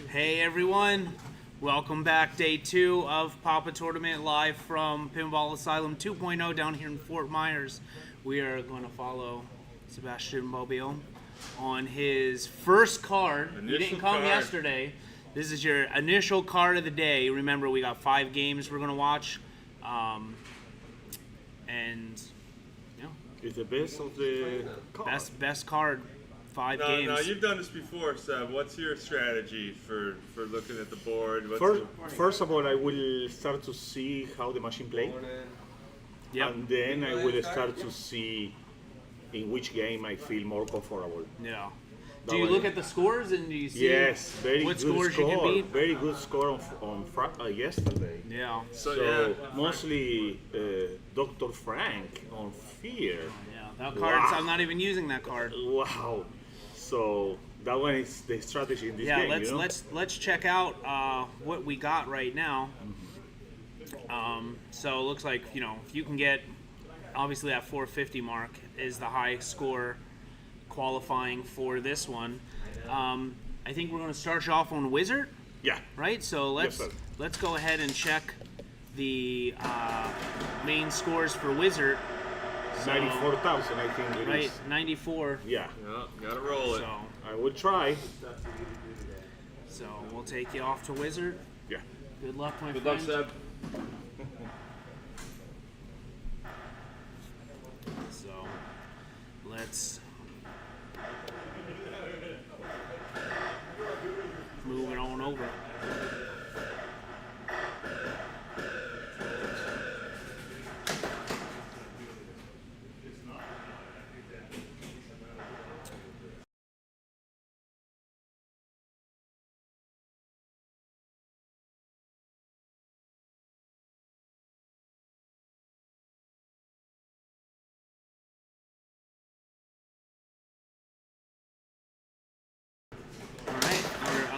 Hey everyone, welcome back. Day 2 of Papa Tournament live from Pinball Asylum 2.0 down here in Fort Myers. We are going to follow Sebastian Bobbio on his first card. He didn't come yesterday. This is your initial card of the day. Remember, we got 5 games we're going to watch. And you know, it's the best of the card. Best card. 5 games. No, you've done this before, Seb. What's your strategy for looking at the board? First of all, I will start to see how the machine plays. Yep. And then I will start to see in which game I feel more comfortable. Yeah. Do you look at the scores and do you see very what good scores score, you can beat? Very good score on yesterday. Yeah. So mostly Dr. Frank on Fear. Yeah, that card, I'm not even using that card. Wow. So that one is the strategy in this game. Yeah, let's check out what we got right now. So it looks like, you know, if you can get, obviously that 450 mark is the high score qualifying for this one. I think we're going to start you off on Wizard. Yeah. Right. So let's go ahead and check the main scores for Wizard. So, 94,000, I think it is. Right, 94. Yeah, gotta roll it. So I will try. So we'll take you off to Wizard. Yeah. Good luck, my friend. Good luck, Seb. So let's move it on over.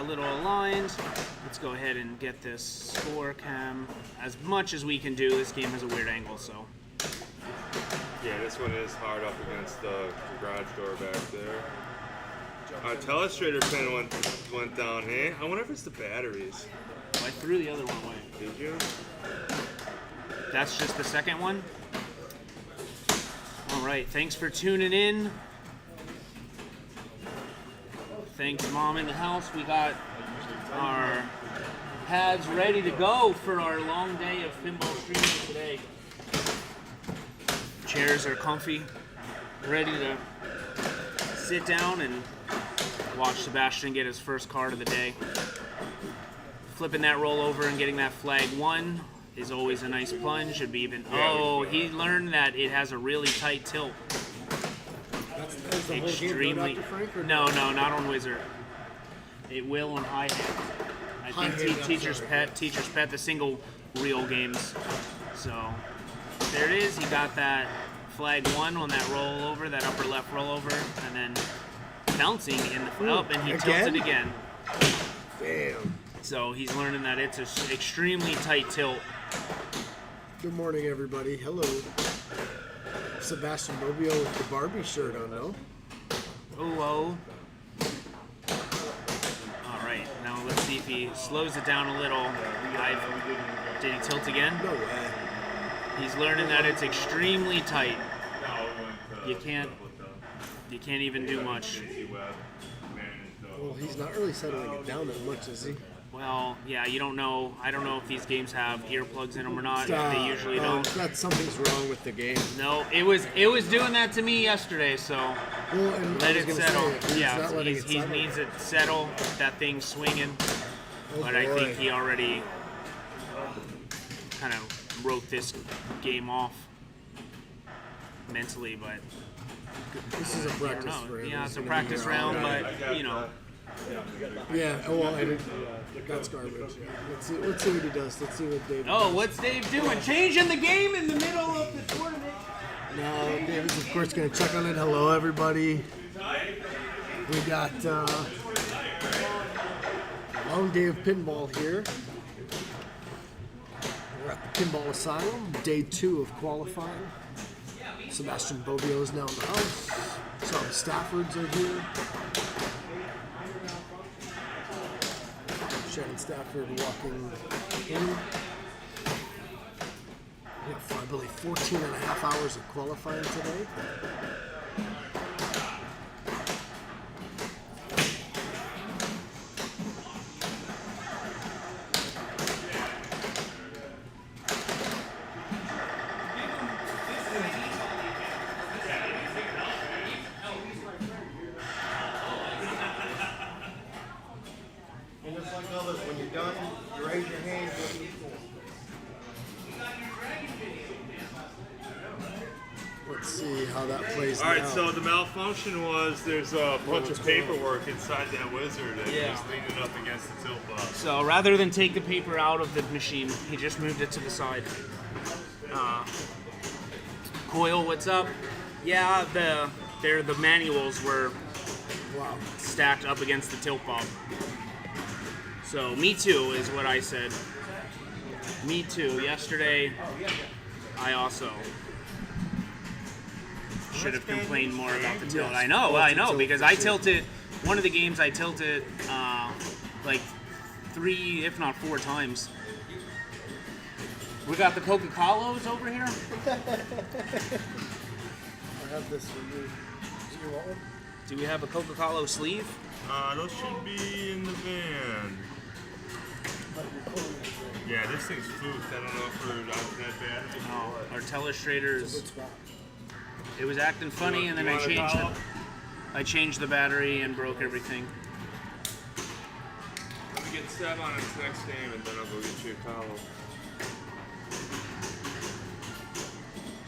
Little aligned. Let's go ahead and get this score cam as much as we can do. This game has a weird angle, so. Yeah, this one is hard up against the garage door back there. Our telestrator pin went down, hey? I wonder if it's the batteries. I threw the other one away. Did you? That's just the second one? Alright, thanks for tuning in. Thanks, Mom, in the house. We got our pads ready to go for our long day of pinball streaming today. Chairs are comfy, ready to sit down and watch Sebastian get his first card of the day. Flipping that roll over and getting that flag 1 is always a nice plunge. Should be even. Oh, he learned that it has a really tight tilt. Extremely. No, not on Wizard. It will on High Hand. I think Teacher's Pet, the single reel games. So there it is. He got that flag 1 on that rollover, that upper left rollover, and then bouncing in the up, and he tilted again. Damn. So he's learning that it's an extremely tight tilt. Good morning, everybody. Hello. Sebastian Bobbio with the Barbie shirt on, no? Oh. Alright, now let's see if he slows it down a little. Did he tilt again? No way. He's learning that it's extremely tight. You can't even do much. Well, he's not really settling it down that much, is he? Well, yeah, you don't know. I don't know if these games have earplugs in them or not. They usually don't. Something's wrong with the game. No, it was doing that to me yesterday. So let it settle. He needs it settle. That thing's swinging. But I think he already kind of wrote this game off mentally. But this is a practice for him. Yeah, it's a practice round, but you know. Yeah, well, that's garbage. Let's see what he does. Let's see what Dave does. What's Dave doing? Changing the game in the middle of the tournament. Now, David's, of course, going to check on it. Hello, everybody. We got a long day of pinball here. We're at the Pinball Asylum, day 2 of qualifying. Sebastian Bobbio is now in the house. So the Staffords are here. Shannon Stafford walking in. We have, I believe, 14 and a half hours of qualifying today. And just like others, when you're done, you raise your hand. Let's see how that plays All right, now. so the malfunction was there's a bunch of paperwork inside that wizard and Yeah. it was leaning up against the tilt box. So rather than take the paper out of the machine, he just moved it to the side. Coil, what's up? Yeah, the manuals were Wow. stacked up against the tilt bob. So me too is what I said. Me too. Yesterday, I also should have complained more about the tilt. Yes, I know, lots of tilt because for I sure. tilted. One of the games I tilted like 3, if not 4 times. We got the Coca-Colas over here. I have this for you. Do you want one? Do we have a Coca-Cola sleeve? Those should be in the van. Yeah, this thing's foofed. I don't know if we're not that bad. No, our telestrators. Good spot. It was acting funny, and then I changed it. I changed the battery and broke everything. Let me get Seb on his next game, and then I'll go get you a towel.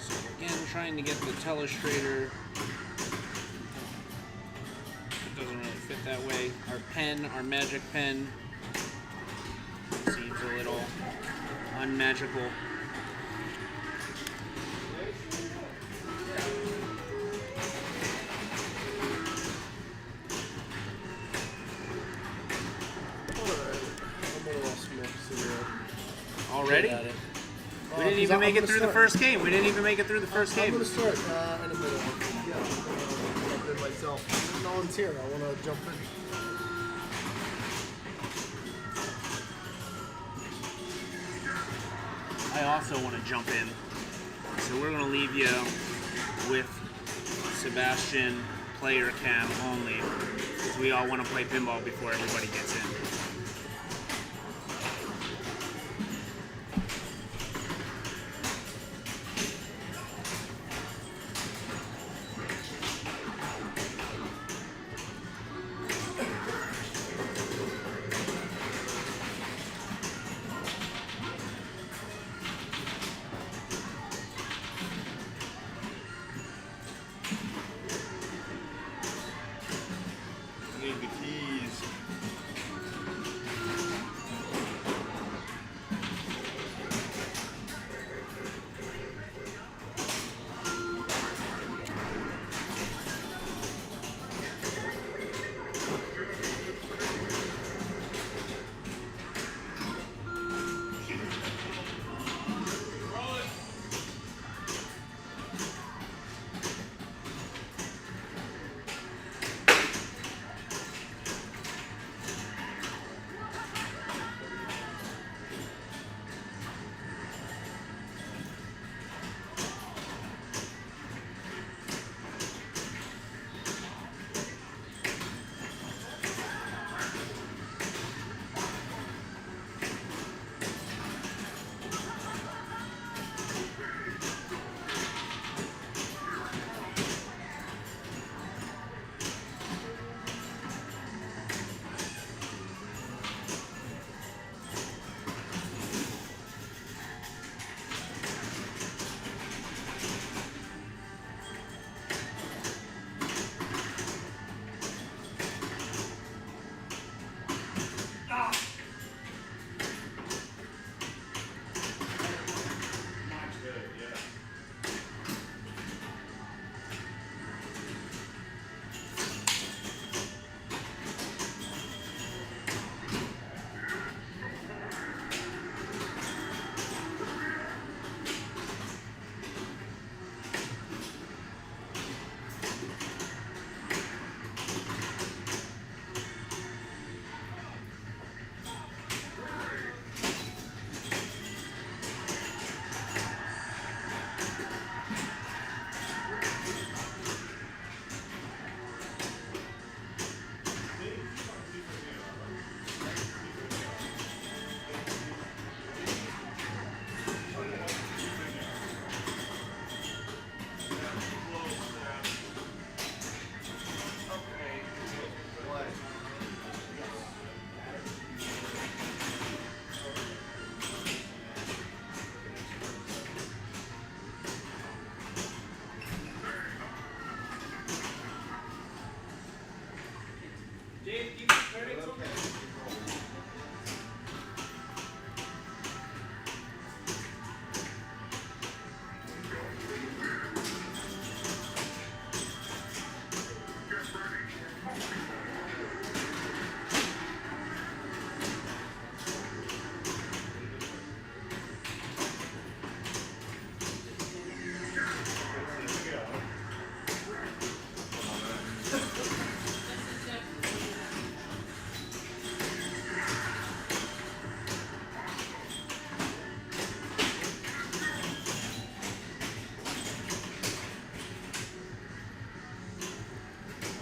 So again, trying to get the telestrator. It doesn't really fit that way. Our pen, our magic pen, seems a little unmagical. Already? At it. We didn't even make it through the first game. We didn't even make it through the first I'm game. going to start in a minute. Yeah, jump in myself. No one's here. I want to jump in. I also want to jump in. So we're going to leave you with Sebastian player cam only, because we all want to play pinball before everybody gets in. I need the keys.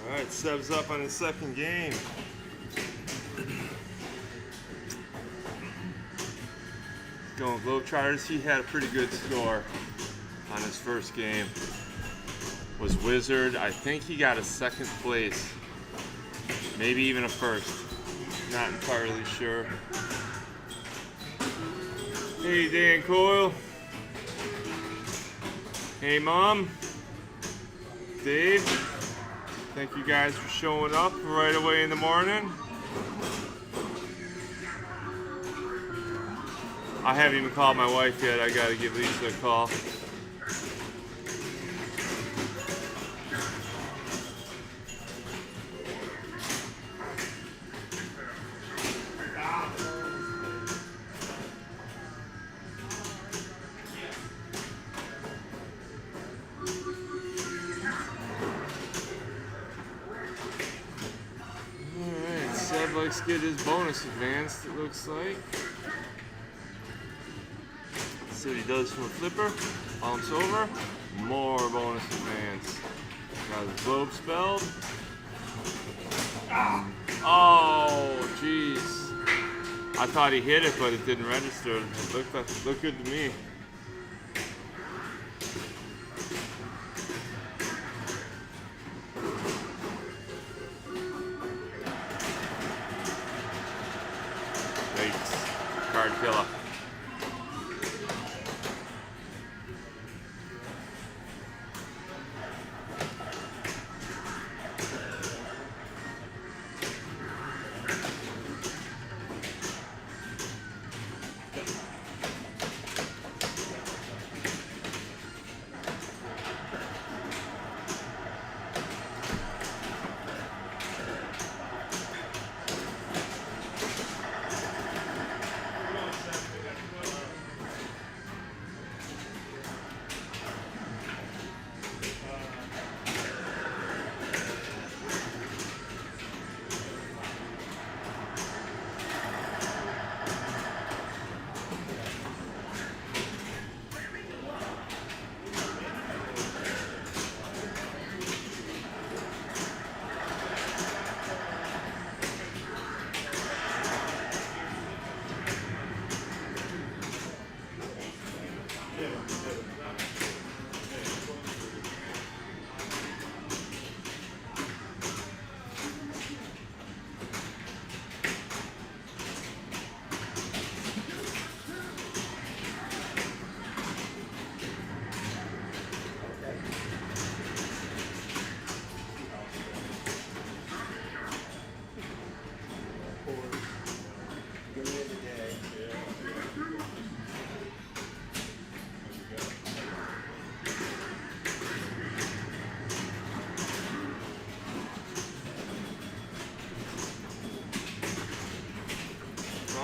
All right, Seb's up on his second game. Going Globetrotters. He had a pretty good score on his first game. Was Wizard. I think he got a second place. Maybe even a first. Not entirely sure. Hey, Dan Coyle. Hey, Mom. Dave. Thank you guys for showing up right away in the morning. I haven't even called my wife yet. I gotta give Lisa a call. Alright, Seb likes to get his bonus advanced, it looks like. See what he does from a flipper. Bumps over. More bonus advance. Got his globe spelled. Oh, jeez. I thought he hit it, but it didn't register. It looked good to me. Yikes. Card killer.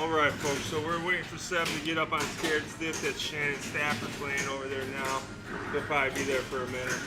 Alright folks, so we're waiting for Seb to get up on Scared Stiff. That's Shannon Stafford playing over there now. He'll probably be there for a minute.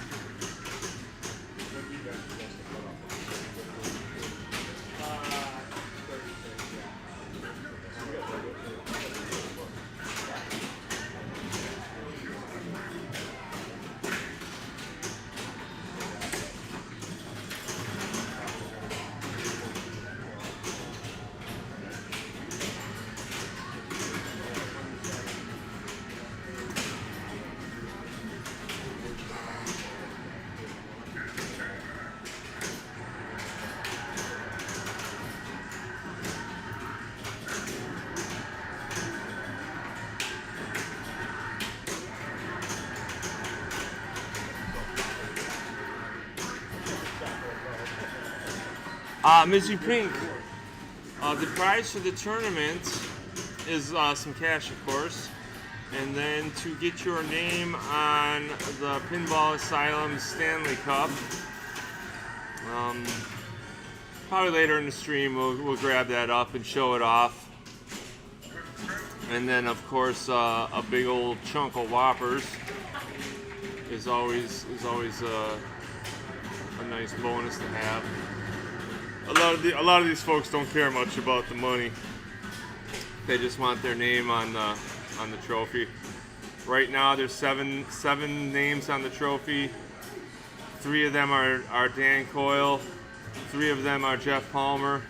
Mizzy Pink. The prize for the tournament is some cash, of course. And then to get your name on the Pinball Asylum Stanley Cup, probably later in the stream we'll grab that up and show it off. And then of course a big old chunk of Whoppers is always a nice bonus to have. A lot of these folks don't care much about the money. They just want their name on the trophy. Right now there's seven names on the trophy. 3 of them are Dan Coyle, 3 of them are Jeff Palmer,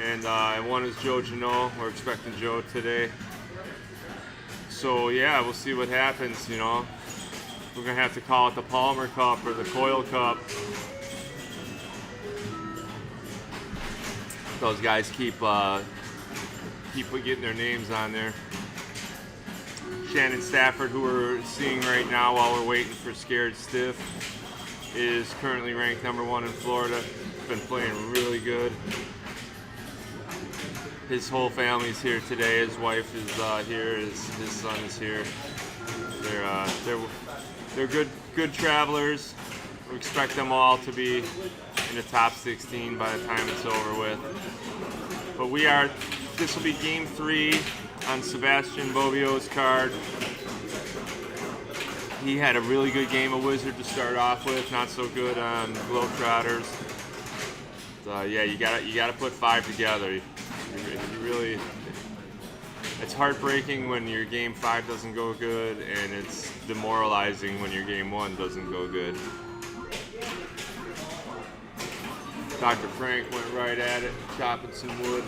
and 1 is Joe Janot. We're expecting Joe today. So yeah, we'll see what happens, you know. We're gonna have to call it the Palmer Cup or the Coyle Cup. Those guys keep getting their names on there. Shannon Stafford, who we're seeing right now while we're waiting for Scared Stiff, is currently ranked #1 in Florida. Been playing really good. His whole family's here today. His wife is here. His son is here. They're good travelers. We expect them all to be in the top 16 by the time it's over with. But this will be game 3 on Sebastian Bobbio's card. He had a really good game of Wizard to start off with, not so good on Globetrotters. Yeah, you gotta put 5 together. You really, it's heartbreaking when your game 5 doesn't go good, and it's demoralizing when your game 1 doesn't go good. Dr. Frank went right at it, chopping some wood.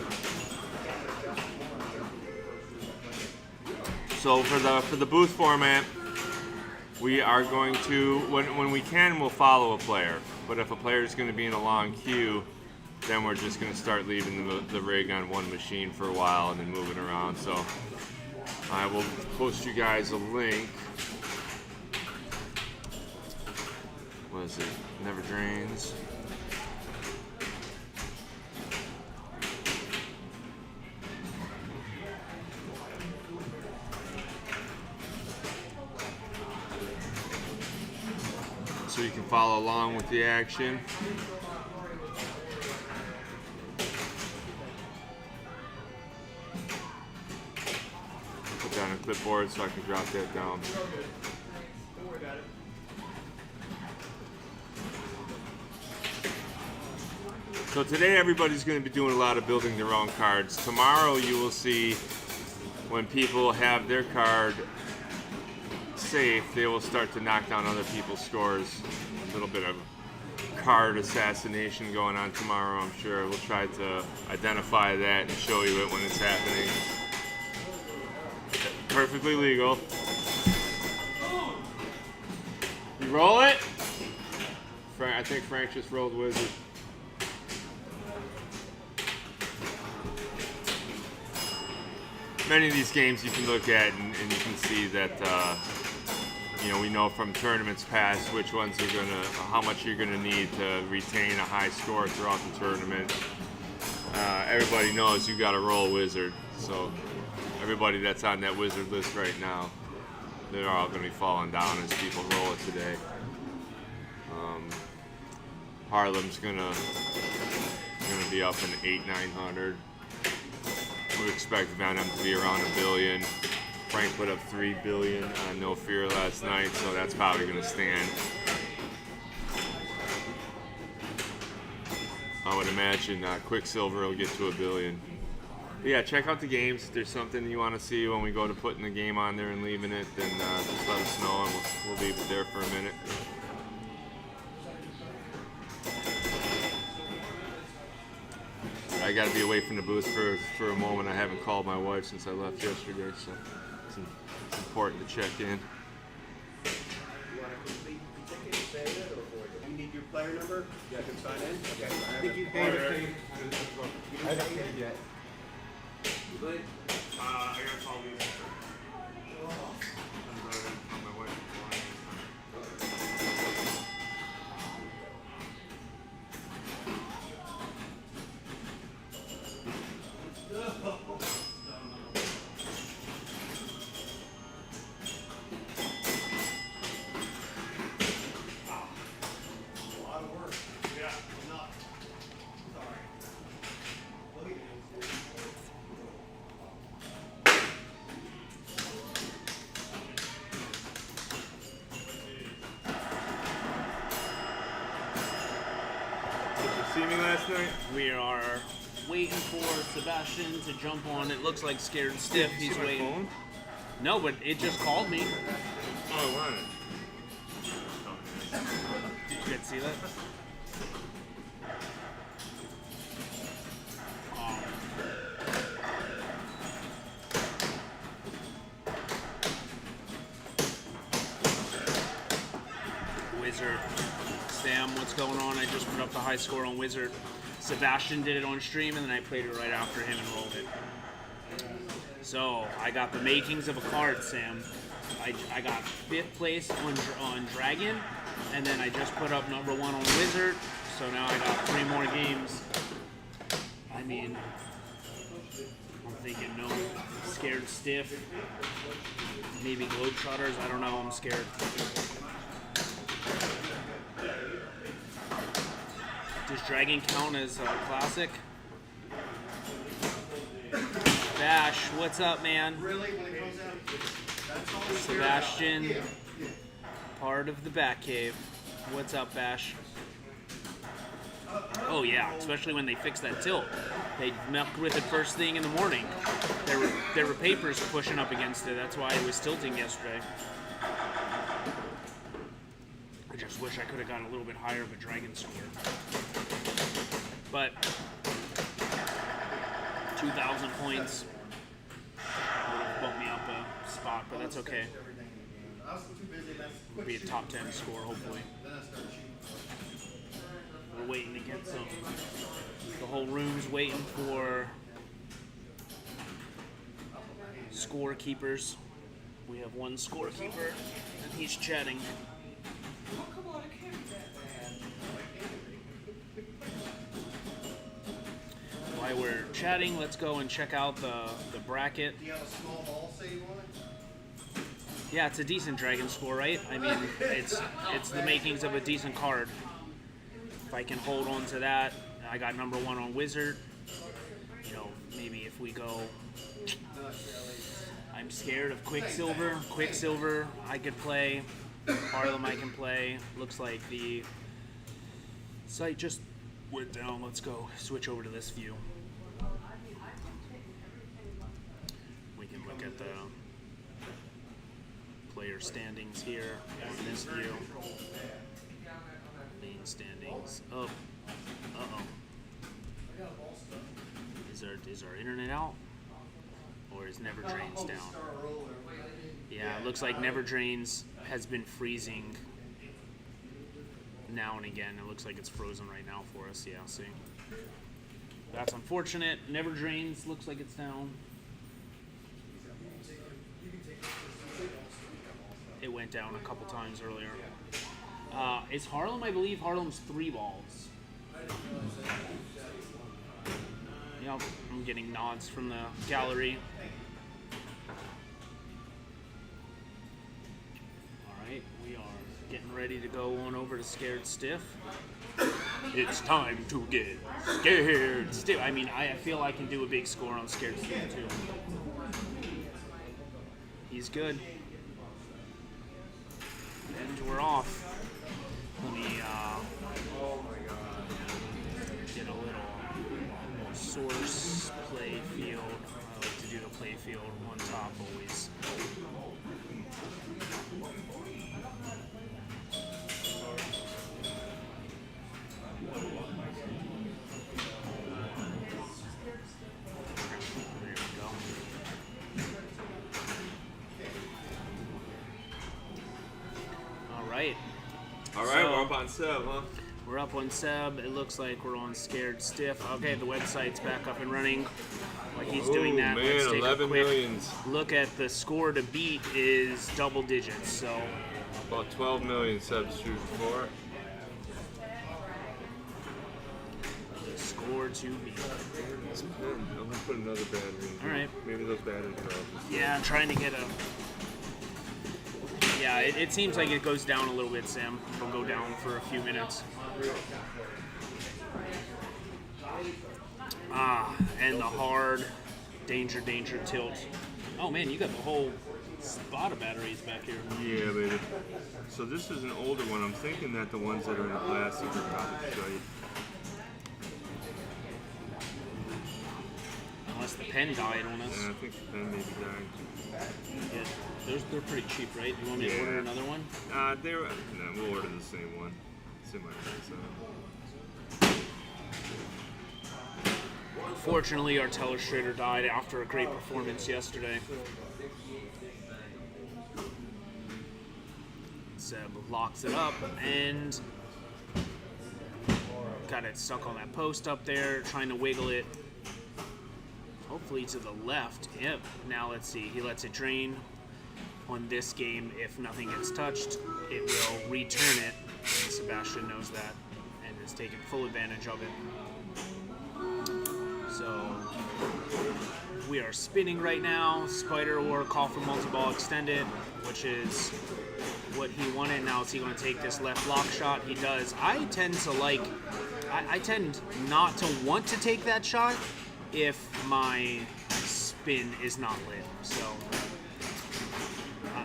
So for the booth format, we are going to, when we can, we'll follow a player. But if a player is going to be in a long queue, then we're just going to start leaving the rig on one machine for a while and then moving around. So I will post you guys a link. What is it? Never Drains. So you can follow along with the action. Put down a clipboard so I can drop that down. So today everybody's going to be doing a lot of building their own cards. Tomorrow you will see when people have their card safe, they will start to knock down other people's scores. A little bit of card assassination going on tomorrow, I'm sure. We'll try to identify that and show you it when it's happening. Perfectly legal. You roll it? I think Frank just rolled Wizard. Many of these games you can look at and you can see that we know from tournaments past which ones are how much you're gonna need to retain a high score throughout the tournament. Everybody knows you got to roll Wizard, so everybody that's on that Wizard list right now, they're all gonna be falling down as people roll it today. Harlem's gonna be up in 800-900. We expect Venom to be around $1 billion. Frank put up $3 billion on No Fear last night, so that's probably going to stand. I would imagine Quicksilver will get to $1 billion. But yeah, check out the games. If there's something you want to see when we go to putting the game on there and leaving it, then just let us know and we'll leave it there for a minute. I got to be away from the booth for a moment. I haven't called my wife since I left yesterday, so it's important to check in. You need your player number? You can sign in? Okay. I think you paid it. I haven't paid yet. You good? I gotta call these. right. We are waiting for Sebastian to jump on. It looks like Scared Stiff. He's See my waiting. phone? No, but it just called me. Oh, I want it. Did you guys see that? Wizard. Sam, what's going on? I just put up the high score on Wizard. Sebastian did it on stream, and then I played it right after him and rolled it. So, I got the makings of a card, Sam. I got 5th place on Dragon, and then I just put up number 1 on Wizard, so now I got 3 more games. I mean, I'm thinking no, Scared Stiff, maybe Globetrotters, I don't know, I'm scared. Does Dragon count as a classic? Bash, what's up, man? Sebastian, part of the Batcave. What's up, Bash? Oh yeah, especially when they fixed that tilt. They mucked with it first thing in the morning. There were papers pushing up against it. That's why it was tilting yesterday. I just wish I could have gotten a little bit higher of a Dragon score. But 2,000 points would have bumped me up a spot, but that's okay. It'll be a top 10 score, hopefully. We're waiting to get some. The whole room's waiting for scorekeepers. We have one scorekeeper, and he's chatting. While we're chatting, let's go and check out the bracket. Do you have a small ball say you want? Yeah, it's a decent Dragon score, right? I mean, it's the makings of a decent card. If I can hold on to that, I got number 1 on Wizard. You know, maybe if we go, I'm scared of Quicksilver. Quicksilver, I could play. Harlem, I can play. Looks like the site just went down. Let's go switch over to this view. We can look at the player standings here on this view. Main standings up. Uh-oh. Is our internet out? Or is Never Drains down? Yeah, it looks like Never Drains has been freezing now and again. It looks like it's frozen right now for us. Yeah, see. That's unfortunate. Never Drains looks like it's down. It went down a couple times earlier. It's Harlem, I believe. Harlem's 3 balls. Yep, I'm getting nods from the gallery. Alright, we are getting ready to go on over to Scared Stiff. It's time to get Scared Stiff. I mean, I feel I can do a big score on Scared Stiff too. He's good. And we're off. Let me get a little source play field. I like to do the play field on top always. There we go. All right. All right, So- we're up on Seb, huh? We're up on Seb. It looks like we're on Scared Stiff. Okay, the website's back up and running. While he's doing that, man, let's take 11 a quick millions. look at the score to beat is double digits. So About 12 million Seb's shooting for. the score to beat. I'm gonna put another battery in. All right. Maybe those batteries are off. Yeah, I'm trying to get a. Yeah, it seems like it goes down a little bit, Sam. It'll go down for a few minutes. And the hard danger tilt. Oh man, you got the whole spot of batteries back here. Yeah, baby. So this is an older one. I'm thinking that the ones that are in plastic are probably shite. pen died on us. Yeah, I think the pen maybe died. Yeah, they're pretty cheap, right? You want me to order another one? We'll order the same one. Fortunately, our telestrator died after a great performance yesterday. Seb locks it up and got it stuck on that post up there, trying to wiggle it. Hopefully to the left. Yep. Now let's see. He lets it drain. On this game, if nothing gets touched, it will return it. And Sebastian knows that and is taking full advantage of it. So we are spinning right now. Spider or call for multi-ball extended, which is what he wanted. Now is he going to take this left lock shot? He does. I tend not to want to take that shot if my spin is not lit. So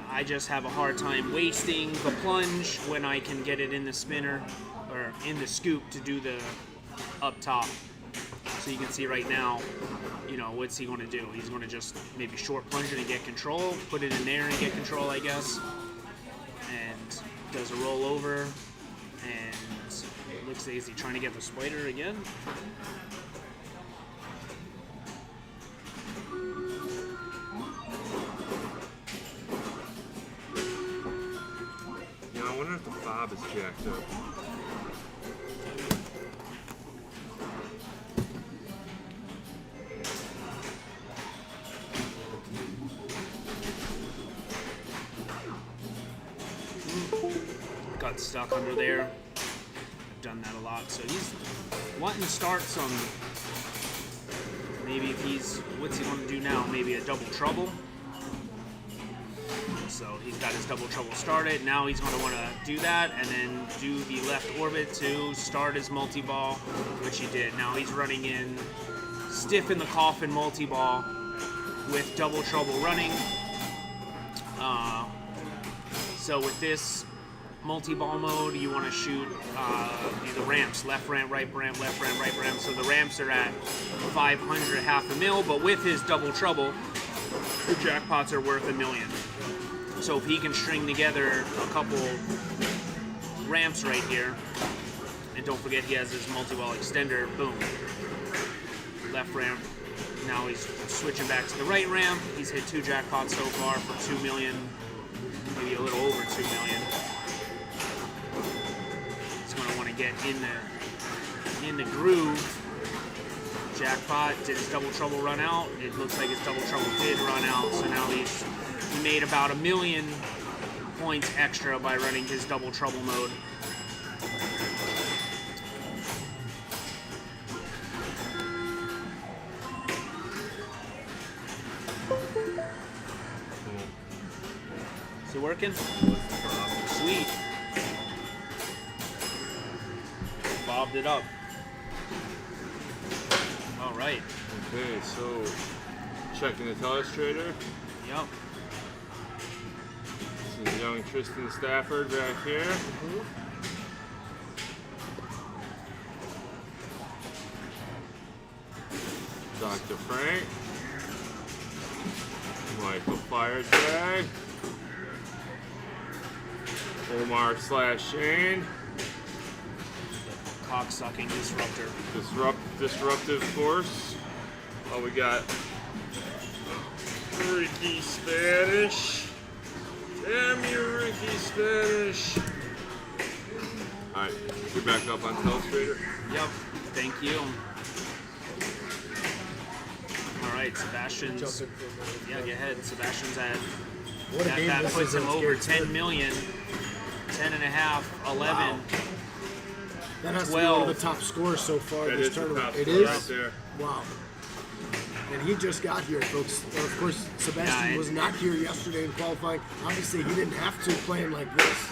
I just have a hard time wasting the plunge when I can get it in the spinner or in the scoop to do the up top. So you can see right now, what's he going to do? He's going to just maybe short plunge it and get control, put it in there and get control, I guess. And does a roll over, and it looks like he's trying to get the spider again. I wonder if the fob is jacked up. Got stuck under there. I've done that a lot. So he's wanting to start some. Maybe if what's he going to do now? Maybe a double trouble. So he's got his double trouble started. Now he's going to want to do that and then do the left orbit to start his multi-ball, which he did. Now he's running in stiff in the coffin multi-ball with double trouble running. So with this multi-ball mode, you want to shoot the ramps, left ramp, right ramp, left ramp, right ramp. So the ramps are at 500, half a mil, but with his double trouble, the jackpots are worth $1 million. So if he can string together a couple ramps right here, and don't forget he has his multi-ball extender, boom, left ramp. Now he's switching back to the right ramp. He's hit 2 jackpots so far for $2 million, maybe a little over $2 million. He's going to want to get in the groove. Jackpot, did his double trouble run out? It looks like his double trouble did run out, so now he made about $1 million points extra by running his double trouble mode. Is it working? Sweet. Bobbed it up. All right. Okay, so checking the telestrator. Yep. This is young Tristan Stafford back here. Dr. Frank. Michael Firedrag. Omar / Shane. Cocksucking disruptor. Disruptive force. Oh, we got Ricky Spanish. Damn you, Ricky Spanish. Alright, we're back up on telestrator. Yep, thank you. Alright, Sebastian's. Yeah, go ahead. Sebastian's at. What a game That this puts is him on over Skate 10 million. 10.5, 11. Wow. That has 12. to be one of the top scores so far That this is the tournament. top It score is? right there. Wow. And he just got here, folks. And of course, Sebastian Yeah, was not here yesterday in qualifying. Obviously, he didn't have to playing like this.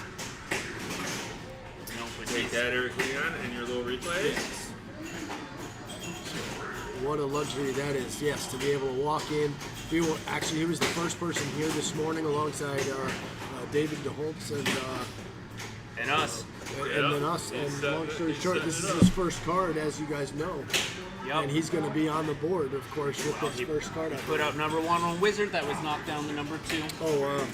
No, but Take he's- that, Eric Leon, and your little replay. What a luxury that is, yes, to be able to walk in. He was the first person here this morning alongside David DeHoltz and us. and then us. And long story short, this is his first card, as you guys know. Yep. And he's going to be on the board, of course, with his first card. Put up number 1 on Wizard. That was knocked down to number 2. Oh, wow.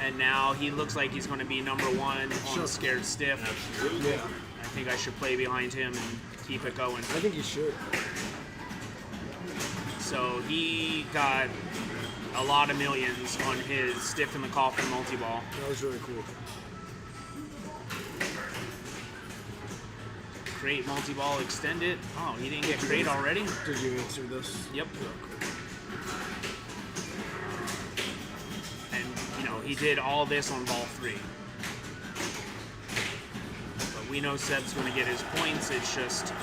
And now he looks like he's going to be number 1 on Sure. Scared Stiff. Yeah, I think I should play behind him and keep it going. I think you should. So he got a lot of millions on his Stiff in the Coffin multi-ball. That was really cool. Crate multi-ball extended. Oh, he didn't get crate already? Did you answer this? Yep. And, you know, he did all this on ball 3. But we know Seb's going to get his points. It's just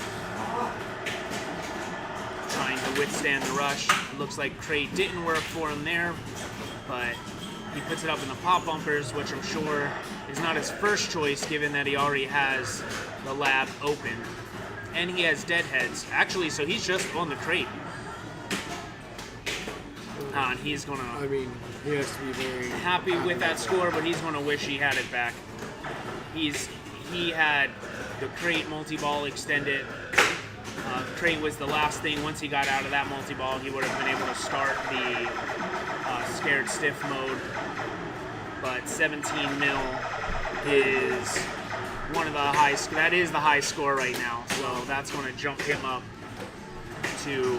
trying to withstand the rush. It looks like crate didn't work for him there, but he puts it up in the pop bumpers, which I'm sure is not his first choice given that he already has the lab open. And he has deadheads. Actually, so he's just on the crate. And he's going I to mean, he has to be very happy with that score, but he's going to wish he had it back. He had the crate multi-ball extended. Crate was the last thing. Once he got out of that multi-ball, he would have been able to start the Scared Stiff mode. But 17 mil is one of the that is the high score right now. So that's going to jump him up to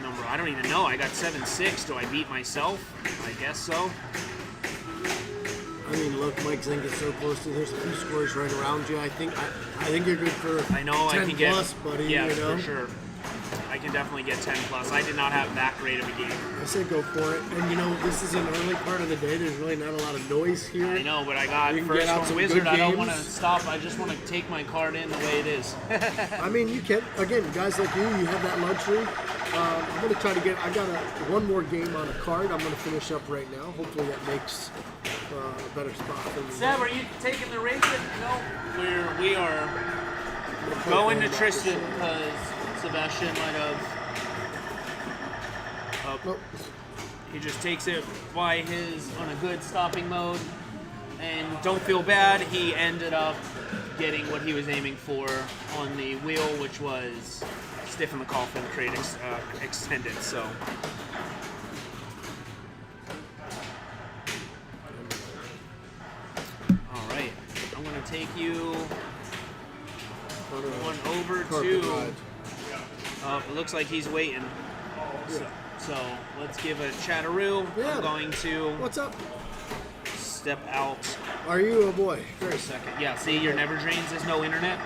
number, I don't even know. I got 7-6. Do I beat myself? I guess so. I mean, look, Mike Zink is so close to. There's a few scores right around you. I think you're good for. I know 10 I can get plus, buddy. Yeah, you know? for sure. I can definitely get 10 plus. I did not have that great of a game. I say go for it. And you know, this is an early part of the day. There's really not a lot of noise here. I know, but I got You can first get out on some Wizard. good I don't want to games. stop. I just want to take my card in the way it is. I mean, you can. Again, guys like you have that luxury. I'm going to try to get. I got one more game on a card. I'm going to finish up right now. Hopefully that makes a better spot for me. Seb, are you taking the race? No. We are going to Tristan because Sebastian might have. Nope. He just takes it by his on a good stopping mode, and don't feel bad. He ended up getting what he was aiming for on the wheel, which was Stiff in the Coffin crate extended. So. All right, I'm gonna take you on over to. It looks like he's waiting. So let's give a chatteroo. Yeah. I'm going to What's up? step out Are you a boy? for a second. Yeah, see, your never drains. There's no internet.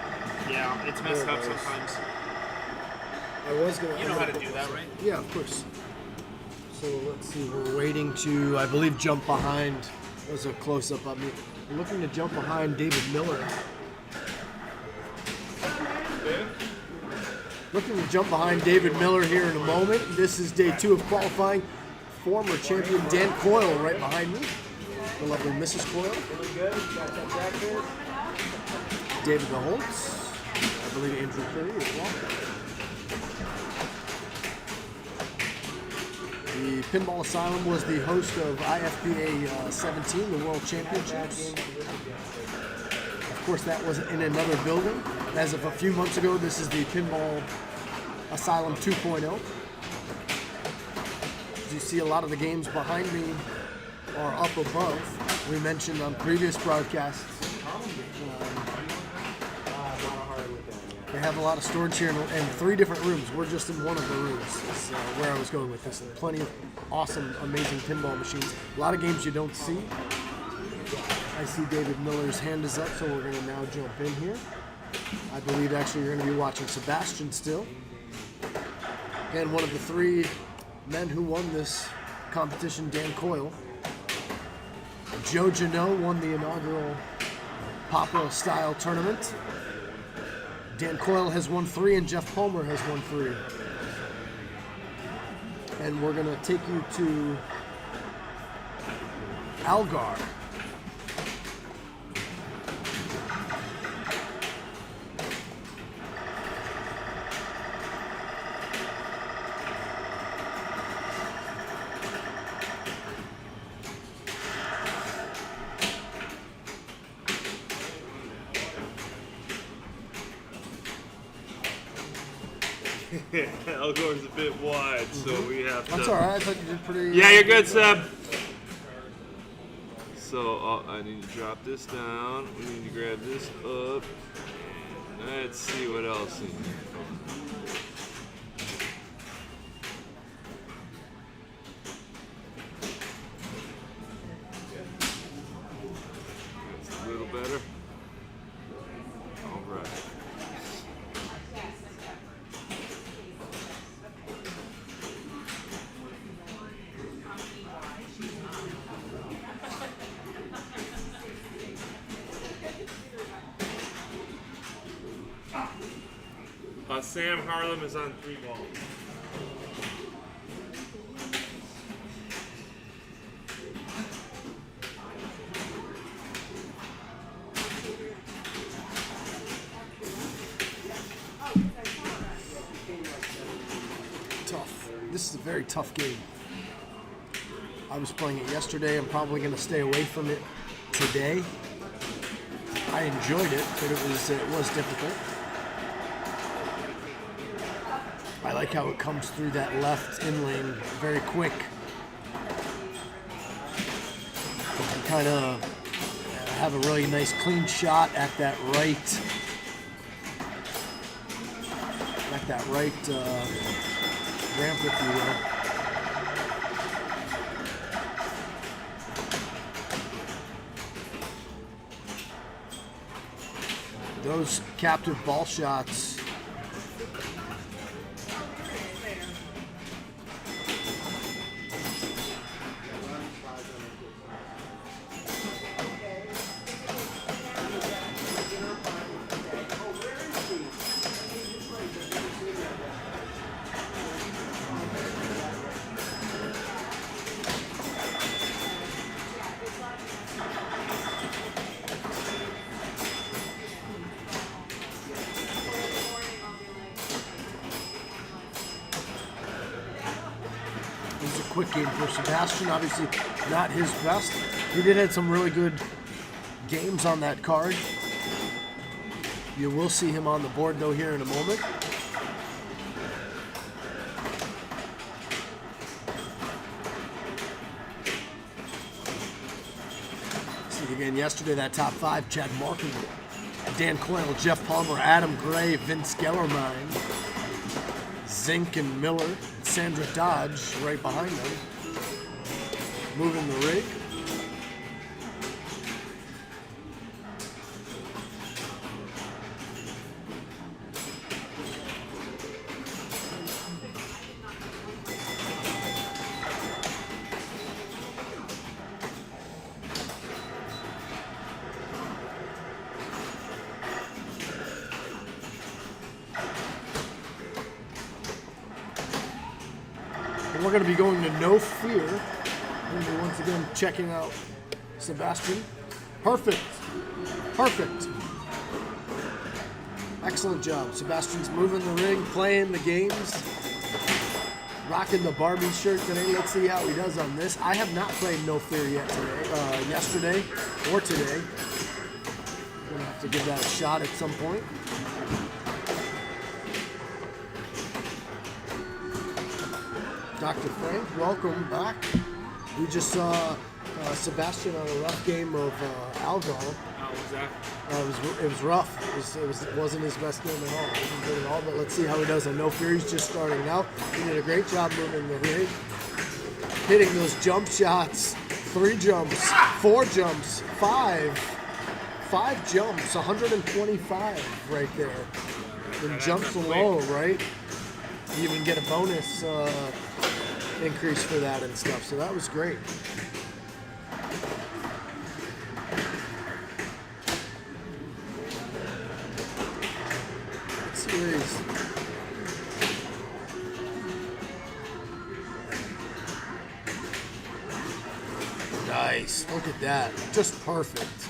Yeah, it's messed There up it is. sometimes. I was going to. You know how to do that, right? Yeah, of course. So let's see. We're waiting to, I believe, jump behind. There's a close-up of me. We're looking to jump behind David Miller. Looking to jump behind David Miller here in a moment. This is day 2 of qualifying. Former champion Dan Coyle right behind me. The lovely Mrs. Coyle. David the Holtz. I believe Andrew Curry as well. The Pinball Asylum was the host of IFPA 17, the World Championships. Of course, that was in another building. As of a few months ago, this is the Pinball Asylum 2.0. As you see, a lot of the games behind me are up above. We mentioned on previous broadcasts, they have a lot of storage here in 3 different rooms. We're just in one of the rooms. Is where I was going with this. Plenty of awesome, amazing pinball machines. A lot of games you don't see. I see David Miller's hand is up, so we're going to now jump in here. I believe actually you're going to be watching Sebastian still. And one of the 3 men who won this competition, Dan Coyle. Joe Janot won the inaugural Papa style tournament. Dan Coyle has won 3 and Jeff Palmer has won 3. And we're going to take you to Algar. Al Gore's a bit wide, so we have to. That's all right. I thought you did pretty. Yeah, you're good, Seb. So I need to drop this down. We need to grab this up. Let's see what else in here. That's a little better. All right. Sam Harlem is on 3 balls. Tough. This is a very tough game. I was playing it yesterday. I'm probably going to stay away from it today. I enjoyed it, but it was difficult. I like how it comes through that left in lane very quick. You can kind of have a really nice clean shot at that right ramp, if you will. Those captive ball shots. Quick game for Sebastian, obviously not his best. He did have some really good games on that card. You will see him on the board though here in a moment. See again yesterday, that top 5, Chad Markin, Dan Coyle, Jeff Palmer, Adam Gray, Vince Gellermine, Zink and Miller, Sandra Dodge right behind them, moving the rig. We're going to be going to No Fear. And once again, checking out Sebastian. Perfect. Perfect. Excellent job. Sebastian's moving the ring, playing the games, rocking the Barbie shirt today. Let's see how he does on this. I have not played No Fear yet today, yesterday or today. I'm going to have to give that a shot at some point. Dr. Frank, welcome back. We just saw Sebastian on a rough game of Algar. How was that? It was rough. It wasn't his best game at all. It wasn't good at all, but let's see how he does on No Fear. He's just starting now. He did a great job moving the rig, hitting those jump shots. 3 jumps, 4 jumps, 5 jumps, 125 right there. And jumps alone, right? You even get a bonus increase for that and stuff. So that was great. Let's see where he's. Nice. Look at that. Just perfect.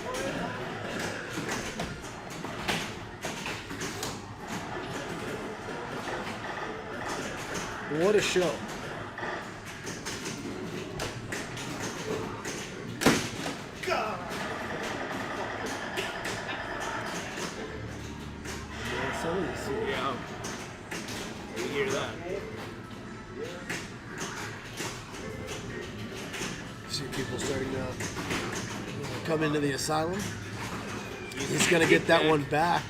What a show. Yeah. hear that. See people starting to come into the asylum. He's gonna get that one back,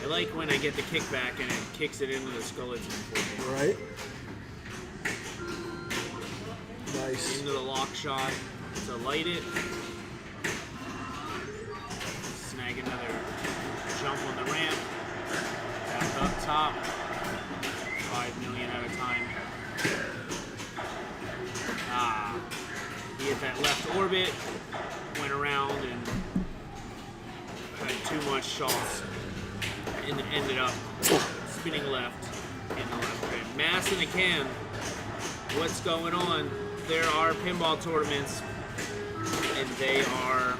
I like when I get the kickback and it kicks it into the skeleton for me. right? Nice. Into the lock shot to light it. Snag another jump on the ramp. Back up top. 5 million at a time. He hit that left orbit, went around and had too much sauce and ended up spinning left in the left grid. Mass in the can. What's going on? There are pinball tournaments, and they are.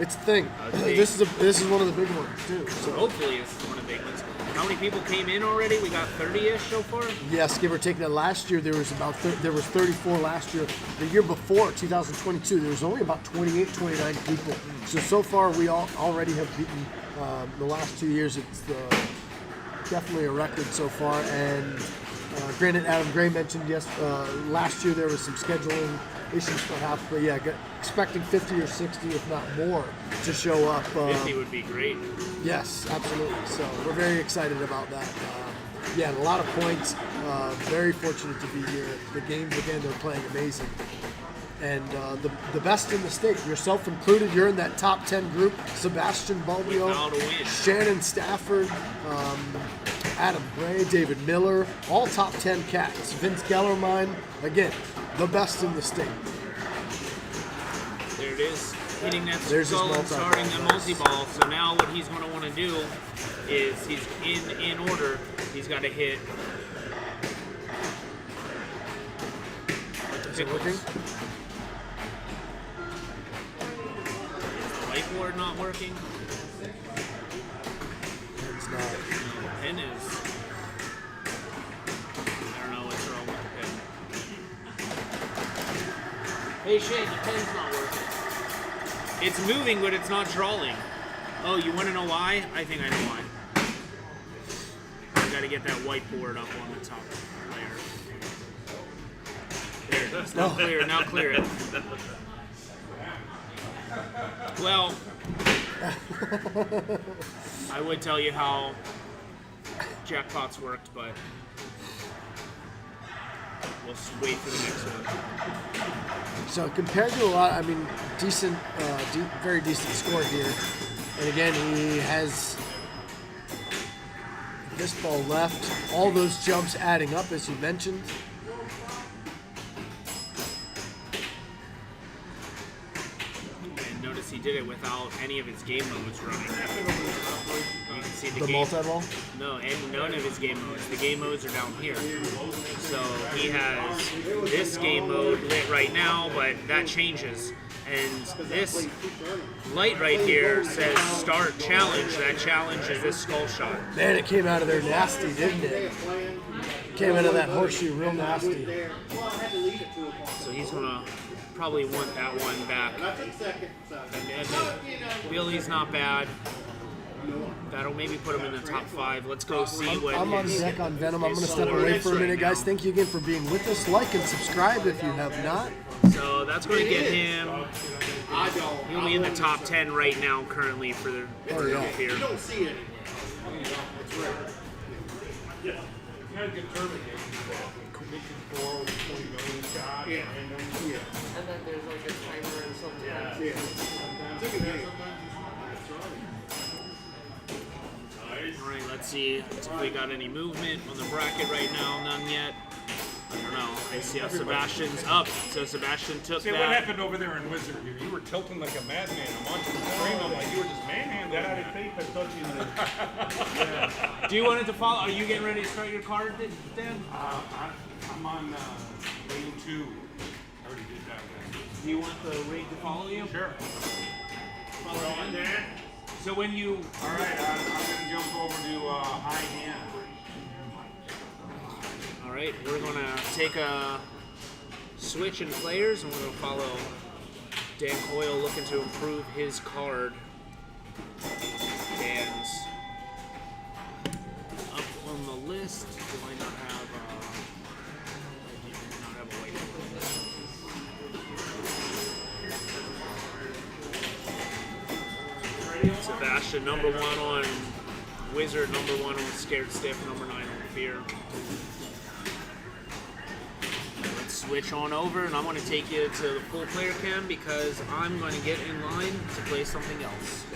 It's a thing. Okay. This is one of the big ones too. So Hopefully, it's one of the big ones. How many people came in already? We got 30-ish so far. yes, give or take. That last year there was about there was 34 last year. The year before, 2022, there was only about 28, 29 people. So far we already have beaten the last 2 years. It's definitely a record so far. And granted, Adam Gray mentioned last year there was some scheduling issues perhaps, but yeah, expecting 50 or 60, if not more, to show up. 50 would be great. Yes, absolutely. So we're very excited about that. Yeah, and a lot of points. Very fortunate to be here. The games, again, they're playing amazing. And the best in the state, yourself included, you're in that top 10 group. Sebastian Balbio, Without a win. Shannon Stafford, Adam Gray, David Miller, all top 10 cats. Vince Gellermine, again, the best in the state. There it is. Hitting that There's his skull and multi-ball, starting the nice. multi-ball. So now what he's going to want to do is he's in order. He's got to hit. Is it working? Is the whiteboard not working? It's not. No, the pen is. I don't know what's wrong with the pen. Hey Shane, the pen's not working. It's moving, but it's not drawing. Oh, you want to know why? I think I know why. You got to get that whiteboard up on the top layer. There it is. Now clear. Now clear it. Well, I would tell you how jackpots worked, but we'll wait for the next one. So compared to a lot, I mean, decent, very decent score here. And again, he has this ball left. All those jumps adding up, as you mentioned. And notice he did it without any of his game modes running. You can see the The game. multi-ball. No, and none of his game modes. The game modes are down here. So he has this game mode lit right now, but that changes. And this light right here says start challenge. That challenge is this skull shot. Man, it came out of there nasty, didn't it? Came out of that horseshoe real nasty. So he's gonna probably want that one back. And Billy's not bad. That'll maybe put him in the top 5. Let's go see what I'm on his- deck on Venom. I'm going to his step score away is for a right minute, guys. now. Thank you again for being with us. Like and subscribe if you have not. So that's going to get him. He'll be in the top 10 right now, currently for the Oh, yeah. group here. don't see it. Yeah. And then there's like a timer and something. All right, let's see if we got any movement on the bracket right now. None yet. I don't know. I see how Sebastian's up. So Sebastian took Say, what that. happened over there in Wizard? You were tilting like a madman. I'm watching the stream. I'm like, you were just manhandling. Got out of tape and touching the. Do you want it to follow? Are you getting ready to start your card, Dan? I'm on lane 2. I already did that one. Do you want the rig to follow you? Sure. Follow in there. So when you All right, I'm going to jump over to high hand. All right, we're gonna take a switch in players, and we're gonna follow Dan Coyle looking to improve his card. Dan's up on the list. Do I not have? I do not have a whiteboard list. Sebastian, number 1 on Wizard, number 1 on Scared Stiff, number 9 on Fear. Let's switch on over, and I'm going to take you to the full player cam because I'm going to get in line to play something else.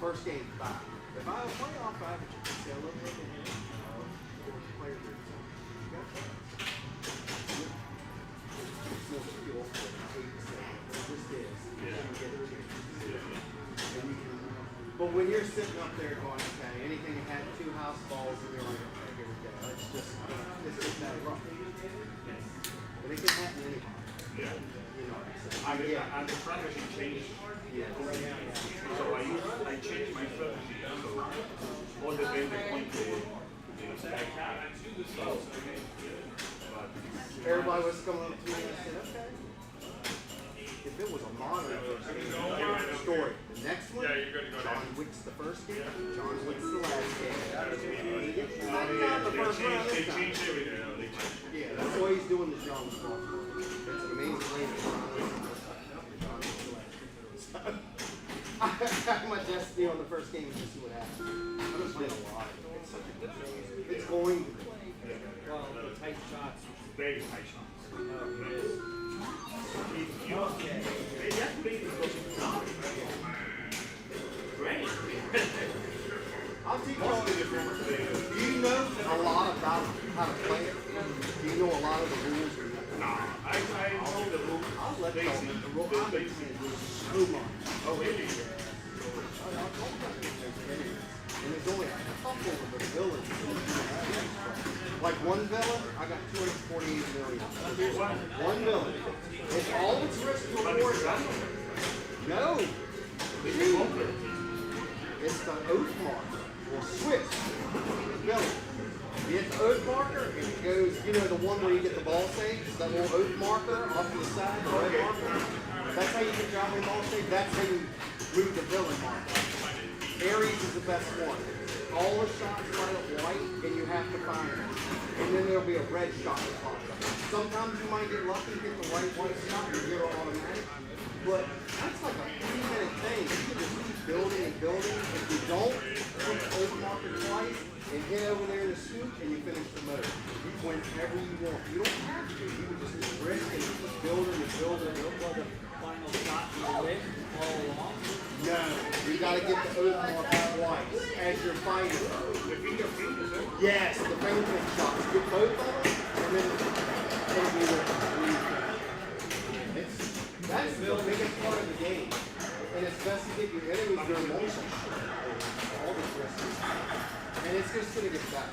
First game, 5. If I was playing off 5, it should be a little bit ahead of player group. But when you're sitting up there going, okay, anything that had 2 house balls, and you're like, okay, here we go. It's just that rough. But it can happen anytime. Yeah. You know what I'm saying? And the strategy changed. Yeah. So I changed my strategy. So all depends on the stack. Everybody was coming up to me and I said, okay. If it was a modern different story. The next one, John Wick's the first game, John Wick's the last game. Not the first round this time. Yeah, that's the way he's doing the John Wick. It's an amazing way to John Wick. I have my destiny on the first game and just see what happens. I'm just playing a lot. It's such a good game. It's going to be. Well, tight shots. Very high shots. You know, they have to make it great. I'll teach you all the difference. Do you know a lot about how to play it? Do you know a lot of the rules? No, I know the rules. blood element. The roll I'm saying is so much. Oh, really? And there's only a couple of the villains. Like one villain, I got 248 million. One villain. It's all its risk to reward. No. It's the oath marker. Or switch. Villain. You hit the oath marker and it goes, you know, the one where you get the ball saves, that little oath marker off to the side, the red marker. That's how you get your outward ball save. That's how you move the villain marker. Aries is the best one. All the shots light up white and you have to fire them. And then there'll be a red shot that pops up. Sometimes you might get lucky and get the right white shot and get it automatic. But that's like a 3-minute thing. You can just keep building and building. If you don't, put the oath marker twice and hit over there in the scoop and you finish the mode. You whenever you want. You don't have to. You can just risk and keep building and building and building. Final shot you win all along. No, you gotta get the oath marker twice as you're fighting. Yes, the fingerprint shots. Get both of them, and then it'll be that's the biggest part of the game. And it's best to get your enemies their motion. All the risks. And it's just gonna get better.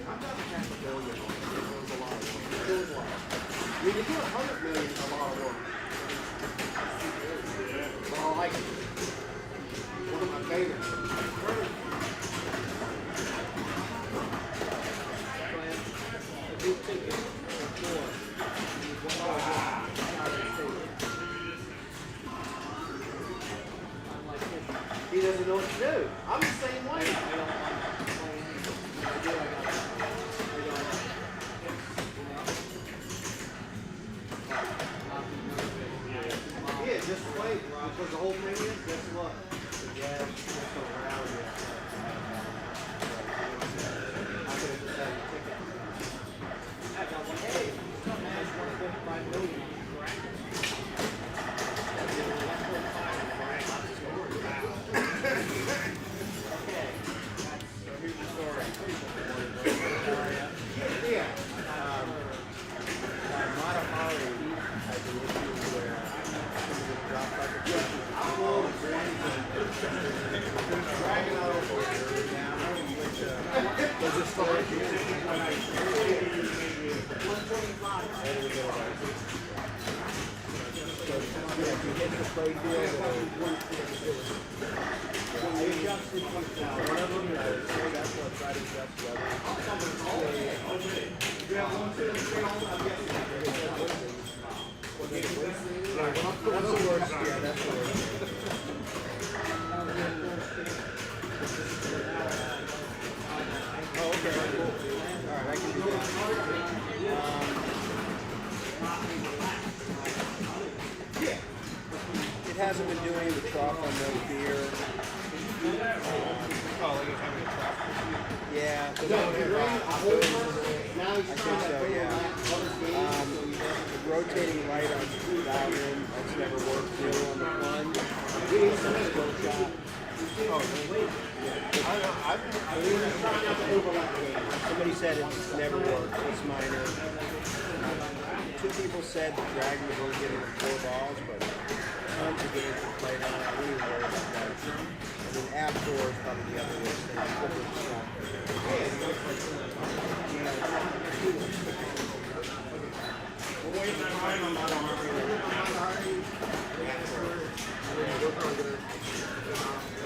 I'm not a half a billion on it. It was a lot of work. It was a lot. I mean, to do 100 million is a lot of work. Well, I like it. One of my favorites. He doesn't know what to do. I'm the same way. Yeah, just wait. Because the whole thing is, guess what? The gas is just around you. I could have just had a ticket. I got one. Hey, something has 1.5 million. It hasn't been doing the trough on no fear. Yeah. Rotating right on that one, that's never worked too on the plunge. Somebody said it's never worked, it's minor. 2 people said the Dragon was only getting 4 balls, but tons of games were played on it. I wouldn't worry about that. And then Aptor is probably the other worst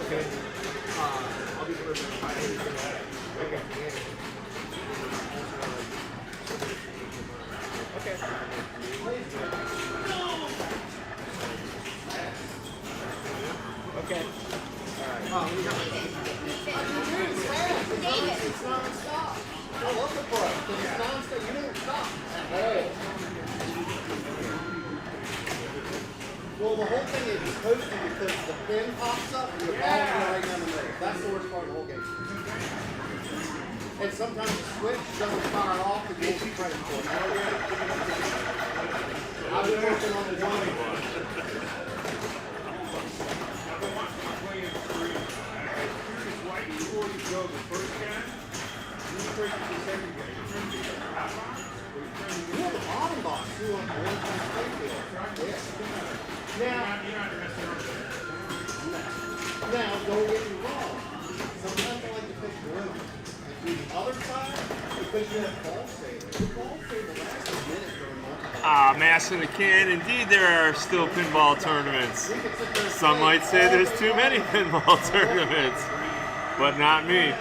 Okay. I'll be delivering Okay. Okay. All right. It's non-stop. I love the part because it's non-stop. You don't stop. Hey. Well, the whole thing is toasty because the pin pops up and the ball's right down the middle. That's the worst part of the whole game. And sometimes the switch doesn't fire off and gives you credit for it. I've been working on the one. Before you go the first game, you break the second game. You have a bottom box. two on one time playfield. Yeah. Now, don't get me wrong. Sometimes I like to pitch glimmer. And do the other side, because you have ball saver. The ball saver lasts a minute during multiple. Ah, Mass in the Can. Indeed, there are still pinball tournaments. Some might say there's too many pinball tournaments, but not me.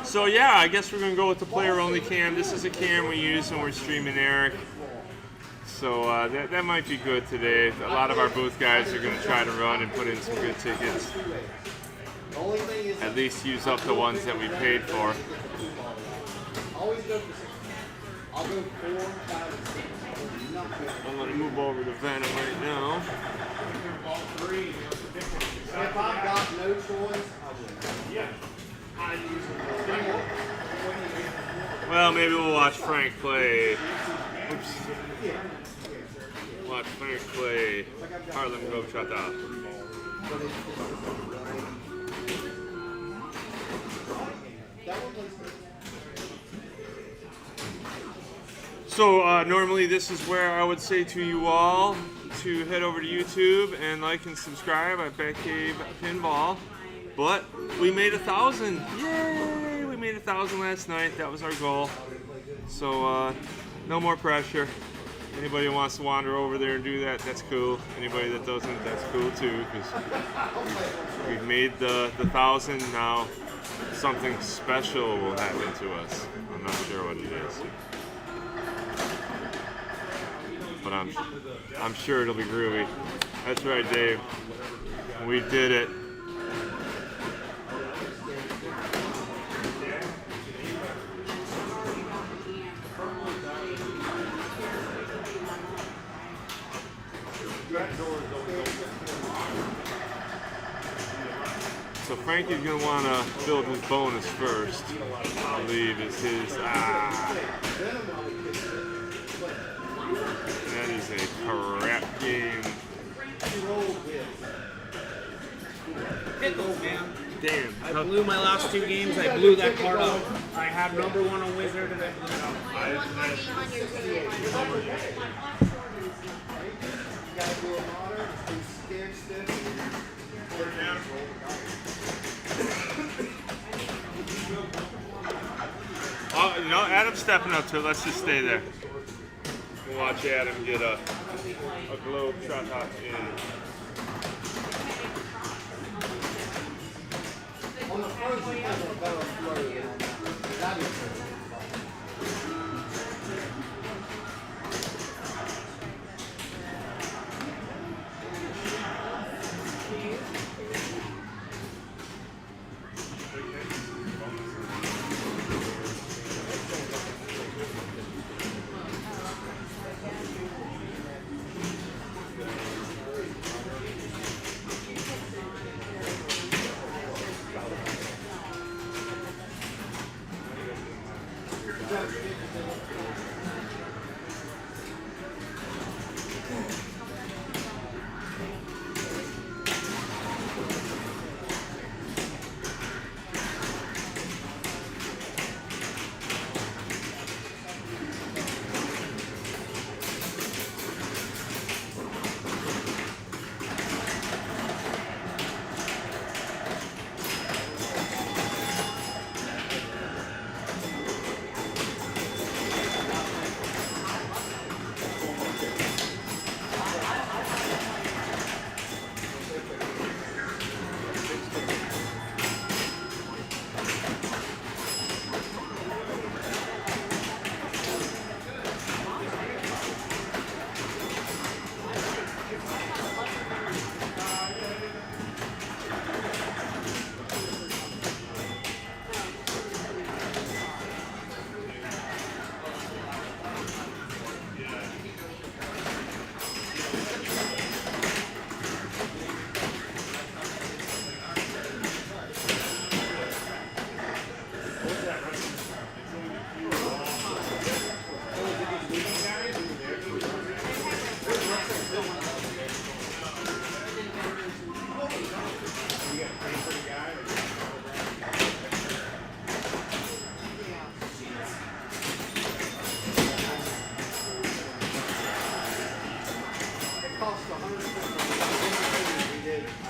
So yeah, I guess we're gonna go with the player-only cam. This is a cam we use when we're streaming Eric. So that might be good today. A lot of our booth guys are gonna try to run and put in some good tickets. At least use up the ones that we paid for. Always go for 6. I'll go 4, 5, and 6. I'm gonna move over to Venom right now. If I've got no choice, I will. Well, maybe we'll watch Frank play. Oops. Watch Frank play Harlem Globetrotter. So normally this is where I would say to you all to head over to YouTube and like and subscribe at Batcave Pinball. But we made 1,000. Yay! We made 1,000 last night. That was our goal. So no more pressure. Anybody who wants to wander over there and do that, that's cool. Anybody that doesn't, that's cool too, because we've made the 1,000 now. Something special will happen to us. I'm not sure what it is, but I'm sure it'll be groovy. That's right, Dave. We did it. So Frankie's gonna want to build his bonus first. I believe is his. That is a crap game. Pickles, man. Damn. I blew my last 2 games. I blew that card up. I had number 1 on Wizard and I blew it up. One more game on your ticket. You gotta do a modern, do scared stiff. Oh, you know, Adam's stepping up to it. Let's just stay there. We'll watch Adam get a globe shot in. On the frozen, you have a better flow than that is.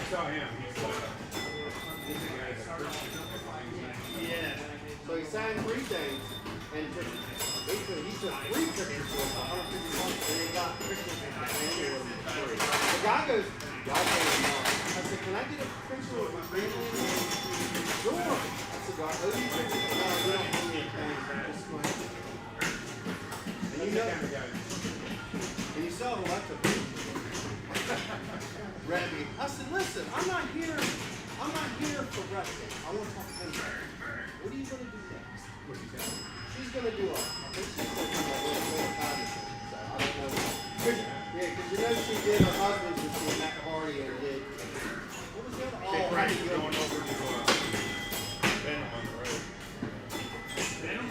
saw him. He's the guy that Christian. Yeah. So he signed 3 things, and basically he took 3 pictures for us, $150, and they got pictures of the family with him for free. The guy goes, y'all pay him more. I said, can I get a picture of my family? Sure. I said, do I owe you pictures? No, we don't owe you anything. Just go ahead. And you know, and you saw the left of me. Rebby. I said, listen, I'm not here for wrestling. I want to talk to him. What are you going to do next? She's going to do I think she's going to do a little Patterson. So I don't know. Yeah, because you know she did her husband's machine, Matt Hardy, and did. What was the other? Oh, Right, Randy going Gilbert. over to Venom on the road. Venom?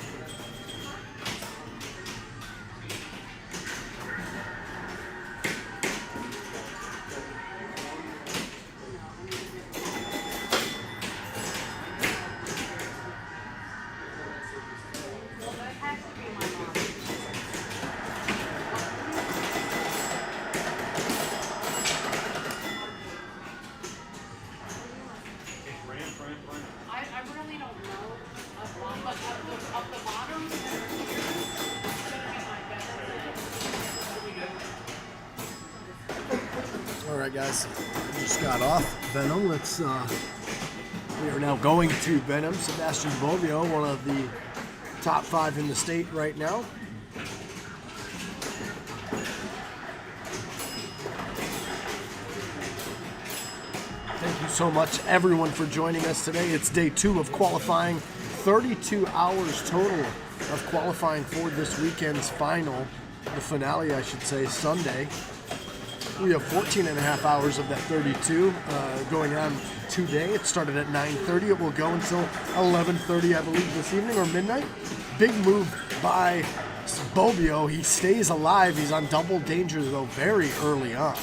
I really don't know but up the bottom, it's gonna be my best. All right, guys, we just got off Venom. We are now going to Venom. Sebastian Bovio, one of the top 5 in the state right now. Thank you so much, everyone, for joining us today. It's day 2 of qualifying. 32 hours total of qualifying for this weekend's final, the finale, I should say, Sunday. We have 14 and a half hours of that 32 going on today. It started at 9:30. It will go until 11:30, I believe, this evening or midnight. Big move by Bobio. He stays alive. He's on double danger, though, very early on.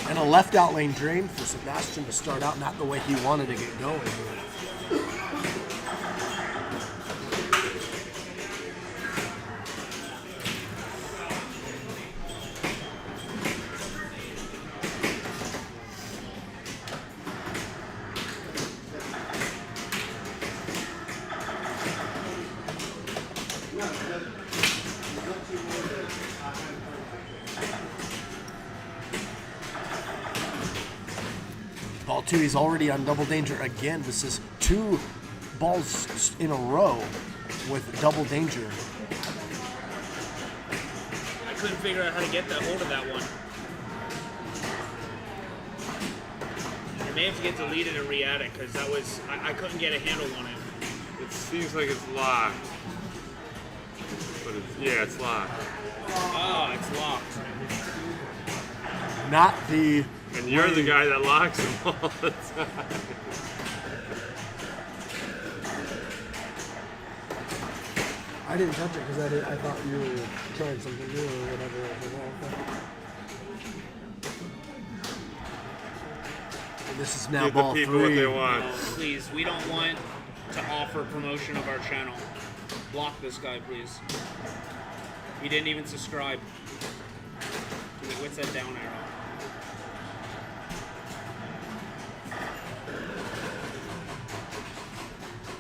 And a left out lane drain for Sebastian to start out, not the way he wanted to get going. Ball 2, he's already on double danger again. This is 2 balls in a row with double danger. I couldn't figure out how to get that hold of that one. I may have to get deleted and re-add it because that was I couldn't get a handle on it. It seems like it's locked. But it's locked. Oh, it's locked. Not the... And you're the guy that locks them all the time. I didn't touch it because I thought you were trying something new or whatever. And this is now Give the ball people 3. what they want. No, please, we don't want to offer promotion of our channel. Block this guy, please. He didn't even subscribe. Wait, what's that down arrow?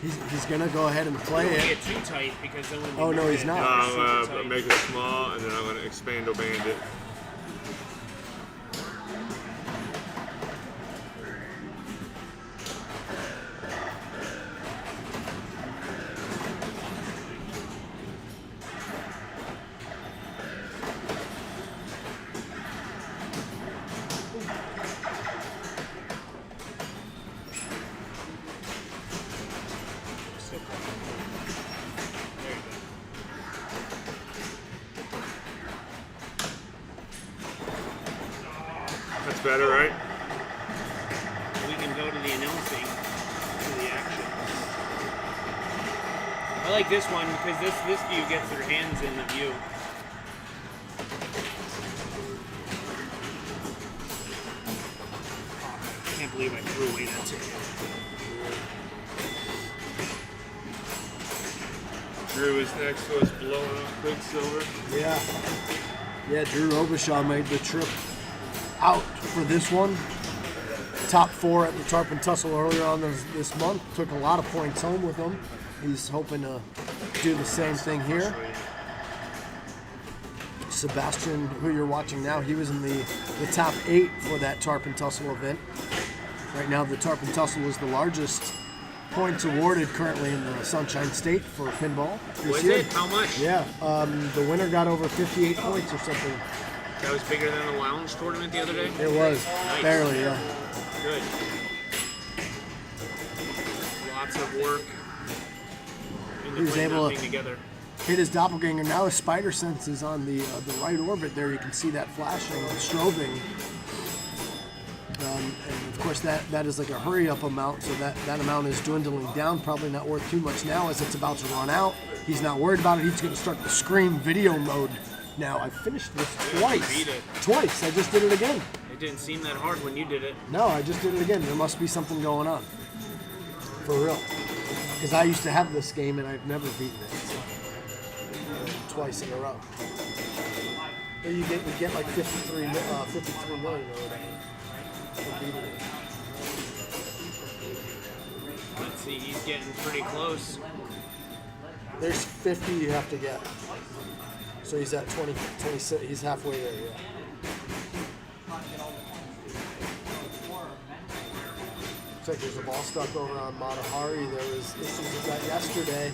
He's gonna go ahead and play Don't it. get too tight because then when we Oh, no, move he's it, not. it's super I'm tight. make it small, and then I'm gonna expando band it. Still cool. There you go. That's better, right? We can go to the announcing, to the action. I like this one because this view gets their hands in the view. I can't believe I threw away that ticket. Drew is next to us blowing up Quicksilver. Yeah. Yeah, Drew Obishaw made the trip out for this one. Top 4 at the Tarpon Tussle earlier on this month. Took a lot of points home with him. He's hoping to do the same thing here. Sebastian, who you're watching now, he was in the top 8 for that Tarpon Tussle event. Right now, the Tarpon Tussle is the largest points awarded currently in the Sunshine State for pinball this Was year. it? How much? Yeah, the winner got over 58 points or something. That was bigger than the lounge tournament the other day? It was, Nice. barely, yeah. Good. Lots of work. He was able to together. hit his doppelganger. Now his spider sense is on the right orbit there. You can see that flashing, strobing. And of course that is like a hurry up amount, so that amount is dwindling down, probably not worth too much now as it's about to run out. He's not worried about it. He's going to start the screen video mode now. I finished this twice. Beat it. Twice. I just did it again. It didn't seem that hard when you did it. No, I just did it again. There must be something going on. For real. Because I used to have this game and I've never beaten it. So. Twice in a row. But you get like 53 million or whatever. For beating it. Let's see, he's getting pretty close. There's 50 you have to get. So he's at 20, 26. He's halfway there, yeah. Looks like there's a ball stuck over on Matahari. There was issues with that yesterday.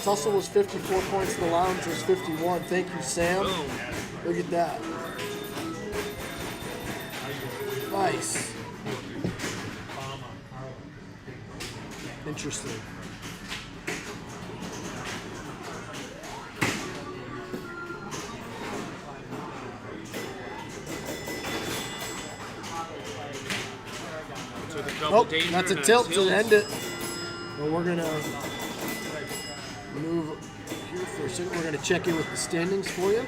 Tussle was 54 points. The lounge was 51. Thank you, Sam. Boom. Look at that. Nice. Interesting. Took a double Oh, danger that's a and tilt to end it. Well, we're gonna move here for a second. We're gonna check in with the standings for you.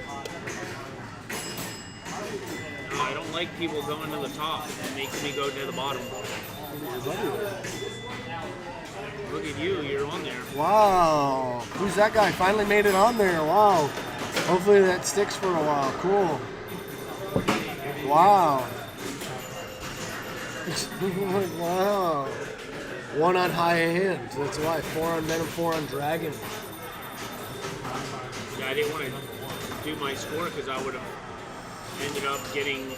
No, I don't like people going to the top. It makes me go to the bottom. Look at you, you're on there. Wow, who's that guy? Finally made it on there. Wow. Hopefully that sticks for a while. Cool. Wow. Wow. One on high hand. That's why. 4 on Venom, 4 on Dragon. Yeah, I didn't want to do my score because I would have ended up getting.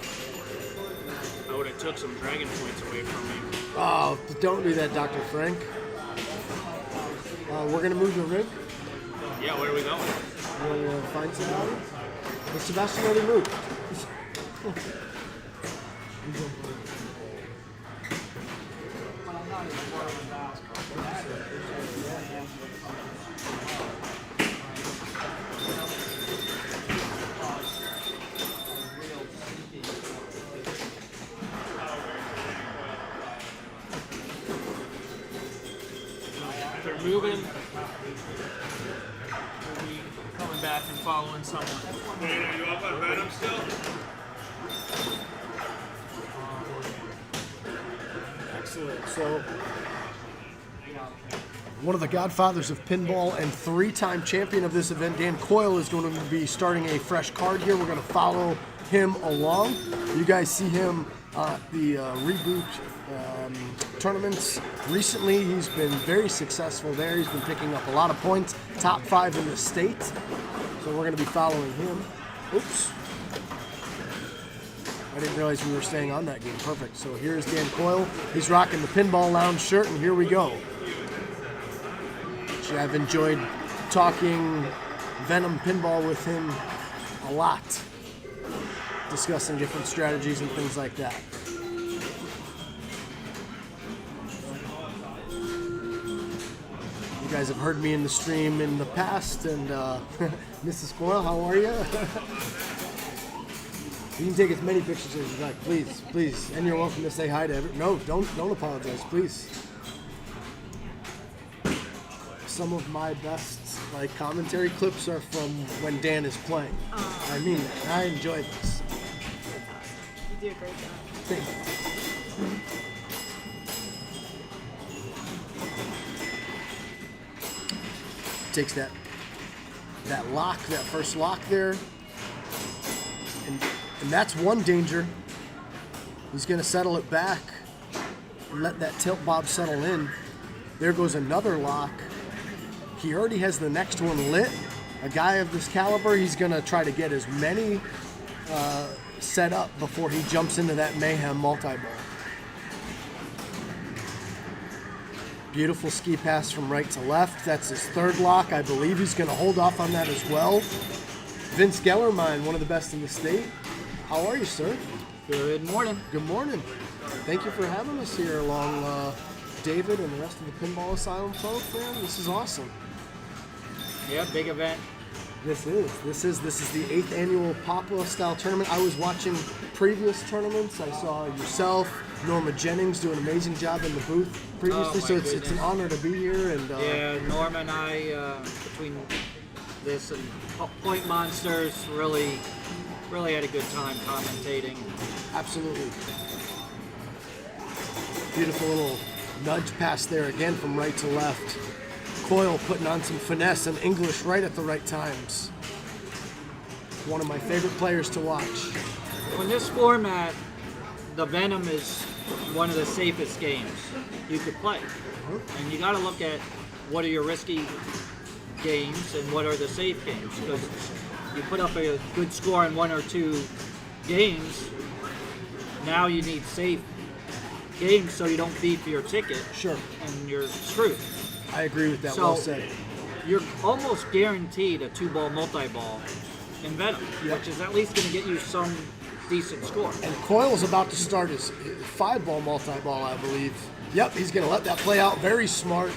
I would have took some dragon points away from me. Oh, don't do that, Dr. Frank. We're going to move the rig. Yeah, where are we going? We're going to find somebody. Well, Sebastian already moved. They're moving. We'll be coming back and following someone. Hey, are you up on Venom still? Excellent. So, one of the godfathers of pinball and 3-time champion of this event, Dan Coyle, is going to be starting a fresh card here. We're going to follow him along. You guys see him at the Reboot tournaments recently. He's been very successful there. He's been picking up a lot of points, top 5 in the state. So we're going to be following him. Oops. I didn't realize we were staying on that game. Perfect. So here's Dan Coyle. He's rocking the Pinball Lounge shirt, and here we go. Which I've enjoyed talking Venom Pinball with him a lot, discussing different strategies and things like that. You guys have heard me in the stream in the past, and Mrs. Coyle, how are you? You can take as many pictures as you like, please, please. And you're welcome to say hi to everyone. No, don't apologize, please. Some of my best commentary clips are from when Dan is playing. I mean, I enjoy this. You do a great job. Thank you. takes that lock, that first lock there, and that's one danger. He's going to settle it back and let that tilt bob settle in. There goes another lock. He already has the next one lit. A guy of this caliber, he's going to try to get as many set up before he jumps into that mayhem multi-ball. Beautiful ski pass from right to left. That's his third lock. I believe he's going to hold off on that as well. Vince Gellermine, one of the best in the state. How are you, sir? Good morning. Good morning. Thank you for having us here along David and the rest of the Pinball Asylum folk, man. This is awesome. Yeah, big event. This is the 8th annual PAPA style tournament. I was watching previous tournaments. I saw yourself, Norma Jennings do an amazing job in the booth previously, so it's an honor to be here. And Yeah, Norma and I, between this and Point Monsters, really had a good time commentating. Absolutely. Beautiful little nudge pass there again from right to left. Coyle putting on some finesse and English right at the right times. One of my favorite players to watch. In this format, the Venom is one of the safest games you could play. And you got to look at what are your risky games and what are the safe games. Because you put up a good score in one or two games, now you need safe games so you don't beat your ticket. Sure. And you're screwed. I agree with that. So, well said. You're almost guaranteed a 2-ball multi-ball in Venom, Yep. which is at least going to get you some decent score. And Coyle's about to start his 5-ball multi-ball, I believe. Yep, he's going to let that play out. Very smart.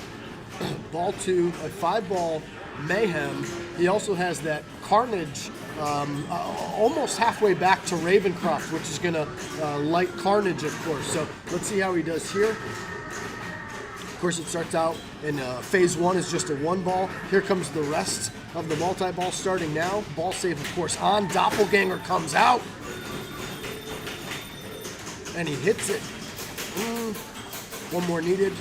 Ball 2, a 5-ball mayhem. He also has that Carnage almost halfway back to Ravencroft, which is going to light Carnage, of course. So let's see how he does here. Of course, it starts out in phase 1 is just a 1-ball. Here comes the rest of the multi-ball starting now. Ball save, of course, on. Doppelganger comes out. And he hits it. One more needed.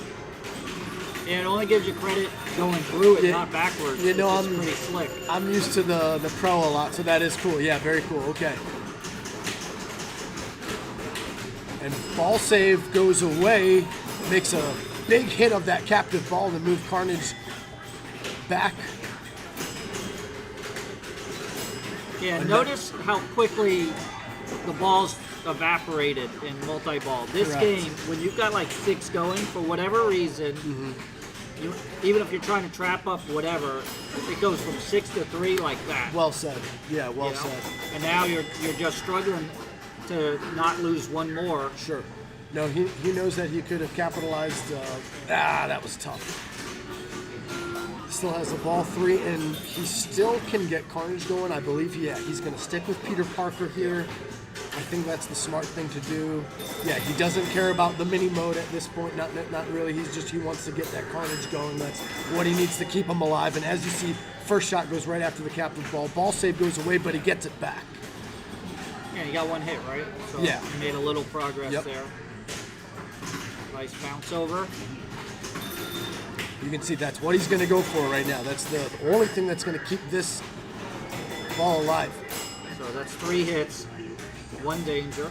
Yeah, it only gives you credit going through it, Yeah, not backwards. you know, it's pretty slick. I'm used to the pro a lot, so that is cool. Yeah, very cool. Okay. And ball save goes away, makes a big hit of that captive ball to move Carnage back. Yeah, notice how quickly the balls evaporated in multi-ball. This Correct. game, when you've got like 6 going, for whatever reason, even if you're trying to trap up whatever, it goes from 6 to 3 like that. Well said. Yeah, well you know? said. And now you're just struggling to not lose one more. Sure. No, he knows that he could have capitalized. That was tough. Still has the ball 3, and he still can get Carnage going. I believe, he's going to stick with Peter Parker here. I think that's the smart thing to do. Yeah, he doesn't care about the mini mode at this point. Not really. He wants to get that Carnage going. That's what he needs to keep him alive. And as you see, first shot goes right after the captive ball. Ball save goes away, but he gets it back. Yeah, you got one hit, right? So Yeah. you made a little progress Yep. there. Nice bounce over. You can see that's what he's going to go for right now. That's the only thing that's going to keep this ball alive. So that's 3 hits, 1 danger.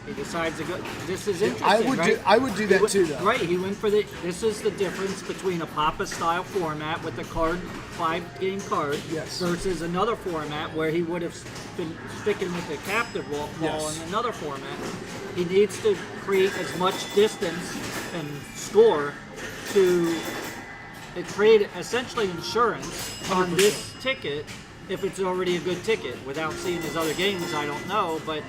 He decides to go. This is interesting, right? I would do that too, though. Right, he went for this is the difference between a PAPA style format with a 5-game card Yes. versus another format where he would have been sticking with the captive ball Yes. in another format. He needs to create as much distance and score to create essentially insurance on this ticket if it's already a good ticket. Without seeing his other games, I don't know, but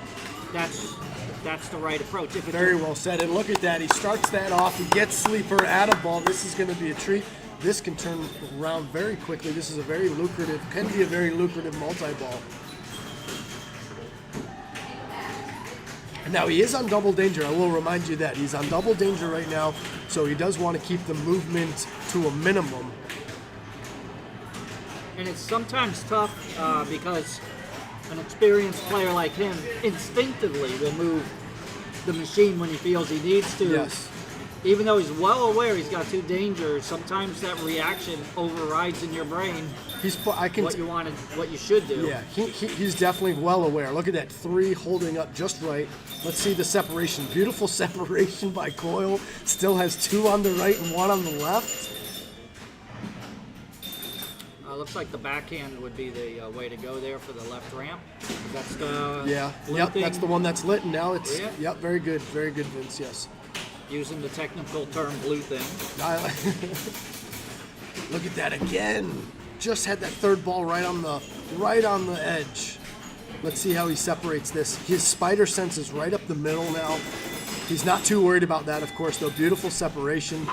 that's the right approach. If it's Very well said. And look at that. He starts that off. He gets sleeper at a ball. This is going to be a treat. This can turn around very quickly. This is can be a very lucrative multi-ball. And now he is on double danger. I will remind you that. He's on double danger right now, so he does want to keep the movement to a minimum. And it's sometimes tough because an experienced player like him instinctively will move the machine when he feels he needs to. Yes. even though he's well aware he's got 2 dangers, sometimes that reaction overrides in your brain what you should do. Yeah, he's definitely well aware. Look at that, 3 holding up just right. Let's see the separation. Beautiful separation by Coyle. Still has 2 on the right and 1 on the left. Looks like the backhand would be the way to go there for the left ramp. That's the Yep, thing. that's the one that's lit, and now it's Yeah. yep, very good, Vince. Yes. Using the technical term blue thing. Look at that again. Just had that 3rd ball right on the edge. Let's see how he separates this. His spider sense is right up the middle now. He's not too worried about that, of course, though. Beautiful separation.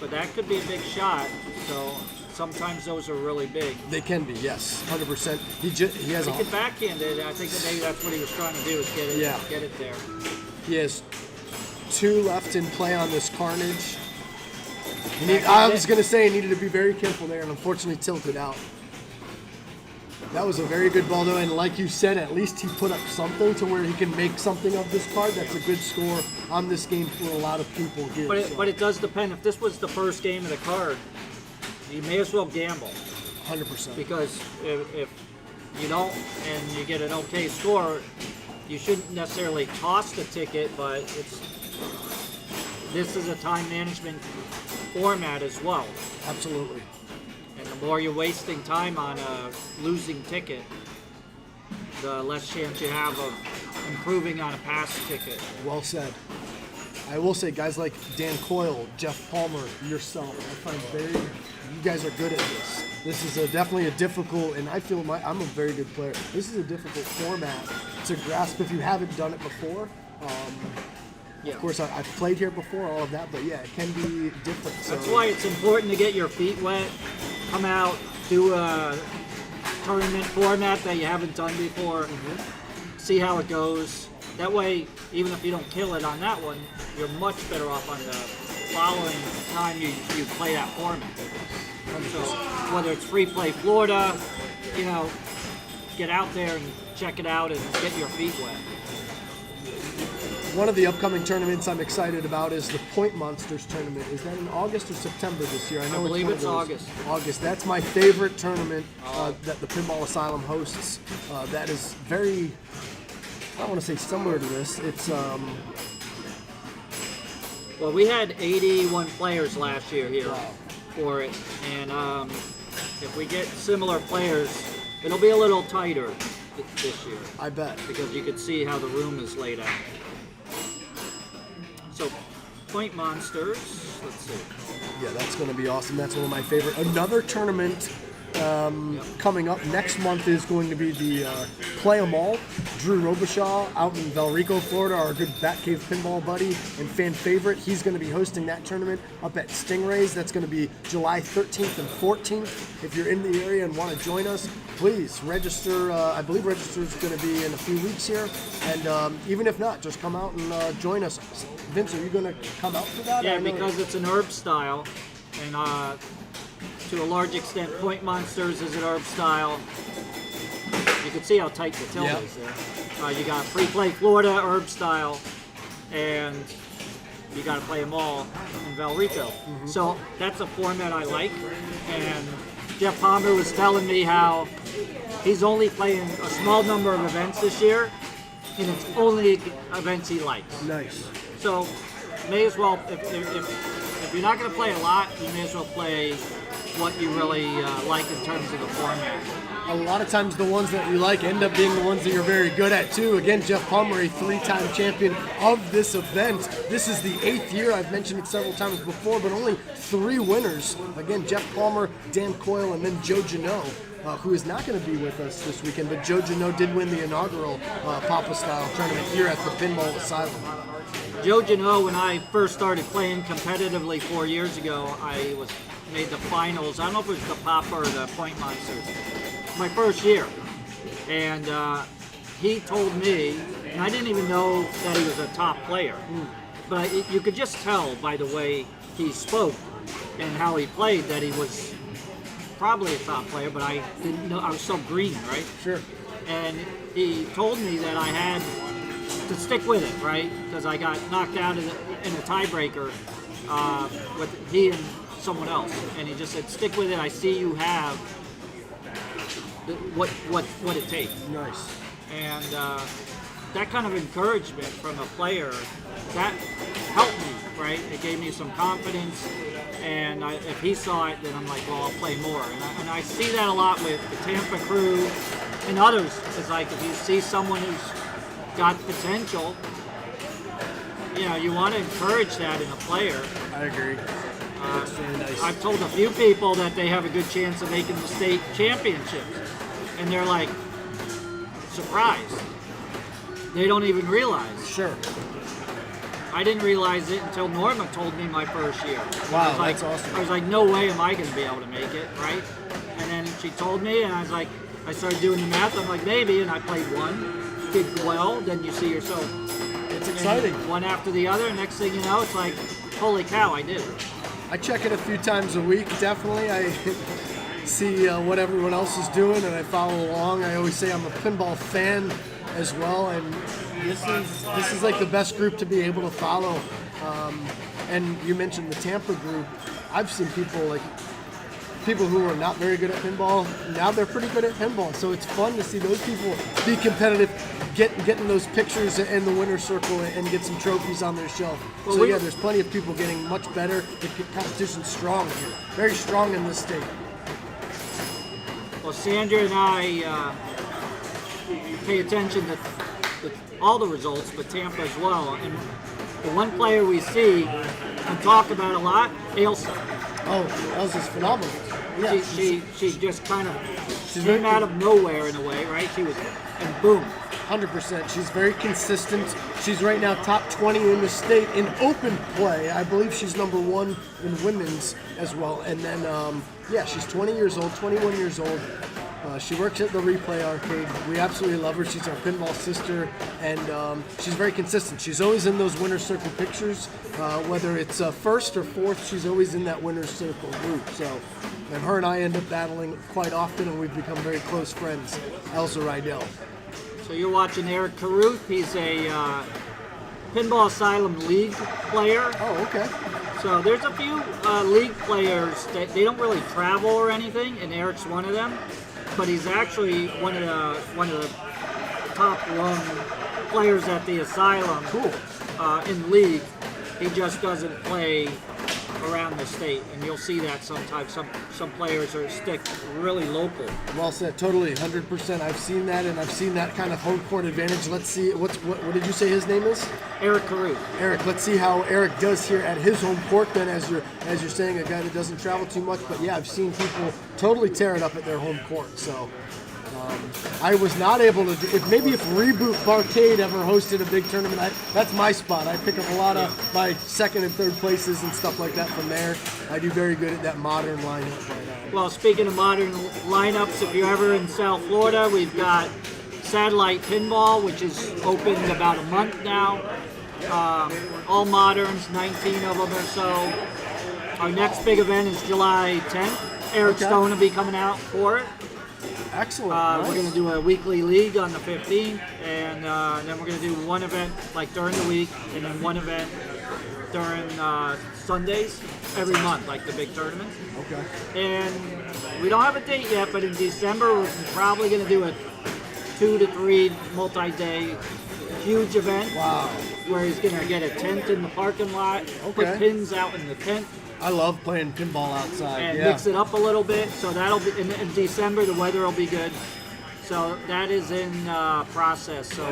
But that could be a big shot, so sometimes those are really big. They can be, yes, 100%. He has He could backhand it. I think that maybe that's what he was trying to do, is get it there. He has 2 left in play on this Carnage. I was going to say he needed to be very careful there, and unfortunately tilted out. That was a very good ball, though, and like you said, at least he put up something to where he can make something of this card. That's a good score on this game for a lot of people here. But it does depend. If this was the first game of the card, you may as well gamble. 100%. Because if you don't and you get an okay score, you shouldn't necessarily toss the ticket, but this is a time management format as well. Absolutely. And the more you're wasting time on a losing ticket, the less chance you have of improving on a pass ticket. Well said. I will say, guys like Dan Coyle, Jeff Palmer, yourself, I find you guys are good at this. This is definitely a difficult, and I feel I'm a very good player. This is a difficult format to grasp if you haven't done it before. Of course, I've played here before, all of that, but yeah, it can be different. So. That's why it's important to get your feet wet, come out, do a tournament format that you haven't done before, see how it goes. That way, even if you don't kill it on that one, you're much better off on the following time you play that format. So whether it's Free Play Florida, get out there and check it out and get your feet wet. One of the upcoming tournaments I'm excited about is the Point Monsters tournament. Is that in August or September this year? I believe it's August. August. That's my favorite tournament that the Pinball Asylum hosts. That is very, I don't want to say similar to this. It's well, we had 81 players last year here for it, and if we get similar players, it'll be a little tighter this year. I bet. Because you can see how the room is laid out. So, Point Monsters, let's see. Yeah, that's going to be awesome. That's one of my favorite. Another tournament coming up next month is going to be the Play 'em All. Drew Robichaud out in Valrico, Florida, our good Batcave pinball buddy and fan favorite. He's going to be hosting that tournament up at Stingrays. That's going to be July 13th and 14th. If you're in the area and want to join us, please register. I believe register is going to be in a few weeks here. And even if not, just come out and join us. Vince, are you going to come out for that? Yeah, because it's an herb style, and to a large extent, Point Monsters is an herb style. You can see how tight the tilt is there. You got Free Play Florida herb style, and you got to play them all in Valrico. So that's a format I like. And Jeff Palmer was telling me how he's only playing a small number of events this year, and it's only events he likes. Nice. So may as well, if you're not going to play a lot, you may as well play what you really like in terms of the format. A lot of times the ones that you like end up being the ones that you're very good at too. Again, Jeff Palmer, a 3-time champion of this event. This is the 8th year. I've mentioned it several times before, but only 3 winners. Again, Jeff Palmer, Dan Coyle, and then Joe Janot, who is not going to be with us this weekend, but Joe Janot did win the inaugural Papa-style tournament here at the Pinball Asylum. Joe Janot, when I first started playing competitively 4 years ago, I made the finals. I don't know if it was the Papa or the Point Monsters. My first year. And he told me, and I didn't even know that he was a top player, but you could just tell by the way he spoke and how he played that he was probably a top player, but I didn't know. I was so green, right? Sure. And he told me that I had to stick with it, right? Because I got knocked out in a tiebreaker with he and someone else, and he just said, "Stick with it. I see you have what it takes." Nice. And that kind of encouragement from a player, that helped me, right? It gave me some confidence, and if he saw it, then I'm like, well, I'll play more. And I see that a lot with the Tampa crew and others. It's like if you see someone who's got potential, you know, you want to encourage that in a player. I agree. That's very nice. I've told a few people that they have a good chance of making the state championships, and they're like surprised. They don't even realize. Sure. I didn't realize it until Norma told me my first year. Wow, I was that's like, awesome. I was like, no way am I going to be able to make it, right? And then she told me, and I was like, I started doing the math. I'm like, maybe, and I played one, did well. Then you see yourself. It's exciting. One after the other. Next thing you know, it's like, holy cow, I did it. I check it a few times a week, definitely. I see what everyone else is doing, and I follow along. I always say I'm a pinball fan as well, and this is like the best group to be able to follow. And you mentioned the Tampa group. I've seen people who are not very good at pinball, now they're pretty good at pinball. So it's fun to see those people be competitive, getting those pictures in the winner's circle and get some trophies on their shelf. Well, So yeah, there's plenty of people getting much better. The competition's strong here, very strong in this state. Well, Sandra and I pay attention to all the results, but Tampa as well. And the one player we see and talk about a lot, Ailsa. Oh, Elsa's phenomenal. Yeah, She just kind of came out of nowhere in a way, right? She was, and boom. 100%. She's very consistent. She's right now top 20 in the state in open play. I believe she's number 1 in women's as well. And then, yeah, she's 20 years old, 21 years old. She works at the Replay Arcade. We absolutely love her. She's our pinball sister, and she's very consistent. She's always in those winner's circle pictures, whether it's first or fourth. She's always in that winner's circle group. So, and her and I end up battling quite often, and we've become very close friends. Elsa Rydell. So you're watching Eric Caruth. He's a Pinball Asylum League player. Oh, okay. So there's a few league players that they don't really travel or anything, and Eric's one of them. But he's actually one of the top rung players at the Asylum. Cool. In league. He just doesn't play around the state, and you'll see that sometimes. Some players stick really local. Well said, totally, 100%. I've seen that, and I've seen that kind of home court advantage. Let's see, what did you say his name is? Eric Caruth. Eric, let's see how Eric does here at his home court then, as you're saying, a guy that doesn't travel too much. But yeah, I've seen people totally tear it up at their home court. So I was not able to do, if Reboot Batcave ever hosted a big tournament, that's my spot. I pick up a lot of my second and third places and stuff like that from there. I do very good at that modern lineup right now. Well, speaking of modern lineups, if you're ever in South Florida, we've got Satellite Pinball, which is opened about a month now. All moderns, 19 of them or so. Our next big event is July 10th. Eric Stone will be coming out for it. Excellent. We're Nice. going to do a weekly league on the 15th, and then we're going to do one event like during the week, and then one event during Sundays every month, like the big tournament. Okay. And we don't have a date yet, but in December we're probably going to do a 2 to 3 multi-day huge event. Wow. Where he's going to get a tent in the parking lot, put Okay. pins out in the tent, I love playing pinball outside. and yeah. mix it up a little bit. So that'll be in December. The weather will be good. So that is in process. So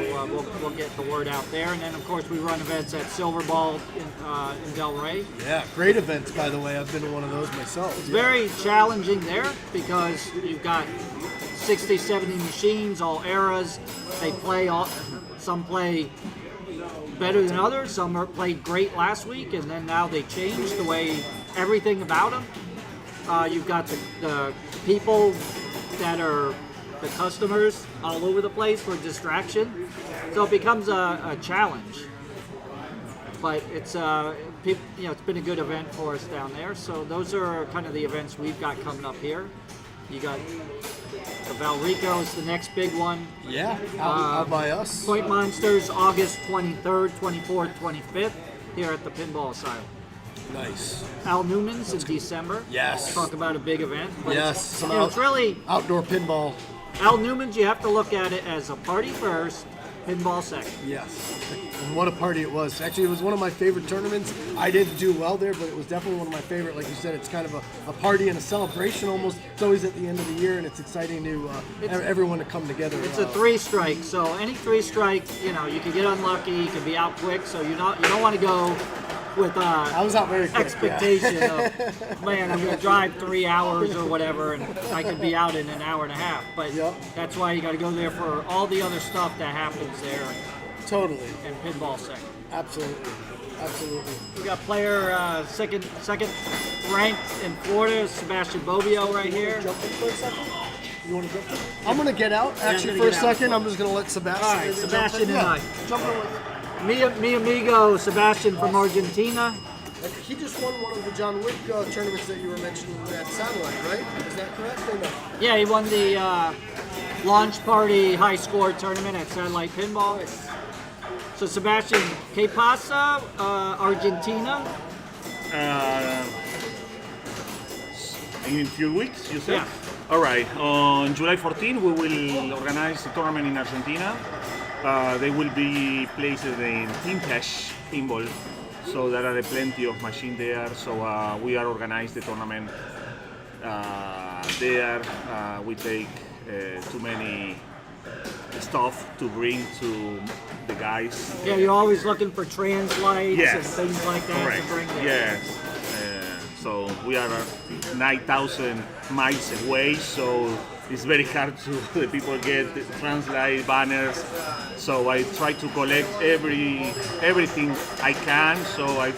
we'll get the word out there. And then of course we run events at Silver Ball in Del Rey. Yeah, great events, by the way. I've been to one of those myself. It's very challenging there because you've got 60, 70 machines, all eras. They play some play better than others. Some are played great last week, and then now they changed the way everything about them. You've got the people that are the customers all over the place for distraction, so it becomes a challenge. But it's it's been a good event for us down there. So those are kind of the events we've got coming up here. You got Valrico is the next big one. Yeah, out by us. Point Monsters, August 23rd, 24th, 25th, here at the Pinball Asylum. Nice. Al Newman's in December. Yes. Talk about a big event. But Yes. it's really, Outdoor pinball. Al Newman's, you have to look at it as a party first, pinball second. Yes. And what a party it was. Actually, it was one of my favorite tournaments. I didn't do well there, but it was definitely one of my favorite. Like you said, it's kind of a party and a celebration almost. It's always at the end of the year, and it's exciting to everyone to come together. It's a 3-strike, so any 3-strike, you can get unlucky, you can be out quick, so you don't want to go with I was out very quick, expectation of, man, I'm going to drive 3 hours or whatever, and I could be out in an hour and a half. But that's why you got to go there for all the other stuff that happens there. Totally. And pinball second. Absolutely. Absolutely. We got player second ranked in Florida, Sebastian Bobbio right here. Jump in for a second? You want to jump in? I'm going to get out. Actually, gonna for a get out. second, I'm just going to let Sebastian. All right, Sebastian and I. Jump in with Mi amigo Sebastian from Argentina. He just won one of the John Wick tournaments that you were mentioning at Satellite, right? Is that correct or no? Yeah, he won the launch party high score tournament at Satellite Pinball. So Sebastian, ¿qué pasa, Argentina? In a few weeks, you said? Yeah. All right. On July 14, we will organize a tournament in Argentina. They will be placed in Team Cash Pinball. So there are plenty of machines there. So we are organized the tournament there. We take too many stuff to bring to the guys. Yeah, you're always looking for translights Yes. and things like that Correct. to bring there. Yes. So we are 9,000 miles away, so it's very hard to the people get translate banners. So I try to collect everything I can. So I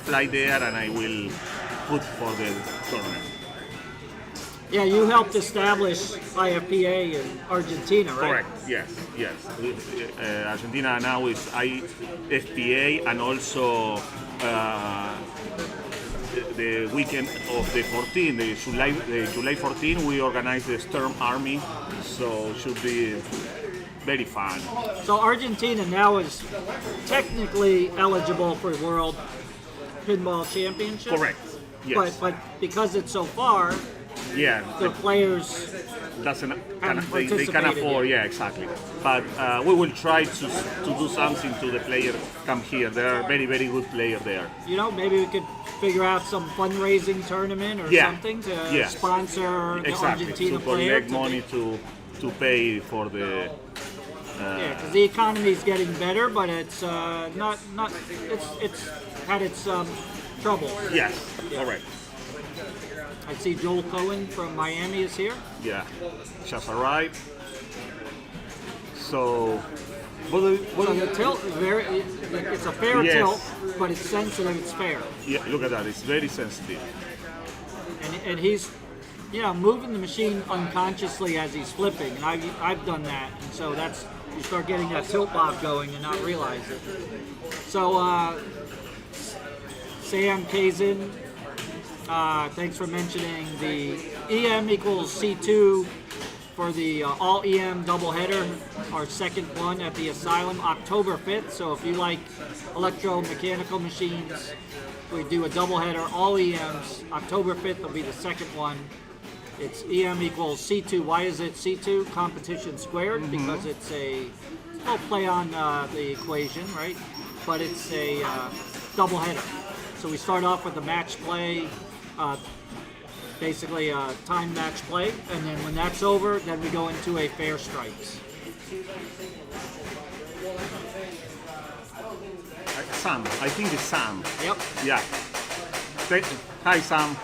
fly there and I will put for the tournament. Yeah, you helped establish IFPA in Argentina, right? Correct. Yes. Argentina now is IFPA, and also the weekend of the 14th, the July 14, we organize the Storm Army, so it should be very fun. So Argentina now is technically eligible for World Pinball Championship. Correct. Yes. But because it's so far, Yeah. the players They can afford, yeah, exactly. But we will try to do something to the player come here. There are very, very good players there. maybe we could figure out some fundraising tournament or something to sponsor the Exactly. Argentina To player. collect money to pay for the. Yeah, because the economy is getting better, but it's not. It's had its trouble. Yes. Correct. I see Joel Cohen from Miami is here. Yeah. Just arrived. So. So the tilt is it's a fair Yes. tilt, but it's sensitive, it's fair. Yeah, look at that. It's very sensitive. And he's, moving the machine unconsciously as he's flipping, and I've done that, and so you start getting that tilt bob going and not realize it. So Sam Kazin, thanks for mentioning the EM equals C2 for the all EM doubleheader, our second one at the Asylum, October 5th. So if you like electromechanical machines, we do a doubleheader, all EMs. October 5th will be the second one. It's EM equals C2. Why is it C2? Competition squared, because it's a play on the equation, right? But it's a doubleheader. So we start off with a match play, basically a time match play, and then when that's over, then we go into a fair strikes. Sam. I think it's Sam. Yep. Yeah. Hi, Sam.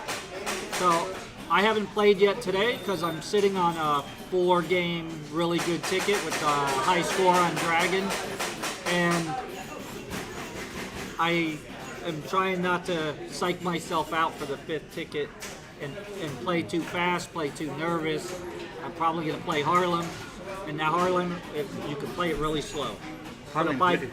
So I haven't played yet today because I'm sitting on a 4-game really good ticket with a high score on Dragon, and I am trying not to psych myself out for the 5th ticket and play too fast, play too nervous. I'm probably going to play Harlem, and now Harlem, you can play it really slow. Harlem played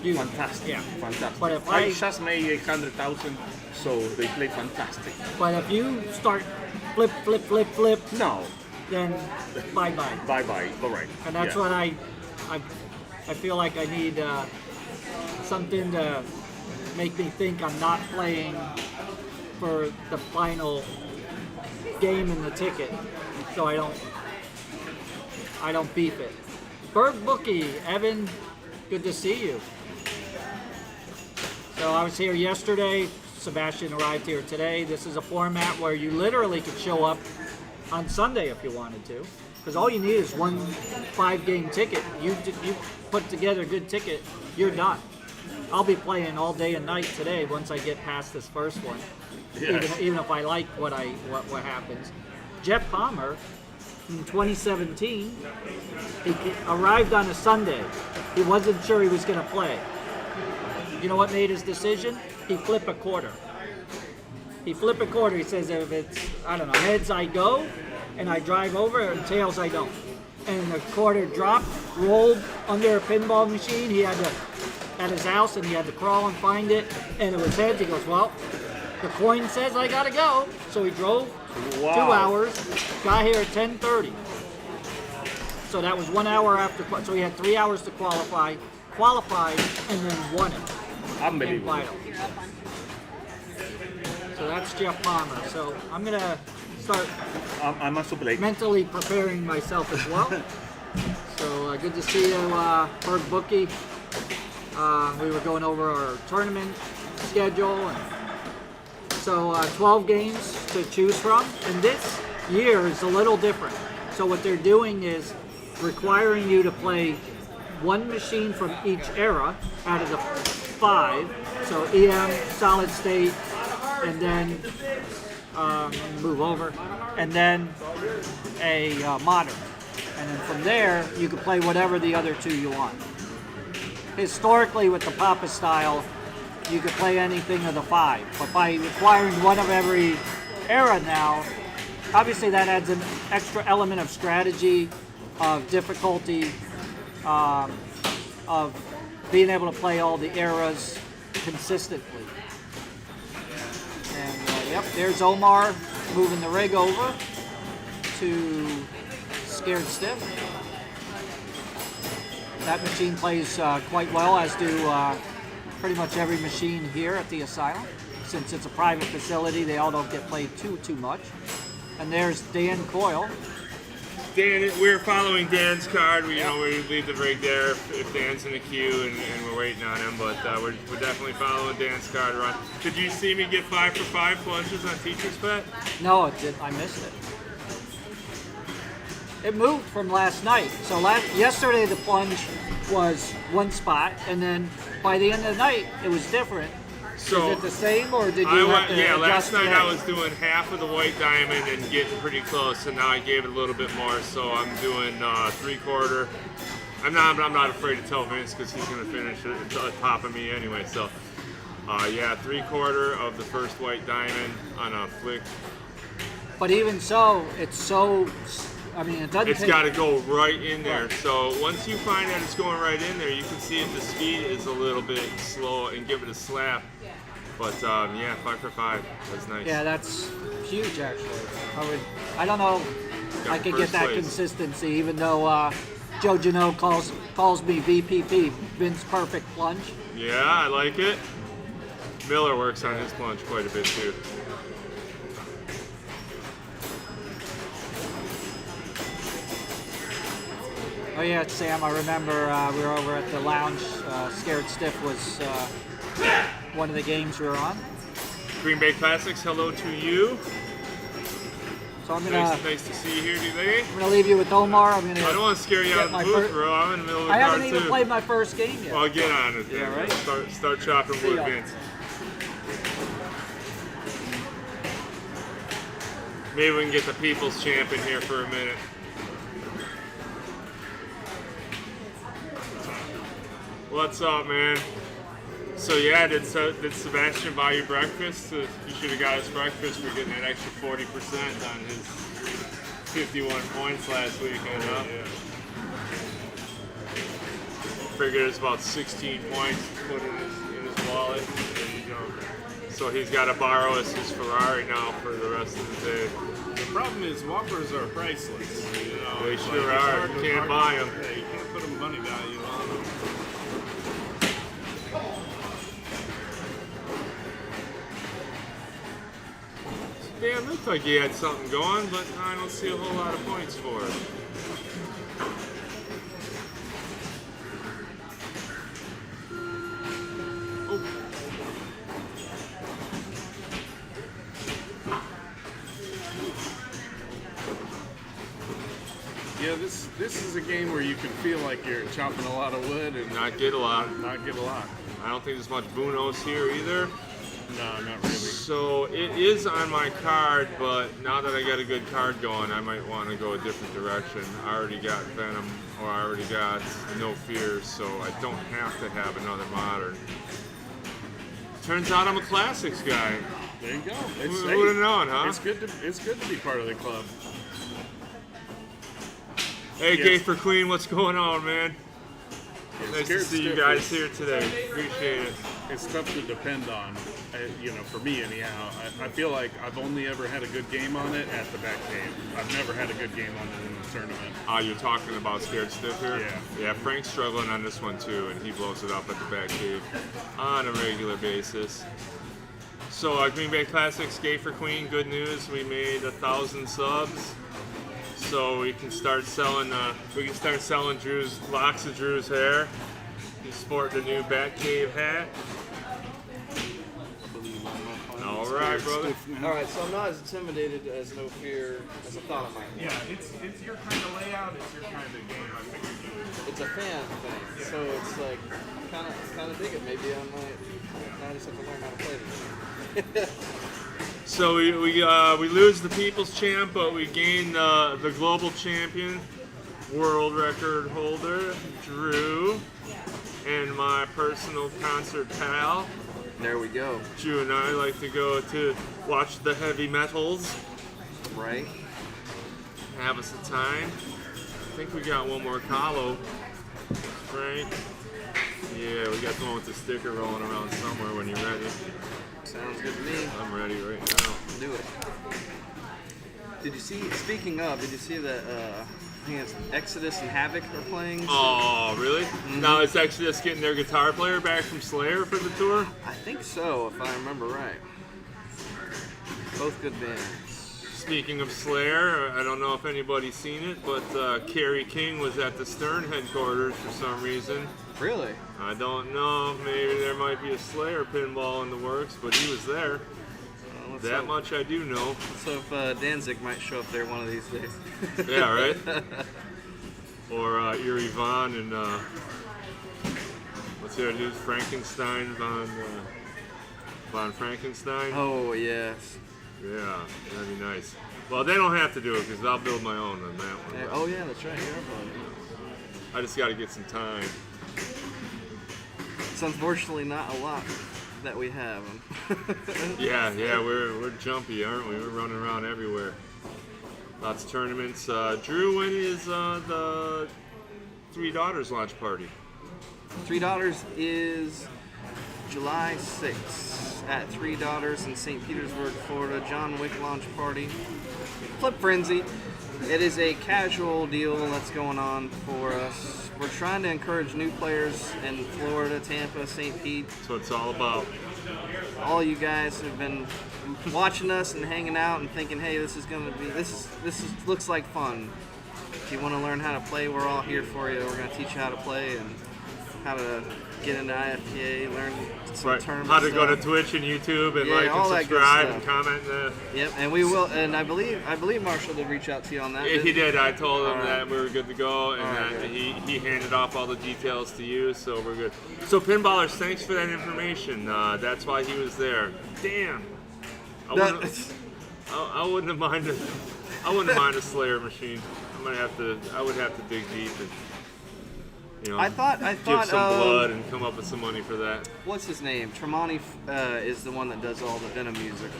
You- fantastic, yeah. fantastic. But if I I- just made 800,000, so they play fantastic. But if you start flip, flip, flip, flip, No, then bye bye. bye bye, correct. And that's Yeah. what I feel like I need something to make me think I'm not playing for the final game in the ticket, so I don't beef it. Bird Bookie, Evan, good to see you. So I was here yesterday. Sebastian arrived here today. This is a format where you literally could show up on Sunday if you wanted to, because all you need is one 5-game ticket. You put together a good ticket, you're done. I'll be playing all day and night today once I get past this first one, even if I like what happens. Jeff Palmer in 2017, he arrived on a Sunday. He wasn't sure he was going to play. You know what made his decision? He flipped a quarter. He says, if it's, I don't know, heads I go, and I drive over, and tails I don't. And the quarter dropped, rolled under a pinball machine. He had to, at his house, and he had to crawl and find it, and it was heads. He goes, well, the coin says I gotta go. So he drove 2 hours, got here at 10:30. So that was 1 hour after, so he had 3 hours to qualified, and then won it. In Unbelievable. final. So that's Jeff Palmer. So I'm gonna start I must play. mentally preparing myself as well. So good to see you, Bird Bookie. We were going over our tournament schedule, and so 12 games to choose from. And this year is a little different. So what they're doing is requiring you to play one machine from each era out of the 5. So EM, solid state, and then move over, and then a modern. And then from there, you can play whatever the other 2 you want. Historically, with the Papa style, you could play anything of the 5. But by requiring one of every era now, obviously that adds an extra element of strategy, of difficulty, of being able to play all the eras consistently. And yep, there's Omar moving the rig over to Scared Stiff. That machine plays quite well, as do pretty much every machine here at the Asylum. Since it's a private facility, they all don't get played too much. And there's Dan Coyle. Dan, we're following Dan's card. We leave the rig there if Dan's in the queue and we're waiting on him. But we're definitely following Dan's card run. Did you see me get 5 for 5 plunges on Teacher's Pet? No, it did. I missed it. It moved from last night. So yesterday the plunge was one spot, and then by the end of the night it was different. So is it the same, or did you have to last adjust night today? I was doing half of the white diamond and getting pretty close, and now I gave it a little bit more. So I'm doing 3/4. I'm not afraid to tell Vince because he's gonna finish it on top of me anyway. So 3/4 of the first white diamond on a flick. But even so, it's so. I mean, it doesn't. It's take, got to go right in there. So once you find that it's going right in there, you can see if the speed is a little bit slow and give it a slap. But 5 for 5. That's nice. Yeah, that's huge actually. I don't know. Got I could first get that place. consistency, even though Joe Janot calls me VPP, Vince Perfect Plunge. Yeah, I like it. Miller works on his plunge quite a bit too. Oh yeah, Sam, I remember we were over at the lounge. Scared Stiff was one of the games we were on. Green Bay Classics, hello to you. So I'm gonna Nice to see you here today. I'm gonna leave you with Omar. I'm gonna. I don't want to scare you get out of my the booth, fir- bro. I'm in the middle of the I card haven't even too. played my first game yet. Well, get on it then. Yeah, right? Start chopping See wood, ya. Vince. Maybe we can get the People's Champ in here for a minute. What's up, man? So yeah, did Sebastian buy you breakfast? You should have got us breakfast for getting that extra 40% on his 51 points last week. I know. figured it's about 16 points to put in his wallet. There you go. So he's got to borrow his Ferrari now for the rest of the day. The problem is whoppers are priceless. You know, They it's sure it's are. hard You to- can't hard buy to- 'em. Yeah, you can't put a money value on them. Damn, looked like he had something going, but I don't see a whole lot of points for it. Oh. Yeah, this is a game where you can feel like you're chopping a lot of wood and Not get a lot. not get a lot. I don't think there's much Bunos here either. No, not really. So it is on my card, but now that I got a good card going, I might want to go a different direction. I already got Venom, or I already got No Fear, so I don't have to have another modern. Turns out I'm a classics guy. There you go. Who would have known, huh? It's good to be part of the club. Hey, Yes. Gay for Queen, what's going on, man? Nice to Scared see you Stiff guys is- here today. Appreciate it. It's tough to depend on, for me anyhow. I feel like I've only ever had a good game on it at the Batcave. I've never had a good game on it in the tournament. You're talking about Scared Stiff here? Yeah. Yeah, Frank's struggling on this one too, and he blows it up at the Batcave on a regular basis. So, Green Bay Classics, Gay for Queen, good news. We made 1,000 subs. So we can start selling. Drew's locks of Drew's hair. He's sporting a new Batcave hat. All right, brother. All right, so I'm not as intimidated as No Fear as I thought I might be. Yeah, it's your kind of layout. It's your kind of game. I figured you would. It's a fan thing, so it's like kind of dig it. Maybe I just have to learn how to play this. So we lose the People's Champ, but we gain the Global Champion, world record holder, Drew, and my personal concert pal. There we go. Drew and I like to go to watch the heavy metals, Right? have us a time. I think we got one more Kahlo, Frank. Yeah, we got the one with the sticker rolling around somewhere when you're ready. Sounds good to me. I'm ready right now. Do it. Did you see? Speaking of, did you see that? I think it's Exodus and Havoc are playing. Oh, really? Now is Exodus getting their guitar player back from Slayer for the tour? I think so, if I remember right. Both good bands. Speaking of Slayer, I don't know if anybody's seen it, but Kerry King was at the Stern headquarters for some reason. Really? I don't know, maybe there might be a Slayer pinball in the works, but he was there. Let's That hope- much I do know. So if Danzig might show up there one of these days. Yeah, right? Or Erie Von and what's the other dude? Frankenstein, Von Frankenstein. Oh yes. Yeah, that'd be nice. Well, they don't have to do it because I'll build my own on that one. Yeah, oh yeah, that's right. You're playing. I just got to get some time. It's unfortunately not a lot that we have. Yeah, we're jumpy, aren't we? We're running around everywhere. Lots of tournaments. Drew, when is the Three Daughters launch party? $3 is July 6th at Three Daughters in St. Petersburg, Florida. John Wick launch party. Flip Frenzy. It is a casual deal that's going on for us. We're trying to encourage new players in Florida, Tampa, St. Pete. That's what it's all about. All you guys have been watching us and hanging out and thinking, hey, this is looks like fun. If you want to learn how to play, we're all here for you. We're going to teach you how to play and how to get into IFPA, learn some Right. tournament How to go to stuff. Twitch and YouTube and Yeah, like all and that good subscribe and stuff. comment. Yep, and we will. And I believe Marshall did reach out to you on that. He did. I told him All right. that we were good to go, and All right, that good. he handed off all the details to you, so we're good. So Pinballers, thanks for that information. That's why he was there. Damn. I wouldn't have minded. I wouldn't mind a Slayer machine. I would have to dig deep and I thought give some blood and come up with some money for that. What's his name? Tremonti is the one that does all the Venom music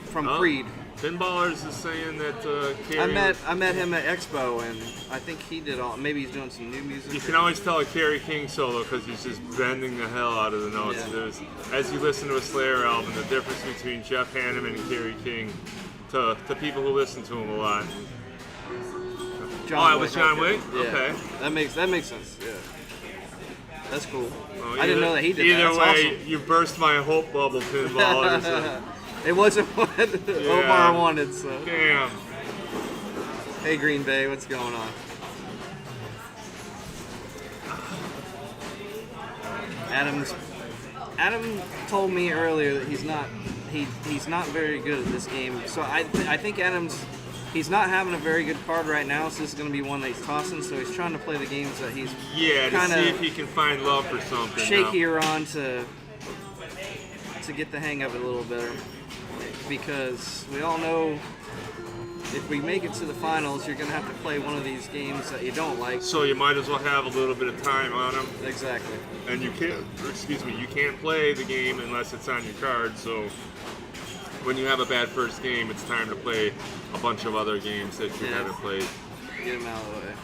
from Oh. Creed. Pinballers is saying that I Kerry. met him at Expo, and I think he did all. Maybe he's doing some new music. You can always tell a Kerry King solo because he's just bending the hell out of the notes. Yeah. There's, as you listen to a Slayer album, the difference between Jeff Hanneman and Kerry King to people who listen to him a lot. John it was John Wick? Yeah. Okay. That makes sense. Yeah. That's cool. Well, I didn't know that he did either that. That's way, awesome. you burst my hope bubble, Pinball. It wasn't what Omar wanted, so. Damn. Hey, Green Bay, what's going on? Adam told me earlier that he's not very good at this game. So I think he's not having a very good card right now. So this is going to be one that he's tossing. So he's trying to play the games that he's To see if he can find love for something. shakier on to get the hang of it a little better. Because we all know if we make it to the finals, you're going to have to play one of these games that you don't like. So you might as well have a little bit of time on him. Exactly. And you can't play the game unless it's on your card. So when you have a bad first game, it's time to play a bunch of other games that you haven't played. Get him out of the way.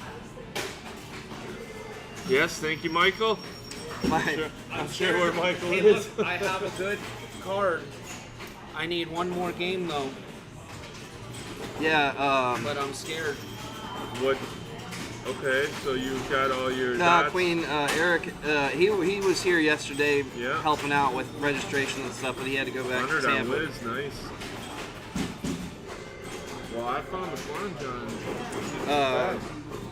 Yes, thank you, Michael. I'm sure where Michael Hey, is. look, I have a good card. I need one more game though, Yeah, but I'm scared. What? Okay, so you've got all your Nah, dots. Queen, Eric, he was here yesterday Yeah. helping out with registration and stuff, but he had to go back to 100 on Tampa. Wiz, nice. Well, I found the plunge on.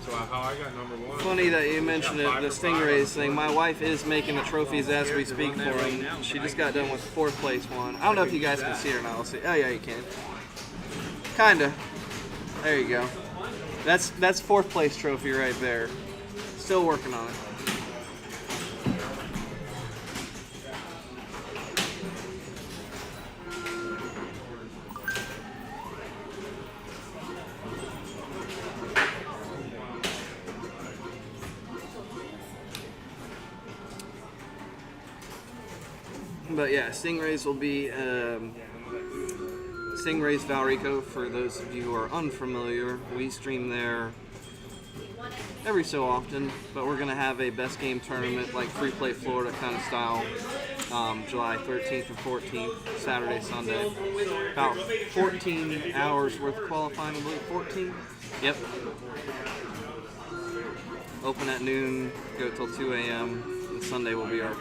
So how I got number one. Funny that you mentioned it, the Stingrays thing. My wife is making the trophies as we speak for him. She just got done with 4th place one. I don't know if you guys can see it or not. I'll see. Oh yeah, you can. Kinda. There you go. That's 4th place trophy right there. Still working on it. But yeah, Stingrays will be Stingrays Valrico. For those of you who are unfamiliar, we stream there every so often, but we're gonna have a best game tournament like Free Play Florida kind of style, July 13th and 14th, Saturday, Sunday. About 14 hours worth of qualifying, I believe. 14? Yep. Open at noon, go till 2 a.m. And Sunday will be our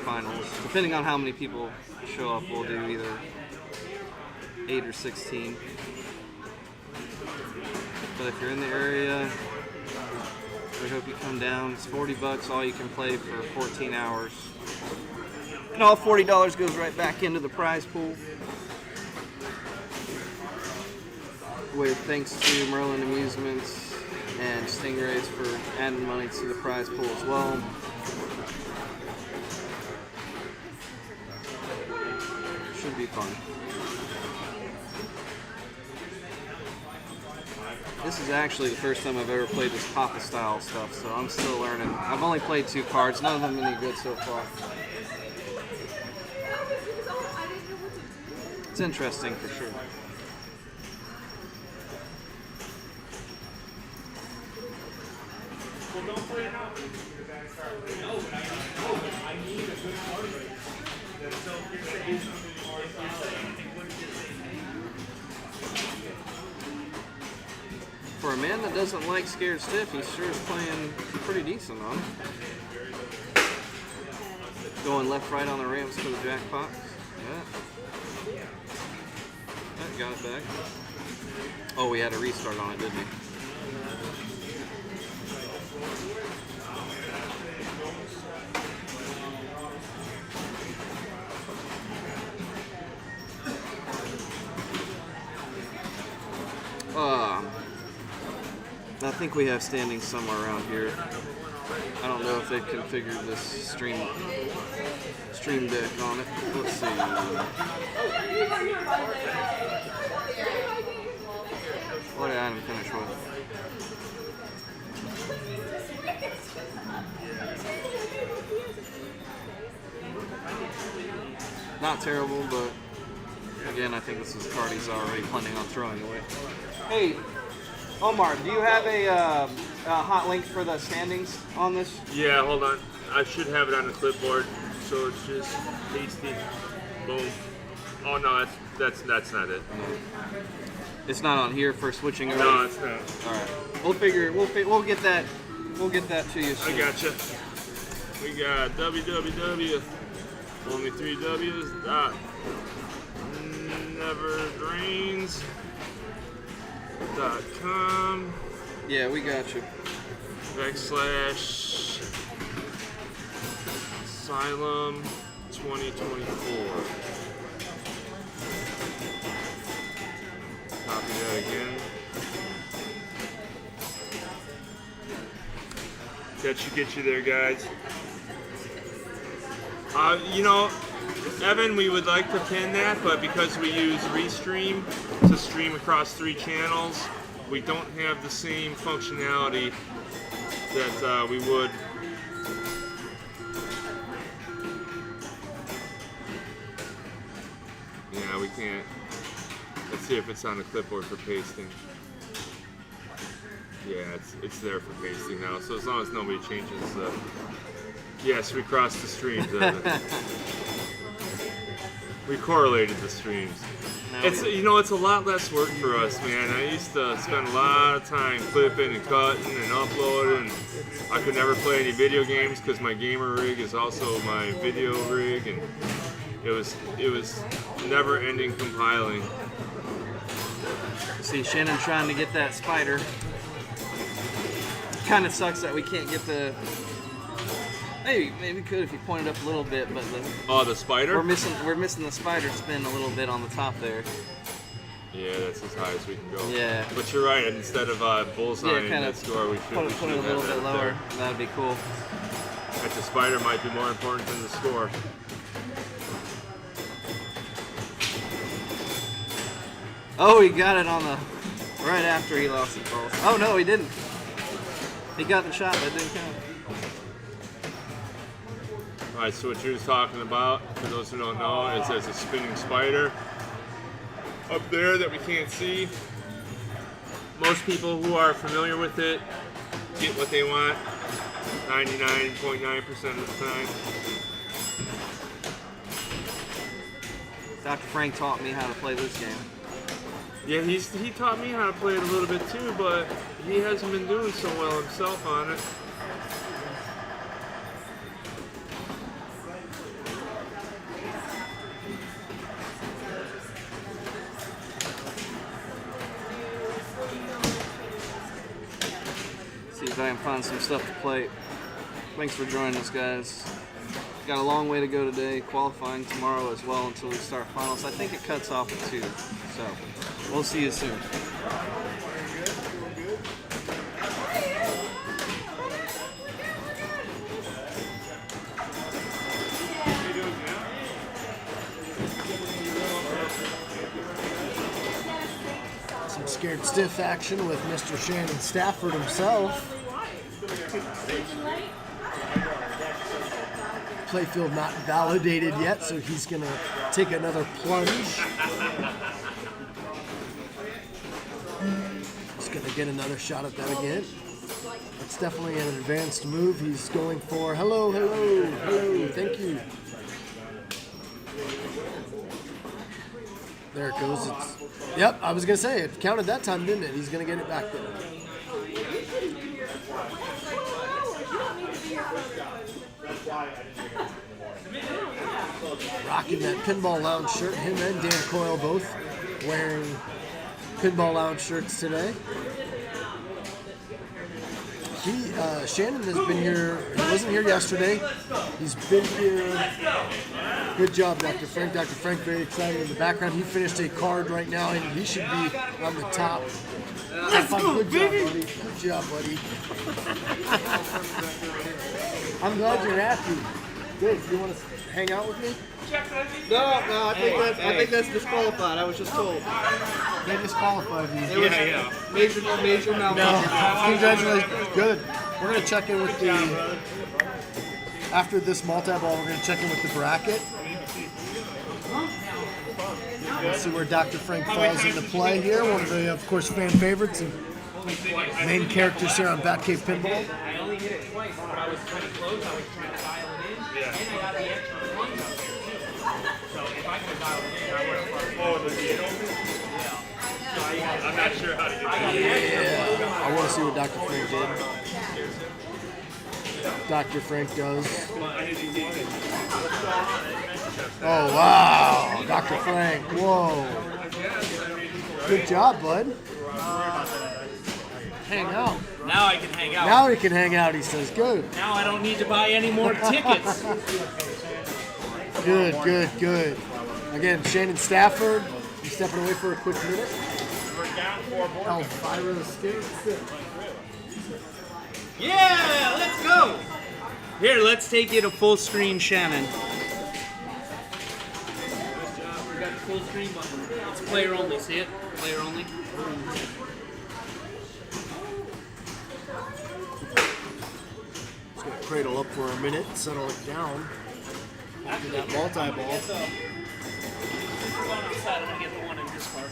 finals. Depending on how many people show up, we'll do either 8 or 16. But if you're in the area, we hope you come down. It's $40, all you can play for 14 hours. And all $40 goes right back into the prize pool. With thanks to Merlin Amusements and Stingrays for adding money to the prize pool as well. Should be fun. This is actually the first time I've ever played this Papa style stuff, so I'm still learning. I've only played 2 cards, none of them any good so far. It's interesting for sure. For a man that doesn't like Scared Stiff, he sure is playing pretty decent on it. Going left, right on the ramps for the jackpot. Yeah. That got it back. Oh, we had a restart on it, didn't we? I think we have standing somewhere around here. I don't know if they've configured this stream deck on it. Let's see. What did Adam finish with? Not terrible, but again, in. I think this is a card he's already planning on throwing away. Hey, Omar, do you have a hot link for the standings on this? Yeah, hold on. I should have it on the clipboard. So it's just pasty. Boom. Oh no, that's not it. It's not on here for switching over. No, it's not. All right. We'll get that to you soon. I gotcha. We got www. Only 3 W's. Neverdrains.com. Yeah, we got you. / Asylum 2024. Copy that again. That should get you there, guys. Evan, we would like to pin that, but because we use Restream to stream across 3 channels, we don't have the same functionality that we would. Yeah, we can't. Let's see if it's on the clipboard for pasting. Yeah, it's there for pasting now. So as long as nobody changes the. Yes, we crossed the streams. We correlated the streams. It's a lot less work for us, man. I used to spend a lot of time clipping and cutting and uploading. I could never play any video games because my gamer rig is also my video rig, and it was never-ending compiling. See, Shannon trying to get that spider. Kind of sucks that we can't get the. Maybe we could if you pointed up a little bit, but the spider? We're missing the spider spin a little bit on the top there. Yeah, that's as high as we can go. Yeah. But you're right. Instead of bullseyeing that score, we should put it a little bit lower. There. That'd be cool. But the spider might be more important than the score. Oh, he got it on the right after he lost the ball. Oh no, he didn't. He got the shot, but it didn't count. Alright, so what you're talking about, for those who don't know, is there's a spinning spider up there that we can't see. Most people who are familiar with it get what they want 99.9% of the time. Dr. Frank taught me how to play this game. Yeah, he taught me how to play it a little bit too, but he hasn't been doing so well himself on it. See if I can find some stuff to play. Thanks for joining us, guys. Got a long way to go today, qualifying tomorrow as well until we start finals. I think it cuts off at 2, so we'll see you soon. Some scared stiff action with Mr. Shannon Stafford himself. Playfield not validated yet, so he's going to take another plunge. He's going to get another shot at that again. It's definitely an advanced move. He's going for hello, hello, hello, thank you. There it goes. Yep, I was going to say, it counted that time, didn't it? He's going to get it back there. Rocking that Pinball Lounge shirt. Him and Dan Coyle both wearing Pinball Lounge shirts today. Shannon has been here. He wasn't here yesterday. He's been here. Good job, Dr. Frank. Dr. Frank, very excited in the background. He finished a card right now, and he should be on the top. Let's go, baby! Good job, buddy. I'm glad you're happy. Good. You want to hang out with me? No, I think that's disqualified. I was just told. They disqualified you. Major malfunction. No, congratulations. Good. We're gonna check in with the after this multi-ball. We're gonna check in with the bracket. Let's see where Dr. Frank falls into play here. One of the, of course, fan favorites and main characters here on Batcave Pinball. I only hit it twice, but I was pretty close. I was trying to dial it in, and I got the extra plunge up there too. So if I could dial it in, I would have. Oh, the gate open? Yeah. I'm not sure how to get that. Yeah, I want to see what Dr. Frank did. Dr. Frank does. Oh, wow. Dr. Frank. Whoa. Good job, bud. Hang out. Now I can hang out. Now he can hang out, he says. Good. Now I don't need to buy any more tickets. Good, good, good. Again, Shannon Stafford. He's stepping away for a quick minute. Elvira State. Yeah, let's go. Here, let's take you to full screen, Shannon. We got the full screen button. It's player only. See it? Player only. Just gonna cradle up for a minute, settle it down. After that multi-ball. Go on outside. I'm gonna get the one in this part.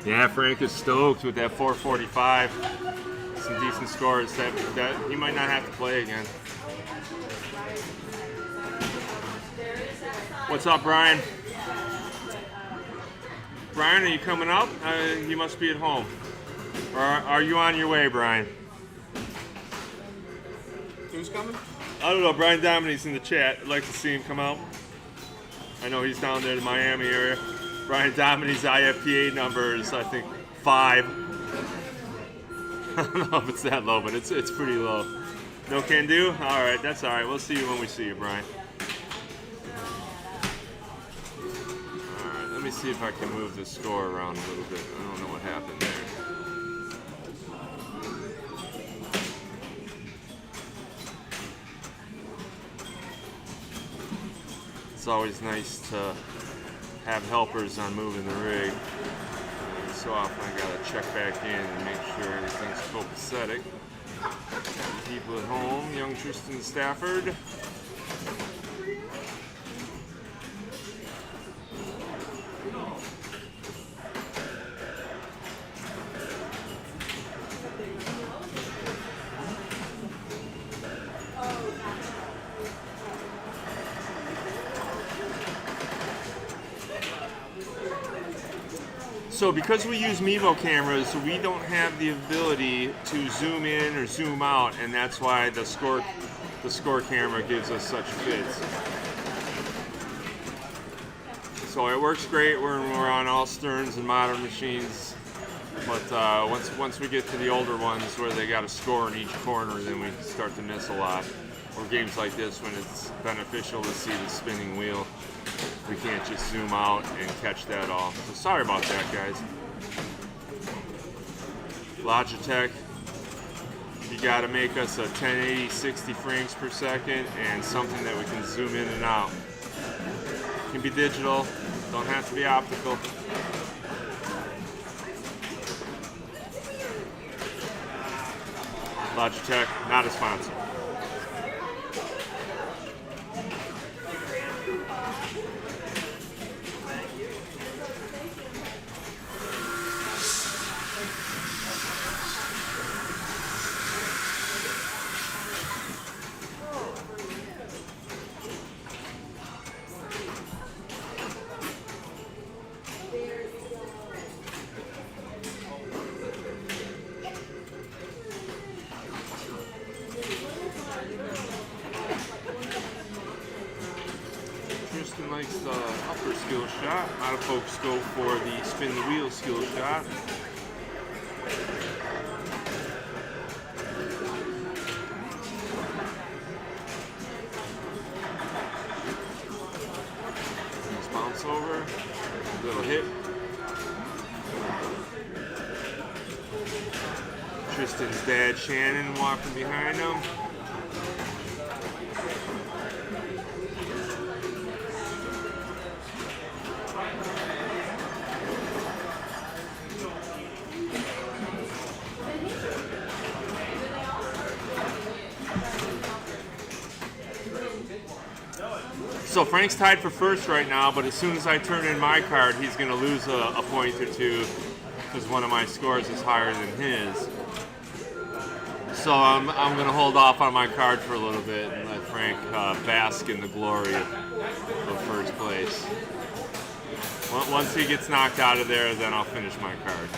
Yeah, Frank is stoked with that 445. Some decent scores. That he might not have to play again. What's up, Brian? Brian, are you coming up? You must be at home. Or are you on your way, Brian? Who's coming? I don't know. Brian Dominique's in the chat. I'd like to see him come out. I know he's down there in the Miami area. Brian Dominique's IFPA number is, I think, 5. I don't know if it's that low, but it's pretty low. No can do? All right, that's all right. We'll see you when we see you, Brian. All right, let me see if I can move the score around a little bit. I don't know what happened there. It's always nice to have helpers on moving the rig. So often I gotta check back in and make sure everything's copacetic. People at home, young Tristan Stafford. So because we use Mevo cameras, we don't have the ability to zoom in or zoom out, and that's why the score camera gives us such fits. So it works great when we're on all Sterns and modern machines, but once we get to the older ones where they got a score in each corner, then we start to miss a lot. Or games like this when it's beneficial to see the spinning wheel. We can't just zoom out and catch that all. So sorry about that, guys. Logitech, you gotta make us a 1080 60 frames per second and something that we can zoom in and out. It can be digital, don't have to be optical. Logitech, not a sponsor. Tristan likes the upper skill shot. A lot of folks go for the spin the wheel skill shot. Nice bounce over, little hit. Tristan's dad, Shannon, walking behind him. So Frank's tied for first right now, but as soon as I turn in my card, he's going to lose a point or two because one of my scores is higher than his. So I'm going to hold off on my card for a little bit and let Frank bask in the glory of first place. Once he gets knocked out of there, then I'll finish my card.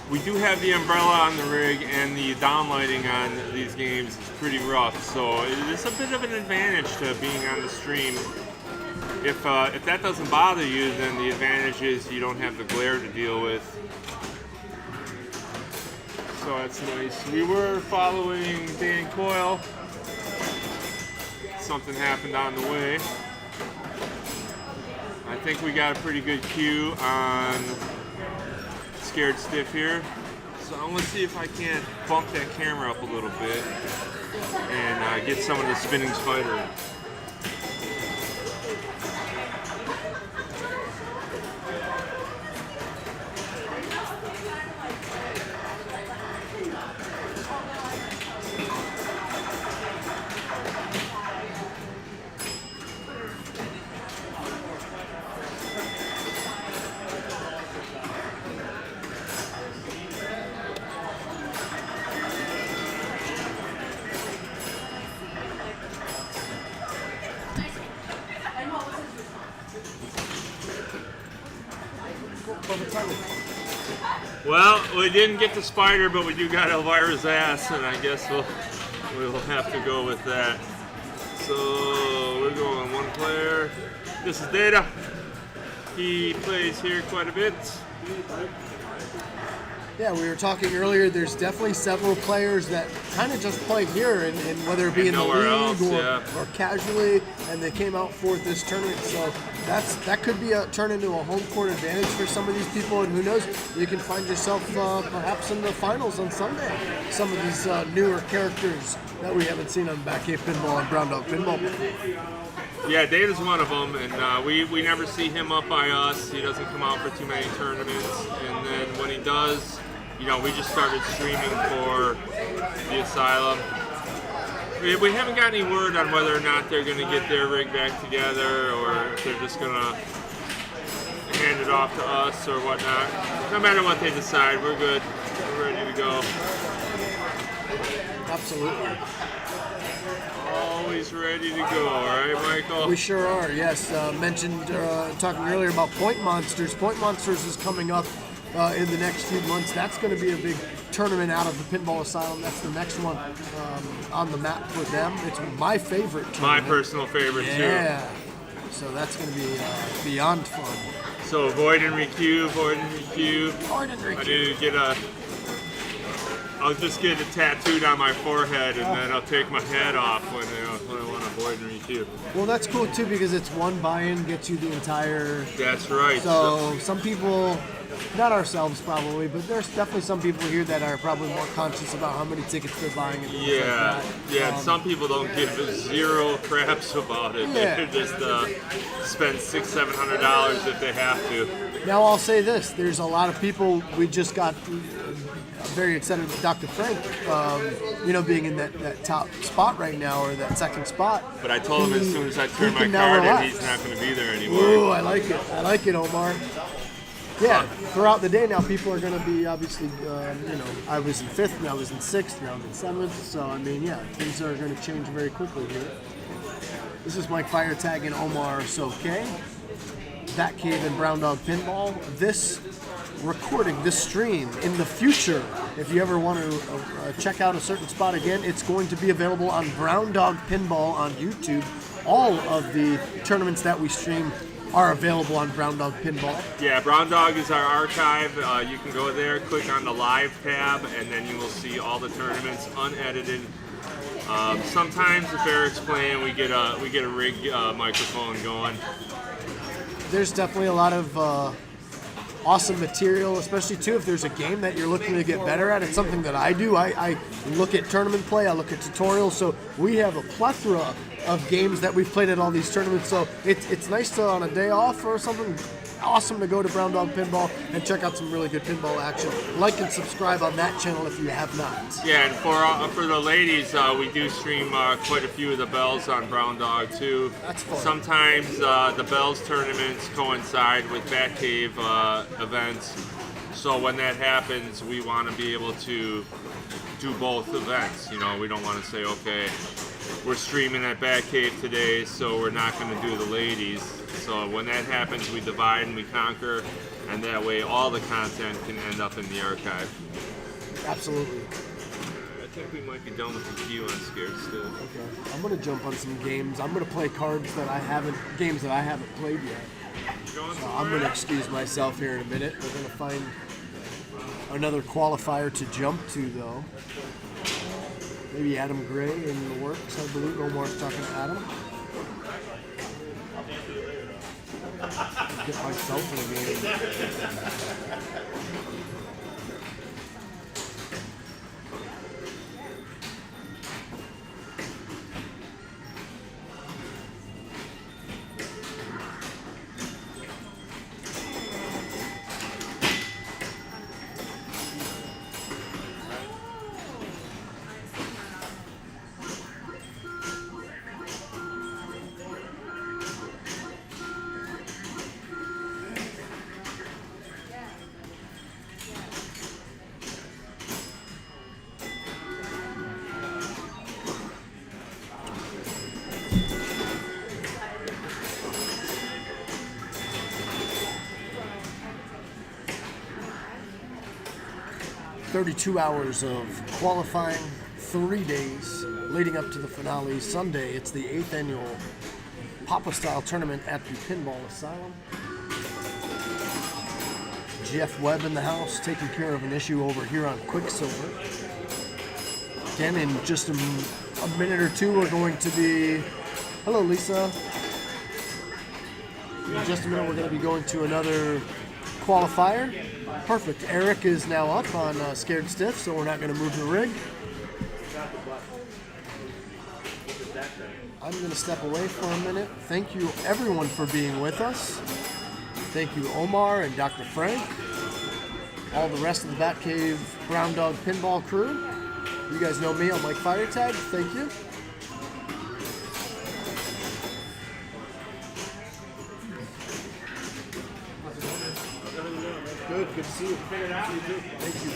We do have the umbrella on the rig, and the downlighting on these games is pretty rough, so it's a bit of an advantage to being on the stream. If that doesn't bother you, then the advantage is you don't have the glare to deal with. So that's nice. We were following Dan Coyle something happened on the way. I think we got a pretty good cue on Scared Stiff here. So I'm gonna see if I can't bump that camera up a little bit and get some of the spinning spider in. Well, we didn't get the spider, but we do got Elvira's ass, and I guess we'll have to go with that. So we're going one player. This is Data. He plays here quite a bit. Yeah, we were talking earlier. There's definitely several players that kind of just play here, and whether it be in the league or casually, and they came out for this tournament. So that could be turn into a home court advantage for some of these people, and who knows, you can find yourself perhaps in the finals on Sunday. Some of these newer characters that we haven't seen on Batcave Pinball and Brown Dog Pinball before. Yeah, Data's one of them, and we never see him up by us. He doesn't come out for too many tournaments, and then when he does, you know, we just started streaming for the Asylum. We haven't got any word on whether or not they're going to get their rig back together or if they're just going to hand it off to us or whatnot. No matter what they decide, we're good. We're ready to go. Absolutely. Always ready to go, all right, Michael? We sure are, yes. Mentioned talking earlier about Point Monsters. Point Monsters is coming up in the next few months. That's going to be a big tournament out of the Pinball Asylum. That's the next one on the map for them. It's my favorite tournament. My personal favorite, too. Yeah. So that's going to be beyond fun. So avoid and requeue, avoid and requeue. Avoid and requeue. I need to get I'll just get it tattooed on my forehead, and then I'll take my head off when I want to avoid and requeue. Well, that's cool too, because it's one buy-in gets you the entire. That's right. So some people, not ourselves probably, but there's definitely some people here that are probably more conscious about how many tickets they're buying and things like that. Yeah. Some people don't give zero craps about it. Yeah. They just spend $600-700 if they have to. Now I'll say this: there's a lot of people. We just got very excited with Dr. Frank, being in that top spot right now, or that second spot. But I told him as soon as I turn my card in, he's not going to be there anymore. Ooh, I like it. I like it, Omar. Yeah, throughout the day now, people are going to be obviously, I was in 5th, now I was in 6th, now I'm in 7th. So, I mean, yeah, things are going to change very quickly here. This is Mike Firetag and Omar Soke, Batcave and Brown Dog Pinball. This recording, this stream, in the future, if you ever want to check out a certain spot again, it's going to be available on Brown Dog Pinball on YouTube. All of the tournaments that we stream are available on Brown Dog Pinball. Yeah, Brown Dog is our archive. You can go there, click on the live tab, and then you will see all the tournaments unedited. Sometimes if Eric's playing, we get a rig microphone going. There's definitely a lot of awesome material, especially too if there's a game that you're looking to get better at. It's something that I do. I look at tournament play, I look at tutorials, so we have a plethora of games that we've played at all these tournaments. So it's nice to, on a day off or something, awesome to go to Brown Dog Pinball and check out some really good pinball action. Like and subscribe on that channel if you have not. Yeah, and for the ladies, we do stream quite a few of the Bells on Brown Dog too. That's fun. Sometimes the Bells tournaments coincide with Batcave events. So when that happens, we want to be able to do both events. You know, we don't want to say, okay, we're streaming at Batcave today, so we're not going to do the ladies. So when that happens, we divide and we conquer, and that way all the content can end up in the archive. Absolutely. I think we might be done with the queue on Scared Still. Okay. I'm gonna jump on some games. I'm gonna play games that I haven't played yet. So I'm gonna excuse myself here in a minute. We're gonna find another qualifier to jump to though. Maybe Adam Gray in the works, I believe. Omar's talking to Adam. Get myself in a game. 32 hours of qualifying, 3 days leading up to the finale. Sunday, it's the 8th annual Papa Style Tournament at the Pinball Asylum. Jeff Webb in the house, taking care of an issue over here on Quicksilver. Again, in just a minute or two, we're going to be... Hello, Lisa. In just a minute, we're going to be going to another qualifier. Perfect. Eric is now up on Scared Stiff, so we're not going to move the rig. I'm going to step away for a minute. Thank you, everyone, for being with us. Thank you, Omar and Dr. Frank, all the rest of the Batcave Brown Dog Pinball crew. You guys know me, I'm Mike Firetag. Thank you. Good to see you. Figured out. You too. Thank you.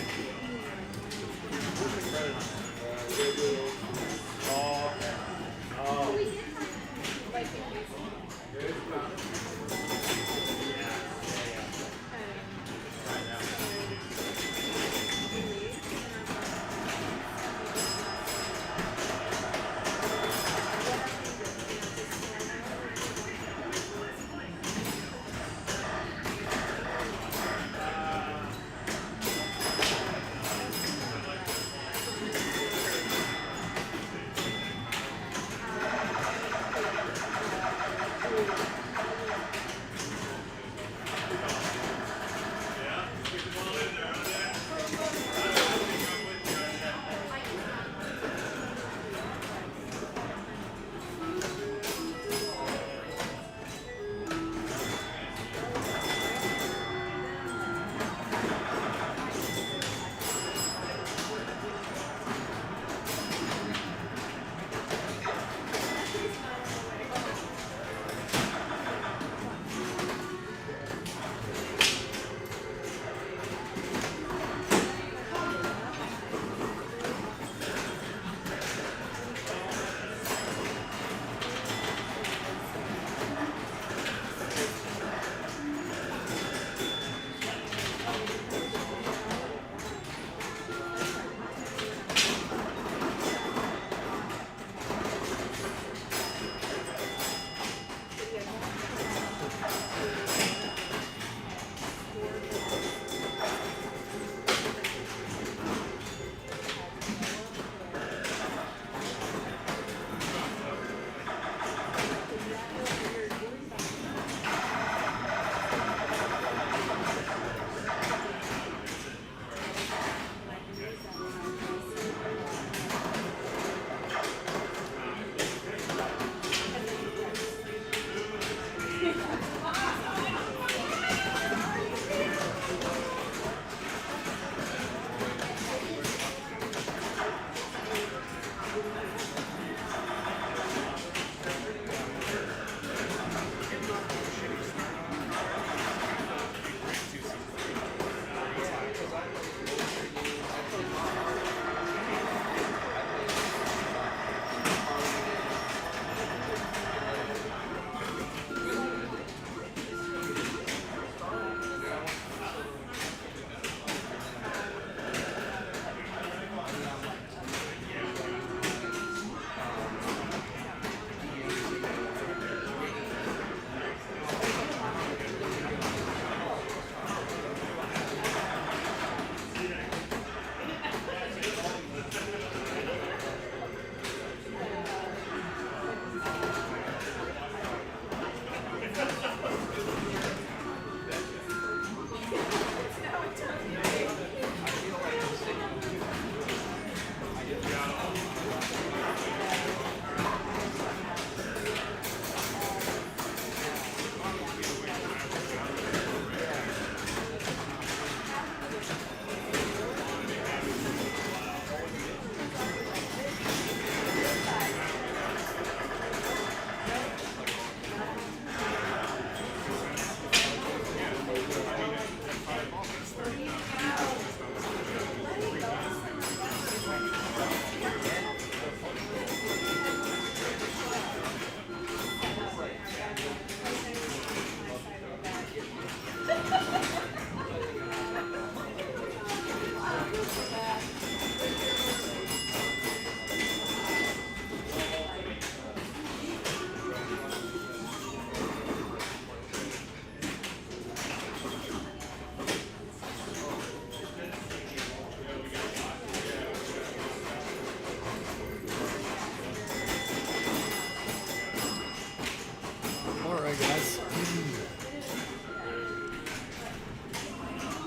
right, guys.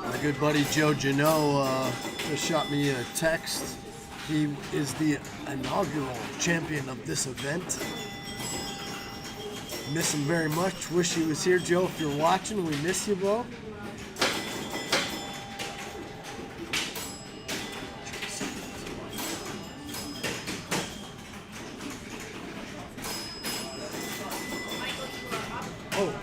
My good buddy Joe Janot just shot me a text. He is the inaugural champion of this event. Miss him very much. Wish he was here, Joe. If you're watching, we miss you, bro. Oh.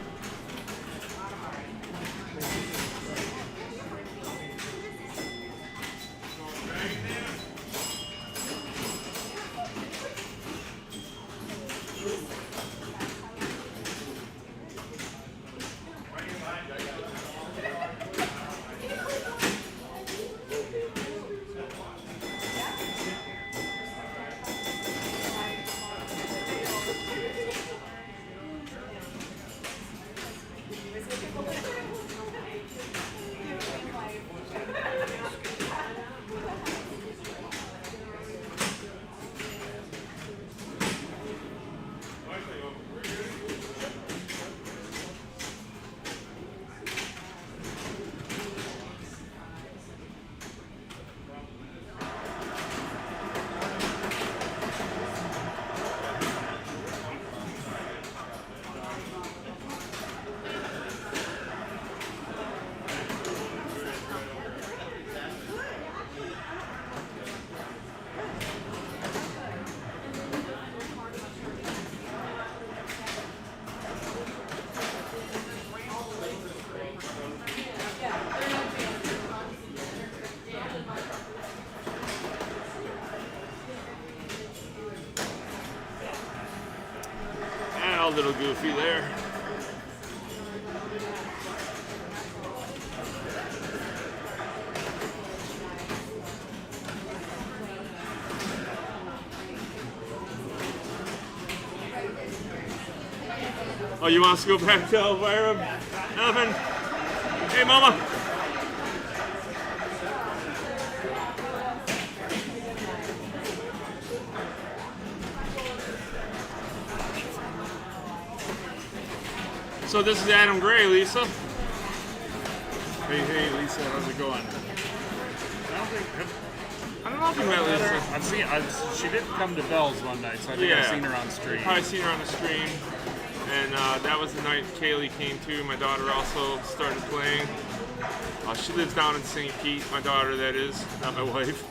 A little goofy there. Oh, you want us to go back to Elvira? Evan? Hey, Mama. So this is Adam Gray, Lisa. Hey, Lisa, how's it going? I don't know if you met Lisa. I've seen. She did come to Bell's one night, so I think I've seen her on stream. Probably seen her on the stream. And that was the night Kaylee came too. My daughter also started playing. She lives down in St. Pete, my daughter that is, not my wife.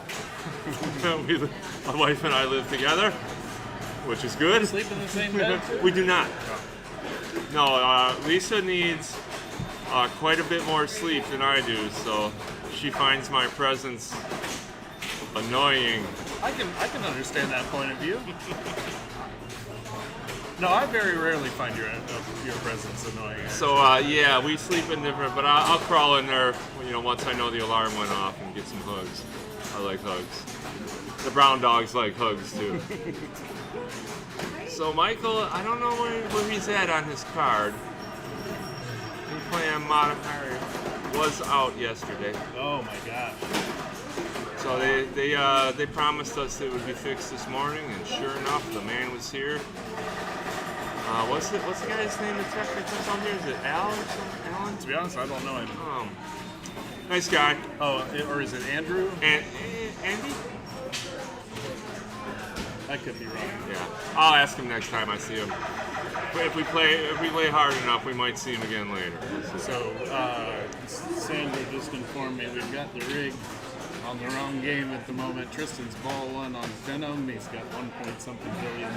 My wife and I live together, which is good. Sleep in the same bed? We do not. No, Lisa needs quite a bit more sleep than I do, so she finds my presence annoying. I can understand that point of view. No, I very rarely find your presence annoying. So yeah, we sleep in different, but I'll crawl in there, once I know the alarm went off and get some hugs. I like hugs. The brown dogs like hugs too. So Michael, I don't know where he's at on his card. He's playing modifier. Was out yesterday. Oh my gosh. So they promised us it would be fixed this morning, and sure enough, the man was here. What's the guy's name that comes on here? Is it Al or something? Alan? To be honest, I don't know him. Nice guy. Oh, or is it Andrew? Andy? I could be wrong. Yeah, I'll ask him next time I see him. If we play hard enough, we might see him again later. So Sandra just informed me we've got the rig on the wrong game at the moment. Tristan's ball one on Venom. He's got 1 point something billion.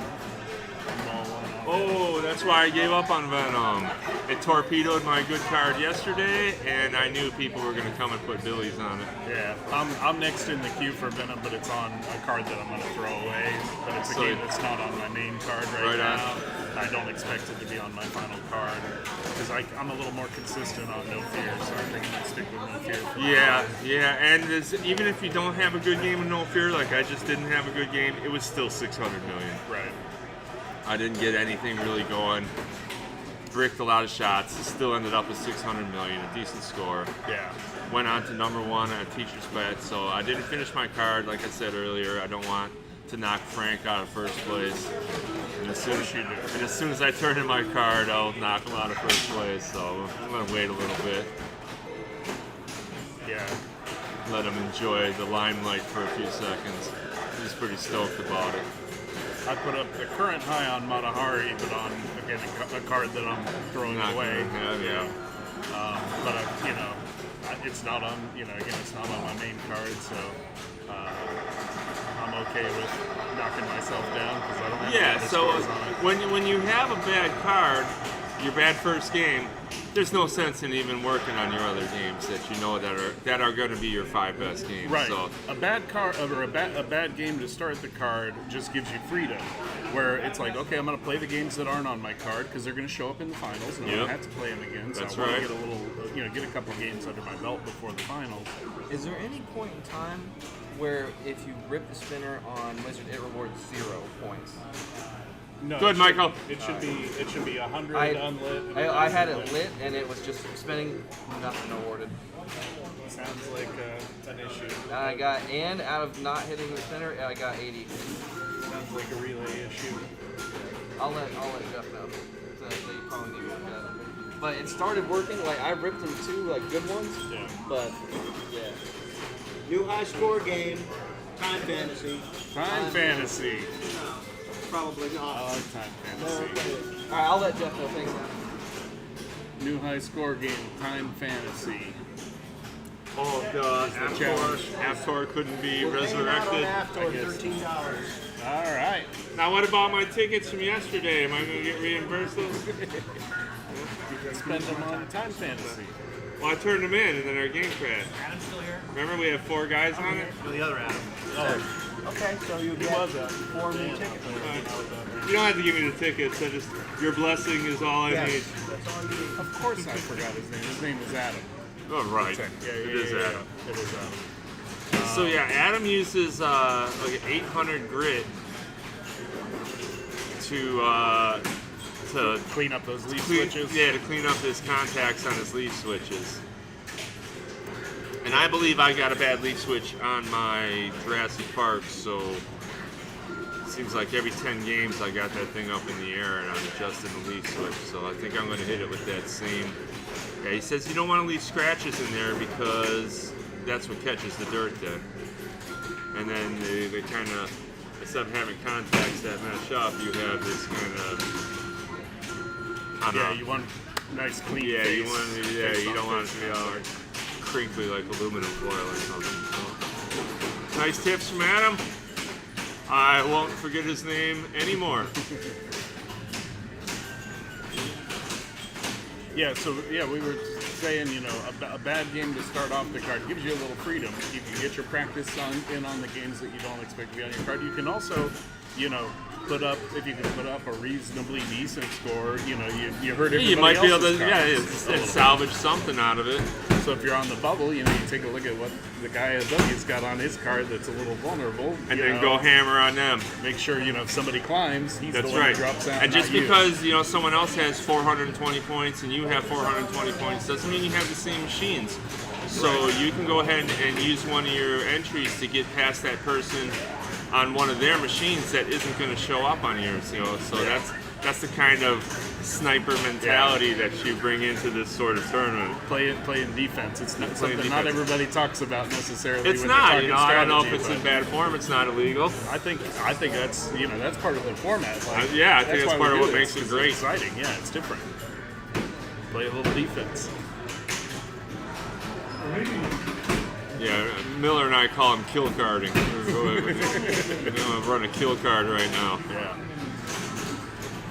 Ball one on Oh, that's why I gave up on Venom. It torpedoed my good card yesterday, and I knew people were going to come and put billies on it. Yeah, I'm next in the queue for Venom, but it's on a card that I'm going to throw away. But it's a game that's not on my main card right now. I don't expect it to be on my final card because I'm a little more consistent on No Fear, so I think I'm going to stick with No Fear. Yeah, and even if you don't have a good game with No Fear, like I just didn't have a good game, it was still 600 million. Right. I didn't get anything really going. Bricked a lot of shots. Still ended up with 600 million, a decent score. Yeah. Went on to number one at Teacher's Bet, so I didn't finish my card. Like I said earlier, I don't want to knock Frank out of first place. as soon as I turn in my card, I'll knock him out of first place. So I'm gonna wait a little bit. Yeah. Let him enjoy the limelight for a few seconds. He's pretty stoked about it. I put up the current high on Matahari, but on again a card that I'm throwing Not away. gonna have, yeah. But it's not on. Again, it's not on my main card, so I'm okay with knocking myself down because I don't have Yeah, any so scores on it. when you have a bad card, your bad first game, there's no sense in even working on your other games that you know that are going to be your 5 best games. Right. So A bad card or a bad game to start the card just gives you freedom, where it's like, okay, I'm going to play the games that aren't on my card because they're going to show up in the finals, and I Yep. don't have to play them again. So That's I want right. to get a little, get a couple games under my belt before the finals. Is there any point in time where if you rip the spinner on Wizard, it rewards 0 points? No, Good, Michael. It should be 100 I unlit. and I had 1,000 it lit and it was just spinning, nothing awarded. Sounds like an issue. I got, and out of not hitting the spinner, I got 80. Sounds like a relay issue. I'll let Jeff know. So they probably need one done. But it started working. Like I ripped them 2 like good ones. Yeah. But yeah. New high score game, Time Fantasy. Time Fantasy. Probably I not. like Time Fantasy. All right, I'll let Jeff know. Thanks. New high score game, Time Fantasy. Oh, Aptor couldn't be resurrected. After $13. All right. Now, what about my tickets from yesterday? Am I going to get reimbursed those? Spend them on Time Fantasy. Well, I turned them in, and then our game crashed. Adam's still here? Remember, we had 4 guys on it? No, the other Adam. Oh, Okay, so you get was that? 4 new tickets. You don't have to give me the tickets. Your blessing is all I Yes, need. that's all you need. Of course I forgot his name. His name is Adam. Oh, right. Yeah, It is Adam. It is Adam. So yeah, Adam uses like an 800 grit to Clean up those leaf clean, switches. yeah, to clean up his contacts on his leaf switches. And I believe I got a bad leaf switch on my Jurassic Park, so it seems like every 10 games I got that thing up in the air and I'm adjusting the leaf switch. So I think I'm going to hit it with that same. Yeah, he says you don't want to leave scratches in there because that's what catches the dirt then. And then they kind of, instead of having contacts that mesh up, you have this kind of. Yeah, you want nice clean Yeah, face. you don't want it to be all crinkly like aluminum foil or something. So. Nice tips from Adam. I won't forget his name anymore. Yeah, so we were saying, a bad game to start off the card gives you a little freedom. You can get your practice in on the games that you don't expect to be on your card. You can also, put up a reasonably decent score. You heard everybody You might be able else's to, cards a little salvage something out of it. bit. So if you're on the bubble, you take a look at what the guy at W's got on his card that's a little vulnerable. And then go hammer on them. Make sure, if somebody climbs, he's That's the one right. who drops out. And just not you. because, someone else has 420 points and you have 420 points doesn't mean you have the same machines. So you can go ahead and use one of your entries to get past that person on one of their machines that isn't going to show up on yours. So that's the kind of sniper mentality that you bring into this sort of tournament. Playing defense. It's not Playing something not defense. everybody talks about necessarily. It's when not, they're talking I don't know if strategy, it's in but bad form. It's not illegal. I think that's that's part of the format. Like, Yeah, I think that's why part we of do what it. makes it It's great. exciting. Yeah, it's different. Play a little defense. Yeah, Miller and I call him kill carding. I'm running a kill card right now. Yeah.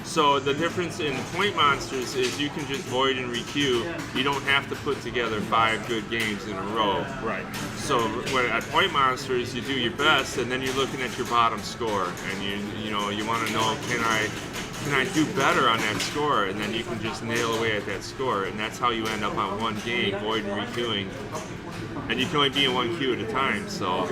So the difference in point monsters is you can just void and requeue. You don't have to put together 5 good games in a row. Right. So when at point monsters, you do your best, and then you're looking at your bottom score, and you want to know, can I do better on that score? And then you can just nail away at that score, and that's how you end up on one game, void and requeuing. And you can only be in one queue at a time. So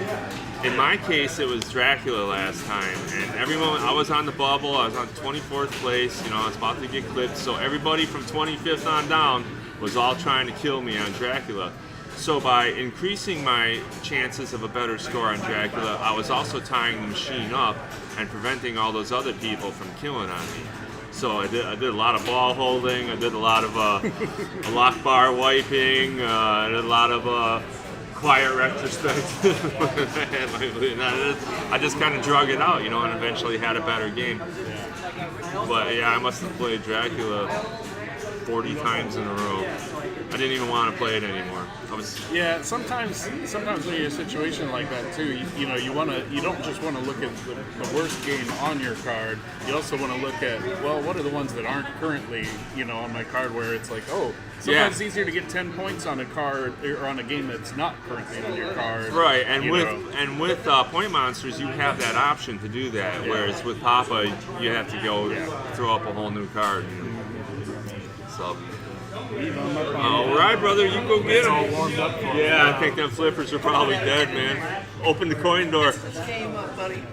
in my case, it was Dracula last time, and everyone, I was on the bubble, I was on 24th place, I was about to get clipped, so everybody from 25th on down was all trying to kill me on Dracula. So by increasing my chances of a better score on Dracula, I was also tying the machine up and preventing all those other people from killing on me. So I did a lot of ball holding. I did a lot of lock bar wiping. I did a lot of quiet retrospective. I just kind of drug it out, and eventually had a better game. But yeah, I must have played Dracula 40 times in a row. I didn't even want to play it anymore. Yeah, sometimes when you're in a situation like that too, you don't just want to look at the worst game on your card. You also want to look at, well, what are the ones that aren't currently, on my card, where it's like, oh, sometimes it's easier to get 10 points on a card or on a game that's not currently on your card. Right, and with Point Monsters, you have that option to do that. Yeah. Whereas with Papa, you have to go throw up a whole new card. So. All right, brother, you go get them. Yeah, I think them flippers are probably dead, man. Open the coin door. Game up, buddy.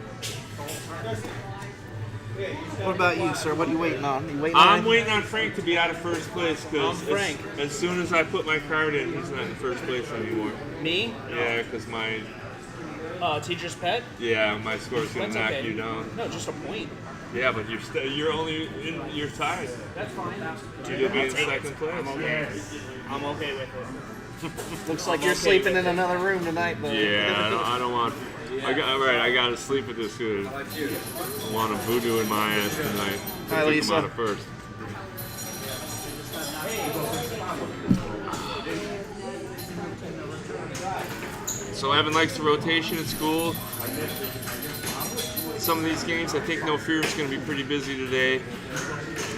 What about you, sir? What are you waiting on? I'm waiting on Frank to be out of first place because Frank. as soon as I put my card in, he's not in first place anymore. Me? Yeah, because my Teacher's pet? my score's gonna knock you down. No, just a point. Yeah, but you're tied. That's fine. You'll be in second place. I'm okay with it. Looks like you're sleeping in another room tonight, buddy. Yeah, I don't want. I gotta sleep with this dude. I want a voodoo in my ass tonight. Hi, Took him Lisa. out of first. So Evan likes the rotation at school. Some of these games, I think No Fear is going to be pretty busy today.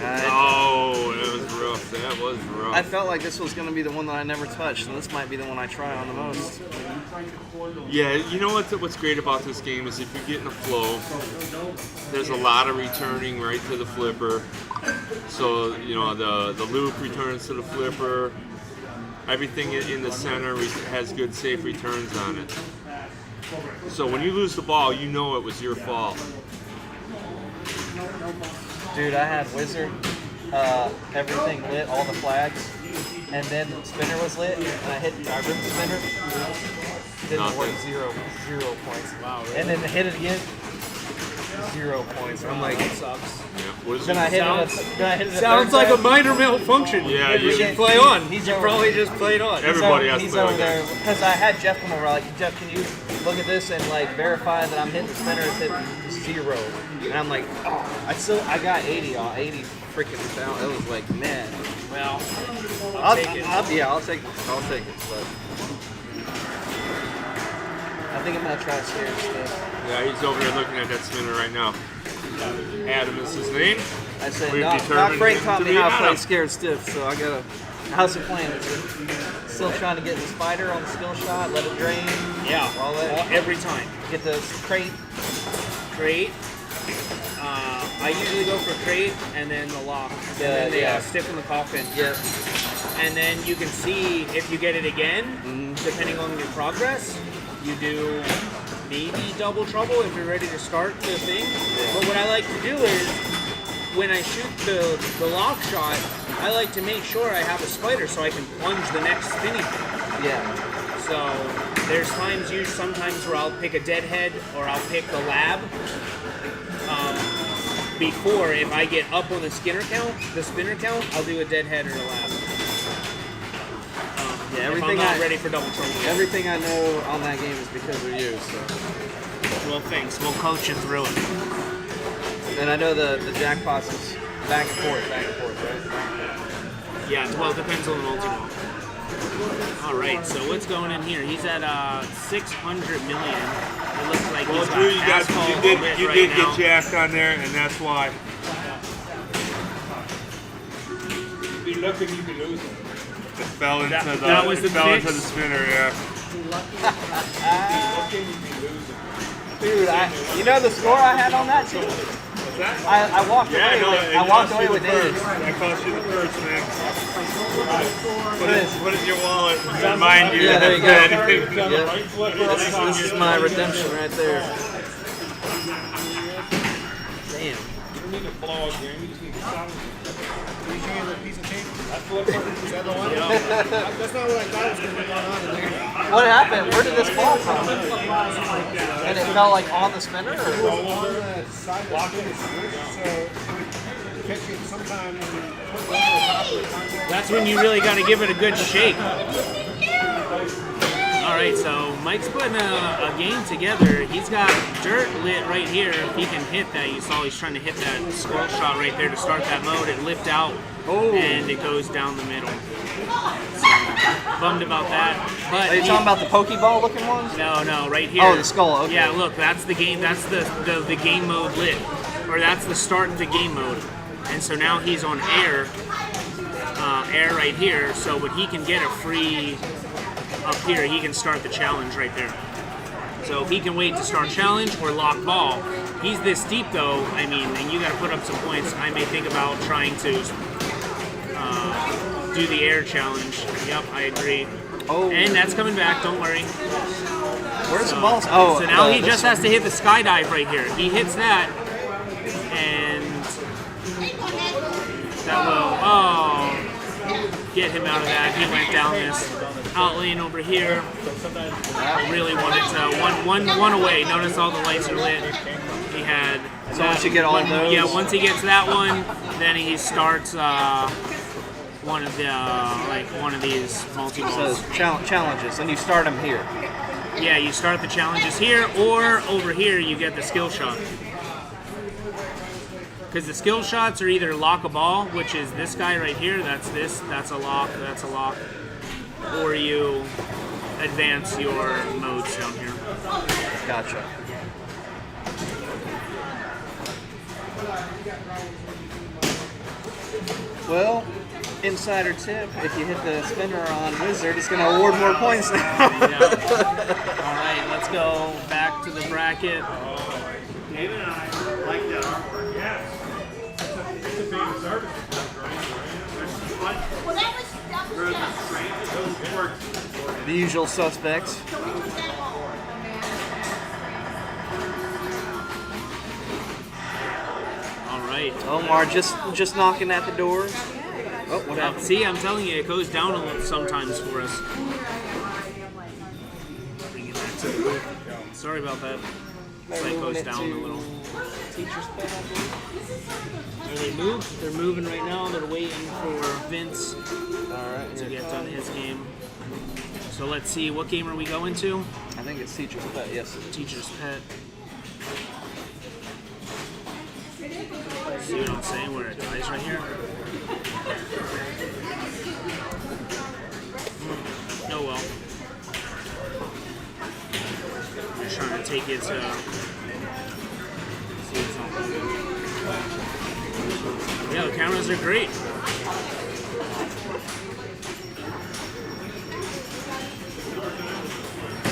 Oh, that was rough. That was rough. I felt like this was going to be the one that I never touched, and this might be the one I try on the most. Yeah, you know what's great about this game is if you get in a flow, there's a lot of returning right to the flipper. So, the loop returns to the flipper. Everything in the center has good safe returns on it. So when you lose the ball, you know it was your fault. Dude, I had Wizard, everything lit, all the flags, and then the spinner was lit, and I ripped the spinner. Didn't work, zero points. Wow, really? And then hit it again, 0 points. I'm like, that sucks. Yeah. Then I hit it. Sounds like a minor malfunction. Yeah, you you should play on. He's You probably just played on. Everybody has to he's play over like there that. because I had Jeff come over. Like, Jeff, can you look at this and verify that I'm hitting the spinner? It's hitting 0, and I'm like, oh, I got 80 freaking down. It was like, man. Well, I'll take it. I'll take it. But I think I'm gonna try Scared Stiff. Yeah, he's over there looking at that spinner right now. Adam is his name. I said, We've not determined Frank him taught to me be how to play Adam. Scared Stiff, so I gotta. How's it playing? Still trying to get the spider on the skill shot, let it drain. Yeah, All that. every time. Get the crate. Crate. I usually go for crate and then the lock. Yeah, and then they yeah. stiffen the coffin. Yep. And then you can see if you get it again, depending on your progress, you do maybe double trouble if you're ready to start the thing. But what I like to do is, when I shoot the lock shot, I like to make sure I have a spider so I can plunge the next spinning thing. Yeah. So there's sometimes where I'll pick a deadhead or I'll pick the lab. Before, if I get up on the spinner count, I'll do a deadhead or a lab. Yeah. If Everything I'm not ready for double trouble. Everything I know on that game is because of you. So. Well, thanks. We'll coach you through it. And I know the jackpots is back and forth, right? Yeah, well, it depends on the multi-ball. All right, so what's going in here? He's at 600 million. It looks like Well, he's Drew, got asphalt you lit did right now. get jacked on there, and that's why. Be looking, you be losing. It fell into that was the fell into fix? the spinner, yeah. Dude, you know the score I had on that too? I walked away with it. That cost you the first, man. Put it in your wallet. Remind you. Yeah, there you that go. Yep. This is my redemption right there. Damn. You don't need to blow a game, you just need to sound. Can you show me the piece of tape? That's not what I thought was going to be going on in there. What happened? Where did this fall from? And it fell like on the spinner? Or? On the side of the switch, so you catch it sometime when you put it over the top of the contact. That's when you really got to give it a good shake. All right, so Mike's putting a game together. He's got dirt lit right here. If he can hit that, you saw he's trying to hit that squirrel shot right there to start that mode. It lift out, and it goes down the middle. So, bummed about that. But Are you talking about the Pokeball looking ones? No, right here. Oh, the skull. Okay. Yeah, look, that's the game. That's the game mode lit, or that's the start of the game mode. And so now he's on air right here. So, but he can get a free up here. He can start the challenge right there. So if he can wait to start challenge or lock ball, he's this deep though. I mean, and you got to put up some points. I may think about trying to do the air challenge. Yep, I agree. Oh. And that's coming back. Don't worry. Where's the balls? Oh, so now he just has to hit the skydive right here. He hits that, and that will get him out of that. He went down this out lane over here. I really wanted to one away. Notice all the lights are lit. He had. So once you get all those. Yeah, once he gets that one, then he starts one of these multi-balls. So challenges, and you start them here. Yeah, you start the challenges here, or over here you get the skill shot. Because the skill shots are either lock a ball, which is this guy right here, that's a lock, or you advance your modes down here. Gotcha. Well, insider tip, if you hit the spinner on Wizard, it's going to award more points now. Yeah. All right, let's go back to the bracket. David and I like that artwork. Yes. It's a big service. Well, that was The usual suspects. All right. Omar just knocking at the door. Oh, what happened? See, I'm telling you, it goes down a little sometimes for us. Bring it back to the booth. Sorry about that. It's like goes down a little. Teacher's pet, I believe. They moved. They're moving right now. They're waiting for Vince to get done his game. So let's see, what game are we going to? I think it's Teacher's Pet, yes. Teacher's Pet. See what I'm saying? Where it dies right here? Oh well. I'm trying to take it to... See, it's not moving. Yeah, the cameras are great.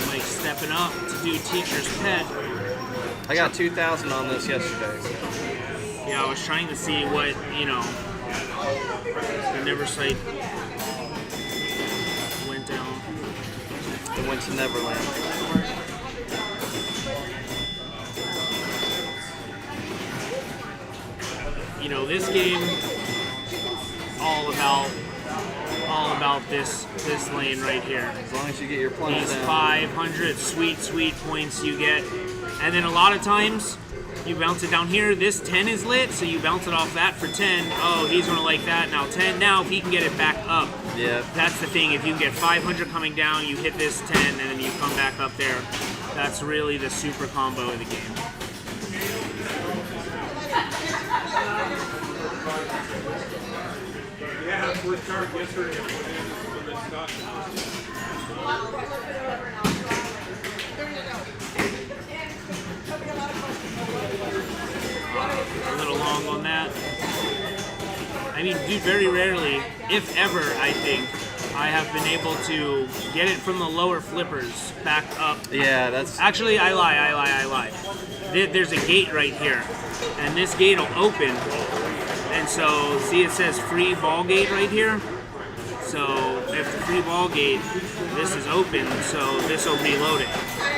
Mike stepping up to do Teacher's Pet. I got 2,000 on this yesterday. So. Yeah, I was trying to see what, the Neversight went down. It went to Neverland. This game, all about this lane right here. As long as you get your points These down. 500 sweet points you get. And then a lot of times, you bounce it down here. This 10 is lit, so you bounce it off that for 10. Oh, he's gonna like that. Now 10. Now if he can get it back up. Yeah. That's the thing. If you can get 500 coming down, you hit this 10, and then you come back up there. That's really the super combo of the game. Yeah, first card yesterday. A little long on that. I mean, dude, very rarely, if ever, I think, I have been able to get it from the lower flippers back up. Yeah, that's... Actually, I lie. There's a gate right here, and this gate will open. And so, see it says free ball gate right here? So, if the free ball gate, this is open, so this will reload it.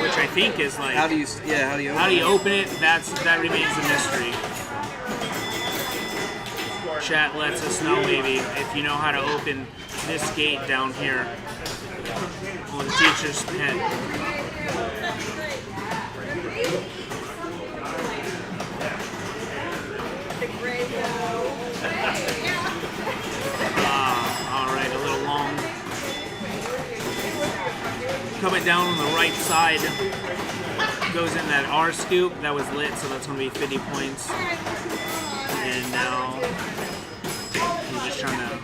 Which I think is like... How do you open open it? That remains a mystery. Chat lets us know maybe if you know how to open this gate down here on the teacher's pet. Alright, a little long. Coming down on the right side goes in that R scoop that was lit, so that's going to be 50 points. And now he's just trying to,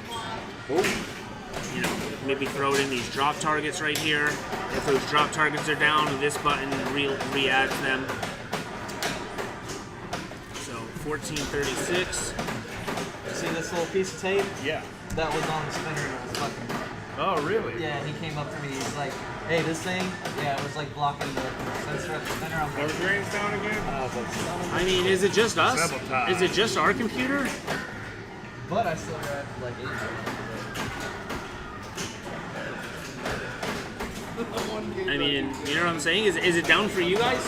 you know, maybe throw it in these drop targets right here. If those drop targets are down, this button re-adds them. So 1436. See this little piece of tape? Yeah. That was on the spinner. It was fucking. Oh, really? Yeah, and he came up to me. He's like, "Hey, this thing, yeah, it was like blocking the sensor at the spinner." I'm Never like, drains down again? I mean, is it just us? Sabotage. Is it just our computer? but I still got like 8. I mean, you know what I'm saying? Is it down for you guys?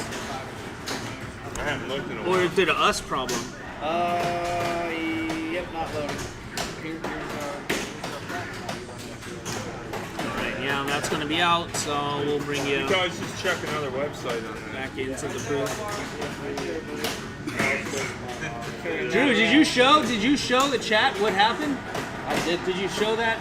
I haven't looked in a while. Or is it a us problem? Yep, not loaded. Alright, yeah, that's going to be out, so we'll bring you You guys just check another website on that. back into the booth. Drew, did you show the chat what happened? I did. Did you show that?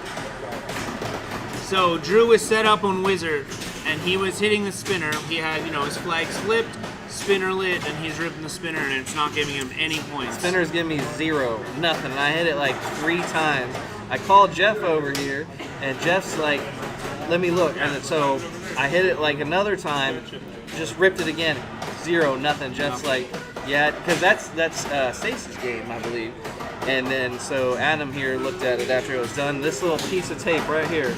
So Drew was set up on Wizard, and he was hitting the spinner. He had, you know, his flags flipped, spinner lit, and he's ripping the spinner, and it's not giving him any points. Spinner's giving me 0, nothing, and I hit it like 3 times. I called Jeff over here, and Jeff's like, "Let me look." And so I hit it like another time, just ripped it again, 0, nothing. Jeff's like, "Yeah," because that's Stacy's game, I believe. And then so Adam here looked at it after it was done. This little piece of tape right here.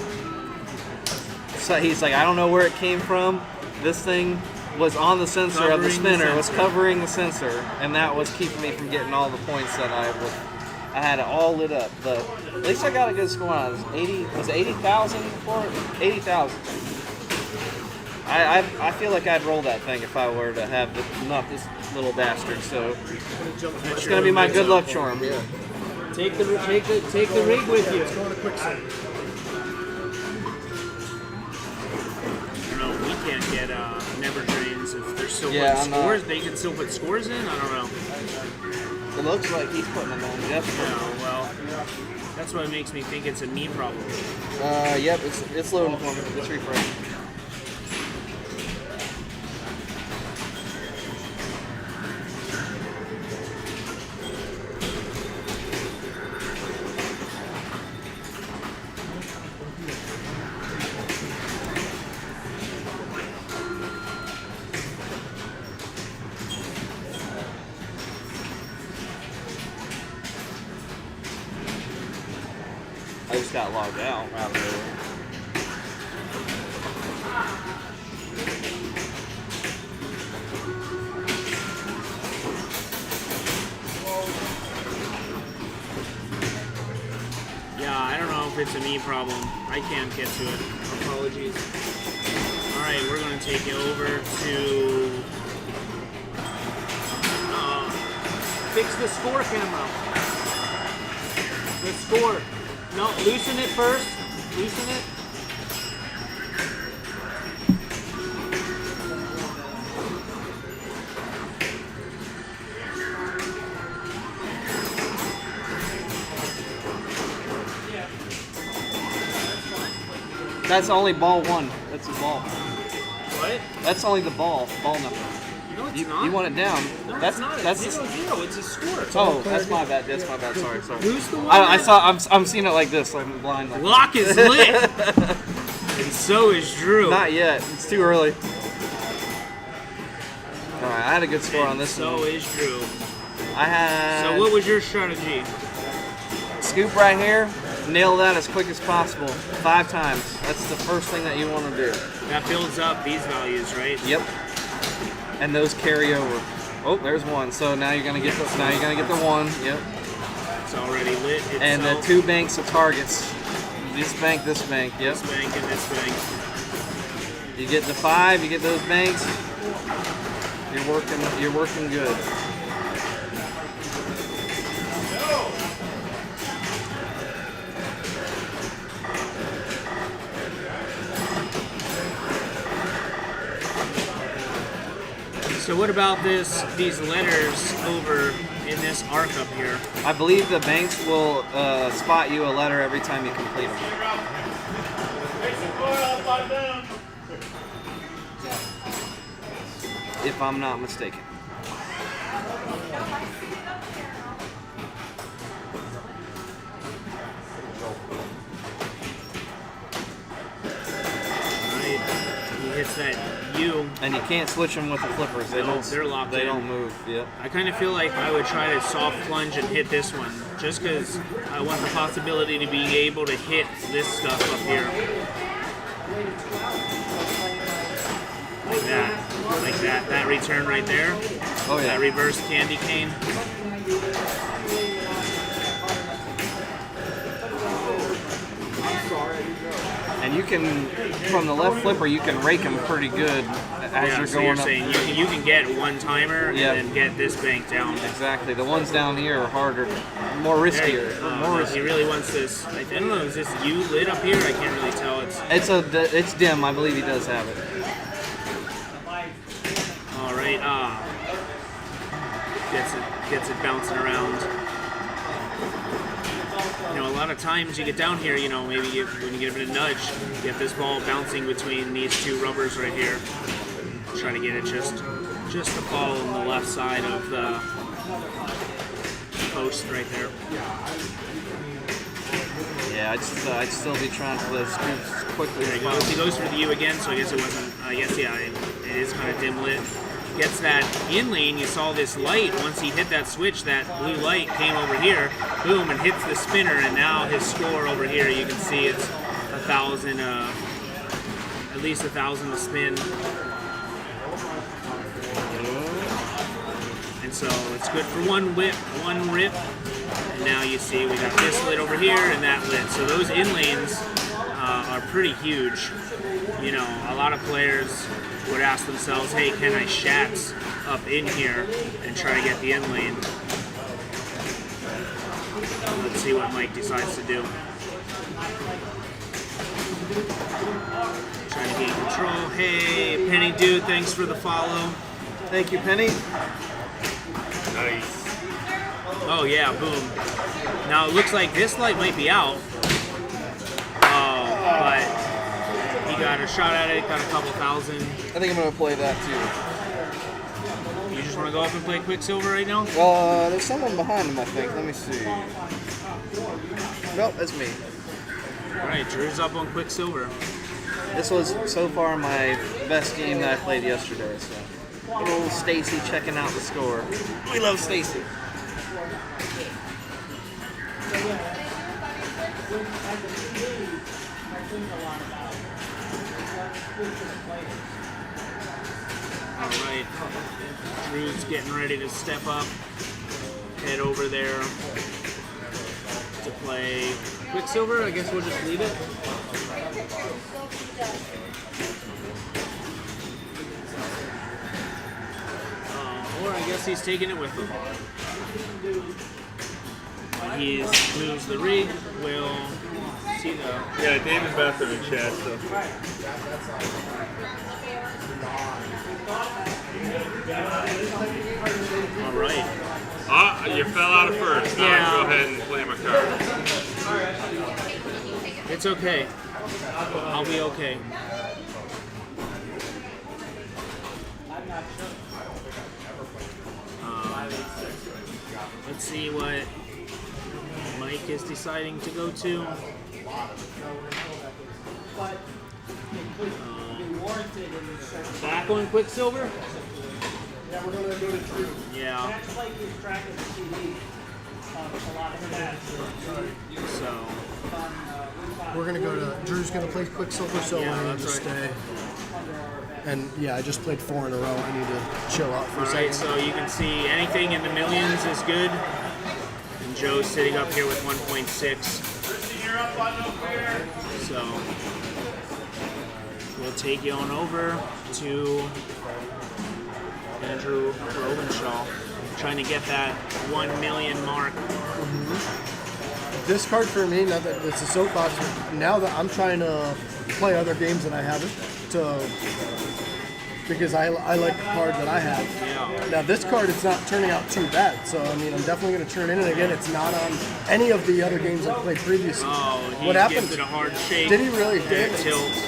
So he's like, "I don't know where it came from. This thing was on the sensor of the Covering the spinner, was sensor. covering the sensor, and that was keeping me from getting all the points that I had it all lit up. But at least I got a good score on it. Was it 80,000 for it? 80,000. I feel like I'd roll that thing if I were to have not this little bastard. So it's gonna be my good luck charm. Yeah. Take the rig with you. Going to quicksand. I don't know. We can't get never drains if they're still Yeah, putting I'm scores. They can still put scores in. I don't know. It looks like he's putting them on. Jeff. Yeah, well, that's what makes me think it's a me problem. Yep. It's loading for me. Let's refresh. I just got logged out of there. Yeah, I don't know if it's a me problem. I can't get to it. Apologies. Alright, we're going to take it over to fix the score camera. The score. No, loosen it first. Loosen it. That's only ball 1. That's the ball. What? That's only the ball number. No, it's not. You want it down. No, that's it's not. that's It's the, 0-0. It's a score. Oh, that's my bad. That's my bad. Sorry. Who's the one? I'm seeing it like this. I'm blind. Like Lock is lit. And so is Drew. Not yet. It's too early. All right, I had a good score on this So one. is Drew. I had So what was your strategy? scoop right here. Nail that as quick as possible. 5 times. That's the first thing that you want to do. That builds up these values, right? Yep. And those carry over. Oh, there's 1. So now you're gonna get the 1. Yep. It's already lit. Itself. And the 2 banks of targets. This bank. Yep. This bank and this bank. You get the 5. You get those banks. You're working good. So what about these letters over in this arc up here? I believe the banks will spot you a letter every time you complete them. If I'm not mistaken. Right. He hits that U. And you can't switch them with the flippers. They don't. They're locked They in. don't move. Yep. I kind of feel like I would try to soft plunge and hit this one, just because I want the possibility to be able to hit this stuff up here. Like that. Like that. That return right there. Oh yeah. That reverse candy cane. And you can, from the left flipper, you can rake them pretty good as you're so going you're up. saying you can get one timer Yeah. and then get this bank down. Exactly. The ones down here are harder, more riskier. He really wants this. I don't know. Is this U lit up here? I can't really tell. It's dim. I believe he does have it. All right. Gets it bouncing around. You know, a lot of times you get down here, you know, maybe when you give it a nudge, get this ball bouncing between these two rubbers right here. Try to get it just to fall on the left side of the post right there. Yeah, I'd still be trying for those scoops quickly. There he goes. He goes for the U again, so I guess it wasn't. I guess yeah, it is kind of dim lit. Gets that in lane. You saw this light. Once he hit that switch, that blue light came over here, boom, and hits the spinner. And now his score over here, you can see it's 1,000. At least 1,000 to spin. And so it's good for one rip. And now you see we got this lit over here and that lit. So those in lanes are pretty huge. You know, a lot of players would ask themselves, hey, can I shats up in here and try to get the in lane? Let's see what Mike decides to do. Trying to gain control. Hey, Penny Dude, thanks for the follow. Thank you, Penny. Nice. Oh yeah, boom. Now it looks like this light might be out. But he got a shot at it, got a couple thousand. I think I'm gonna play that too. You just want to go up and play Quicksilver right now? There's someone behind him, I think. Let me see. Nope, that's me. Alright, Drew's up on Quicksilver. This was so far my best game that I played yesterday. So, little Stacy checking out the score. We love Stacy. Alright, Drew's getting ready to step up, head over there to play Quicksilver. I guess we'll just leave it. Or I guess he's taking it with him. When he moves the rig, we'll see the... Yeah, David Beth in the chat, so. Alright. Ah, you fell out of first. Now I can go ahead and play my card. It's okay. I'll be okay. Let's see what Mike is deciding to go to. Back on Quicksilver? Yeah, we're gonna go to Drew. Yeah. So. We're gonna go to Drew's gonna play Quicksilver, so Yeah, we're gonna that's just right. stay. And yeah, I just played 4 in a row. I need to chill out for a Alright, second. so you can see anything in the millions is good. And Joe's sitting up here with 1.6. So we'll take you on over to Andrew Robenshaw, trying to get that 1 million mark. This card for me, not that it's a soapbox, but now that I'm trying to play other games that I haven't, to because I like the card that I have. Yeah. Now this card is not turning out too bad, so I mean I'm definitely going to turn it in. And again, it's not on any of the other games I played previously. Oh, he What happened? gives it a hard shake. Did he really? And Damn it it. tilts.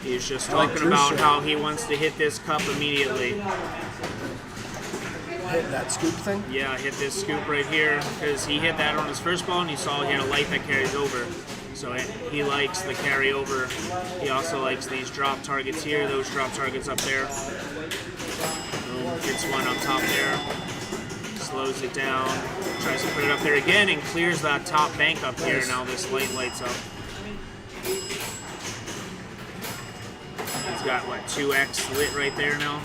He's just talking true about shit. how he wants to hit this cup immediately. Hit that scoop thing. Yeah, hit this scoop right here because he hit that on his first ball and you saw he had a light that carries over. So he likes the carryover. He also likes these drop targets here, those drop targets up there. Boom, gets one up top there. Slows it down. Tries to put it up there again and clears that top bank up here. Now this light lights up. He's got, what, 2x lit right there now?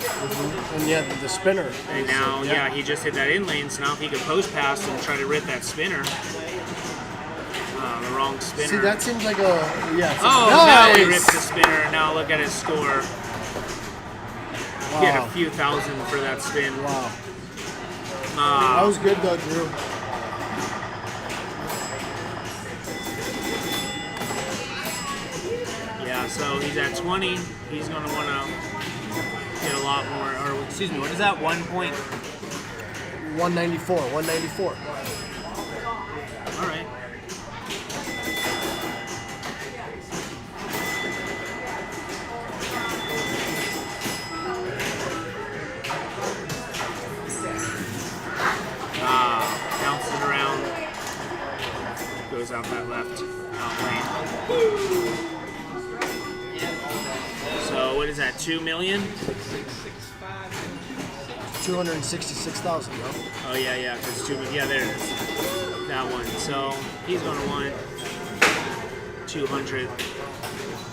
And yeah, the spinner. And now, yeah, he just hit that in lane, so now if he could post pass and try to rip that spinner. The wrong spinner. See, that seems like a yeah. It's Oh, nice. now he ripped the spinner. Now look at his score. Get a Wow. few thousand for that spin. Wow. That was good though, Drew. Yeah, so he's at 20. He's going to want to get a lot more. Or excuse me, what is that? 1 point. 194. 194. All right. Bounces around. Goes out that left out lane. So what is that? 2 million? 266,000, bro. Oh yeah, yeah. Cause 2 million. Yeah, there it is. That one. So he's gonna want 200.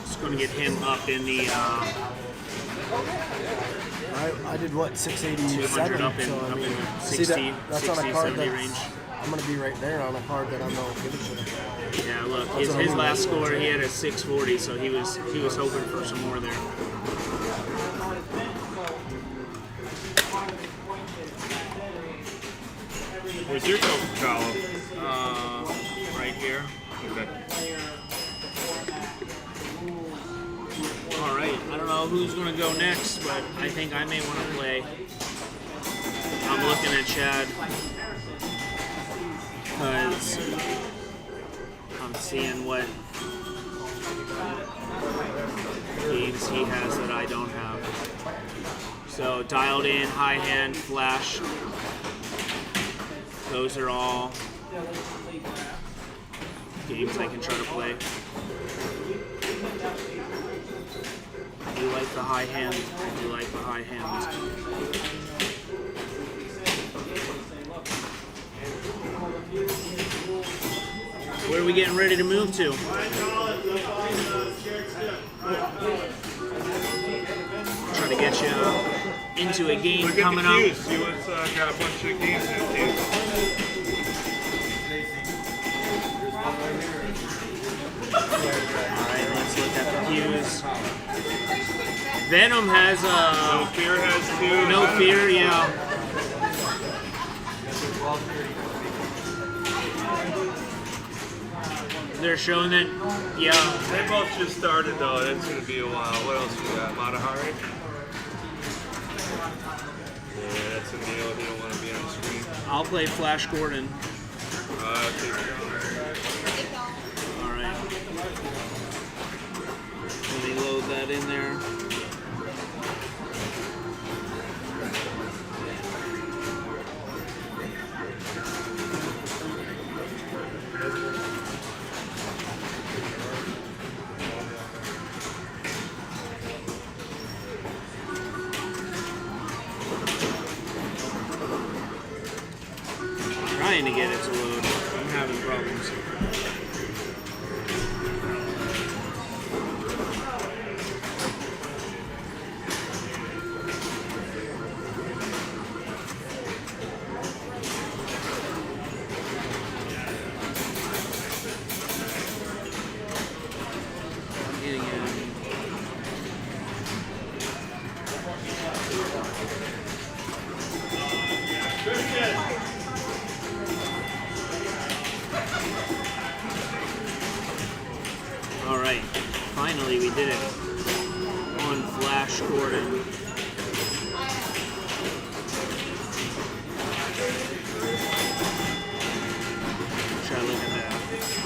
It's gonna get him up in the I did what 687. 200 up in, so, I up mean, in see 60, that's 60 on a card 70 that's, range. I'm gonna be right there on a card that I'm not giving to. Yeah, look, his last score he had a 640, so he was hoping for some more there. Where's your total column? Right here. Okay. All right, I don't know who's gonna go next, but I think I may want to play. I'm looking at Chad because I'm seeing what games he has that I don't have. So dialed in, high hand, flash. Those are all games I can try to play. I do like the high hand. I do like the high hand. Where are we getting ready to move to? Try to get you into a game Look at coming the up. queues. See what's got a bunch of games in the Alright, let's look at the cues. Venom has No Fear has two. no fear, yeah. They're showing that, yeah. They both just started though. That's gonna be a while. What else we got? Matahari. Yeah, that's a deal. They don't want to be on the screen. I'll play Flash Gordon. Okay. Alright. Let me load that in there. Trying to get it to load. I'm having problems. I'm getting it. Unfortunately, we didn't unflash scored it. Try to look at that.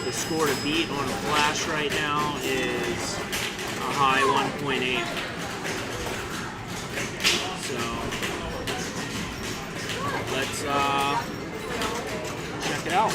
The score to beat on flash right now is a high 1.8. So let's check it out.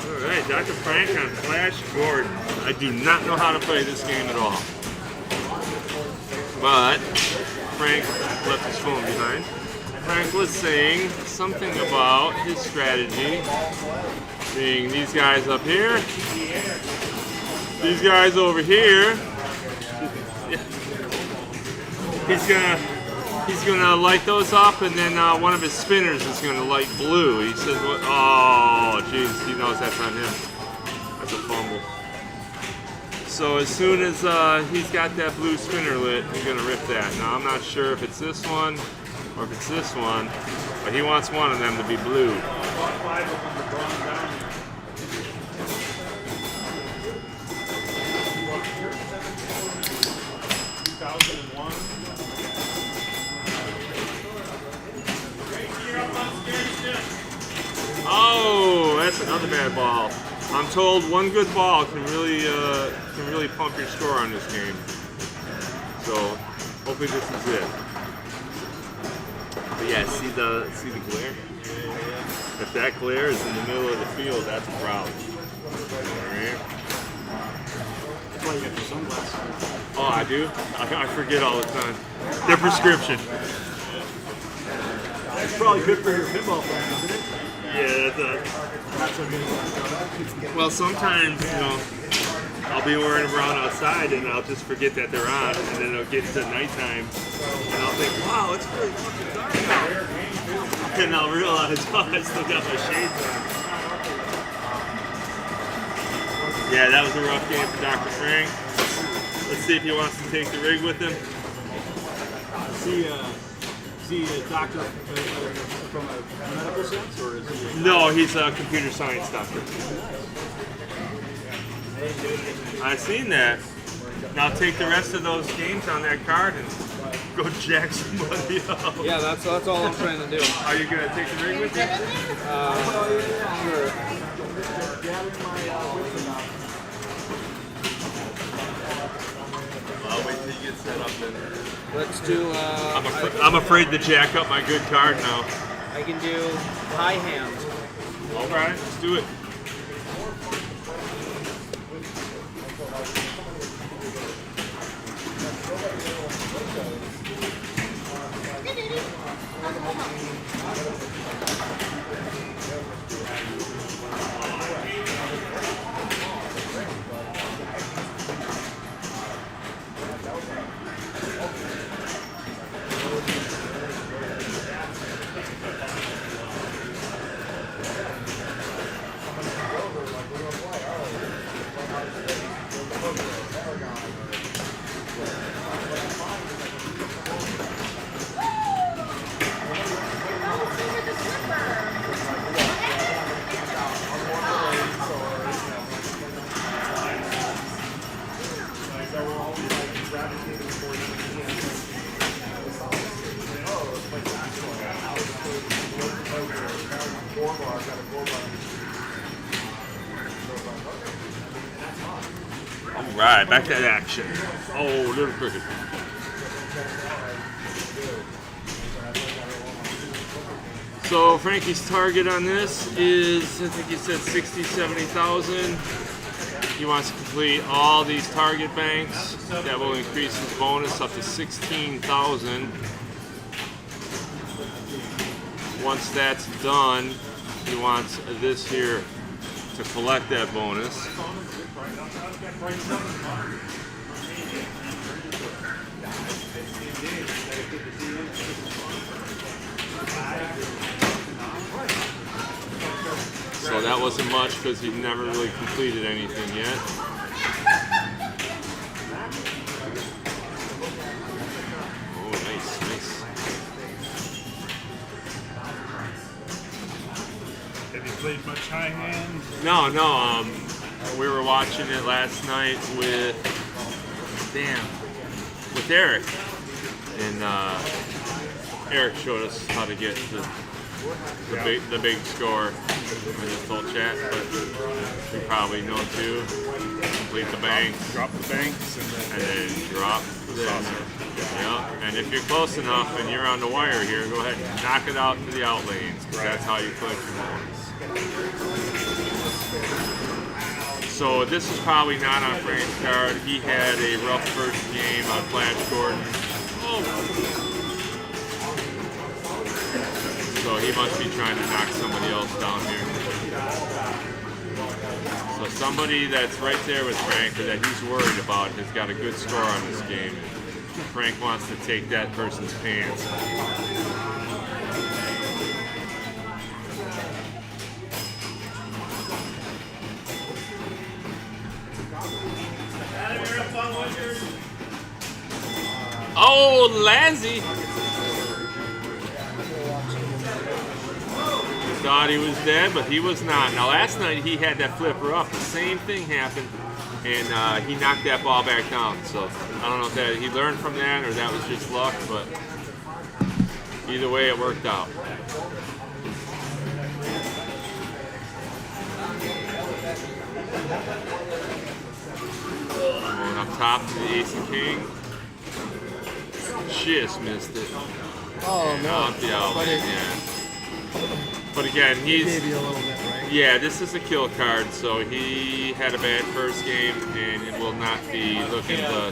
Alright, Dr. Frank on Flash Gordon. I do not know how to play this game at all. But Frank left his phone behind. Frank was saying something about his strategy being these guys up here, these guys over here. He's gonna light those up, and then one of his spinners is gonna light blue. He says, "Oh, jeez, he knows that's on him. That's a fumble." So as soon as he's got that blue spinner lit, he's gonna rip that. Now I'm not sure if it's this one or if it's this one, but he wants one of them to be blue. Oh, that's another bad ball. I'm told one good ball can really pump your score on this game. So hopefully this is it. But yeah, see the glare? If that glare is in the middle of the field, that's a problem. Alright. Oh, I do? I forget all the time. They're prescription. It's probably good for your pinball playing, isn't it? Yeah, well, sometimes, you know, I'll be wearing them around outside and I'll just forget that they're on, and then it'll get to nighttime and I'll think, wow, it's really fucking dark out. And I'll realize, oh, I still got my shades on. Yeah, that was a rough game for Dr. Frank. Let's see if he wants to take the rig with him. Is he a doctor from a medical sense, or is he? No, he's a computer science doctor. I've seen that. Now take the rest of those games on that card and go jack somebody up. Yeah, that's all I'm trying to do. Are you gonna take the rig with you? Sure. I'll wait till you get set up then. Let's do. I'm afraid to jack up my good card now. I can do high hand. All right, let's do it. All right, back to that action. Oh, little crooked. So Frankie's target on this is, I think he said 60, 70,000. He wants to complete all these target banks. That will increase his bonus up to 16,000. Once that's done, he wants this here to collect that bonus. wasn't much because he never really completed anything yet. Oh, nice, nice. Have you played much high hand? No, no. We were watching it last night with Eric, and Eric showed us how to get the big score in this whole chat. But you probably know too. Complete the banks, Drop the banks and then drop the saucer. Yeah. And if you're close enough and you're on the wire here, go ahead and knock it out to the out lanes. That's how you collect your points. So this is probably not on Frank's card. He had a rough first game on Flash Gordon. So he must be trying to knock somebody else down here. So somebody that's right there with Frank or that he's worried about has got a good score on this game. Frank wants to take that person's pants. Oh, Lazzy! Thought he was dead, but he was not. Now, last night he had that flipper up. The same thing happened, and he knocked that ball back down. So I don't know if that he learned from that or that was just luck, but either way, it worked out. Going up top to the ace and king. Just missed it. Oh no! Off the outlet, yeah. But again, he's Maybe a little bit, right? yeah. This is a kill card, so he had a bad first game, and it will not be looking to.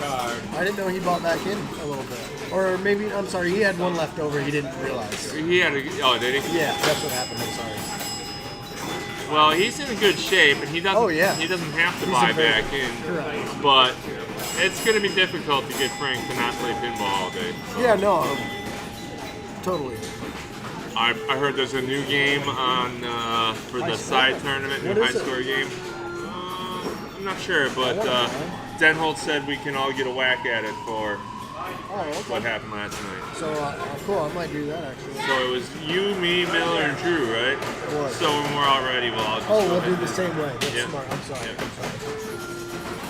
I didn't know he bought back in a little bit, or maybe I'm sorry, he had one left over. He didn't realize. He had a oh, did he? Yeah, that's what happened. I'm sorry. Well, he's in good shape, and he doesn't. Oh, yeah. He doesn't have to He's buy a very- back in. Correct. But it's going to be difficult to get Frank to not play pinball all day. So. Yeah, no, totally. I heard there's a new game on for the side tournament, new What high is it? score game. I'm not sure, but Denholt said we can all get a whack at it for Oh, okay. what happened last night. So cool. I might do that actually. So it was you, me, Miller, and Drew, right? What? So when we're all ready, we'll all just Oh, go we'll ahead do the and- same way. That's Yeah. smart. I'm sorry. Yeah. I'm sorry.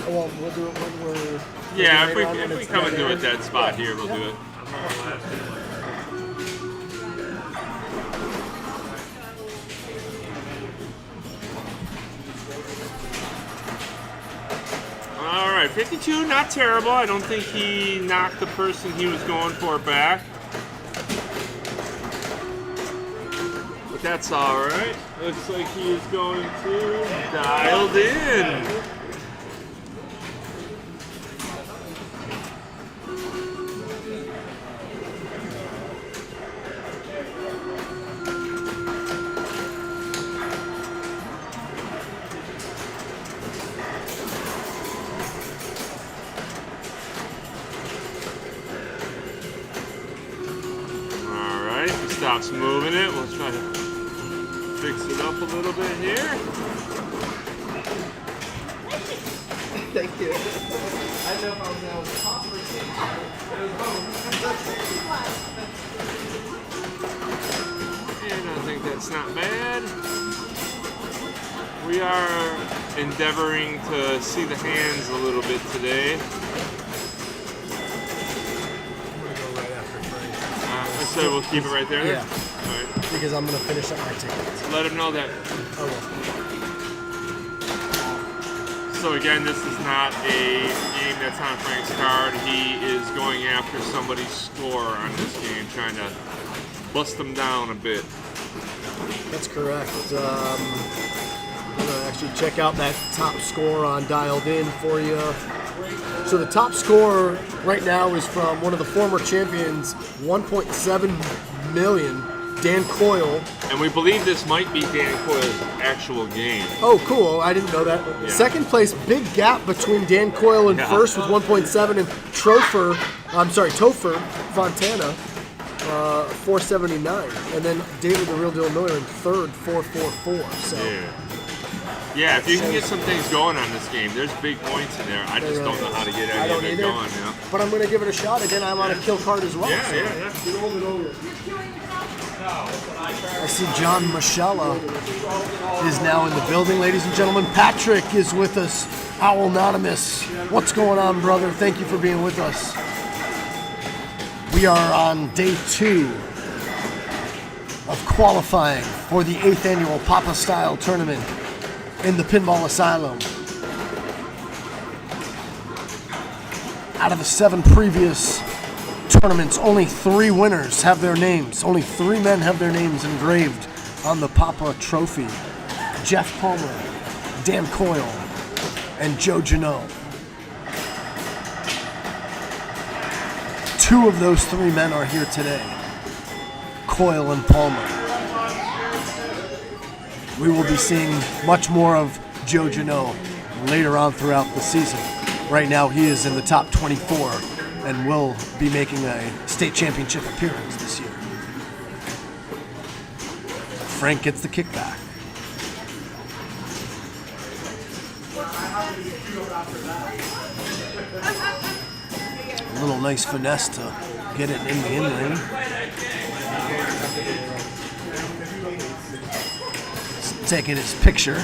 Oh, well, we'll do it when we're. Yeah, later on if when we it's come and dead do air. it that spot here, we'll Yeah. do it. All right, 52, not terrible. I don't think he knocked the person he was going for back. But that's all right. Looks like he is going to dialed in. All right, he stops moving it. We'll try to fix it up a little bit here. Thank you. I didn't know if I was going to top or And I think that's not bad. We are endeavoring to see the hands a little bit today. I said we'll keep it right there. Yeah. All right. Because I'm gonna finish up my tickets. Let him know that. Oh well. So again, this is not a game that's on Frank's card. He is going after somebody's score on this game, trying to bust them down a bit. That's correct. I'm gonna actually check out that top score on Dialed In for you. So the top score right now is from one of the former champions, 1.7 million, Dan Coyle. And we believe this might be Dan Coyle's actual game. Oh, cool. I didn't know that. Yeah. Second place, big gap between Dan Coyle and Yeah. first with 1.7 and Topher Fontana, 479. And then David the Real Deal Miller in third, 444. So Yeah. Yeah, if you can get some things going on this game, there's big points in there. I just don't know how to get I any don't of it either. going. Yeah. But I'm going to give it a shot. Again, I'm on a kill card as well. Yeah, so. yeah, yeah. I see John Mashala is now in the building, ladies and gentlemen. Patrick is with us, Owl Anonymous. What's going on, brother? Thank you for being with us. We are on day 2 of qualifying for the 8th annual Papa Style Tournament in the Pinball Asylum. Out of the 7 previous tournaments, only 3 winners have their names. Only 3 men have their names engraved on the Papa trophy. Jeff Palmer, Dan Coyle, and Joe Janot. 2 of those 3 men are here today, Coyle and Palmer. We will be seeing much more of Joe Janot later on throughout the season. Right now he is in the top 24 and will be making a state championship appearance this year. Frank gets the kickback. A little nice finesse to get it in the in-ring. Taking his picture.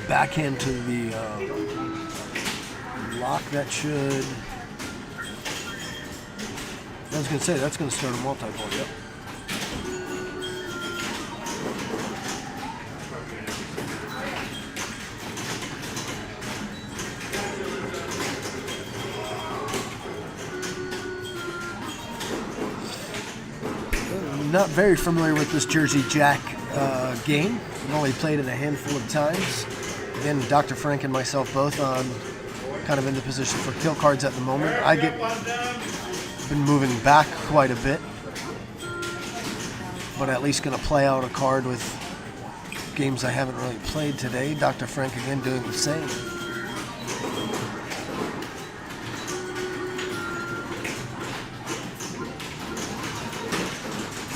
Backhand to the lock. That should... I was going to say, that's going to start a multi-ball. Yep. Not very familiar with this Jersey Jack game. I've only played it a handful of times. Again, Dr. Frank and myself both on kind of in the position for kill cards at the moment. I been moving back quite a bit, but at least going to play out a card with games I haven't really played today. Dr. Frank again doing the same.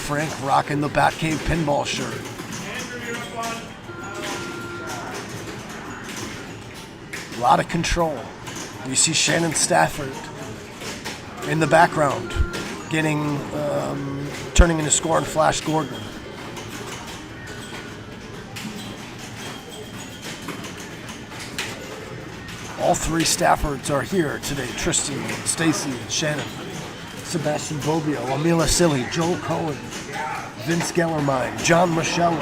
Frank rocking the Batcave pinball shirt. A lot of control. You see Shannon Stafford in the background getting turning into score and Flash Gordon. All 3 Staffords are here today. Tristan, Stacy, and Shannon. Sebastian Bobbio, Amila Silly, Joel Cohen, Vince Gellermine, John Michello.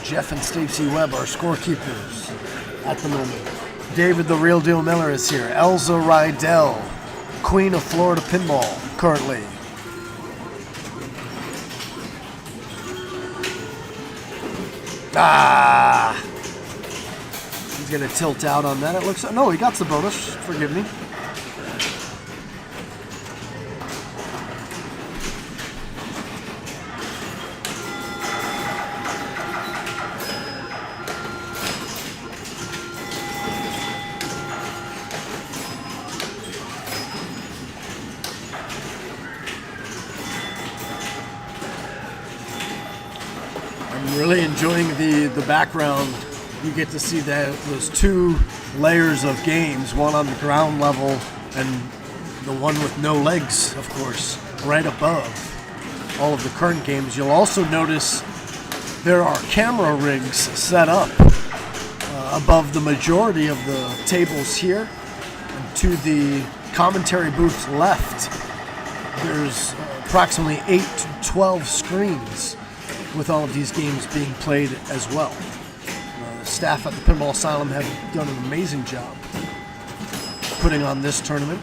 Jeff and Stacey Webb are scorekeepers at the moment. David the Real Deal Miller is here. Elza Rydell, Queen of Florida Pinball, currently. He's going to tilt out on that. It looks... No, he got the bonus. Forgive me. I'm really enjoying the background. You get to see those 2 layers of games, one on the ground level and the one with no legs, of course, right above all of the current games. You'll also notice there are camera rigs set up above the majority of the tables here. And to the commentary booth's left, there's approximately 8 to 12 screens with all of these games being played as well. Staff at the Pinball Asylum have done an amazing job putting on this tournament.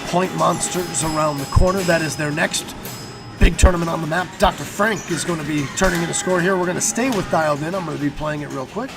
Point Monsters around the corner. That is their next big tournament on the map. Dr. Frank is going to be turning in a score here. We're going to stay with Dialed In. I'm going to be playing it real quick.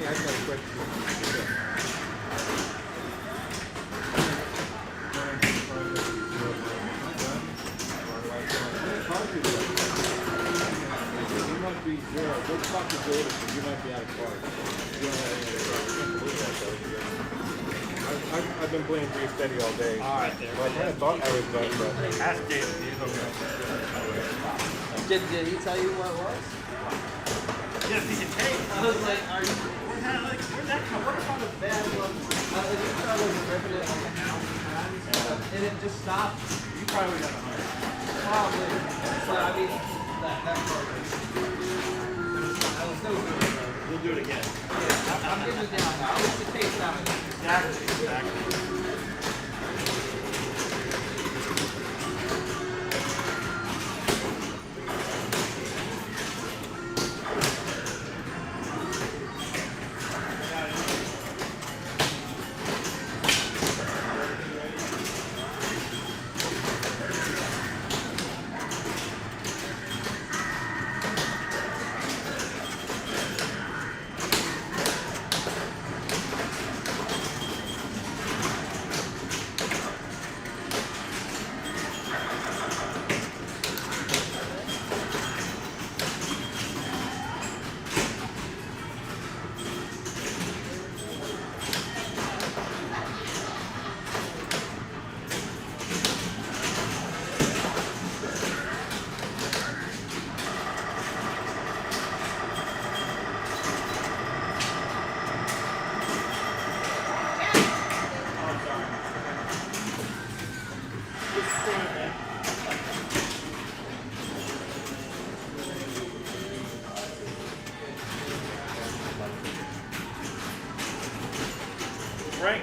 Yeah, I got a question. You must be zero. Go talk to Jordan, because you might be out of cards. You don't have any other cards. I can't believe that, though. I've been playing pretty steady all day. All right, there. Well, I kind of thought I was done, but... Ask Jason. He's okay. Did he tell you what it was? Yes, he can take. I was like, are you... Where'd that come from? What if I was bad one? I was ripping it like a house and it just stopped. You probably got 100. Probably. So, I mean, that part I was still good. We'll do it again. Yeah, I'm getting it down now. At least it tastes out of it. Exactly. Frank.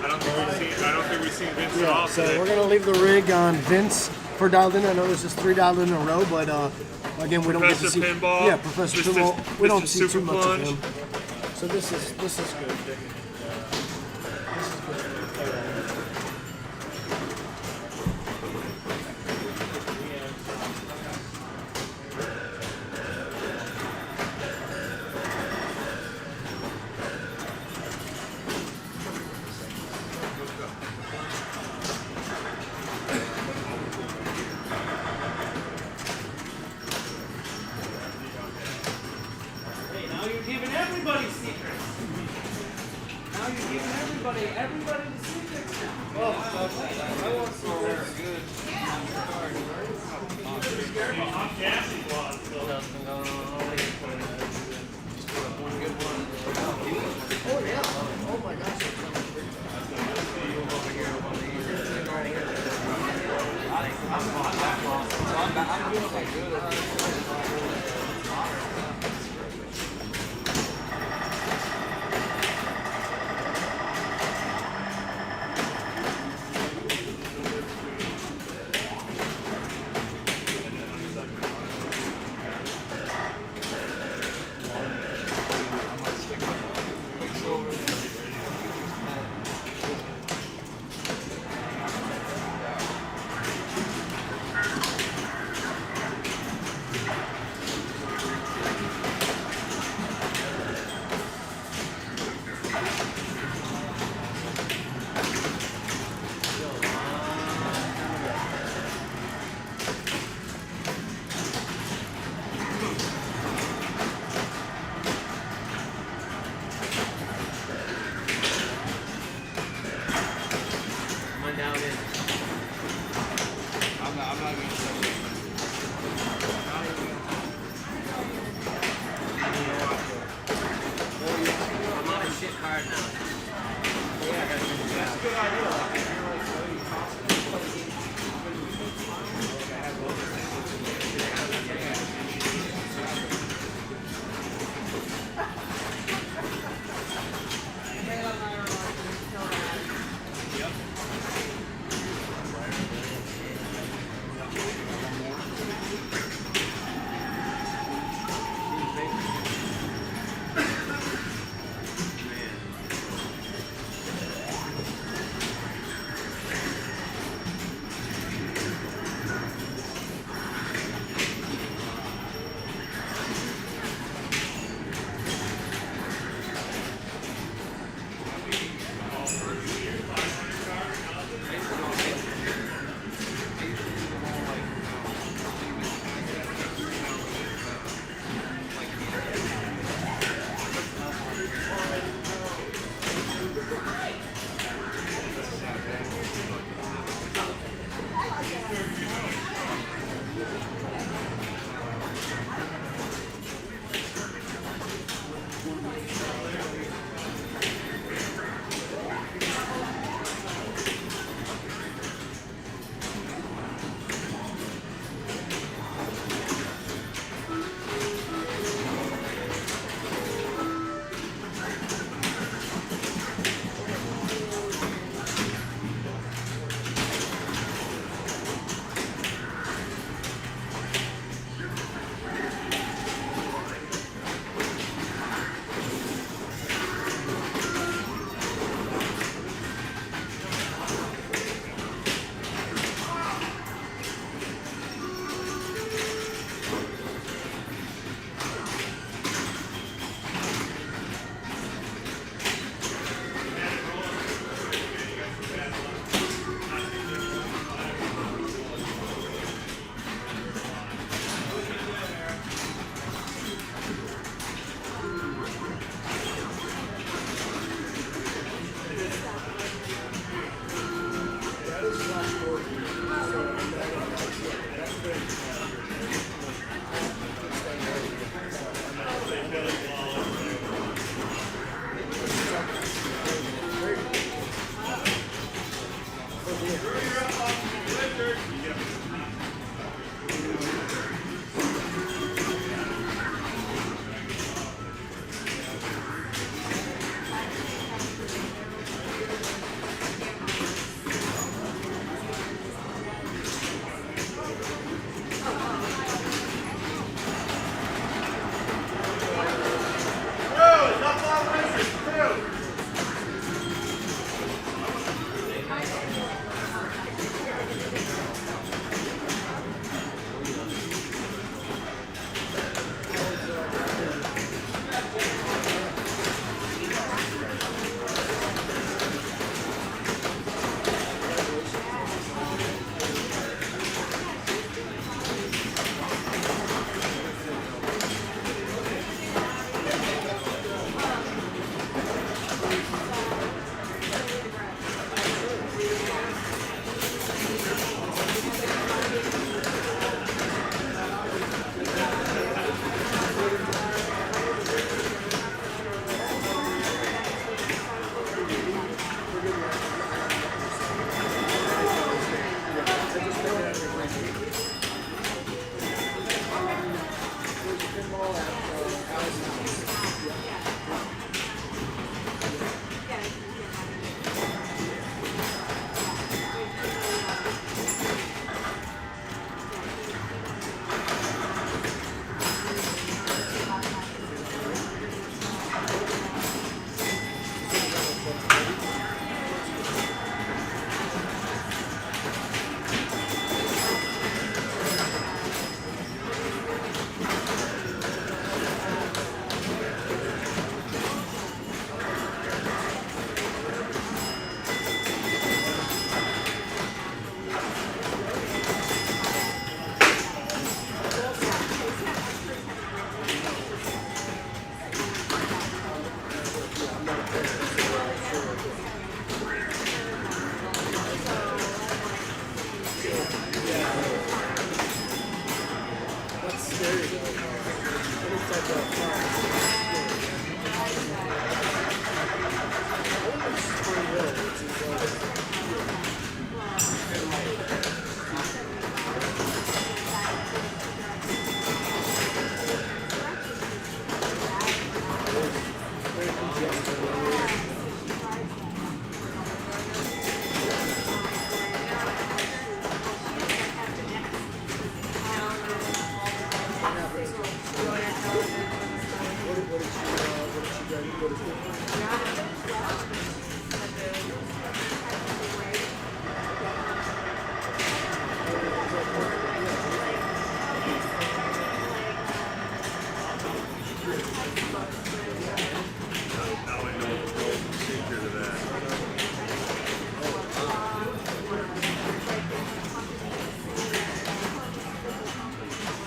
I don't think we've seen Vince at all So today. we're gonna leave the rig on Vince for dialed in. I know there's just 3 dialed in a row, but again, we don't get to Professor see. Pinball, Yeah, Professor Mr. Pinball. We don't Mr. see Super too much Plunge. of him. So this is good. This is good. Now you're giving everybody secrets. Now you're giving everybody the secrets now. I want some very good. I'm gassy was, so.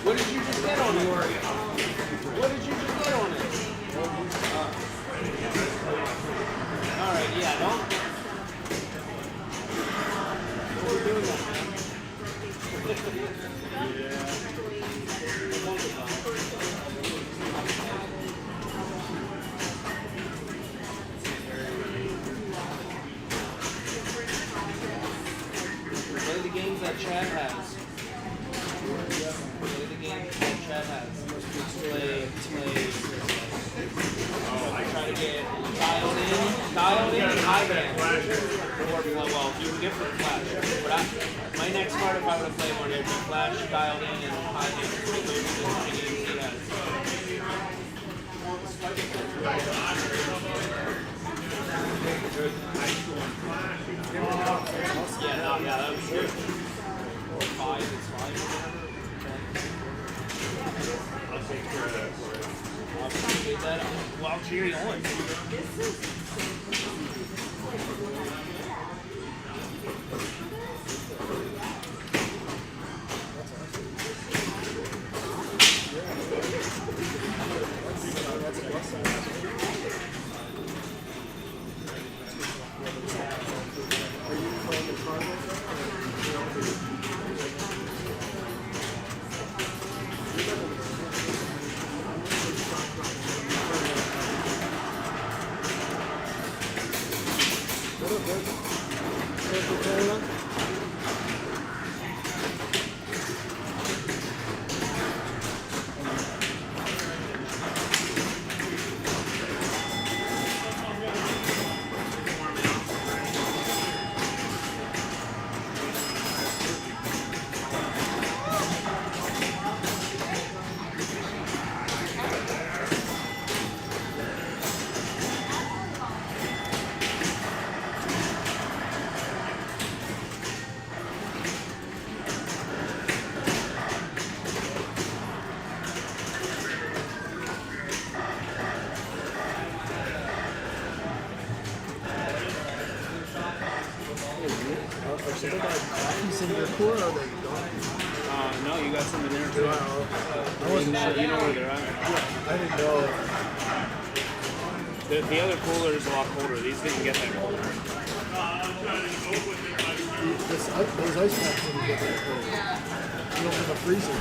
What did you just get on it? What did you just get on it? Alright, yeah, don't. What are we doing that, man? Play the games that Chad has. Play the games that Chad has. Play. I try to get dialed in high band. Or, well, you can get for flash. But my next card, if I were to play one, it would be flash, dialed in, and high band. Yeah, that was good. Or 5, it's 5. I'll take care of that for you. I appreciate that. Well, cheery on. No, you got some in there too. I wasn't sure. You know where they're at. I didn't know. The other cooler is a lot colder. These didn't get that cold. Those ice packs didn't get that cold. You don't have a freezer.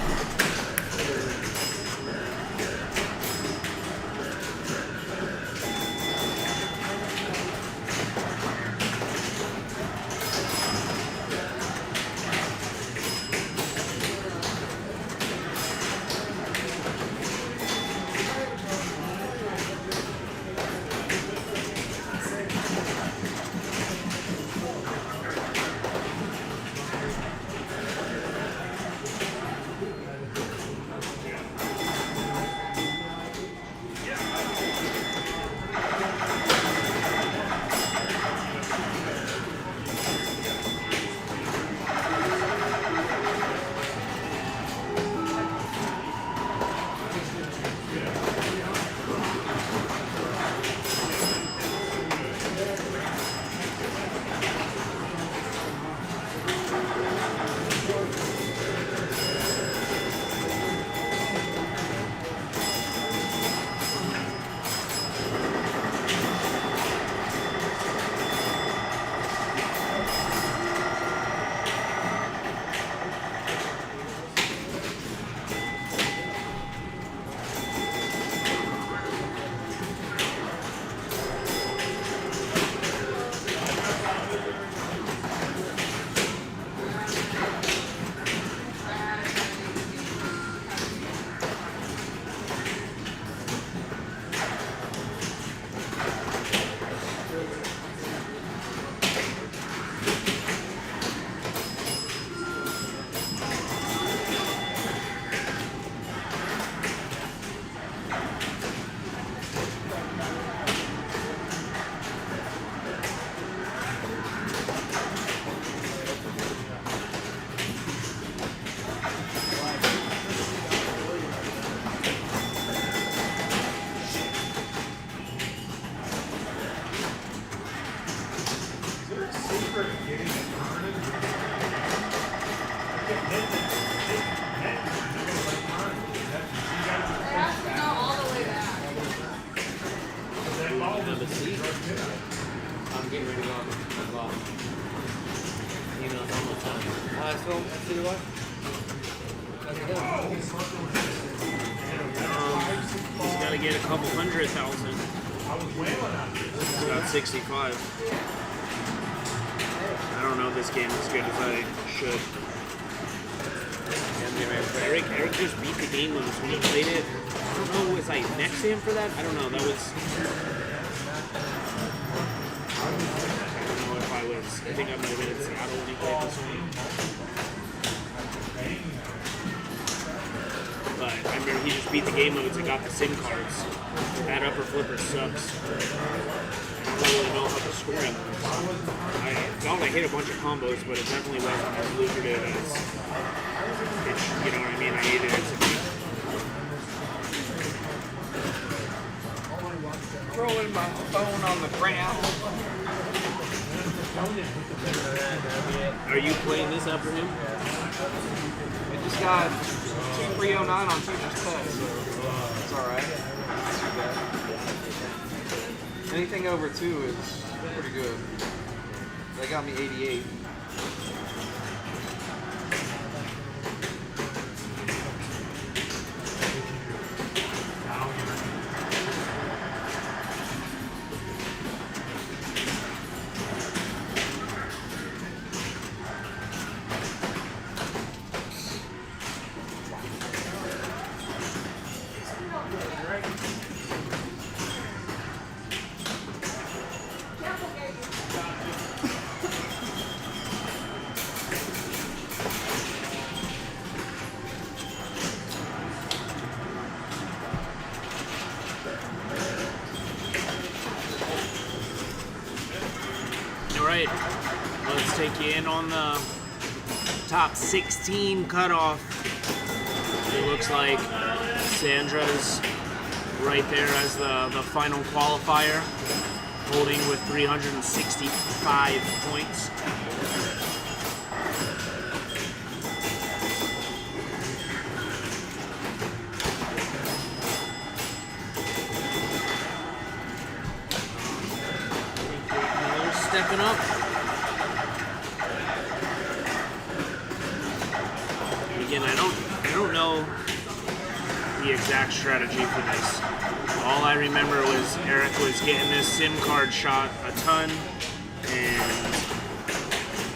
Have a seat. I'm getting ready to go on the clock. You know, it's almost done. So, see what? He's got to get a couple 100,000. He's got 65. I don't know if this game as good as I should. Eric just beat the game when he played it. I don't know, was I next to him for that? I don't know. That was. I don't know if I was. I think I might have been in Seattle when he played this one. But I remember he just beat the game modes and got the SIM cards. That upper flipper sucks. I don't really know how the scoring was. I felt I hit a bunch of combos, but it definitely wasn't as lucrative as it, you know what I mean? I hated it to be. Throwing my phone on the ground. Are you playing this after him? I just got 2309 on Teacher's Pet, so it's alright. Not too bad. Anything over 2 is pretty good. They got me 88. Alright, let's take you in on the top 16 cutoff. It looks like Sandra's right there as the final qualifier, holding with 365 points. Stepping up. Again, I don't know the exact strategy for this. All I remember was Eric was getting this SIM card shot a ton and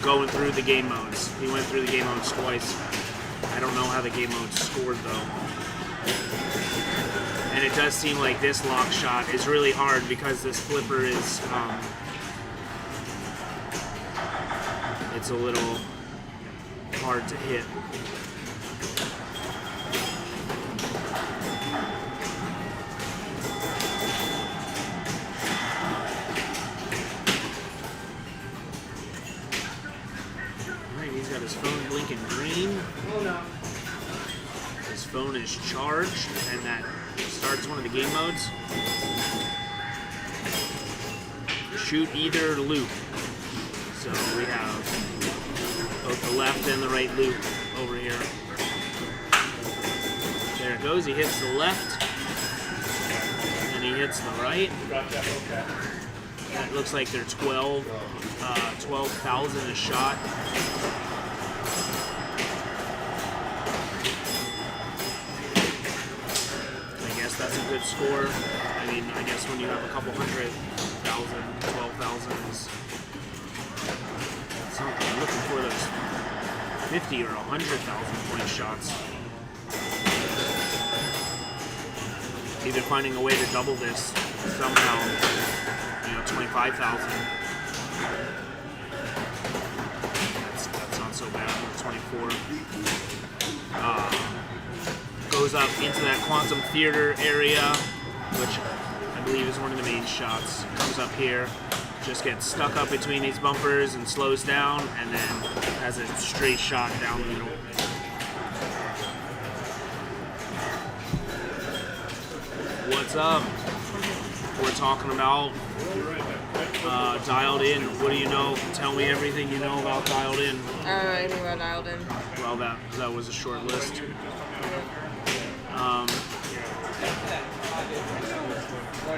going through the game modes. He went through the game modes twice. I don't know how the game modes scored though. And it does seem like this lock shot is really hard because this flipper is it's a little hard to hit. Alright, he's got his phone blinking green. His phone is charged, and that starts one of the game modes. Shoot either loop. So we have both the left and the right loop over here. There it goes. He hits the left, and he hits the right. That looks like they're 12,000 a shot. I guess that's a good score. I mean, I guess when you have a couple 100,000, 12,000 is. I'm looking for those 50 or 100,000 point shots. Either finding a way to double this somehow, 25,000. That's not so bad. 24. Goes up into that Quantum Theater area, which I believe is one of the main shots. Comes up here. Just gets stuck up between these bumpers and slows down, and then has a straight shot down the middle. What's up? We're talking about Dialed In. What do you know? Tell me everything you know about Dialed In. Anything about Dialed In? Well, that was a short list.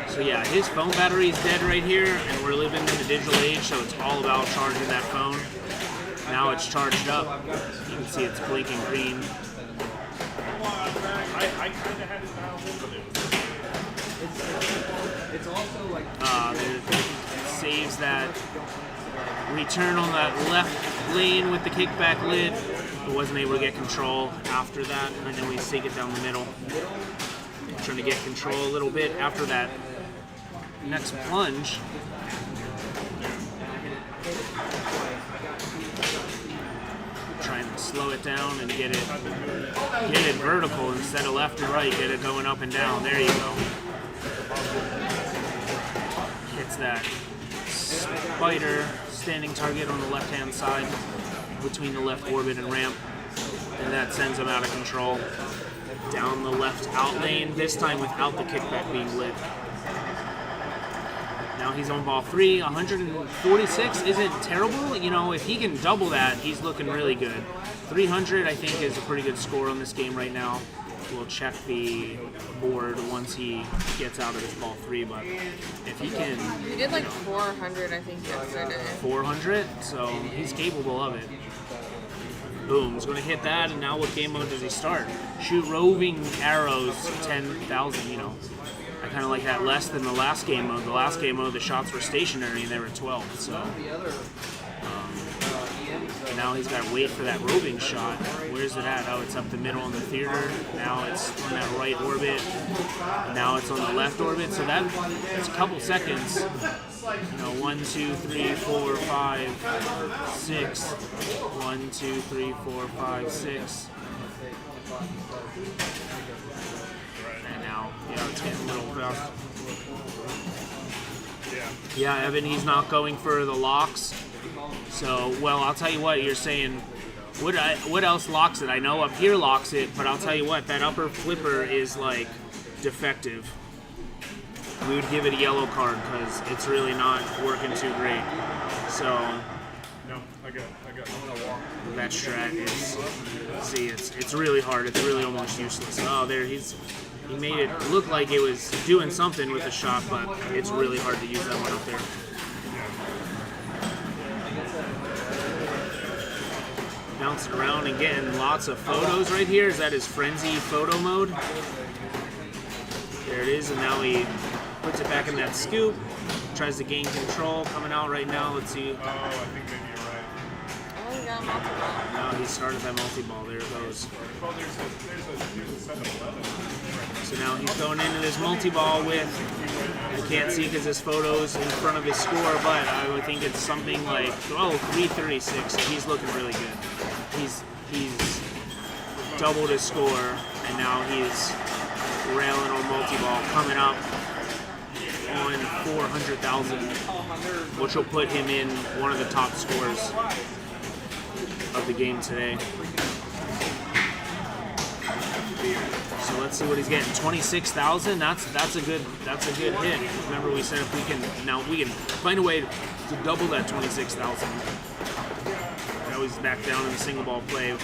So yeah, his phone battery is dead right here, and we're living in the digital age, so it's all about charging that phone. Now it's charged up. You can see it's blinking green. I kind of had it dialed in, but It's also like It saves that return on that left lane with the kickback lid. But wasn't able to get control after that, and then we sink it down the middle. Trying to get control a little bit after that next plunge. Trying to slow it down and get it vertical instead of left and right. Get it going up and down. There you go. Hits that spider standing target on the left-hand side between the left orbit and ramp, and that sends him out of control. Down the left out lane, this time without the kickback being lit. Now he's on ball 3, 146 isn't terrible. You know, if he can double that, he's looking really good. 300, I think, is a pretty good score on this game right now. We'll check the board once he gets out of this ball 3, but if he can... He did like 400, I think, yesterday. 400, so he's capable of it. Boom, he's going to hit that, and now what game mode does he start? Shoot roving arrows, 10,000, you know. I kind of like that less than the last game mode. The last game mode, the shots were stationary, and they were 12, so... now he's got to wait for that roving shot. Where's it at? Oh, it's up the middle in the theater. Now it's on that right orbit. Now it's on the left orbit, so that's a couple seconds. You know, 1, 2, 3, 4, 5, 6. 1, 2, 3, 4, 5, 6. And now, it's getting a little fast. Yeah, Evan, he's not going for the locks. So, well, I'll tell you what, you're saying, what else locks it? I know up here locks it, but I'll tell you what, that upper flipper is, like, defective. We would give it a yellow card because it's really not working too great. So, no, I got that strat is, see, it's really hard. It's really almost useless. Oh, there, he made it look like it was doing something with the shot, but it's really hard to use that one up there. Bouncing around and getting lots of photos right here. Is that his frenzy photo mode? There it is, and now he puts it back in that scoop. Tries to gain control. Coming out right now. Let's see. Oh, I think maybe you're right. Oh, he got a multi-ball. Now he started that multi-ball. There it goes. Well, there's a 7-11. So now he's going into this multi-ball with, I can't see because his photo's in front of his score, but I would think it's something like, 336. So he's looking really good. He's doubled his score, and now he's railing on multi-ball, coming up on 400,000, which will put him in one of the top scores of the game today. So let's see what he's getting. 26,000. That's a good hit. Remember, we said if we can find a way to double that 26,000. Now he's back down in the single ball play,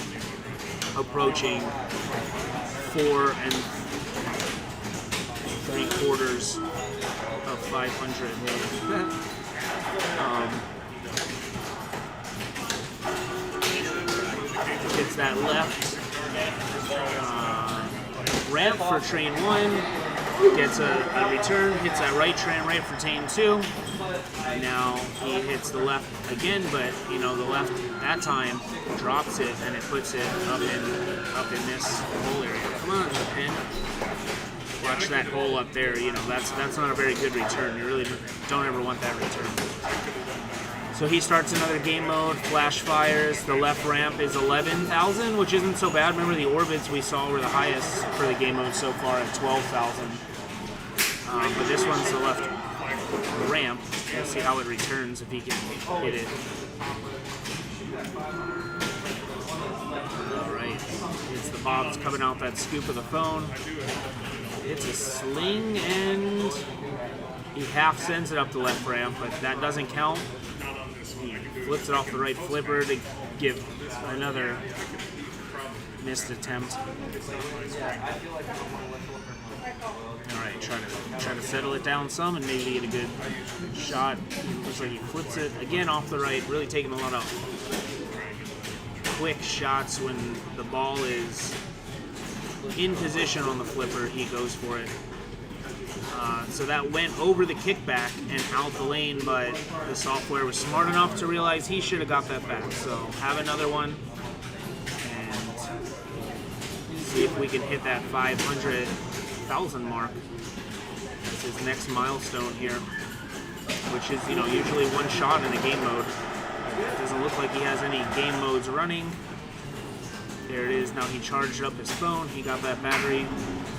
approaching 4 3/4 of 500. Hits that left ramp for train 1, gets a return, hits that right tram right for train 2. Now he hits the left again, but the left that time drops it and it puts it up in this hole area. Come on, pin. Watch that hole up there. That's not a very good return. You really don't ever want that return. So he starts another game mode, flash fires. The left ramp is 11,000, which isn't so bad. Remember, the orbits we saw were the highest for the game mode so far at 12,000. But this one's the left ramp. We'll see how it returns if he can hit it. All right, it's the bobs coming out that scoop of the phone. It's a sling, and he half sends it up the left ramp, but that doesn't count. He flips it off the right flipper to give another missed attempt. All right, trying to settle it down some and maybe get a good shot. Looks like he flips it again off the right. Really taking a lot of quick shots when the ball is in position on the flipper. He goes for it. So that went over the kickback and out the lane, but the software was smart enough to realize he should have got that back. So have another one and see if we can hit that 500,000 mark. That's his next milestone here, which is, usually one shot in a game mode. It doesn't look like he has any game modes running. There it is. Now he charged up his phone. He got that battery,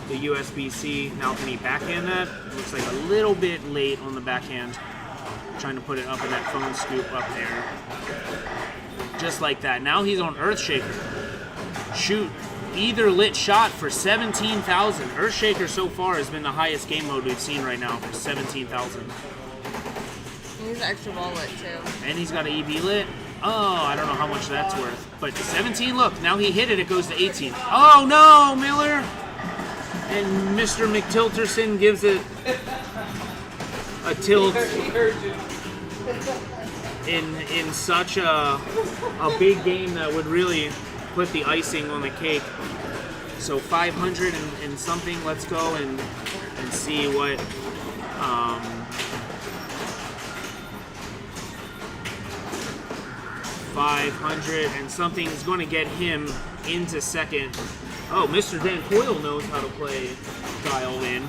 the USB-C. Now can he backhand that? Looks like a little bit late on the backhand. Trying to put it up in that phone scoop up there. Just like that. Now he's on Earthshaker. Shoot either lit shot for 17,000. Earthshaker so far has been the highest game mode we've seen right now for 17,000. He's extra ball lit too. And he's got an EV lit. Oh, I don't know how much that's worth. But 17, look, now he hit it, it goes to 18. Oh no, Miller! And Mr. McTilterson gives it a tilt in such a big game that would really put the icing on the cake. So 500 and something, let's go and see what 500 and something is going to get him into second. Oh, Mr. Dan Coyle knows how to play dialed in.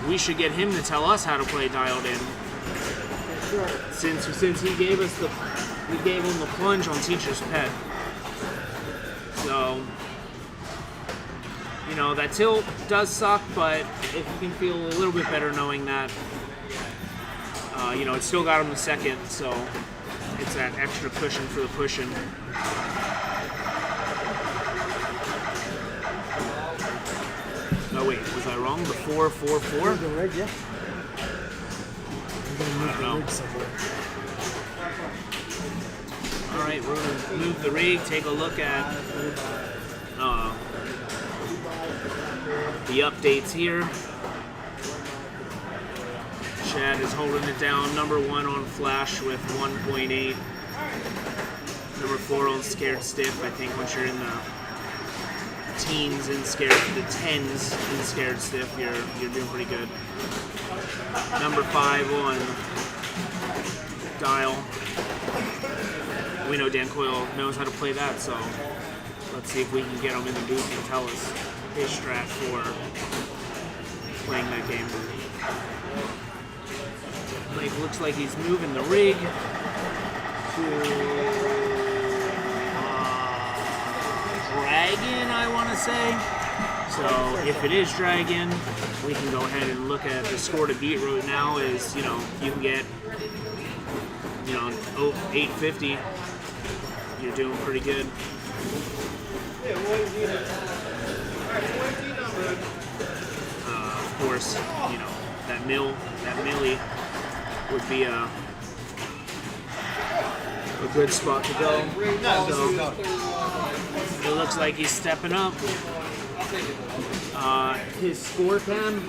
We should get him to tell us how to play dialed in. Since he gave us we gave him the plunge on Teacher's Pet. So, that tilt does suck, but if you can feel a little bit better knowing that, it still got him the second, so it's that extra cushion for the pushing. Oh wait, was I wrong? The 4-4-4? The rig, yeah. We're gonna move the rig somewhere. All right, we're gonna move the rig. Take a look at the updates here. Chad is holding it down. Number 1 on Flash with 1.8. Number 4 on Scared Stiff. I think once you're in the teens and the tens in Scared Stiff, you're doing pretty good. Number 5 on Dial. We know Dan Coyle knows how to play that, so let's see if we can get him in the booth and tell us his strat for playing that game. Looks like he's moving the rig to Dragon, I want to say. So if it is Dragon, we can go ahead and look at the score to beat right now is, you can get, 850. You're doing pretty good. Of course, that milli would be a good spot to go. So it looks like he's stepping up. His score cam.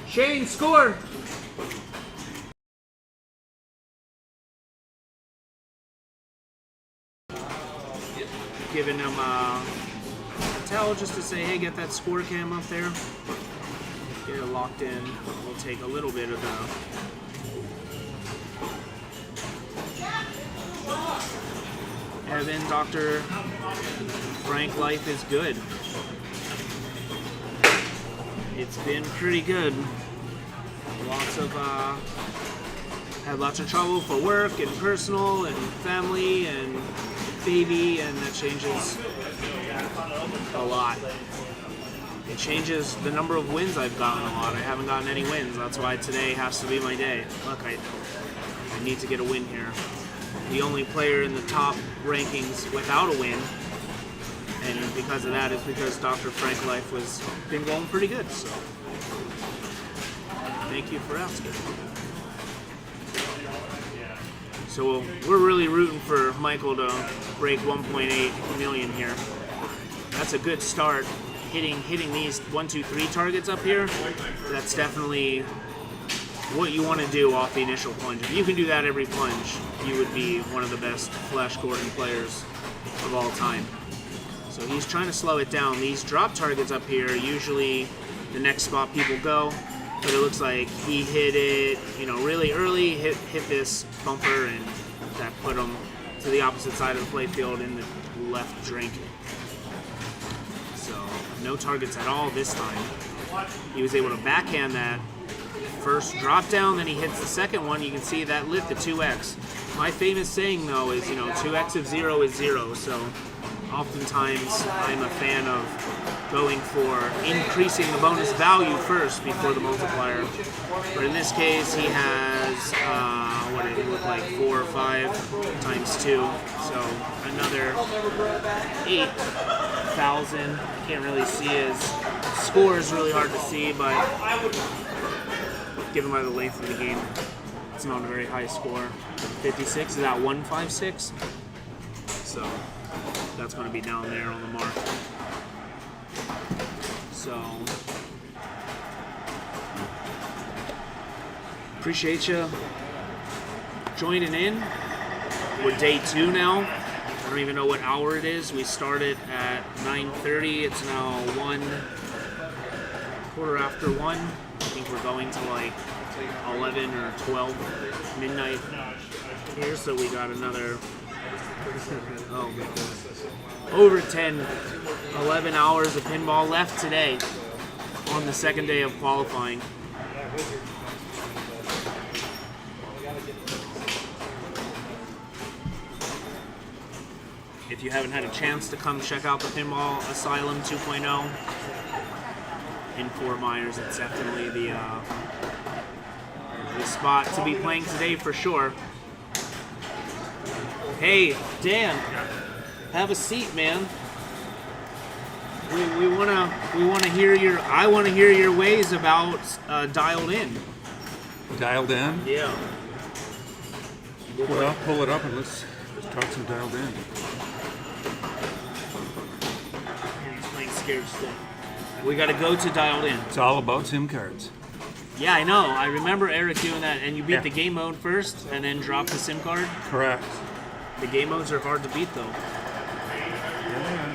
Shane, score! Giving him a towel just to say, hey, get that score cam up there. Get it locked in. We'll take a little bit of the Evan, Dr. Frank life is good. It's been pretty good. Had lots of trouble for work and personal and family and baby, and that changes a lot. It changes the number of wins I've gotten a lot. I haven't gotten any wins. That's why today has to be my day. Look, I need to get a win here. The only player in the top rankings without a win, and because of that is because Dr. Frank Life was been going pretty good. So thank you for asking. So we're really rooting for Michael to break 1.8 million here. That's a good start. hitting these 1, 2, 3 targets up here, that's definitely what you want to do off the initial plunge. If you can do that every plunge, you would be one of the best Flash Gordon players of all time. So he's trying to slow it down. These drop targets up here are usually the next spot people go, but it looks like he hit it, really early, hit this bumper, and that put him to the opposite side of the playfield in the left drink. So no targets at all this time. He was able to backhand that first drop down, then he hits the second one. You can see that lit the 2x. My famous saying though is, 2x of 0 is 0. So oftentimes I'm a fan of going for increasing the bonus value first before the multiplier. But in this case, he has, what did it look like, 4 or 5 times 2. So another 8,000. Can't really see his score is really hard to see, but given by the length of the game, it's not a very high score. 56 is at 156. So that's going to be down there on the mark. So appreciate you joining in. We're day 2 now. I don't even know what hour it is. We started at 9:30. It's now 1:15. I think we're going to like 11 or 12 midnight here. So we got another over 10, 11 hours of pinball left today on the second day of qualifying. If you haven't had a chance to come check out the Pinball Asylum 2.0 in Fort Myers, it's definitely the spot to be playing today for sure. Hey, Dan, have a seat, man. We wanna hear your ways about Dialed In. Dialed In? Yeah. Well, pull it up and let's talk some Dialed In. He's playing Scared Stick. We gotta go to Dialed In. It's all about SIM cards. Yeah, I know. I remember Eric doing that, and you beat the game mode first, and then drop the SIM card. Correct. The game modes are hard to beat, though. Yeah.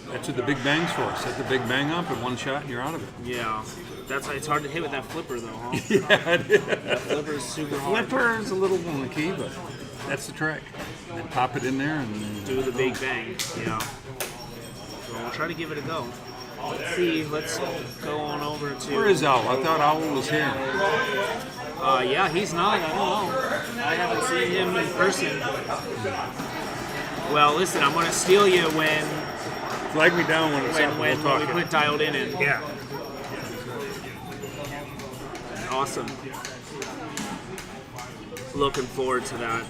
That's what the Big Bang's for. Set the Big Bang up in one shot, and you're out of it. Yeah, that's it's hard to hit with that flipper, though, huh? Yeah, it is. That flipper is super hard. Flipper is a little wonky, but that's the trick. And pop it in there and do the Big Bang. Yeah. So we'll try to give it a go. Let's see. Let's go on over to. Where is Owl? I thought Owl was here. Yeah, he's not. I don't know. I haven't seen him in person. Well, listen, I'm gonna steal you when. Flag me down when it's up. When we put Dialed In. Yeah. Awesome. Looking forward to that.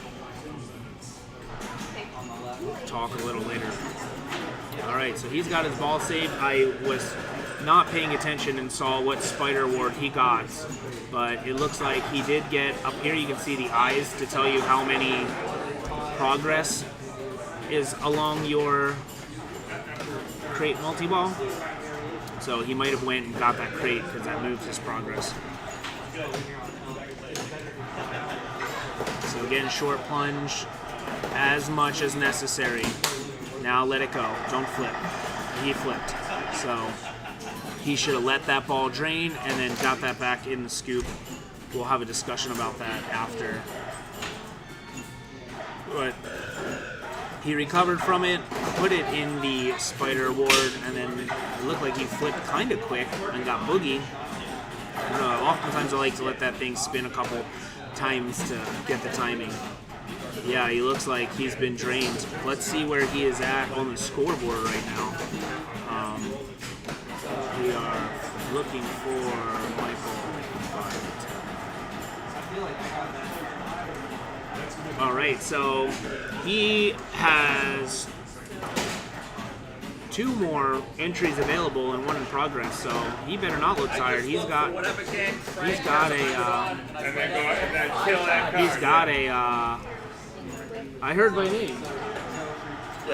Talk a little later. All right, so he's got his ball saved. I was not paying attention and saw what spider award he got, but it looks like he did get up here. You can see the eyes to tell you how many progress is along your crate multi-ball. So he might have went and got that crate because that moved his progress. So again, short plunge as much as necessary. Now let it go. Don't flip. He flipped. So he should have let that ball drain and then got that back in the scoop. We'll have a discussion about that after. But he recovered from it, put it in the spider award, and then it looked like he flipped kind of quick and got boogie. Oftentimes I like to let that thing spin a couple times to get the timing. Yeah, he looks like he's been drained. Let's see where he is at on the scoreboard right now. We are looking for Michael. All right, so he has 2 more entries available and 1 in progress. So he better not look tired. He's got a. I heard my name.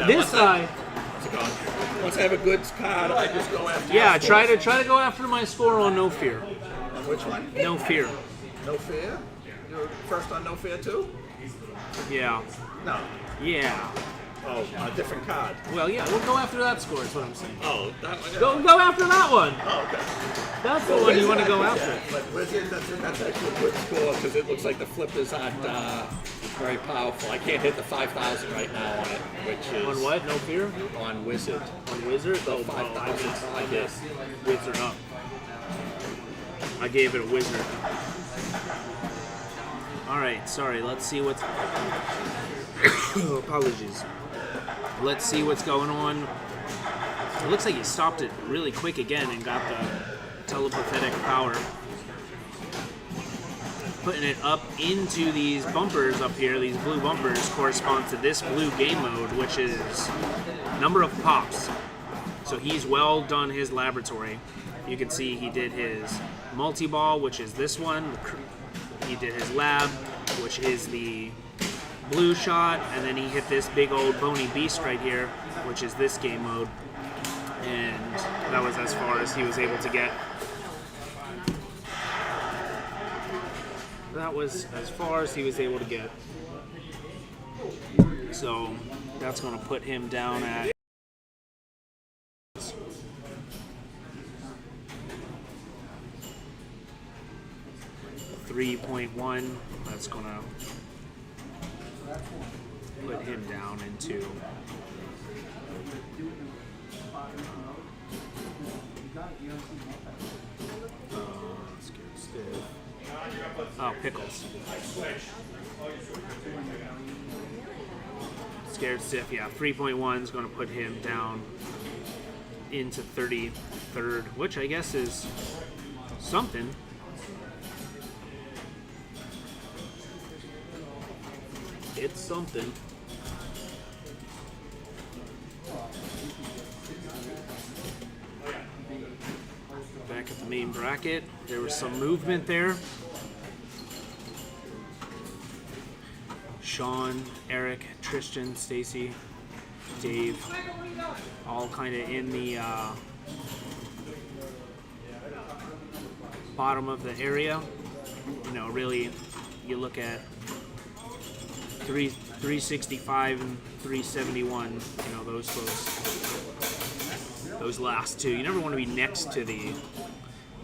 This guy. Once I have a good card, I just go after. Yeah, try to go after my score on No Fear. Which one? No Fear. No Fear? You're first on No Fear too? Yeah. No. Yeah. Oh, a different card. Well, yeah, we'll go after that score, is what I'm saying. Oh, that one. Go after that one. Oh, okay. That's the one you want to go Yeah, after. but Wizard, that's actually a good score because it looks like the flippers aren't very powerful. I can't hit the 5,000 right now on it, which is On what? No Fear? on Wizard. On Wizard? Oh, I 5,000. missed. I guess. Wizard up. I gave it a Wizard. Alright, sorry, let's see what's... Apologies. Let's see what's going on. It looks like he stopped it really quick again and got the telepathetic power. Putting it up into these bumpers up here. These blue bumpers correspond to this blue game mode, which is number of pops. So he's well done his laboratory. You can see he did his multi-ball, which is this one. He did his lab, which is the blue shot, and then he hit this big old bony beast right here, which is this game mode. And that was as far as he was able to get. That was as far as he was able to get. So that's going to put him down at 3.1. That's going to put him down into oh, pickles. Scared stiff, yeah. 3.1 is going to put him down into 33rd, which I guess is something. It's something. Back at the main bracket, there was some movement there. Sean, Eric, Tristan, Stacy, Dave, all kind of in the bottom of the area. You know, really, you look at 365 and 371. You know, those last two. You never want to be next to the. You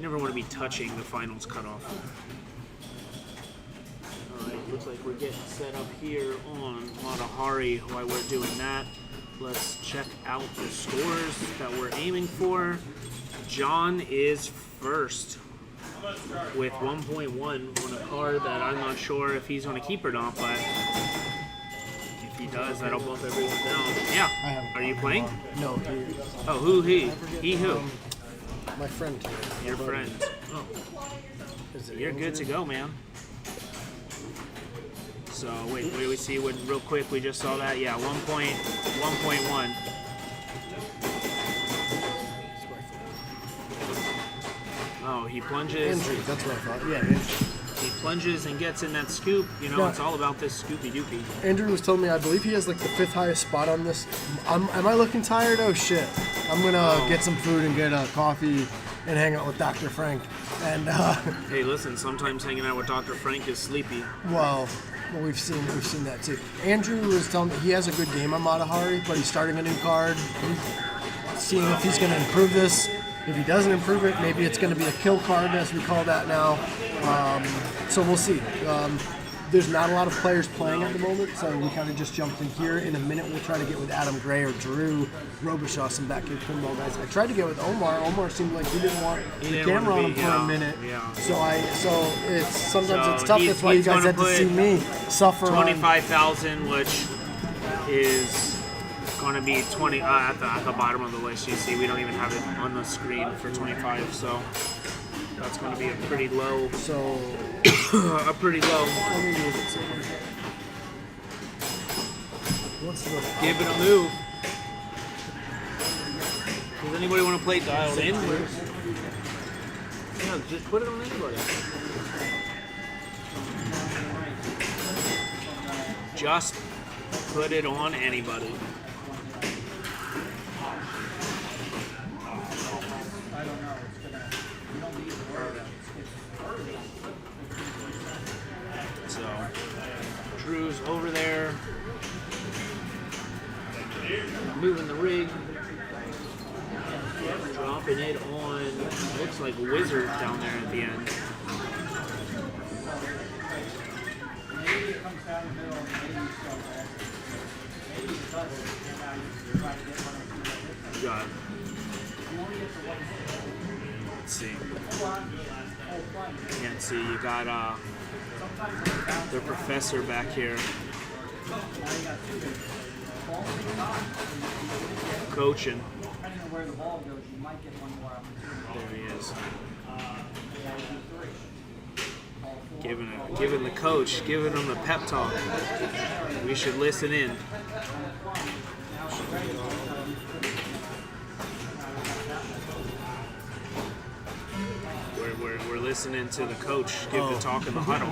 never want to be touching the finals cutoff. Looks like we're getting set up here on Matahari while we're doing that. Let's check out the scores that we're aiming for. John is first with 1.1 on a card that I'm not sure if he's going to keep or not, but if he does, that'll bump everyone down. Yeah. Are you playing? No, he. Oh, who he? He who? My friend. Your friend. Oh. You're good to go, man. So wait, what do we see? Real quick, we just saw that. Yeah, 1.1. Oh, he plunges. Andrew, that's what I thought. Yeah, Andrew. He plunges and gets in that scoop. You know, it's all about this scoopy doopy. Andrew was telling me, I believe he has like the 5th highest spot on this. Am I looking tired? Oh shit! I'm gonna get some food and get a coffee and hang out with Dr. Frank. And hey, listen, sometimes hanging out with Dr. Frank is sleepy. Well, we've seen that too. Andrew was telling me he has a good game on Matahari, but he's starting a new card. He's seeing if he's going to improve this. If he doesn't improve it, maybe it's going to be a kill card, as we call that now. So we'll see. There's not a lot of players playing at the moment, so we kind of just jumped in here. In a minute, we'll try to get with Adam Gray or Drew Robichaud, some Batcave Pinball guys. I tried to get with Omar. Omar seemed like he didn't want the camera on him for a minute. Yeah. So it's sometimes it's tough. That's why you guys had to see me suffer. 25,000, which is going to be 20 at the bottom of the list. You see, we don't even have it on the screen for 25, so that's going to be a pretty low. So a pretty low. Give it a move. Does anybody want to play dialed in? Yeah, just put it on anybody. Just put it on anybody. Drew's over there, moving the rig, dropping it on, looks like Wizard down there at the end. Got, let's see. Can't see. You got the professor back here. Coaching. There he is. Giving the coach, giving him the pep talk. We should listen in. We're listening to the coach give the talk in the huddle.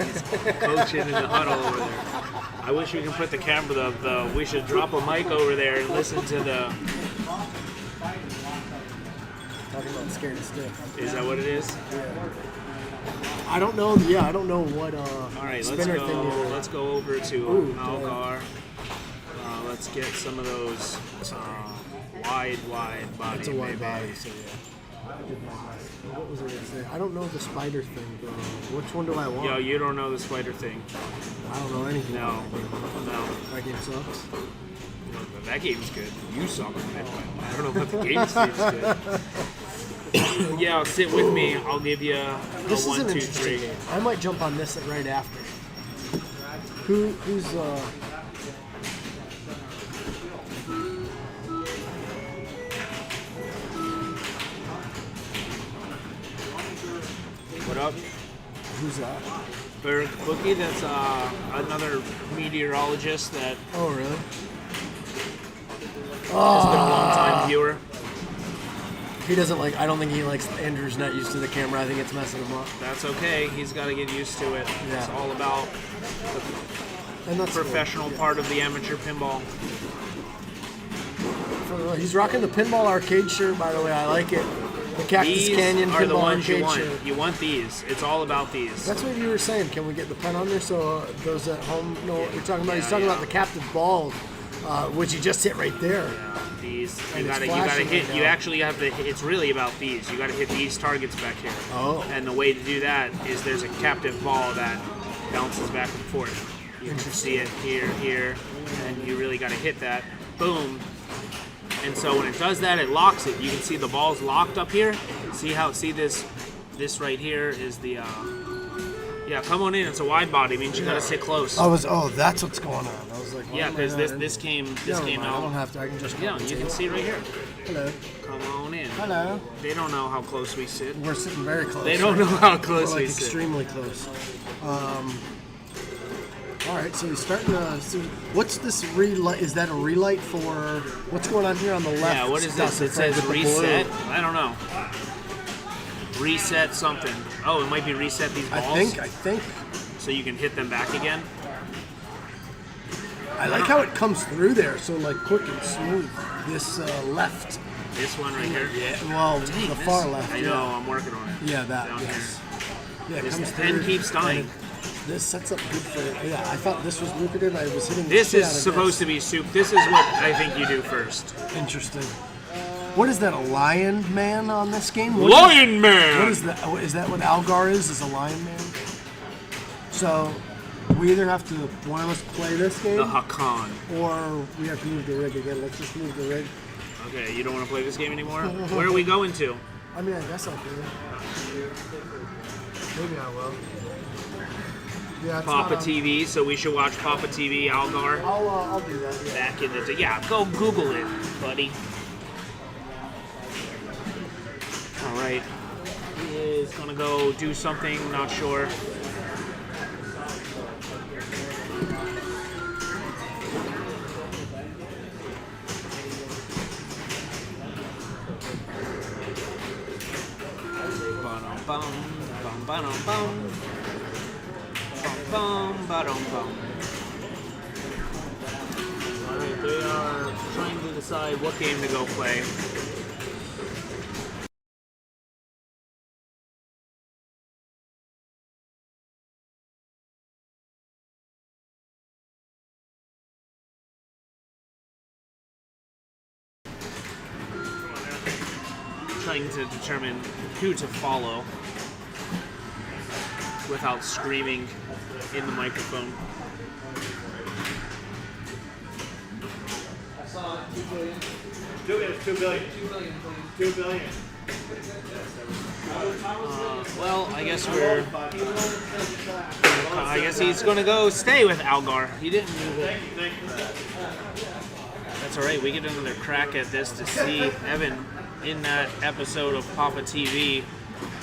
He's coaching in the huddle over there. I wish we could put the camera, we should drop a mic over there and listen to the... Talking about scared stiff. Is that what it is? Yeah. I don't know. Yeah, I don't know what all right, spinner thing is. Let's go over to Algar. Let's get some of those wide body. It's a wide body, so yeah. What was I going to say? I don't know the spider thing, bro. Which one do I want? Yo, you don't know the spider thing. I don't know anything. No. That game sucks. That game's good. You suck at it. I don't know if the game seems good. Yeah, sit with me. I'll give you a this 1, is an 2, interesting 3. game. I might jump on this right after. Who's What up? Who's that? Berg Bookie, that's another meteorologist that Oh, really? has been a long-time viewer. He doesn't like, I don't think he likes, Andrew's not used to the camera. I think it's messing him up. That's okay. He's got to get used to it. Yeah. It's all about And the that's professional cool. part of the amateur pinball. He's rocking the Pinball arcade shirt, by the way. I like it. The Cactus These Canyon are Pinball the ones you arcade want. shirt. You want these. It's all about these. That's what you were saying. Can we get the pen on there so those at home know what you're talking about? He's talking Yeah. about the captive balls, which you just hit right there. Yeah, these And you it's gotta flashing hit. right You now. actually have to. It's really about these. You gotta hit these targets back here. Oh. And the way to do that is there's a captive ball that bounces back and forth. You can see it here, and you really gotta hit that. Boom. And so when it does that, it locks it. You can see the ball's locked up here. See this right here is the yeah, come on in. It's a wide body. It means you gotta sit close. That's what's going on. I was like, why Yeah, am I because not in? this came Never mind, out. I don't have to. I can just. Yeah, you can see right here. Hello. Come on in. Hello. They don't know how close we sit. We're sitting very close. They don't know how close We're we like sit. extremely close. All right, so he's starting to. So what's this relight? Is that a relight for what's going on here on the left? Yeah, what is this? Dustin, It says with the reset. blue? I don't know. Reset something. Oh, it might be reset these balls. I think. So you can hit them back again. I like how it comes through there, so like quick and smooth. This left. This one right here. Yeah. Well, Dang, the this- far left. I know. I'm working on it. Yeah, that. Down Yes. Yeah, it This comes pen through. keeps dying. This sets up good for. Yeah, I thought this was lucrative. I was hitting. This the shit is out of supposed to be soup. This is what I think you do first. Interesting. What is that? A lion man on this game? Lion Man! What is that? Is that what Algar is? Is a lion man? So we either have to one of us play this game, The Hakan. or we have to move the rig again. Let's just move the rig. Okay, you don't want to play this game anymore? Where are we going to? I mean, I guess I'll do it. Maybe I will. Yeah, it's Papa not on- TV, so we should watch Papa TV Algar. I'll do that. Yeah. Back in the day. Yeah, go Google it, buddy. Alright. He is gonna go do something, not sure. Bum, bum, bum, bum. Bum, ba-dum, bum. Alright, they are trying to decide what game to go play. trying to determine who to follow without screaming in the microphone. I saw 2 billion. 2 billion. 2 billion. Well, I guess I guess he's gonna go stay with Algar. He didn't move it. That's all right. We get another crack at this to see Evan in that episode of Papa TV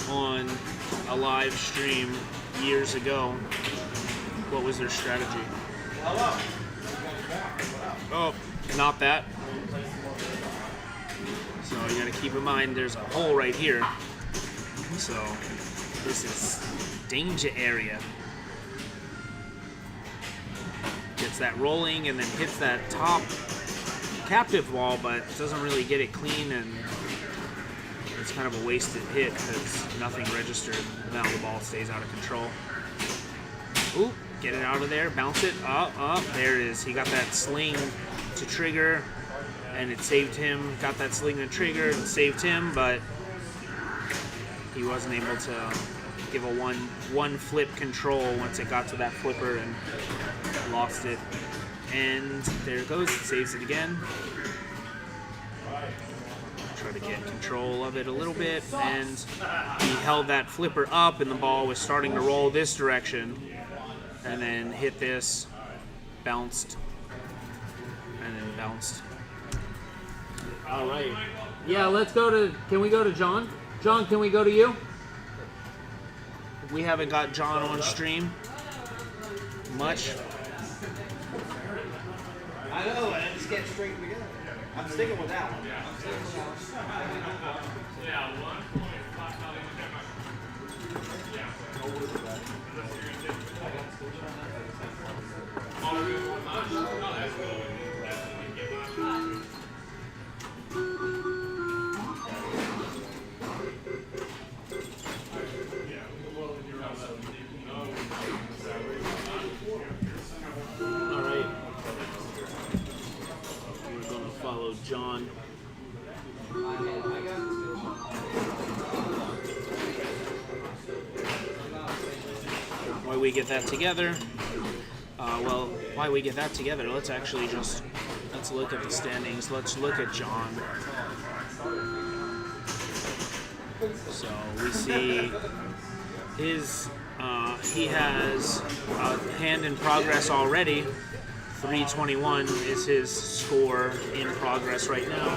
on a live stream years ago. What was their strategy? Oh, not that. So you gotta keep in mind there's a hole right here. So this is danger area. Gets that rolling and then hits that top captive wall, but doesn't really get it clean, and it's kind of a wasted hit because nothing registered. Now the ball stays out of control. Ooh, get it out of there, bounce it, up, there it is. He got that sling to trigger, and it saved him. Got that sling to trigger, and saved him, but he wasn't able to give a one flip control once it got to that flipper and lost it. And there it goes, it saves it again. Try to get control of it a little bit, and he held that flipper up and the ball was starting to roll this direction, and then hit this, bounced, and then bounced. All right. Yeah, let's go to, can we go to John? John, can we go to you? We haven't got John on stream much. I know, and I just can't straighten together. I'm sticking with that one. John. Why we get that together? Why we get that together? Let's actually let's look at the standings. Let's look at John. So we see he has a hand in progress already. 321 is his score in progress right now.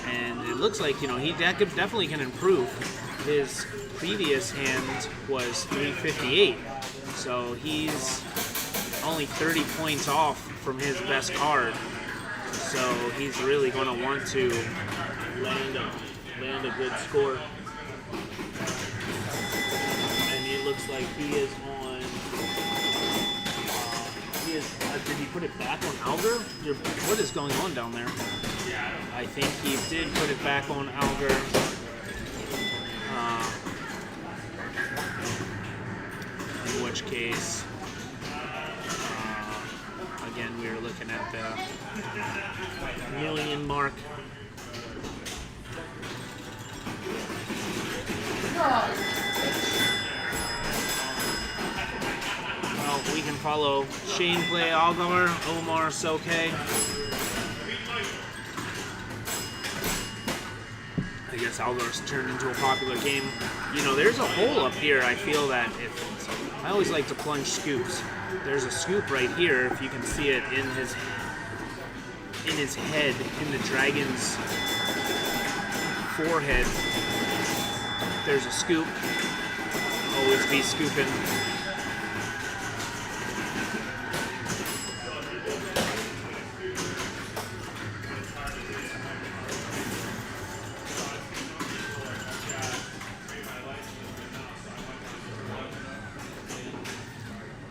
And it looks like, he definitely can improve. His previous hand was 358, so he's only 30 points off from his best card. So he's really going to want to land a good score. Looks like he is on. Did he put it back on Algar? What is going on down there? I think he did put it back on Algar. In which case, again, we are looking at the million mark. We can follow Shane play Algar, Omar Soke. I guess Algar's turned into a popular game. There's a hole up here. I feel that I always like to plunge scoops. There's a scoop right here, if you can see it in his head, in the dragon's forehead. There's a scoop. Always be scooping.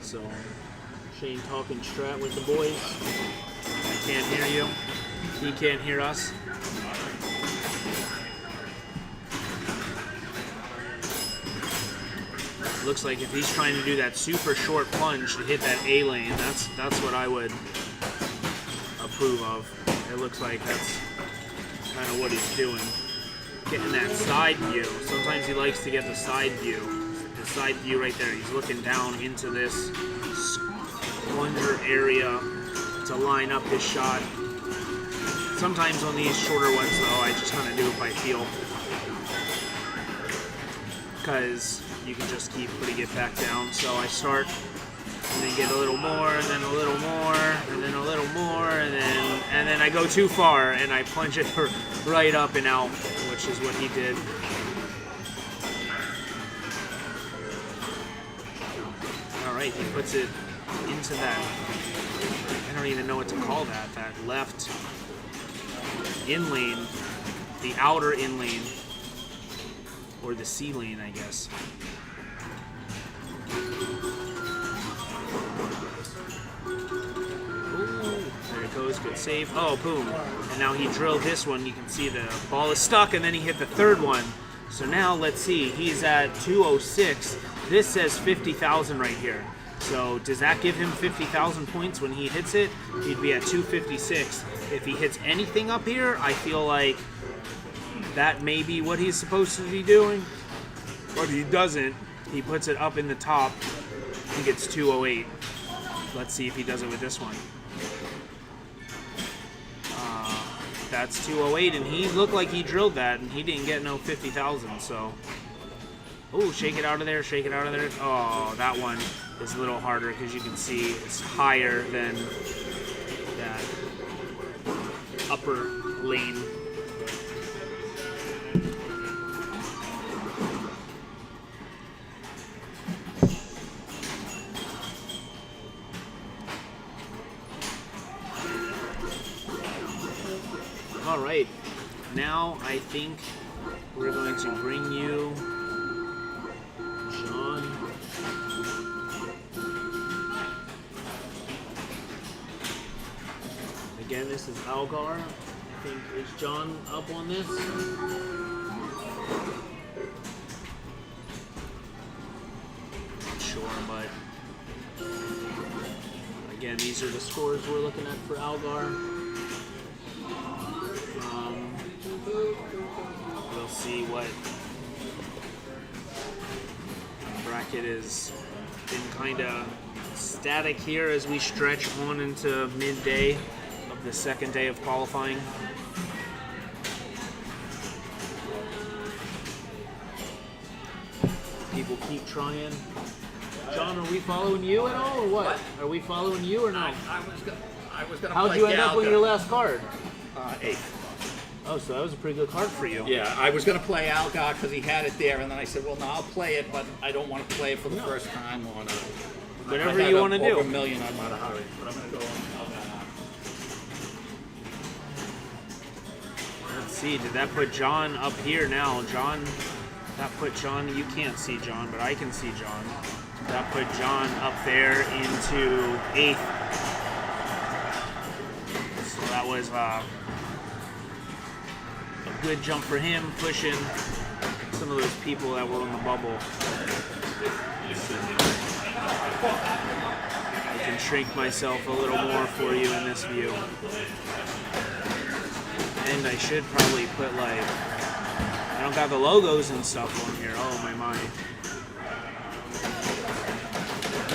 So, Shane talking strat with the boys. I can't hear you. He can't hear us. Looks like if he's trying to do that super short plunge to hit that A lane, that's what I would approve of. It looks like that's kind of what he's doing. Getting that side view. Sometimes he likes to get the side view. The side view right there. He's looking down into this plunger area to line up his shot. Sometimes on these shorter ones though, I just kind of do it by feel. Because you can just keep putting it back down. So I start and then get a little more, and then a little more, and then a little more, and then I go too far and I plunge it right up and out, which is what he did. All right, he puts it into that, I don't even know what to call that left in lane, the outer in lane, or the C lane, I guess. There it goes, good save. Oh, boom. And now he drilled this one. You can see the ball is stuck, and then he hit the third one. So now, let's see, he's at 206. This says 50,000 right here. So does that give him 50,000 points when he hits it? He'd be at 256. If he hits anything up here, I feel like that may be what he's supposed to be doing. But he doesn't. He puts it up in the top. He gets 208. Let's see if he does it with this one. That's 208, and he looked like he drilled that, and he didn't get no 50,000, so. Oh, shake it out of there, shake it out of there. Oh, that one is a little harder because you can see it's higher than that upper lane. All right, now I think we're going to bring you John. Again, this is Algar. I think, is John up on this? Not sure, but again, these are the scores we're looking at for Algar. We'll see what bracket is been kind of static here as we stretch on into midday of the second day of qualifying. People keep trying. John, are we following you at all, or what? Are we following you or not? I was gonna How'd play you end up with Galga. your last card? 8th. Oh, so that was a pretty good card for you. Yeah, I was going to play Algar because he had it there, and then I said, well, no, I'll play it, but I don't want to play it for the first time on a... Whatever you want to do. Over $1 million, I'm not a hurry, but I'm going to go on Algar. Let's see, did that put John up here now? John, that put John, you can't see John, but I can see John. That put John up there into 8th. So that was a good jump for him, pushing some of those people that were on the bubble. I can shrink myself a little more for you in this view. And I should probably put like, I don't got the logos and stuff on here. Oh my mind.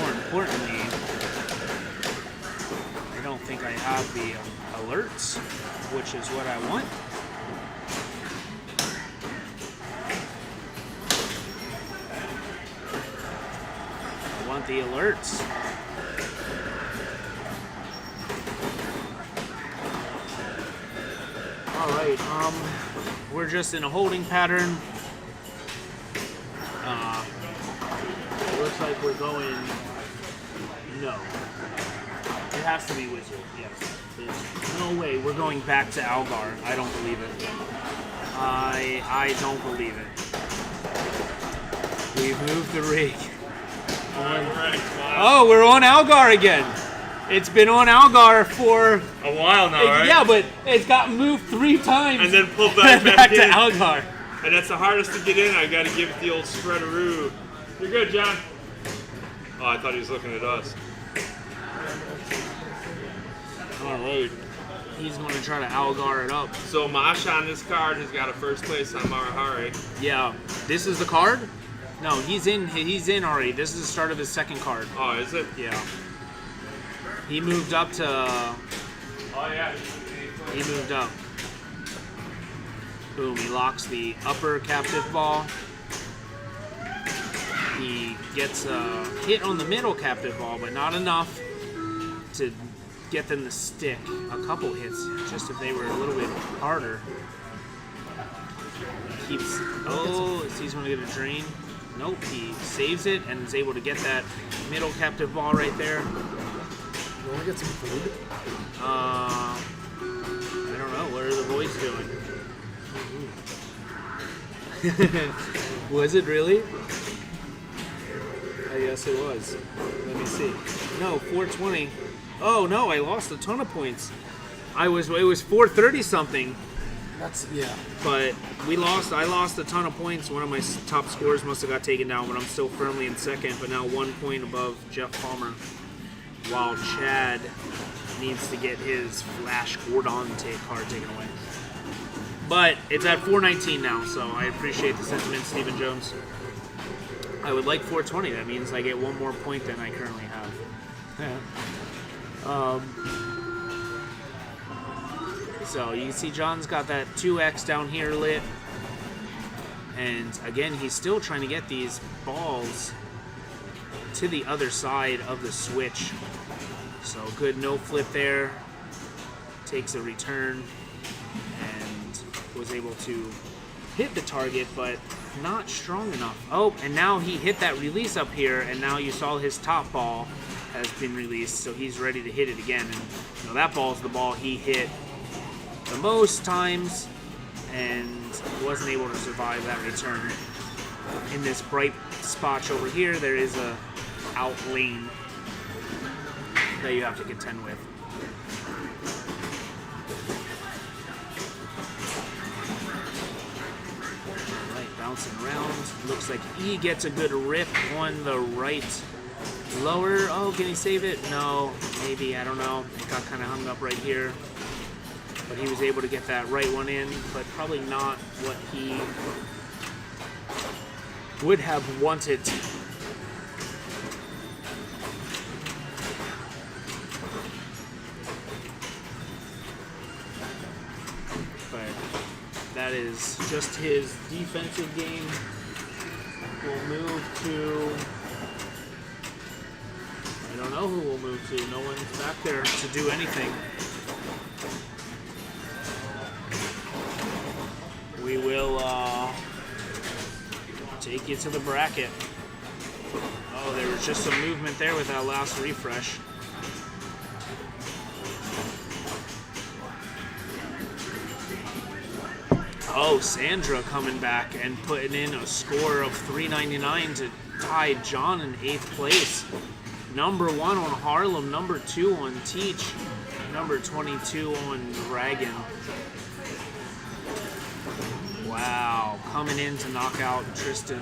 More importantly, I don't think I have the alerts, which is what I want. I want the alerts. All right, we're just in a holding pattern. It looks like we're going, no. It has to be Wizard, yes. There's no way we're going back to Algar. I don't believe it. I don't believe it. We've moved the rig. Oh, we're on Algar again. It's been on Algar for a while now, right? Yeah, but it's got moved 3 times. And then pulled back to in. Algar. And that's the hardest to get in. I got to give it the old spreadaroo. You're good, John. Oh, I thought he was looking at us. All right. he's going to try to Algar it up. So Masha on this card has got a first place on Marahari. Yeah, this is the card? No, he's in already. This is the start of his second card. Oh, is it? Yeah. He moved up to... Oh, yeah. He moved up. Boom, he locks the upper captive ball. He gets a hit on the middle captive ball, but not enough to get them to stick. A couple hits, just if they were a little bit harder. Keeps... Oh, he's going to get a drain. Nope, he saves it and is able to get that middle captive ball right there. You want to get some food? I don't know. What are the boys doing? Was it really? I guess it was. Let me see. No, 420. Oh no, I lost a ton of points. It was 430 something. That's, yeah. But I lost a ton of points. One of my top scores must have got taken down, but I'm still firmly in second, but now 1 point above Jeff Palmer. While Chad needs to get his Flash Gordon card taken away. But it's at 419 now, so I appreciate the sentiment, Stephen Jones. I would like 420. That means I get 1 more point than I currently have. So you can see John's got that 2X down here lit. And again, he's still trying to get these balls to the other side of the switch. So good no flip there. Takes a return and was able to hit the target, but not strong enough. Oh, and now he hit that release up here, and now you saw his top ball has been released, so he's ready to hit it again. And you know, that ball is the ball he hit the most times and wasn't able to survive that return. In this bright spot over here, there is a out lane that you have to contend with. All right, bouncing around. Looks like he gets a good rip on the right lower. Oh, can he save it? No, maybe, I don't know. It got kind of hung up right here. But he was able to get that right one in, but probably not what he would have wanted. But that is just his defensive game. We'll move to... I don't know who we'll move to. No one's back there to do anything. We will take you to the bracket. Oh, there was just some movement there with that last refresh. Oh, Sandra coming back and putting in a score of 399 to tie John in 8th place. Number 1 on Harlem, number 2 on Teach, number 22 on Dragon. Wow, coming in to knock out Tristan.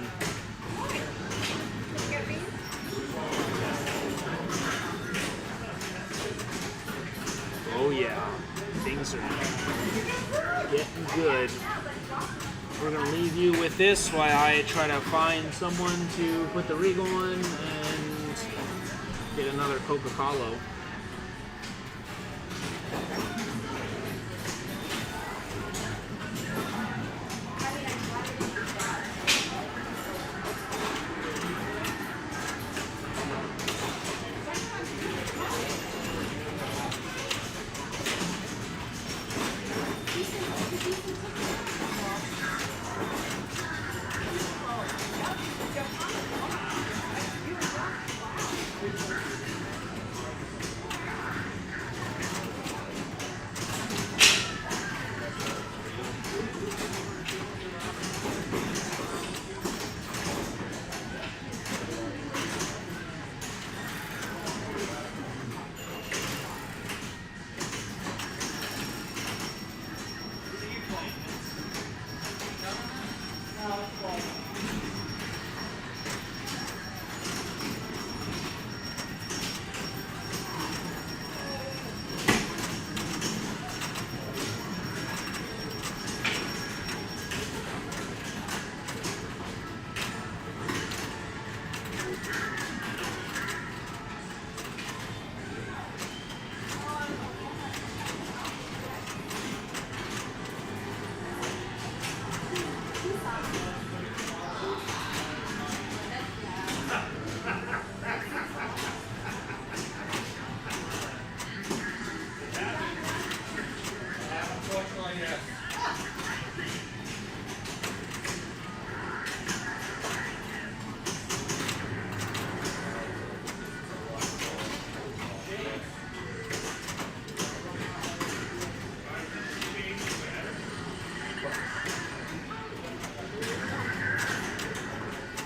Oh yeah, things are getting good. We're gonna leave you with this while I try to find someone to put the rig on and get another Coca-Cola.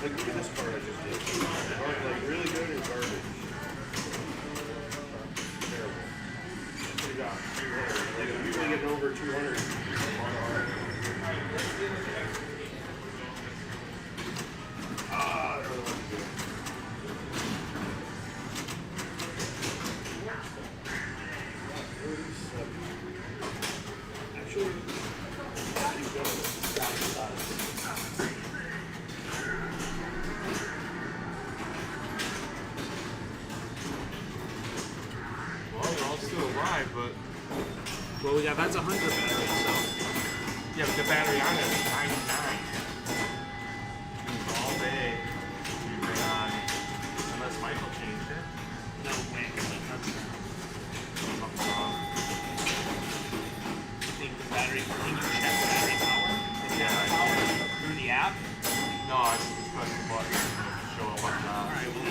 Like this card I just did. Like really good or garbage? Terrible. That's what you got. Like I'm usually getting over 200. That other one's good. Actually, Well, you're all still alive, but Well, we got that's 100 batteries, so yeah, but the battery on it is 99. All day you've been on, unless Michael changed it. no way. Something wrong. I think the battery. Can you check battery power? The Yeah, I power can. through the app. No, I just press the button to show up on All top. right. Well,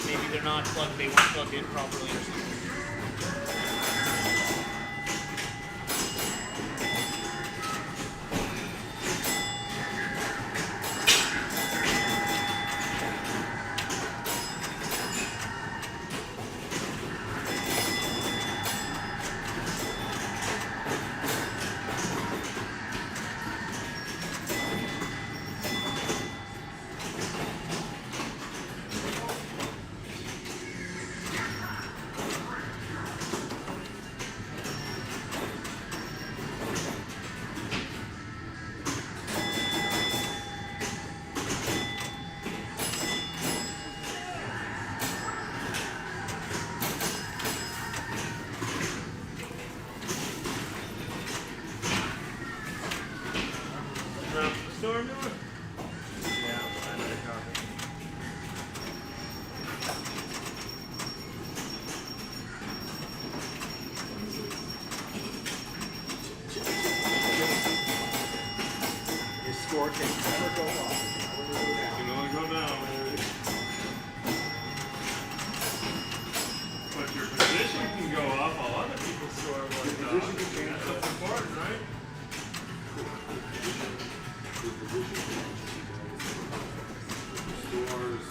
maybe they're not plugged. They weren't plugged in properly or something. Store new one? Yeah, I made a copy. Your score can never go up. Never go down. You can only go down, baby. But your position can go up while other people's score goes down. position can change. That's what's important, right? Stores.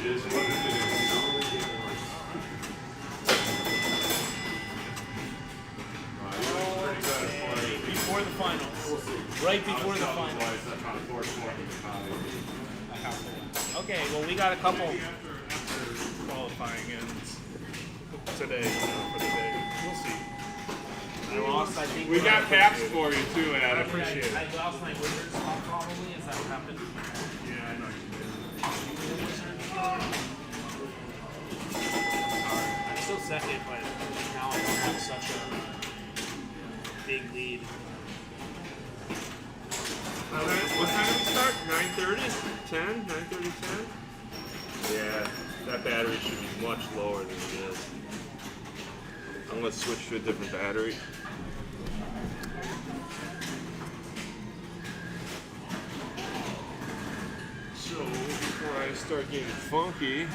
It is what it is. Before the finals. Right before the finals. Okay, well, we got a couple. Qualifying ends today, for the day. We'll see. I lost, I think. We got caps for you too, I Adam. appreciate it. I lost my wizard spot probably. Is that what happened? Yeah, I know you did. I'm still second, but now I don't have such a big lead. What time did we start? 9:30? 10? 9:30, 10? Yeah, that battery should be much lower than it is. I'm gonna switch to a different battery. So, before I start getting funky,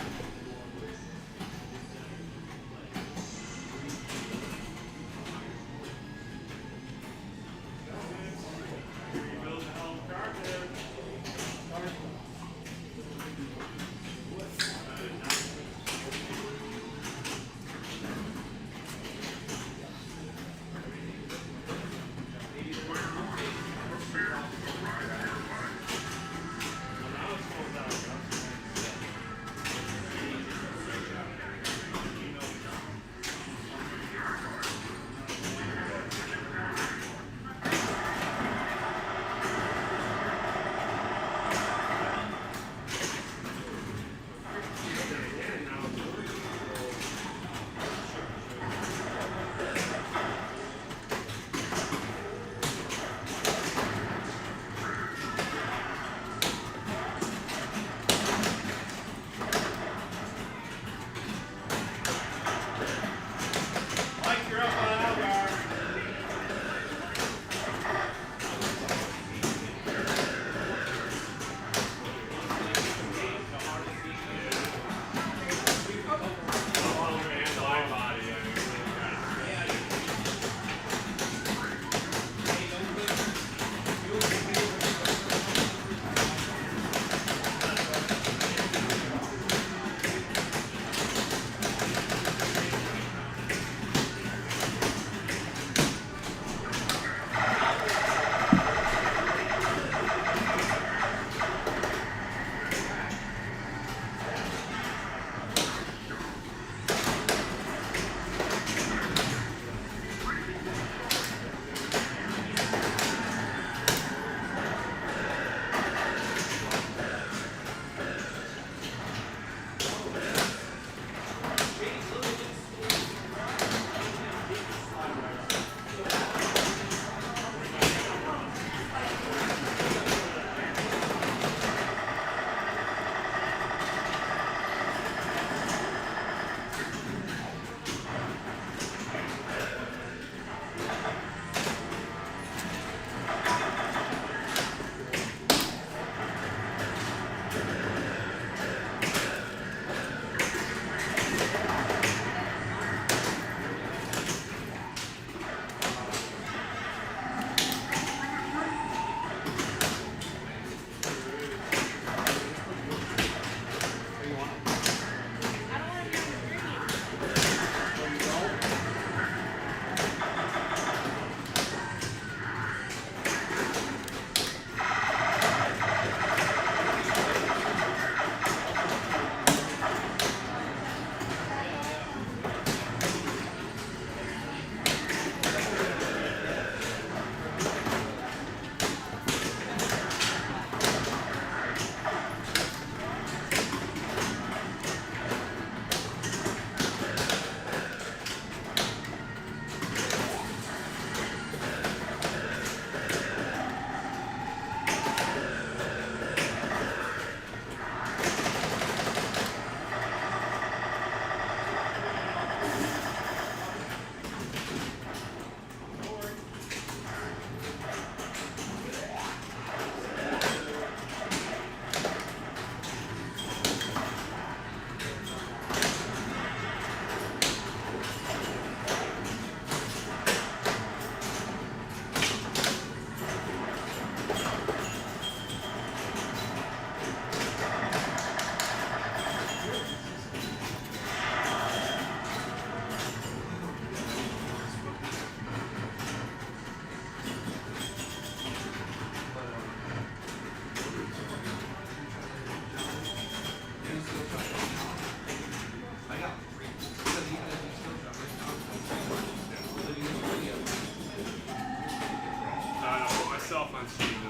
Yeah,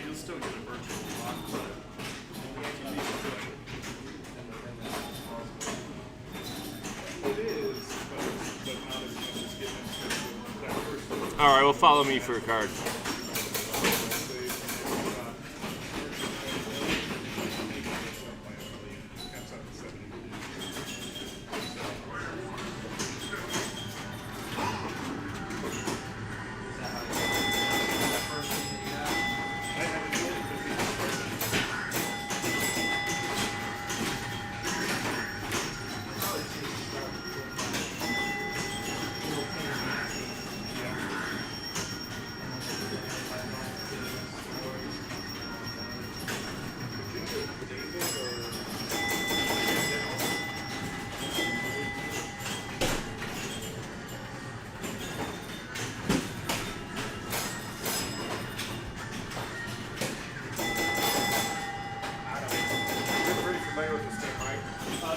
you'll still get a virtual lock, but it is, but not as much as getting into that first. All right, well, follow me for a card.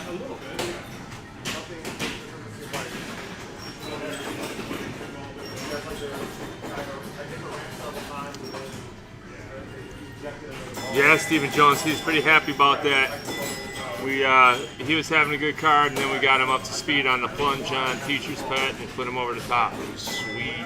A little bit, yeah. Nothing Yeah, Stephen Jones, he was pretty happy about that. He was having a good card, and then we got him up to speed on the plunge on Teacher's Pet and put him over the top. It was sweet.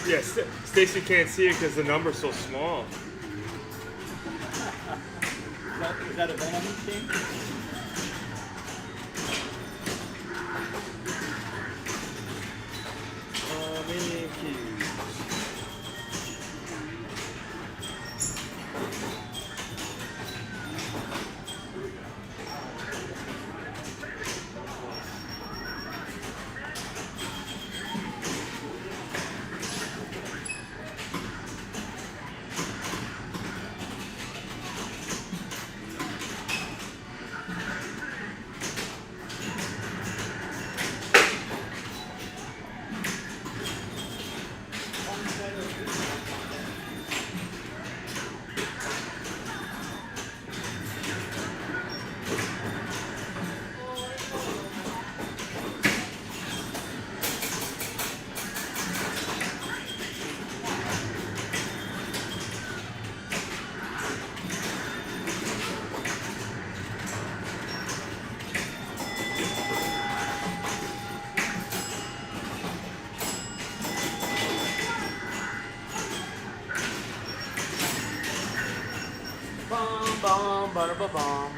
Yeah, Stacy can't see it because the number's so small. Is that a Venom game? Mini keys. Bum, bum, bada, ba, bum.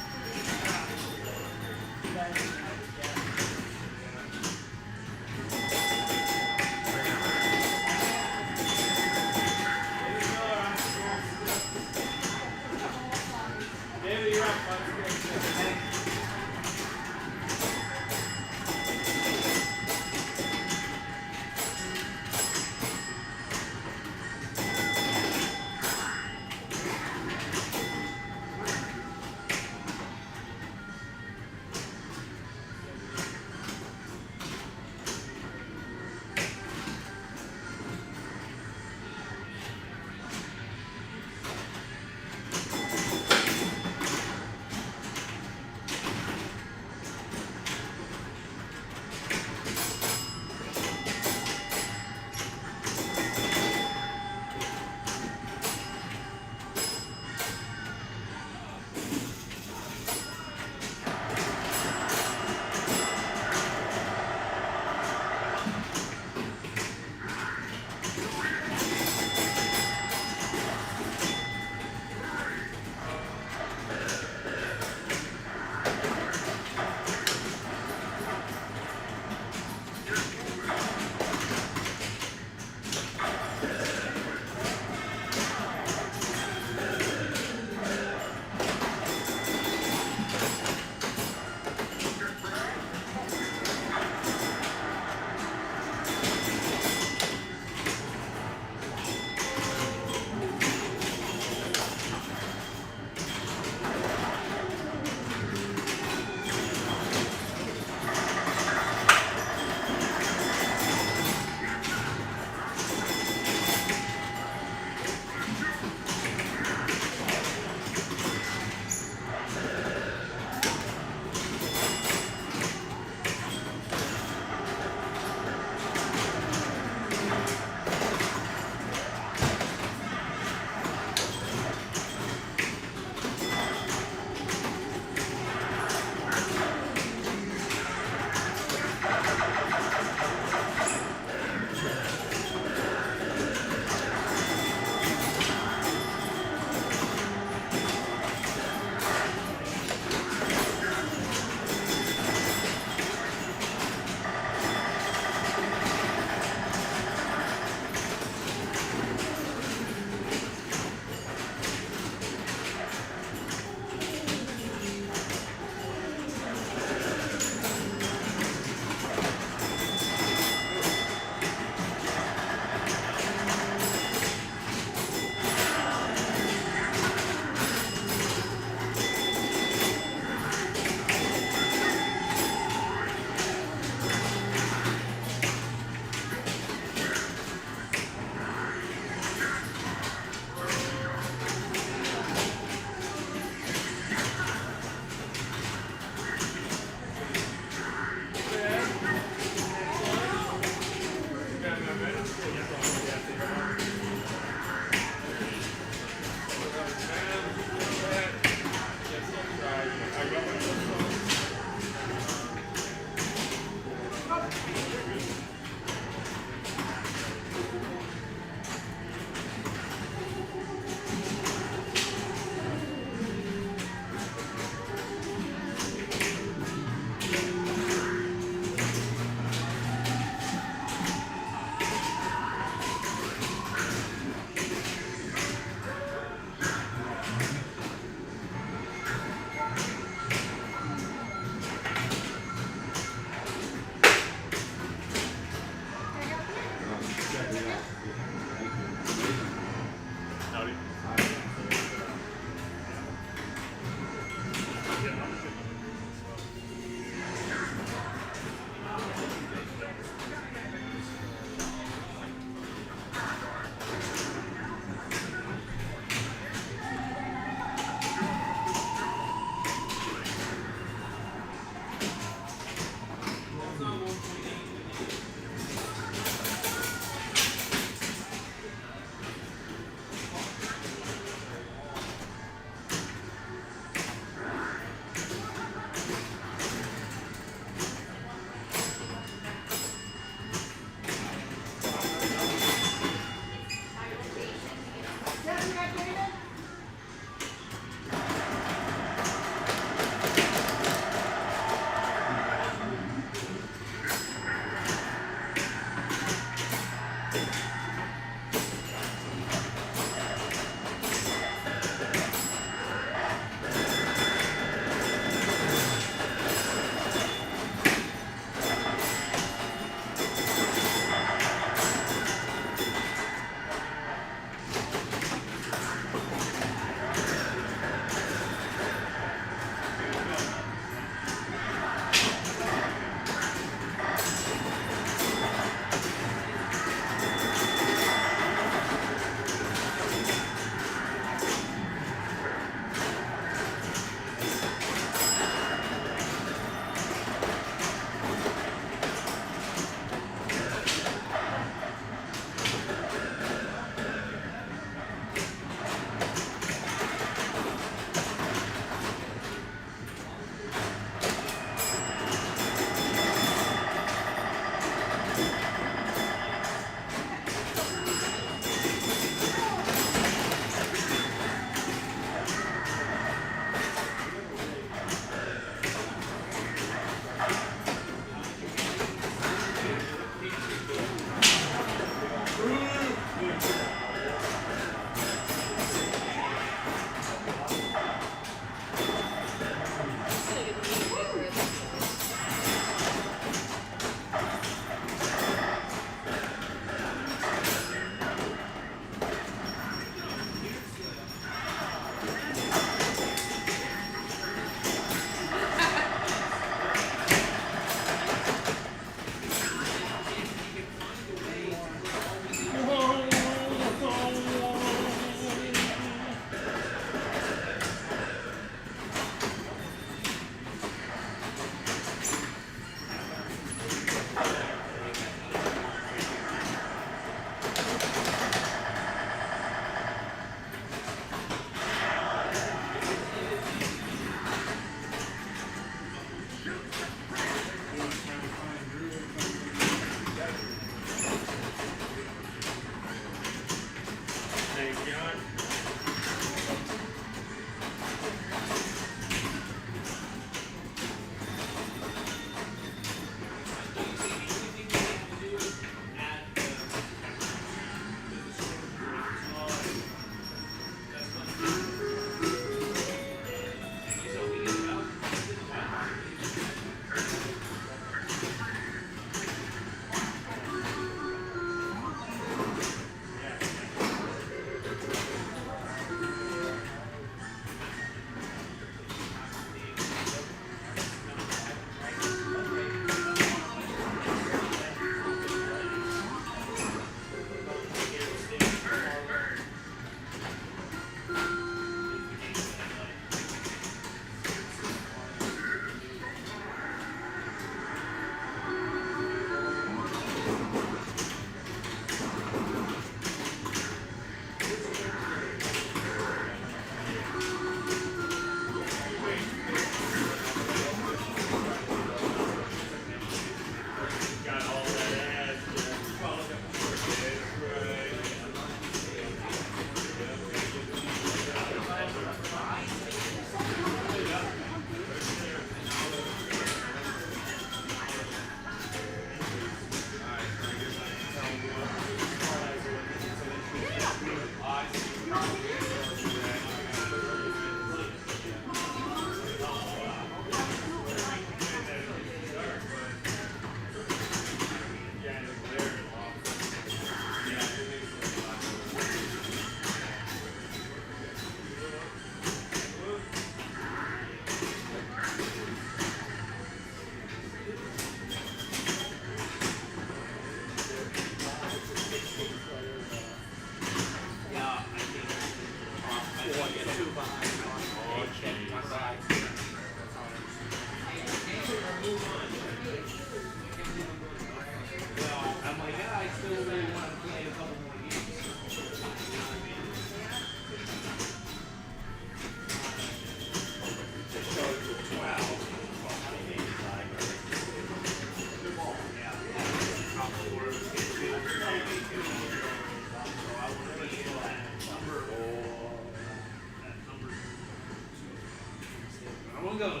One go.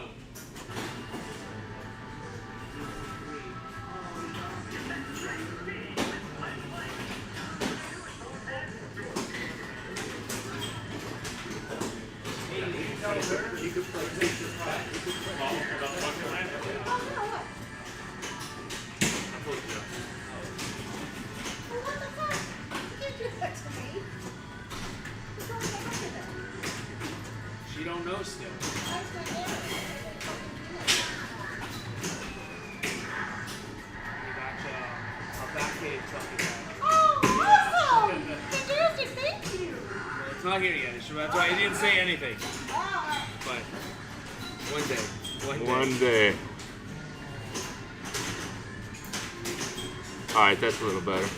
She don't know still. We got a Batcave truck again. Oh, awesome! Fantastic, thank you. Well, it's not here yet. That's why I didn't say anything. But one day. One day. All right, that's a little better.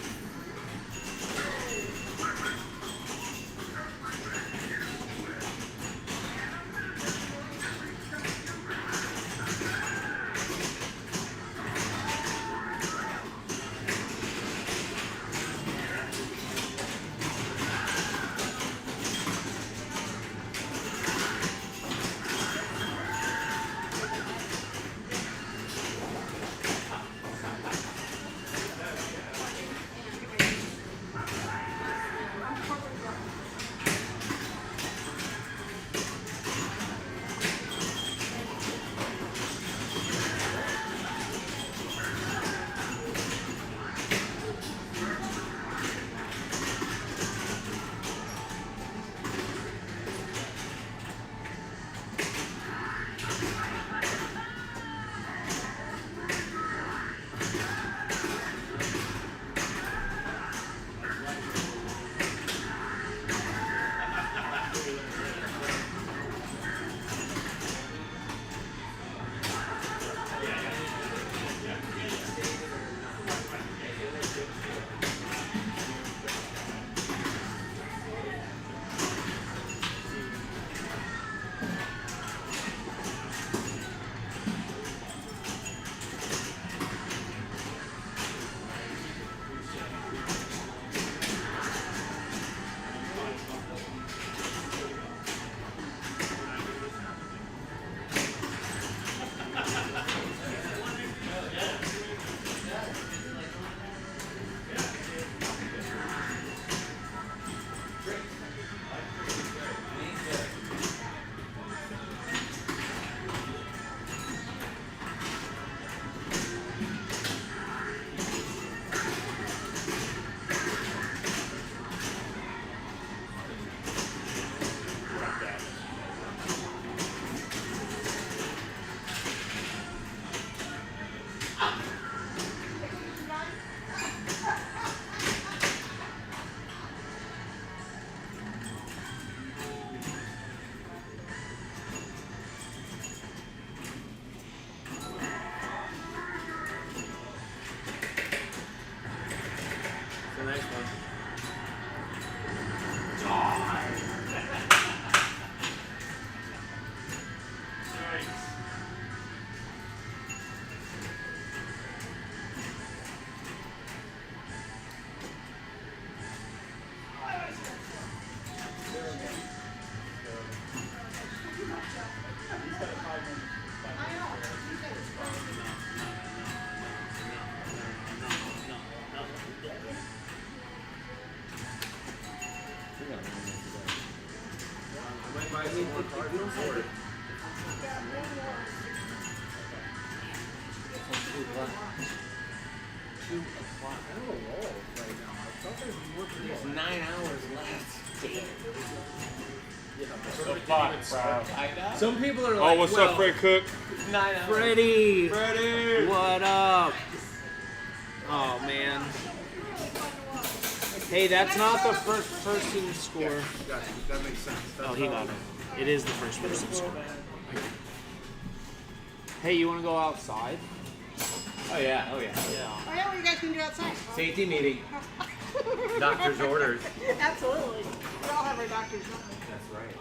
There's 9 hours left. Some people are Oh, like, what's well, up, Fred Cook? 9 hours. Freddie. Freddie! What up? Oh man. Hey, that's not the first person score. That makes sense. Oh, he got it. It is the first person score. Hey, you want to go outside? Oh yeah, Yeah. Oh yeah, what you guys can do outside? Safety meeting. Doctor's orders. Absolutely. We all have our doctor's numbers. That's right.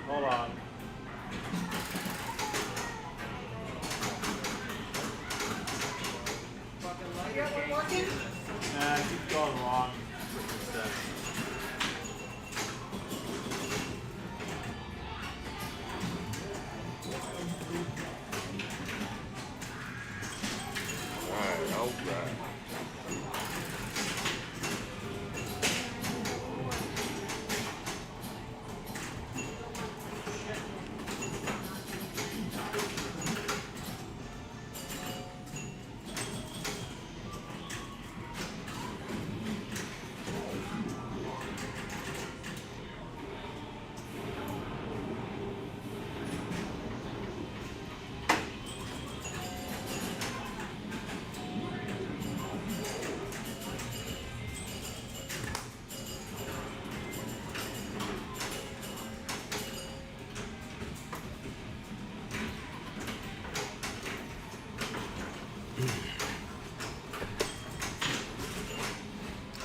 Hold on. Nah, keep going along. Alright, alright.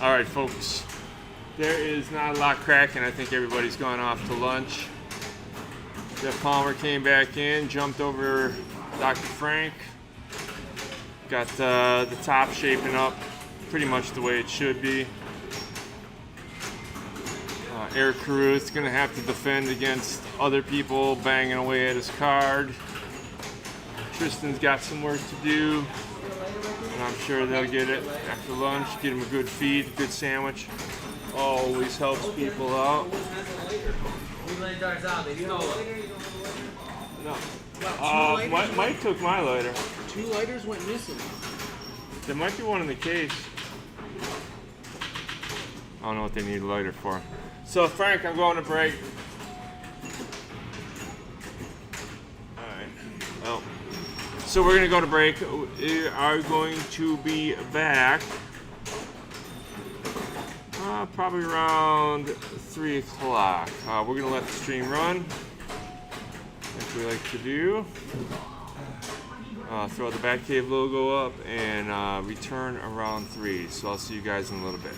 All right, folks. There is not a lot cracking. I think everybody's gone off to lunch. Jeff Palmer came back in, jumped over Dr. Frank. Got the top shaping up pretty much the way it should be. Eric Caruth's gonna have to defend against other people banging away at his card. Tristan's got some work to do. And I'm sure they'll get it after lunch. Get him a good feed, good sandwich. Always helps people out. No. Mike took my lighter. 2 lighters went missing. There might be one in the case. I don't know what they need a lighter for. So Frank, I'm going to break. Alright. Well. So we're gonna go to break. We are going to be back probably around 3 o'clock. We're gonna let the stream run, like we like to do. Throw the Batcave logo up and return around 3. So I'll see you guys in a little bit.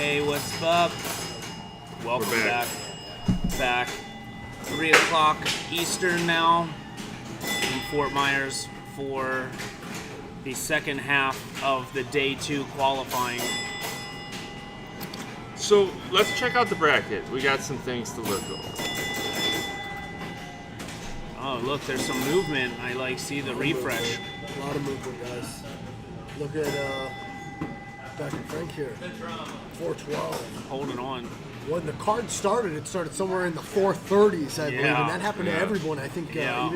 Hey, what's up? Welcome We're back. back. 3 o'clock Eastern now in Fort Myers for the second half of the day 2 qualifying. So let's check out the bracket. We got some things to look over. Oh, look, there's some movement. I see the refresh. A lot of movement, guys. Look at Dr. Frank here. 412. Holding on. When the card started, it started somewhere in the 430s, I believe, Yeah. and that happened to everyone. I think Yeah.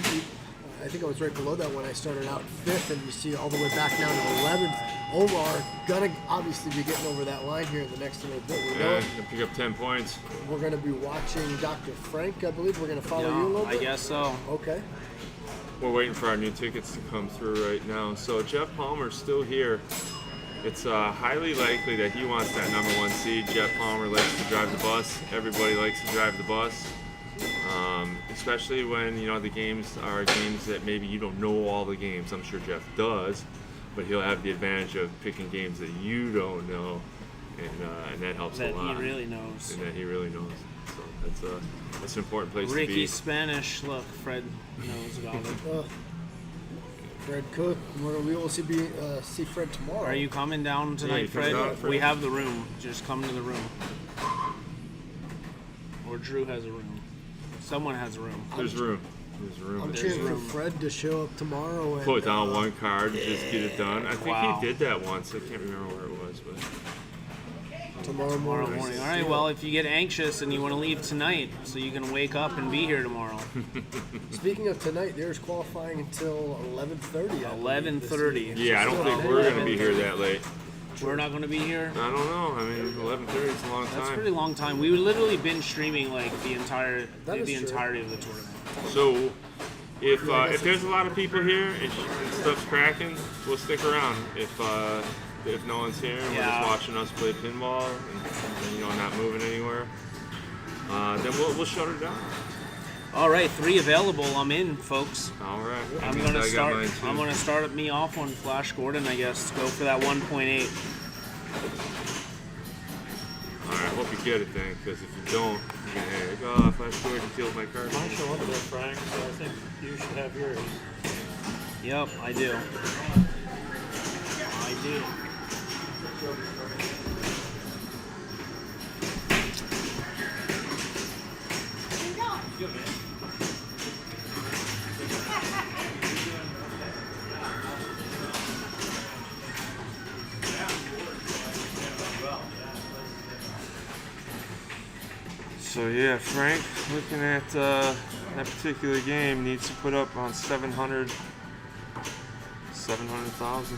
I think I was right below that when I started out 5th, and you see all the way back down to 11th. Omar gonna obviously be getting over that line here in the next little bit. We know Yeah, it. gonna pick up 10 points. We're gonna be watching Dr. Frank. I believe we're gonna follow you a little I bit. guess so. Okay. We're waiting for our new tickets to come through right now. So Jeff Palmer's still here. It's highly likely that he wants that number 1 seed. Jeff Palmer likes to drive the bus. Everybody likes to drive the bus. Especially when, the games are games that maybe you don't know all the games. I'm sure Jeff does, but he'll have the advantage of picking games that you don't know, and that helps That a lot. he really knows. And that he really knows. So that's an important place to Ricky be. Spanish. Look, Fred knows about it. Fred Cook. We will see Fred tomorrow. Are you coming down tonight, you Fred? coming down, Fred? We have the room. Just come to the room. Or Drew has a room. Someone has a room. There's room. There's room. I'm There's cheering for room. Fred to show up tomorrow and Put down one card and just get it done. I think Wow. he did that once. I can't remember where it was, but tomorrow Tomorrow morning. morning. All right. Well, if you get anxious and you want to leave tonight, so you can wake up and be here tomorrow. Speaking of tonight, there's qualifying until 11:30. 11:30. yeah, I don't think we're gonna be here that late. We're not going to be here. I don't know. I mean, 11:30 is a long That's a time. pretty long time. We literally been streaming like the entirety That is true. of the tournament. So, if there's a lot of people here and stuff's cracking, we'll stick around. If no one's here and we're Yeah. just watching us play pinball and not moving anywhere, then we'll shut it down. All right, 3 available. I'm in, folks. All right. I'm That means gonna I got start. mine too. I'm gonna start me off on Flash Gordon, I guess. Go for that 1.8. All right, I hope you get it then, because if you don't, you're gonna go, Flash Gordon killed my card. Mine show up there, Frank, so I think you should have yours. Yep, I do. I do. So yeah, Frank, looking at that particular game, needs to put up on 700,000.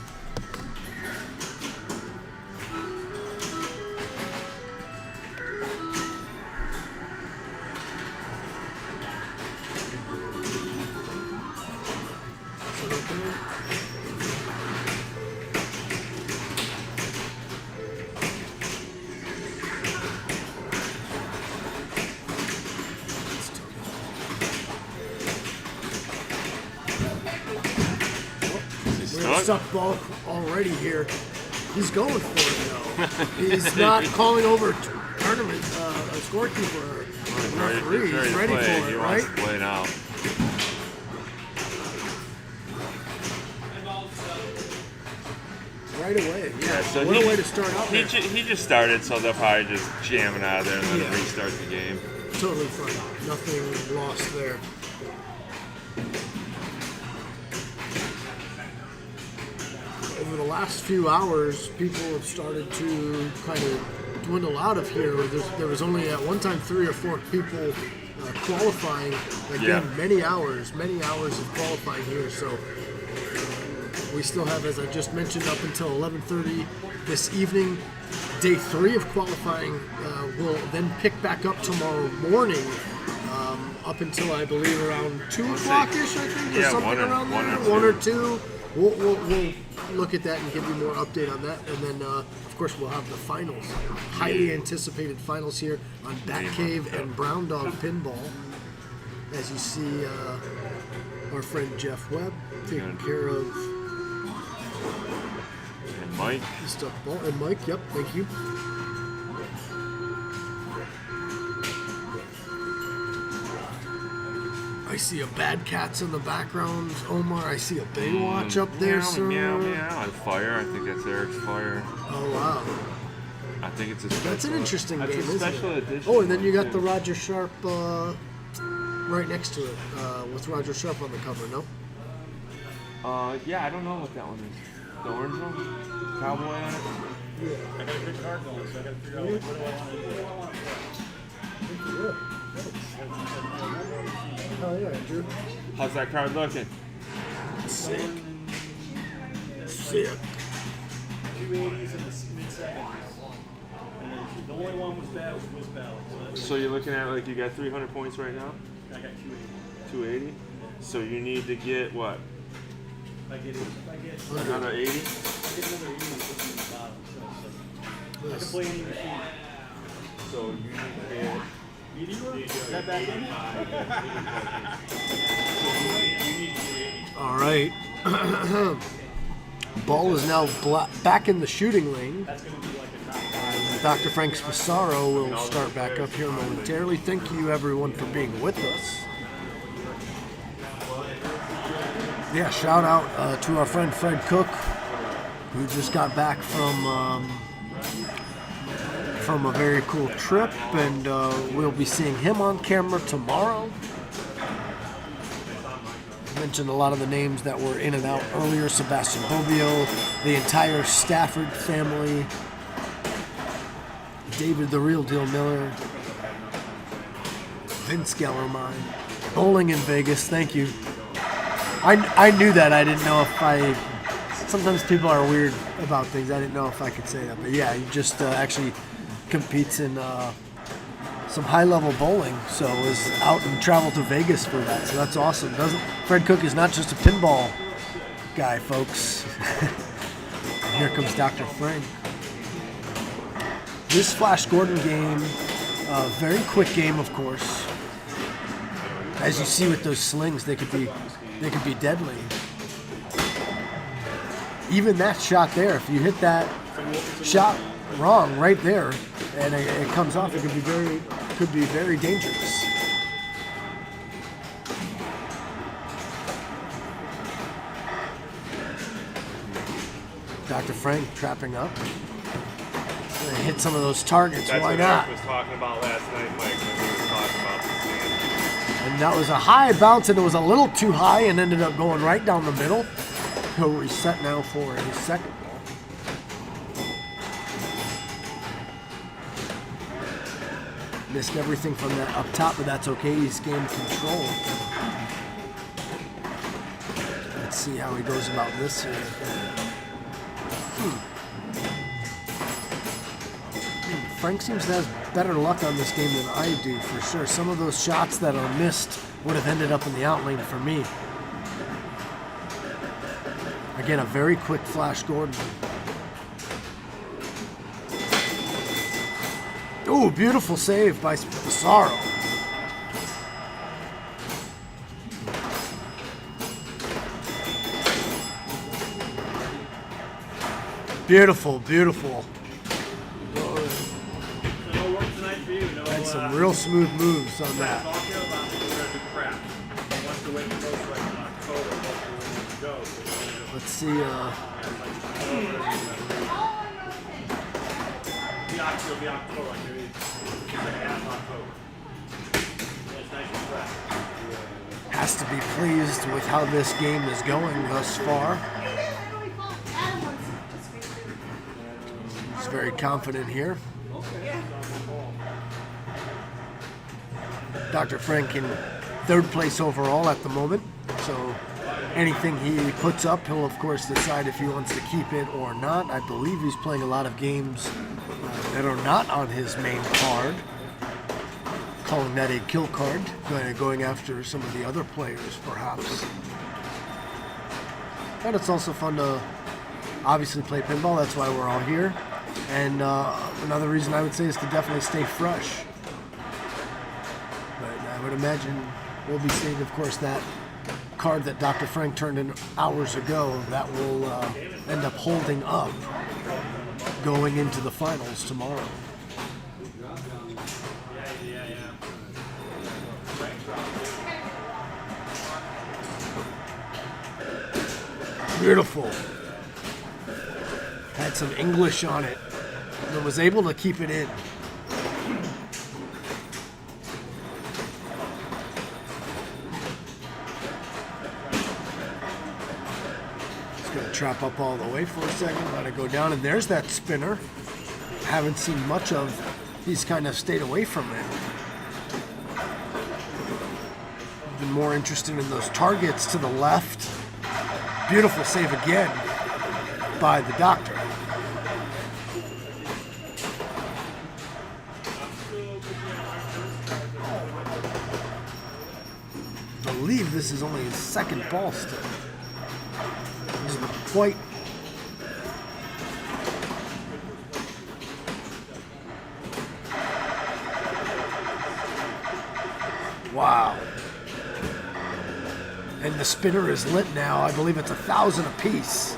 We're stuck ball already here. He's going for it though. He's not calling over tournament a scorekeeper. Referee. He's ready for He it, wants right? to play now. Right away. Yeah, so what a way to start out there. He just started, so they'll probably just jam it out of there and let him Yeah. restart the game. Totally fine. Nothing lost there. Over the last few hours, people have started to kind of dwindle out of here. There was only at one time 3 or 4 people qualifying. Again, Yeah. many hours of qualifying here. So we still have, as I just mentioned, up until 11:30 this evening. Day 3 of qualifying will then pick back up tomorrow morning, up until I believe around 2 o'clock-ish, I think, or Yeah, something one or- around one there. or 1 or two. 2. We'll look at that and give you more update on that. And then, of course, we'll have the finals. Highly anticipated finals here on Batcave and Brown Dog Pinball. As you see, our friend Jeff Webb taking care of And Mike. the stuff ball. And Mike, yep, thank you. I see a Bad Cats in the background. Omar, I see a Baywatch up there, sir. Meow, meow. And Fire. I think that's Eric's Fire. Oh, wow. I think it's a special. That's an interesting that's game, a isn't special it? edition. Oh, and then you got too. the Roger Sharp right next to it with Roger Sharp on the cover, no? Yeah, I don't know what that one is. The orange one? Cowboy on it? I got a good card going, so I got to figure out what do I want to do. Oh, yeah, Drew. How's that card looking? Sick. 280s in the mid-70s. And then the only one was bad was Whiz Ballad. So you're looking at like you got 300 points right now? I got 280. 280? So you need to get what? I get Another 80? I get another 80 and put them in the bottom. So I can play any machine. So you need to get. Is that back in? All right. Ball is now back in the shooting lane. Dr. Frank Spasaro will start back up here momentarily. Thank you, everyone, for being with us. Yeah, shout out to our friend Fred Cook, who just got back from a very cool trip, and we'll be seeing him on camera tomorrow. I mentioned a lot of the names that were in and out earlier: Sebastian Bobbio, the entire Stafford family, David the Real Deal Miller, Vince Gellermine, bowling in Vegas. Thank you. I knew that. I didn't know if I. Sometimes people are weird about things. I didn't know if I could say that, but yeah, he just actually competes in some high-level bowling, so was out and traveled to Vegas for that. So that's awesome. Fred Cook is not just a pinball guy, folks. And here comes Dr. Frank. This Flash Gordon game, very quick game, of course. As you see with those slings, they could be deadly. Even that shot there, if you hit that shot wrong right there, and it comes off, it could be very dangerous. Dr. Frank trapping up. Gonna hit some of those targets. That's Why what not? Eric was talking about last night, Mike, when we were talking about this game. And that was a high bounce, and it was a little too high, and ended up going right down the middle. He'll reset now for his second ball. Missed everything from that up top, but that's okay. He's gained control. Let's see how he goes about this here. Frank seems to have better luck on this game than I do, for sure. Some of those shots that are missed would have ended up in the out lane for me. Again, a very quick Flash Gordon. Ooh, beautiful save by Spasaro. Beautiful, beautiful. Had some real smooth moves on that. Let's see. Has to be pleased with how this game is going thus far. He's very confident here. Dr. Frank in third place overall at the moment, so anything he puts up, he'll of course decide if he wants to keep it or not. I believe he's playing a lot of games that are not on his main card, calling that a kill card, going after some of the other players perhaps. And it's also fun to obviously play pinball, that's why we're all here. And another reason I would say is to definitely stay fresh. But I would imagine we'll be seeing, of course, that card that Dr. Frank turned in hours ago that will end up holding up going into the finals tomorrow. Beautiful. Had some English on it and was able to keep it in. Just gonna trap up all the way for a second, let it go down, and there's that spinner. Haven't seen much of. He's kind of stayed away from it. Been more interested in those targets to the left. Beautiful save again by the doctor. I believe this is only his second ball still. He's been quite. Wow. And the spinner is lit now. I believe it's 1,000 apiece.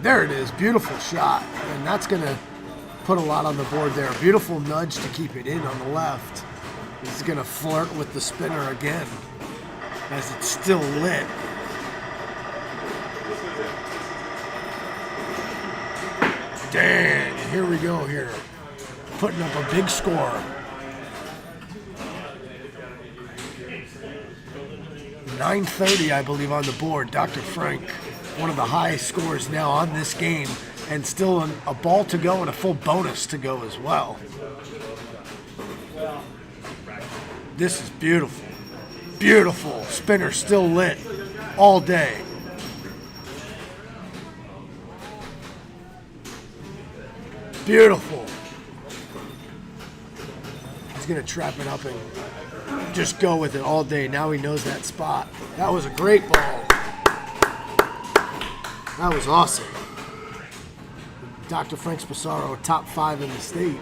There it is, beautiful shot. And that's gonna put a lot on the board there. Beautiful nudge to keep it in on the left. He's gonna flirt with the spinner again as it's still lit. Dang, here we go here. Putting up a big score. 930, I believe, on the board. Dr. Frank, one of the high scores now on this game, and still a ball to go and a full bonus to go as well. This is beautiful. Beautiful. Spinner still lit all day. Beautiful. He's going to trap it up and just go with it all day. Now he knows that spot. That was a great ball. That was awesome. Dr. Frank Spasaro, top 5 in the state.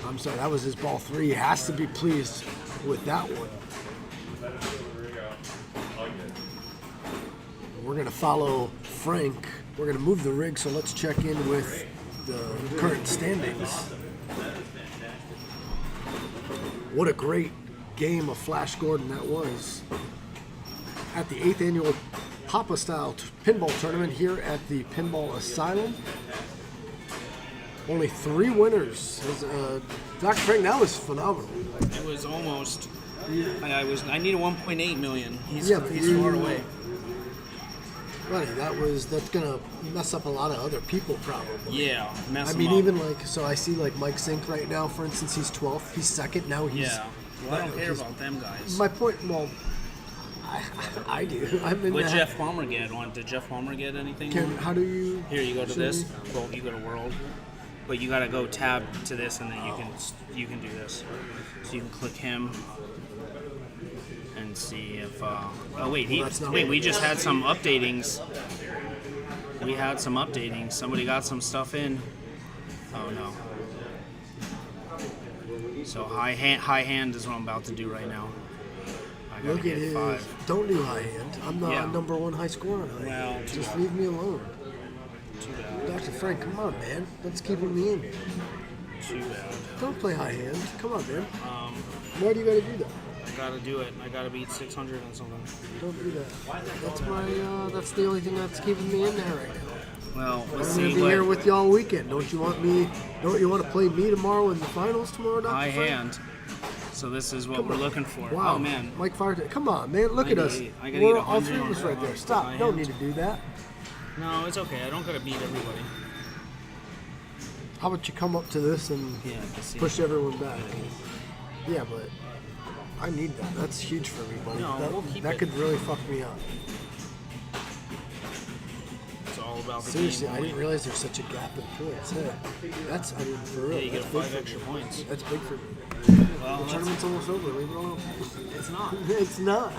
I'm sorry, that was his ball 3. He has to be pleased with that one. We're going to follow Frank. We're going to move the rig, so let's check in with the current standings. What a great game of Flash Gordon that was. At the 8th annual PAPA style pinball tournament here at the Pinball Asylum. Only 3 winners. Dr. Frank, that was phenomenal. It was almost. I needed 1.8 million. He's Yeah, far away. Buddy, that's gonna mess up a lot of other people probably. Yeah, mess I him mean, up. even like, so I see like Mike Zink right now, for instance, he's 12th. He's second now. He's. Yeah. Well, I don't care about them guys. My point. Well, I do. I'm in What that. Jeff Palmer get? Did Jeff Palmer get anything? How do you? Here, you go to show this. me? Well, you go to World, but you gotta go tab to this, and then you can do this. So you can click him and see if. Oh wait, we just had some updatings. We had some updating. Somebody got some stuff in. Oh no. So high hand is what I'm about to do right now. I gotta Look at get his. 5. Don't do high hand. I'm the Yeah. number 1 high scorer on high Well, hand. too Just bad. leave me alone. Too bad. Dr. Frank, come on, man. Let's keep me in. Too bad. Don't play high hand. Come on, man. Why do you gotta do that? I gotta do it. I gotta beat 600 and something. Don't do that. That's my. That's the only thing that's keeping me in there right now. Well, I'm let's gonna see be what here with y'all all weekend. Don't you want me? Don't you want to play me tomorrow in the finals tomorrow, Dr. high Frank? hand. So this is what Come we're on. looking for. Wow, Oh man. Mike Farter. Come on, man. Look at us. I gotta We're eat all 3 of 100 us right there. high Stop. You don't hand. need to do that. No, it's okay. I don't gotta beat everybody. How about you come up to this and Yeah, I can see. push everyone back? Yeah, but I need that. That's huge for me, buddy. No, that we'll keep that it. could really fuck me up. It's all about the Seriously, game. I didn't realize there's such a gap in points. Hey, that's, I mean, for real. Yeah, you get that's 5 big for extra me. points. That's big for me. Well, The tournament's almost over. Leave it alone. it's not. It's not.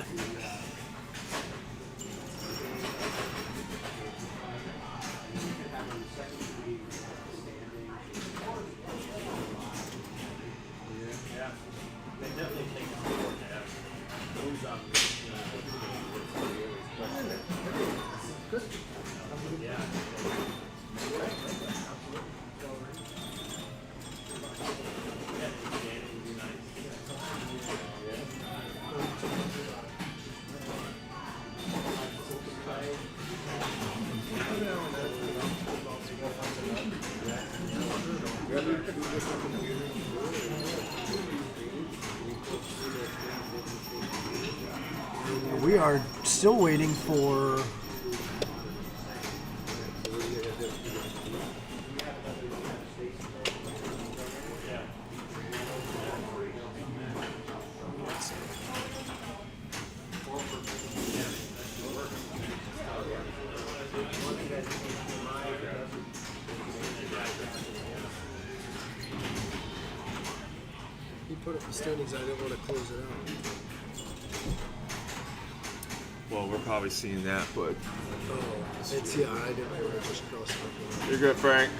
We are still waiting for. He put it in the standings. I didn't want to close it out. Well, we're probably seeing that, but It's yeah. I didn't want to just cross it. you're good, Frank.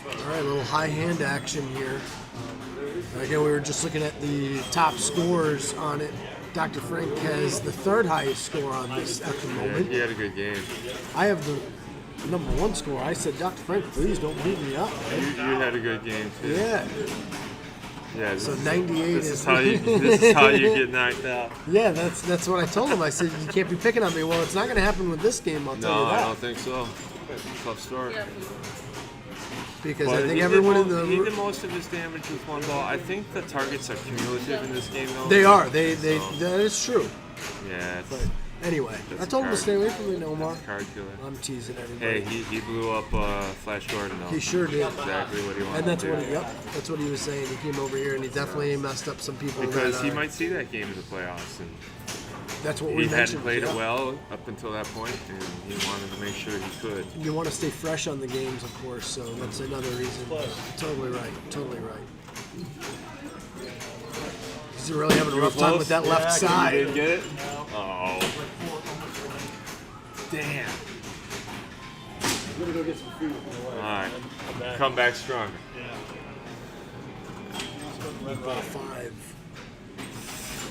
All right, a little high hand action here. Again, we were just looking at the top scores on it. Dr. Frank has the third highest score on this at the Yeah, moment. he had a good game. I have the number one score. I said, Dr. Frank, please don't beat me up. You had a good game too. Yeah. Yeah. This So is- 98 this is is how you. This is how you get knocked out. Yeah, that's what I told him. I said, you can't be picking on me. Well, it's not going to happen with this game, I'll tell No, you I that. don't think so. Tough start. Because But I think he everyone did in the... he did most of his damage with one ball. I think the targets are cumulative in this game, though. They are. That is true. Yeah. It's, But anyway, That's I told him to card. stay away from me, Omar. card killer. I'm teasing Hey, everybody. he blew up Flash Gordon, though. He sure did. Exactly what he wanted And that's to do. that's what he was saying. He came over here and he definitely messed up some people. Because that, he might see that game in the playoffs, and That's what he we hadn't mentioned. played yeah. it well up until that point, and he wanted to make sure he could. You want to stay fresh on the games, of course. So that's another reason. Totally right. Totally right. He's really having a rough time with that left You side. didn't get it? Oh. Damn. I'm gonna go get some food. All right. Come back stronger. Ball 5.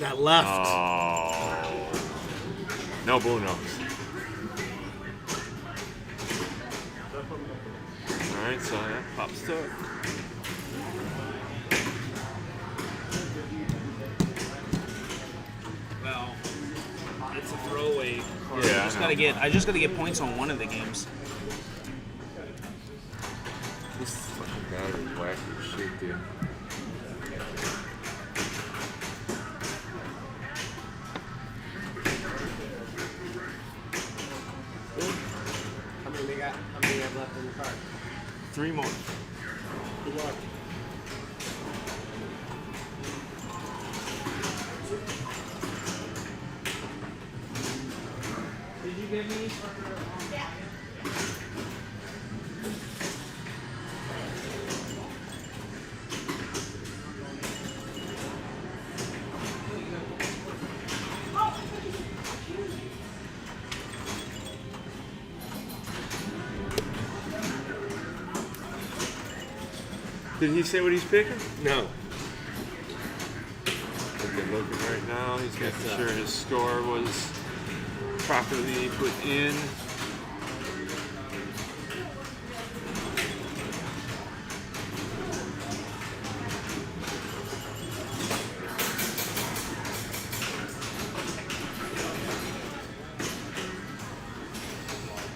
That left. Oh. No Bunos. All right, so that pops to it. Well, it's a throwaway card. Yeah, I just gotta get points on one of the games. This fucking battery's wacky as shit, dude. How many we got? How many we have left in the card? 3 more. Good luck. Did you get me? Did he say what he's picking? No. Okay, looking right now. He's making sure his score was properly put in.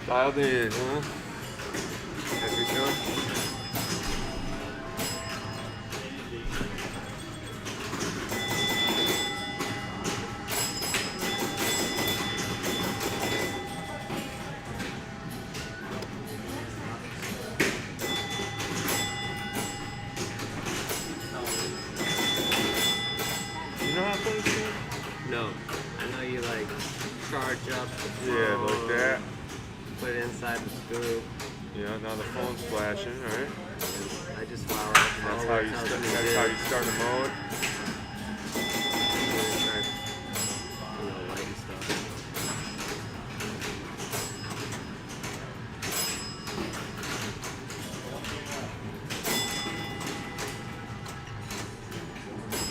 Dialed in, huh? Every time. You know how to play this game? No. I know you like charge up the phone, Yeah, like that. put it inside the scoop. Yeah, now the phone's flashing, alright? I just flower up the That's ball how where you it tells start, me to that's do. how you start a mode. Light and stuff.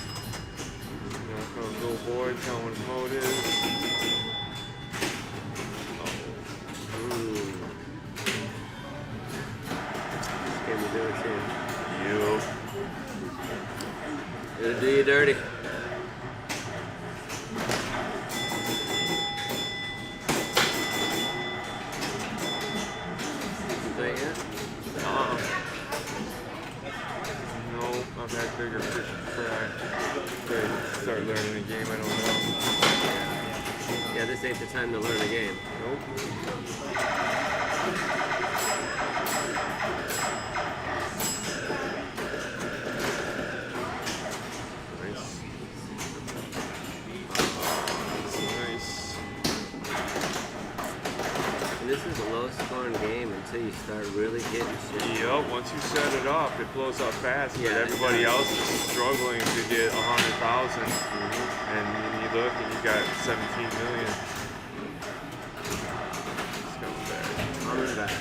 Now it's gonna go board, tell him what his mode is. Ooh. Can we do it too? You. It'll do you dirty. this ain't the time to learn a game. Nice. And this is a low scoring game until you start really getting shit. Yep, once you set it up, it blows up fast, but Yeah, everybody it does. else is struggling to get 100,000. And then you look and you got 17 million. It's coming back. Coming back.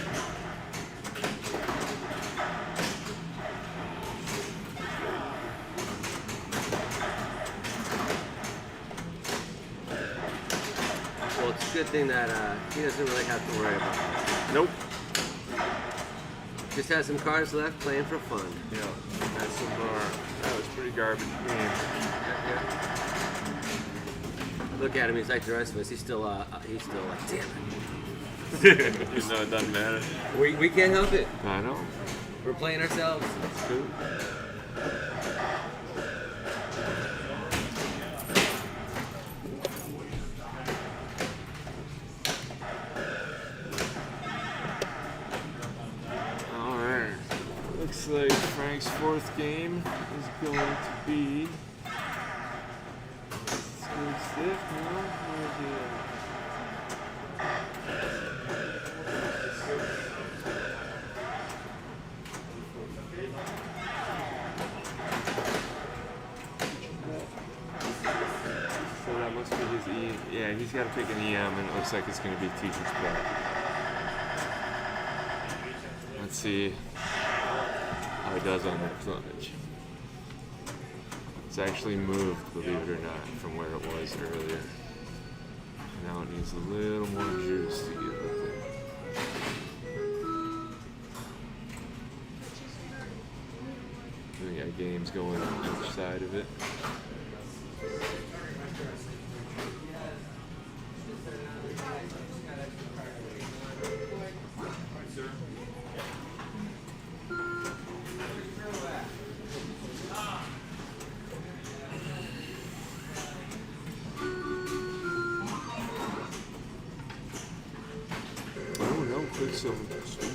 Well, it's a good thing that he doesn't really have to worry about it. Nope. Just has some cards left playing for fun. Yeah, that's some that was pretty garbage game. Look at him, he's like the rest of us. He's still like, damn it. You know, it doesn't matter. We can't help it. I know. We're playing ourselves. It's cool. Alright. Looks like Frank's fourth game is going to be Smooth Stiff now. Where's he at? So that must be his E. Yeah, he's got to pick an EM, and it looks like it's going to be Teacher's Pet. Let's see how he does on the plumage. It's actually moved, believe it or not, from where it was earlier. Now it needs a little more juice to get up there. We got games going on each side of it. Oh no, Quicksilver. Sweet.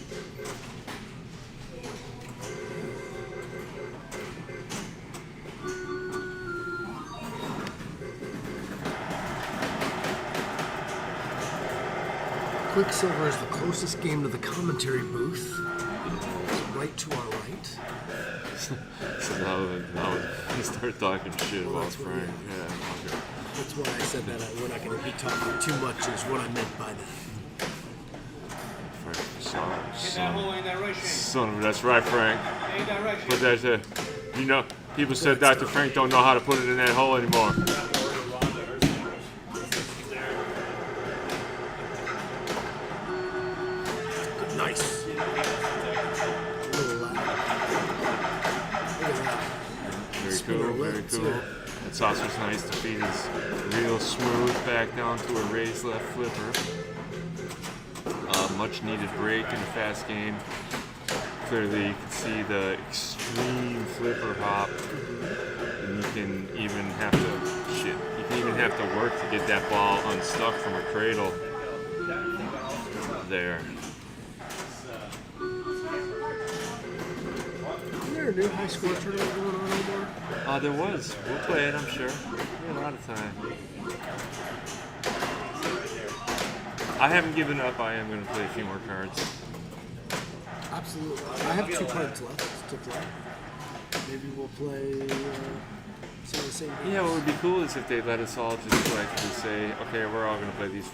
Quicksilver is the closest game to the commentary booth. It's right to our right. So now we start talking shit about that's what- Frank. Yeah. Okay. That's why I said that we're not going to be talking too much is what I meant by that. Frank, Hit that hole in direction. son of a, that's right, Frank. Any direction. But that's it. You know, people said Dr. Frank don't know how to put it in that hole anymore. Nice. Very cool, very cool. That saucer's nice. The feet is real smooth back down to a raised left flipper. Much needed break in a fast game. Clearly you can see the extreme flipper hop. And you can even have to work to get that ball unstuck from a cradle there. Is there a new high score tournament going on anymore? There was. We'll play it, I'm sure. We have a lot of time. I haven't given up. I am going to play a few more cards. Absolutely. I have 2 cards left to play. Maybe we'll play some of the same games. Yeah, what would be cool is if they let us all just collectively say, okay, we're all going to play these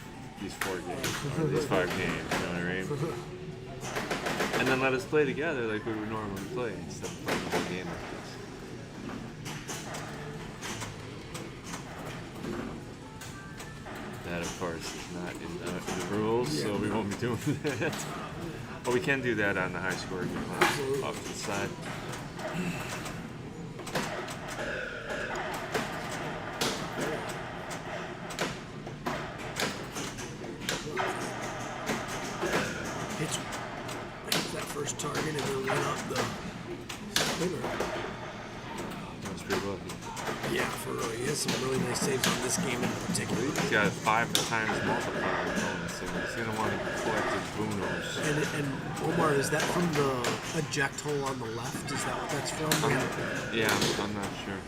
4 games, or these 5 games, you know what I mean? And then let us play together like we would normally play instead of playing a whole game like this. That, of course, is not in the rules, so we won't be doing that. But we can do that on the high score game off to the side. Hits that first target and then went up the spinner. That was pretty lucky. Yeah, for real. He has some really nice saves on this game in particular. He's got 5 times multiplier bonus, so he's going to want to collect his Brunos. And Omar, is that from the eject hole on the left? Is that what that's from? Yeah, I'm not sure.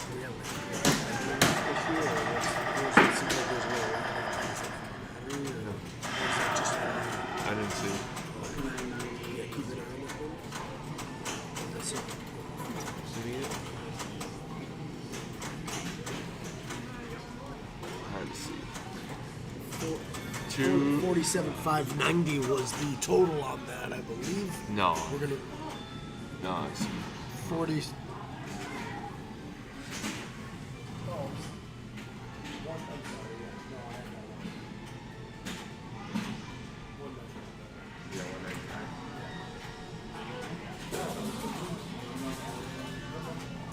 I didn't see. Hard to see. 47,590 was the total on that, I believe. No. We're gonna No, it's 40.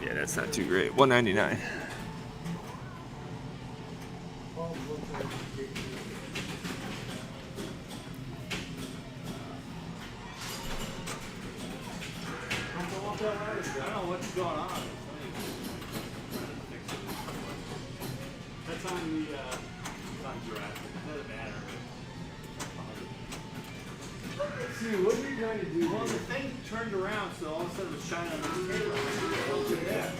yeah, that's not too great. 199. I don't know what's going on. That's on the Jurassic. It doesn't matter. See, what were you trying to do? Well, the thing turned around, so all of a sudden it was shining on the table. Look at that.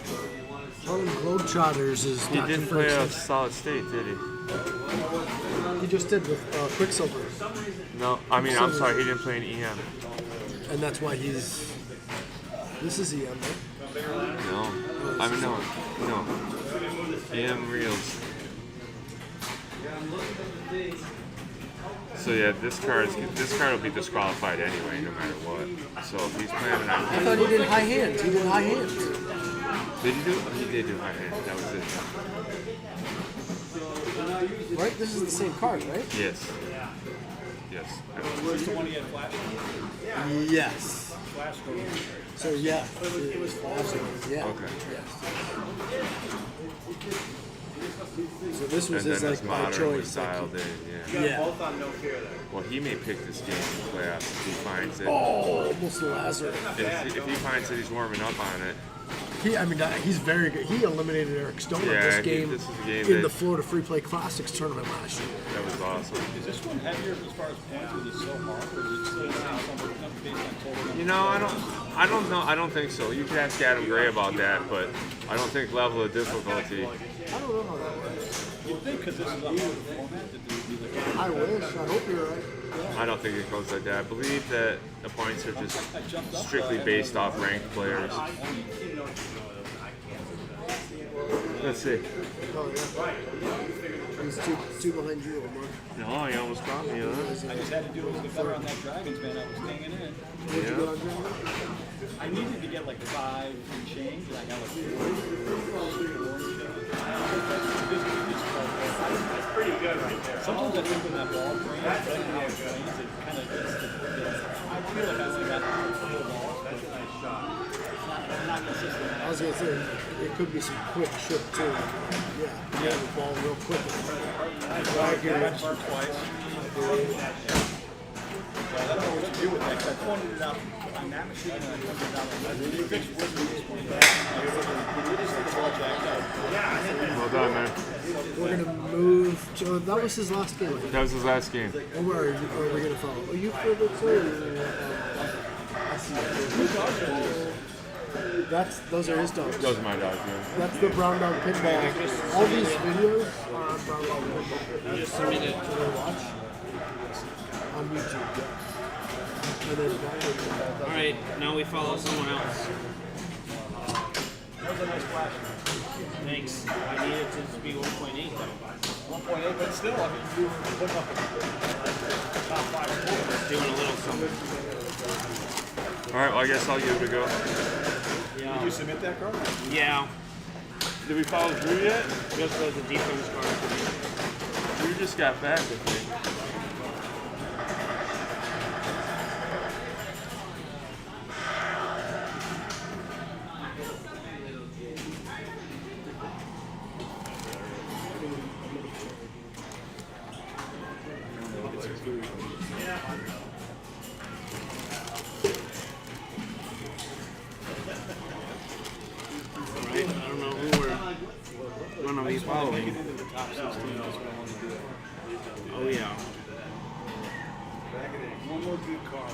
Harlem Globetrotters is He didn't play a solid state, did he? He just did with Quicksilver. No, I mean, I'm sorry, he didn't play an EM. And that's why he's. This is EM, right? No. I mean, no. EM reels. So yeah, this card will be disqualified anyway, no matter what. So if he's planning on. I thought he did high hands. He did high hands. Did he do? Oh, he did do high hands. That was it. Right? This is the same card, right? Yes. Yes. Where's the one he had flash? Yes. Flash go. So yeah, it was flashing. Yeah. Okay. Yes. So this was And his then like his by modern was choice. dialed in, yeah. Yeah. Both on no fear there. Well, he may pick this game in the playoffs if he finds it. Oh, almost Lazarus. If he finds that he's warming up on it. He's very good. He eliminated Eric Stone in Yeah, this game, this is a game in that- the Florida Free Play Classics tournament last year. That was awesome. Is this one heavier as far as points? Was it so hard, or is it still the same number based on total? You know, I don't know. I don't think so. You could ask Adam Gray about that, but I don't think level of difficulty. I don't know how that works. You'd think because this is a harder format that there would be like. I wish. I hope you're right. I don't think it goes like that. I believe that the points are just strictly based off ranked players. Let's see. Oh yeah. He's two behind you, Omar. No, he almost caught me, huh? I just had to do it to get better on that Dragons, man. I was hanging in. What'd you get on Dragon? I needed to get like 5 and change, and I got like 4. That's pretty good right there. Sometimes I think when that ball drains, it kind of gets I feel like I only got the full ball. That's a nice shot. It's not consistent. I was gonna say it could be some quick shit too. Yeah. The ball real quick. I got marked twice. I don't know what to do with that, because I pointed it out on that machine and I pointed it out on that. You fixed Wizards point back. Well done, man. We're gonna move to that was his last game. That was his last game. And where are we gonna follow? Are you for the two? Those are his dogs. Those are my dogs, man. That's the Brown Dog Pinball. All these videos are on Brown Dog Pinball. Just so you can watch on YouTube. And then Alright, now we follow someone else. That was a nice flash. Thanks. I need it to be 1.8 though. 1.8, but still, I mean, you put up a top 5 scores. Doing a little something. Alright, well, I guess I'll give it a go. Did you submit that card? Yeah. Did we follow Drew yet? Just as a defense card. Drew just got back, I think. I don't know who we're top 16 is what I want to do. Oh yeah. One more good car.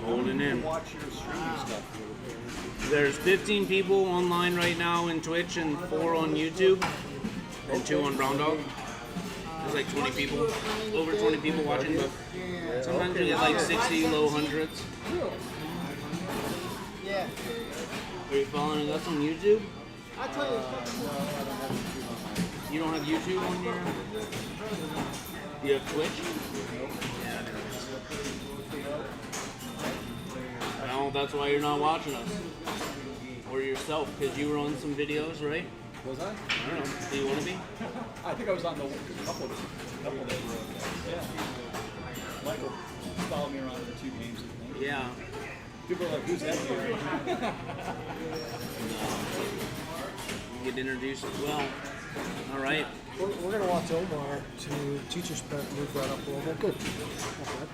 Holding in. Watch your streaming stuff. There's 15 people online right now in Twitch and 4 on YouTube and 2 on Brown Dog. There's like 20 people, over 20 people watching, but sometimes you get like 60, low hundreds. Yeah. Are you following us on YouTube? I tell you. You don't have YouTube on your... You have Twitch? Well, that's why you're not watching us. Or yourself, because you were on some videos, right? Was I? I don't know. Do you want to be? I think I was on the couple of them. Yeah. Michael followed me around for 2 games. I think. Yeah. People are like, who's that here? You get introduced as well. All right. We're going to watch Omar to teacher's pet move that up a little bit. Good. Okay.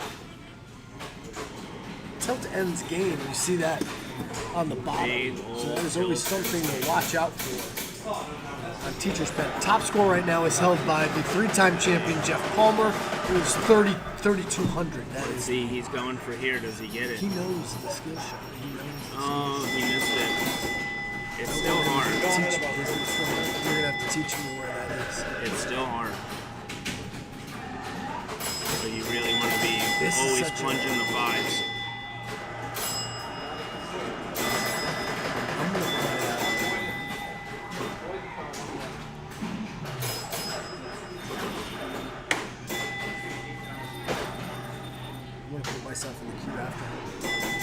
Tilt ends game. You see that on the bottom. So there's always something to watch out for on teacher's pet. Top score right now is held by the 3-time champion Jeff Palmer. It was 3,200. That is. See, he's going for here. Does he get it? He knows the skill shot. He knows the Oh, he missed it. It's still hard. Teach me. You're gonna have to teach me where that is. It's still hard. But you really want to be always plunging the 5s. I'm gonna put myself in the queue after.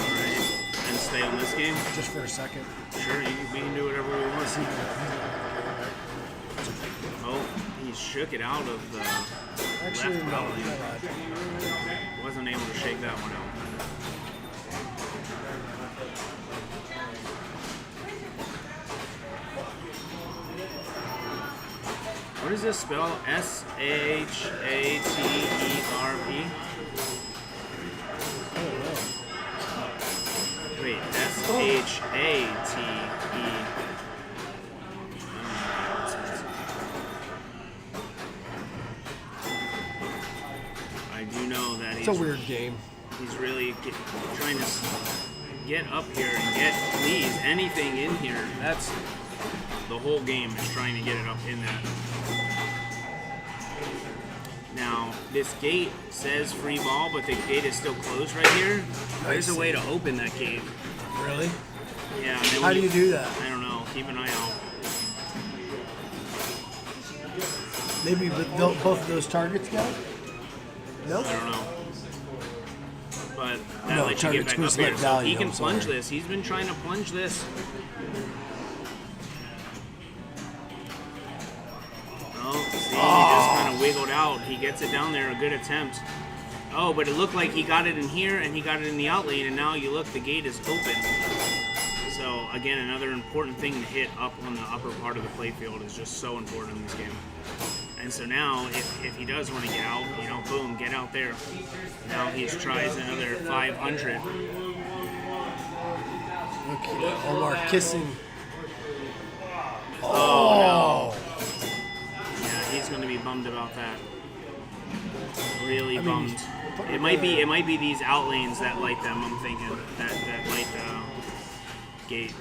Alright. And stay on this game? Just for a second. Sure, we can do whatever we want. Oh, he shook it out of the Actually, left no. alley. Wasn't able to shake that one out. What does this spell? S-H-A-T-E-R-P? Wait, S-H-A-T-E. I do know that It's a weird game. He's really trying to get up here and get, please, anything in here. That's the whole game, is trying to get it up in that. Now, this gate says free ball, but the gate is still closed right here. There's a way to open that gate. Really? Yeah. How do you do that? I don't know. Keep an eye out. Maybe with both of those targets go? No? I don't know. But that No, lets you get targets back up was here. like So he value, can I'm plunge sorry. this. He's been trying to plunge this. Oh, see, he just kind of wiggled out. He gets it down there. A good attempt. Oh, but it looked like he got it in here and he got it in the out lane, and now you look, the gate is open. So again, another important thing to hit up on the upper part of the playfield is just so important in this game. And so now, if he does want to get out, you know, boom, get out there. Now he tries another 500. Look, Omar kissing. Oh, no. Yeah, he's going to be bummed about that. Really bummed. It might be these out lanes that light them. I'm thinking that light the gate.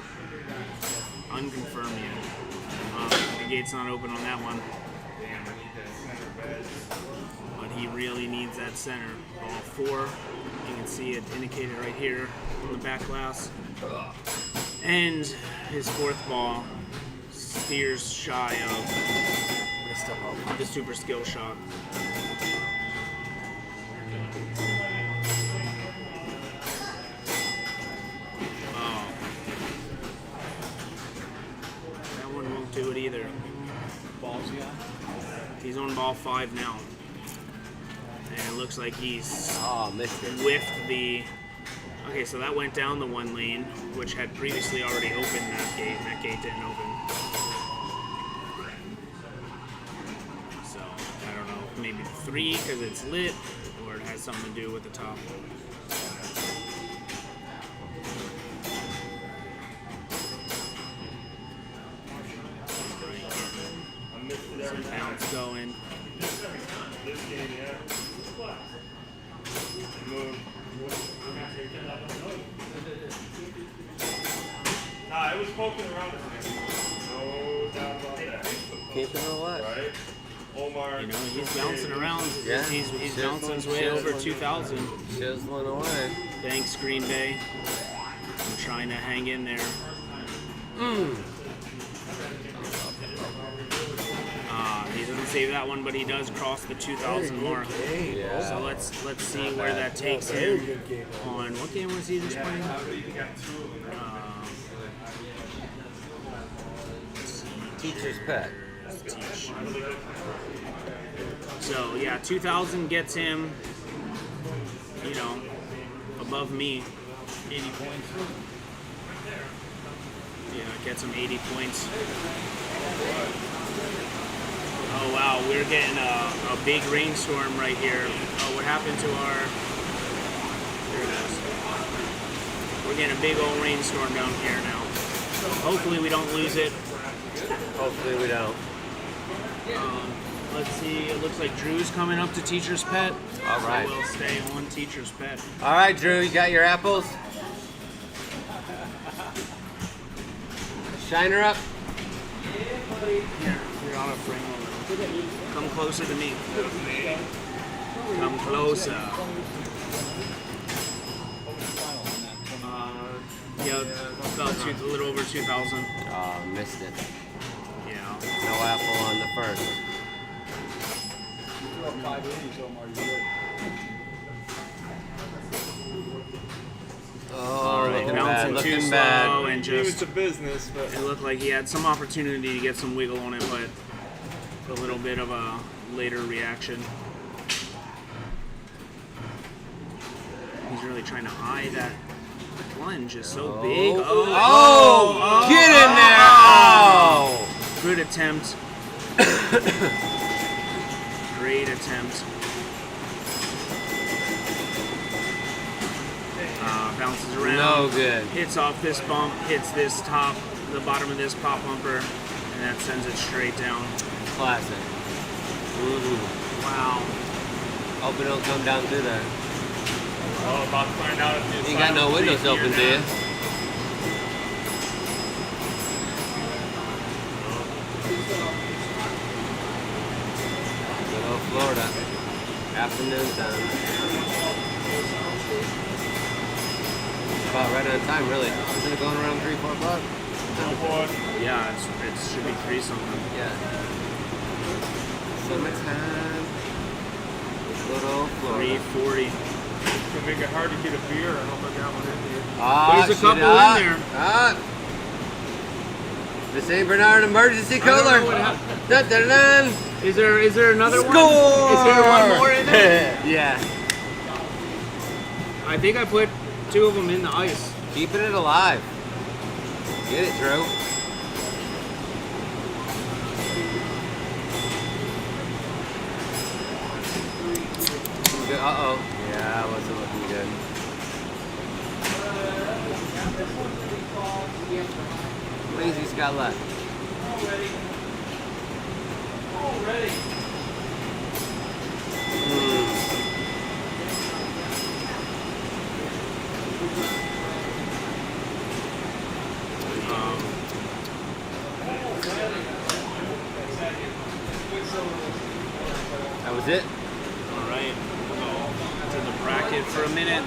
Unconfirmed yet. The gate's not open on that one. But he really needs that center. Ball 4. You can see it indicated right here on the back glass. And his 4th ball steers shy of the super skill shot. Oh. That one won't do it either. Balls he on? He's on ball 5 now. And it looks like he's missed it. whiffed the... Okay, so that went down the 1 lane, which had previously already opened that gate, and that gate didn't open. So, I don't know, maybe 3 because it's lit, or it has something to do with the top. Some bounce going. Nah, it was poking around his hand. No doubt about that. Keeping or what? Right? Omar. You know, he's bouncing around. Yeah. He's bouncing his way over 2,000. Chiseling away. Thanks, Green Bay. I'm trying to hang in there. He doesn't save that one, but he does cross the 2,000 mark. Yeah. So let's see where that takes him. On what game was he just playing? Teacher's pet. Teach. So yeah, 2,000 gets him, you know, above me. 80 points. Yeah, it gets him 80 points. Oh wow, we're getting a big rainstorm right here. Oh, what happened to our... There it is. We're getting a big old rainstorm down here now. Hopefully we don't lose it. Hopefully we don't. Let's see, it looks like Drew's coming up to Teacher's Pet. All right. So we'll stay on Teacher's Pet. All right, Drew, you got your apples? Shine her up. Here, you're on a frame a little. Come closer to me. Come closer. Yeah, about a little over 2,000. Oh, missed it. Yeah. No apple on the first. You throw 580s, Omar, you're good. Oh, looking bad, bouncing too looking slow bad. and He was just to business, but it looked like he had some opportunity to get some wiggle on it, but a little bit of a later reaction. He's really trying to eye that plunge. Is so big. Oh, get in there! Oh! Good attempt. Great attempt. Bounces around. No good. Hits off this bump, hits this top, the bottom of this pop bumper, and that sends it straight down. Classic. Wow. Hope it don't come down through there. oh, about to find out if the You got no windows open, do you? Good old Florida. Afternoon time. About right on time, really. Isn't it going around 3-4 o'clock? Yeah, it should be 3 something. Yeah. Summertime. Good old Florida. 3:40. It's gonna make it hard to get a beer. I hope I got one in here. Ah, There's a couple in there. Ah. The St. Bernard Emergency Cooler. Dun, dun, dun. Is there another Score! one? Is there one more in there? Yeah. I think I put 2 of them in the ice. Keeping it alive. Get it, Drew. Uh-oh. Yeah, it wasn't looking good. How many he's got left? That was it? All right. To the bracket for a minute.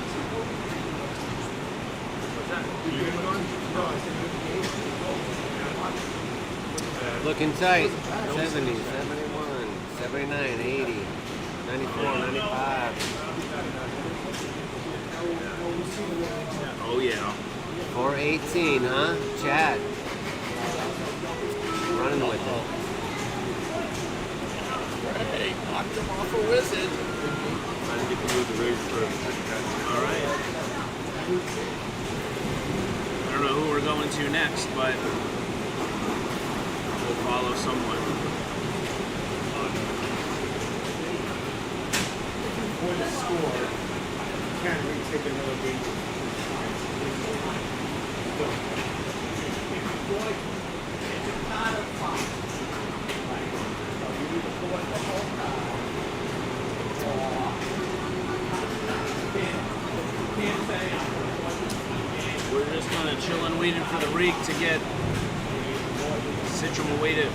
Looking tight. 70, 71, 79, 80, 94, 95. Oh yeah. 418, huh? Chad. Running with it. Hey, knocked him off a wizard. Trying to get to move the race first. All right. I don't know who we're going to next, but we'll follow someone. For the score, can't really take another game. waiting for the rig to get situated.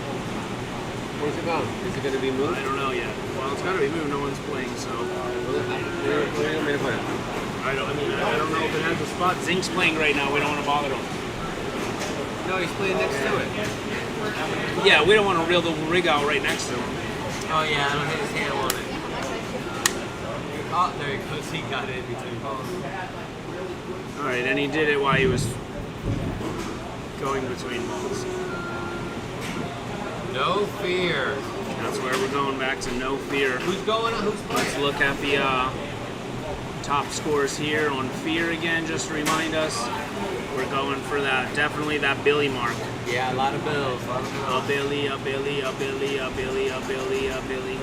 Where's it going? Is it going to be moved? I don't know yet. Well, it's got to be moved. No one's playing, so. Where do you want me to put it? I don't know if it has a spot. Zink's playing right now. We don't want to bother him. No, he's playing next to it. Yeah, we don't want to reel the rig out right next to him. Oh yeah, I don't hit his handle on it. Oh, there he goes. He got it in between balls. All right, and he did it while he was going between balls. No fear. That's where we're going back to no fear. Who's going on? Who's playing? Let's look at the top scores here on fear again, just to remind us. We're going for that, definitely that Billy mark. Yeah, a lot of bills. A Billy, a Billy, a Billy, a Billy, a Billy, a Billy.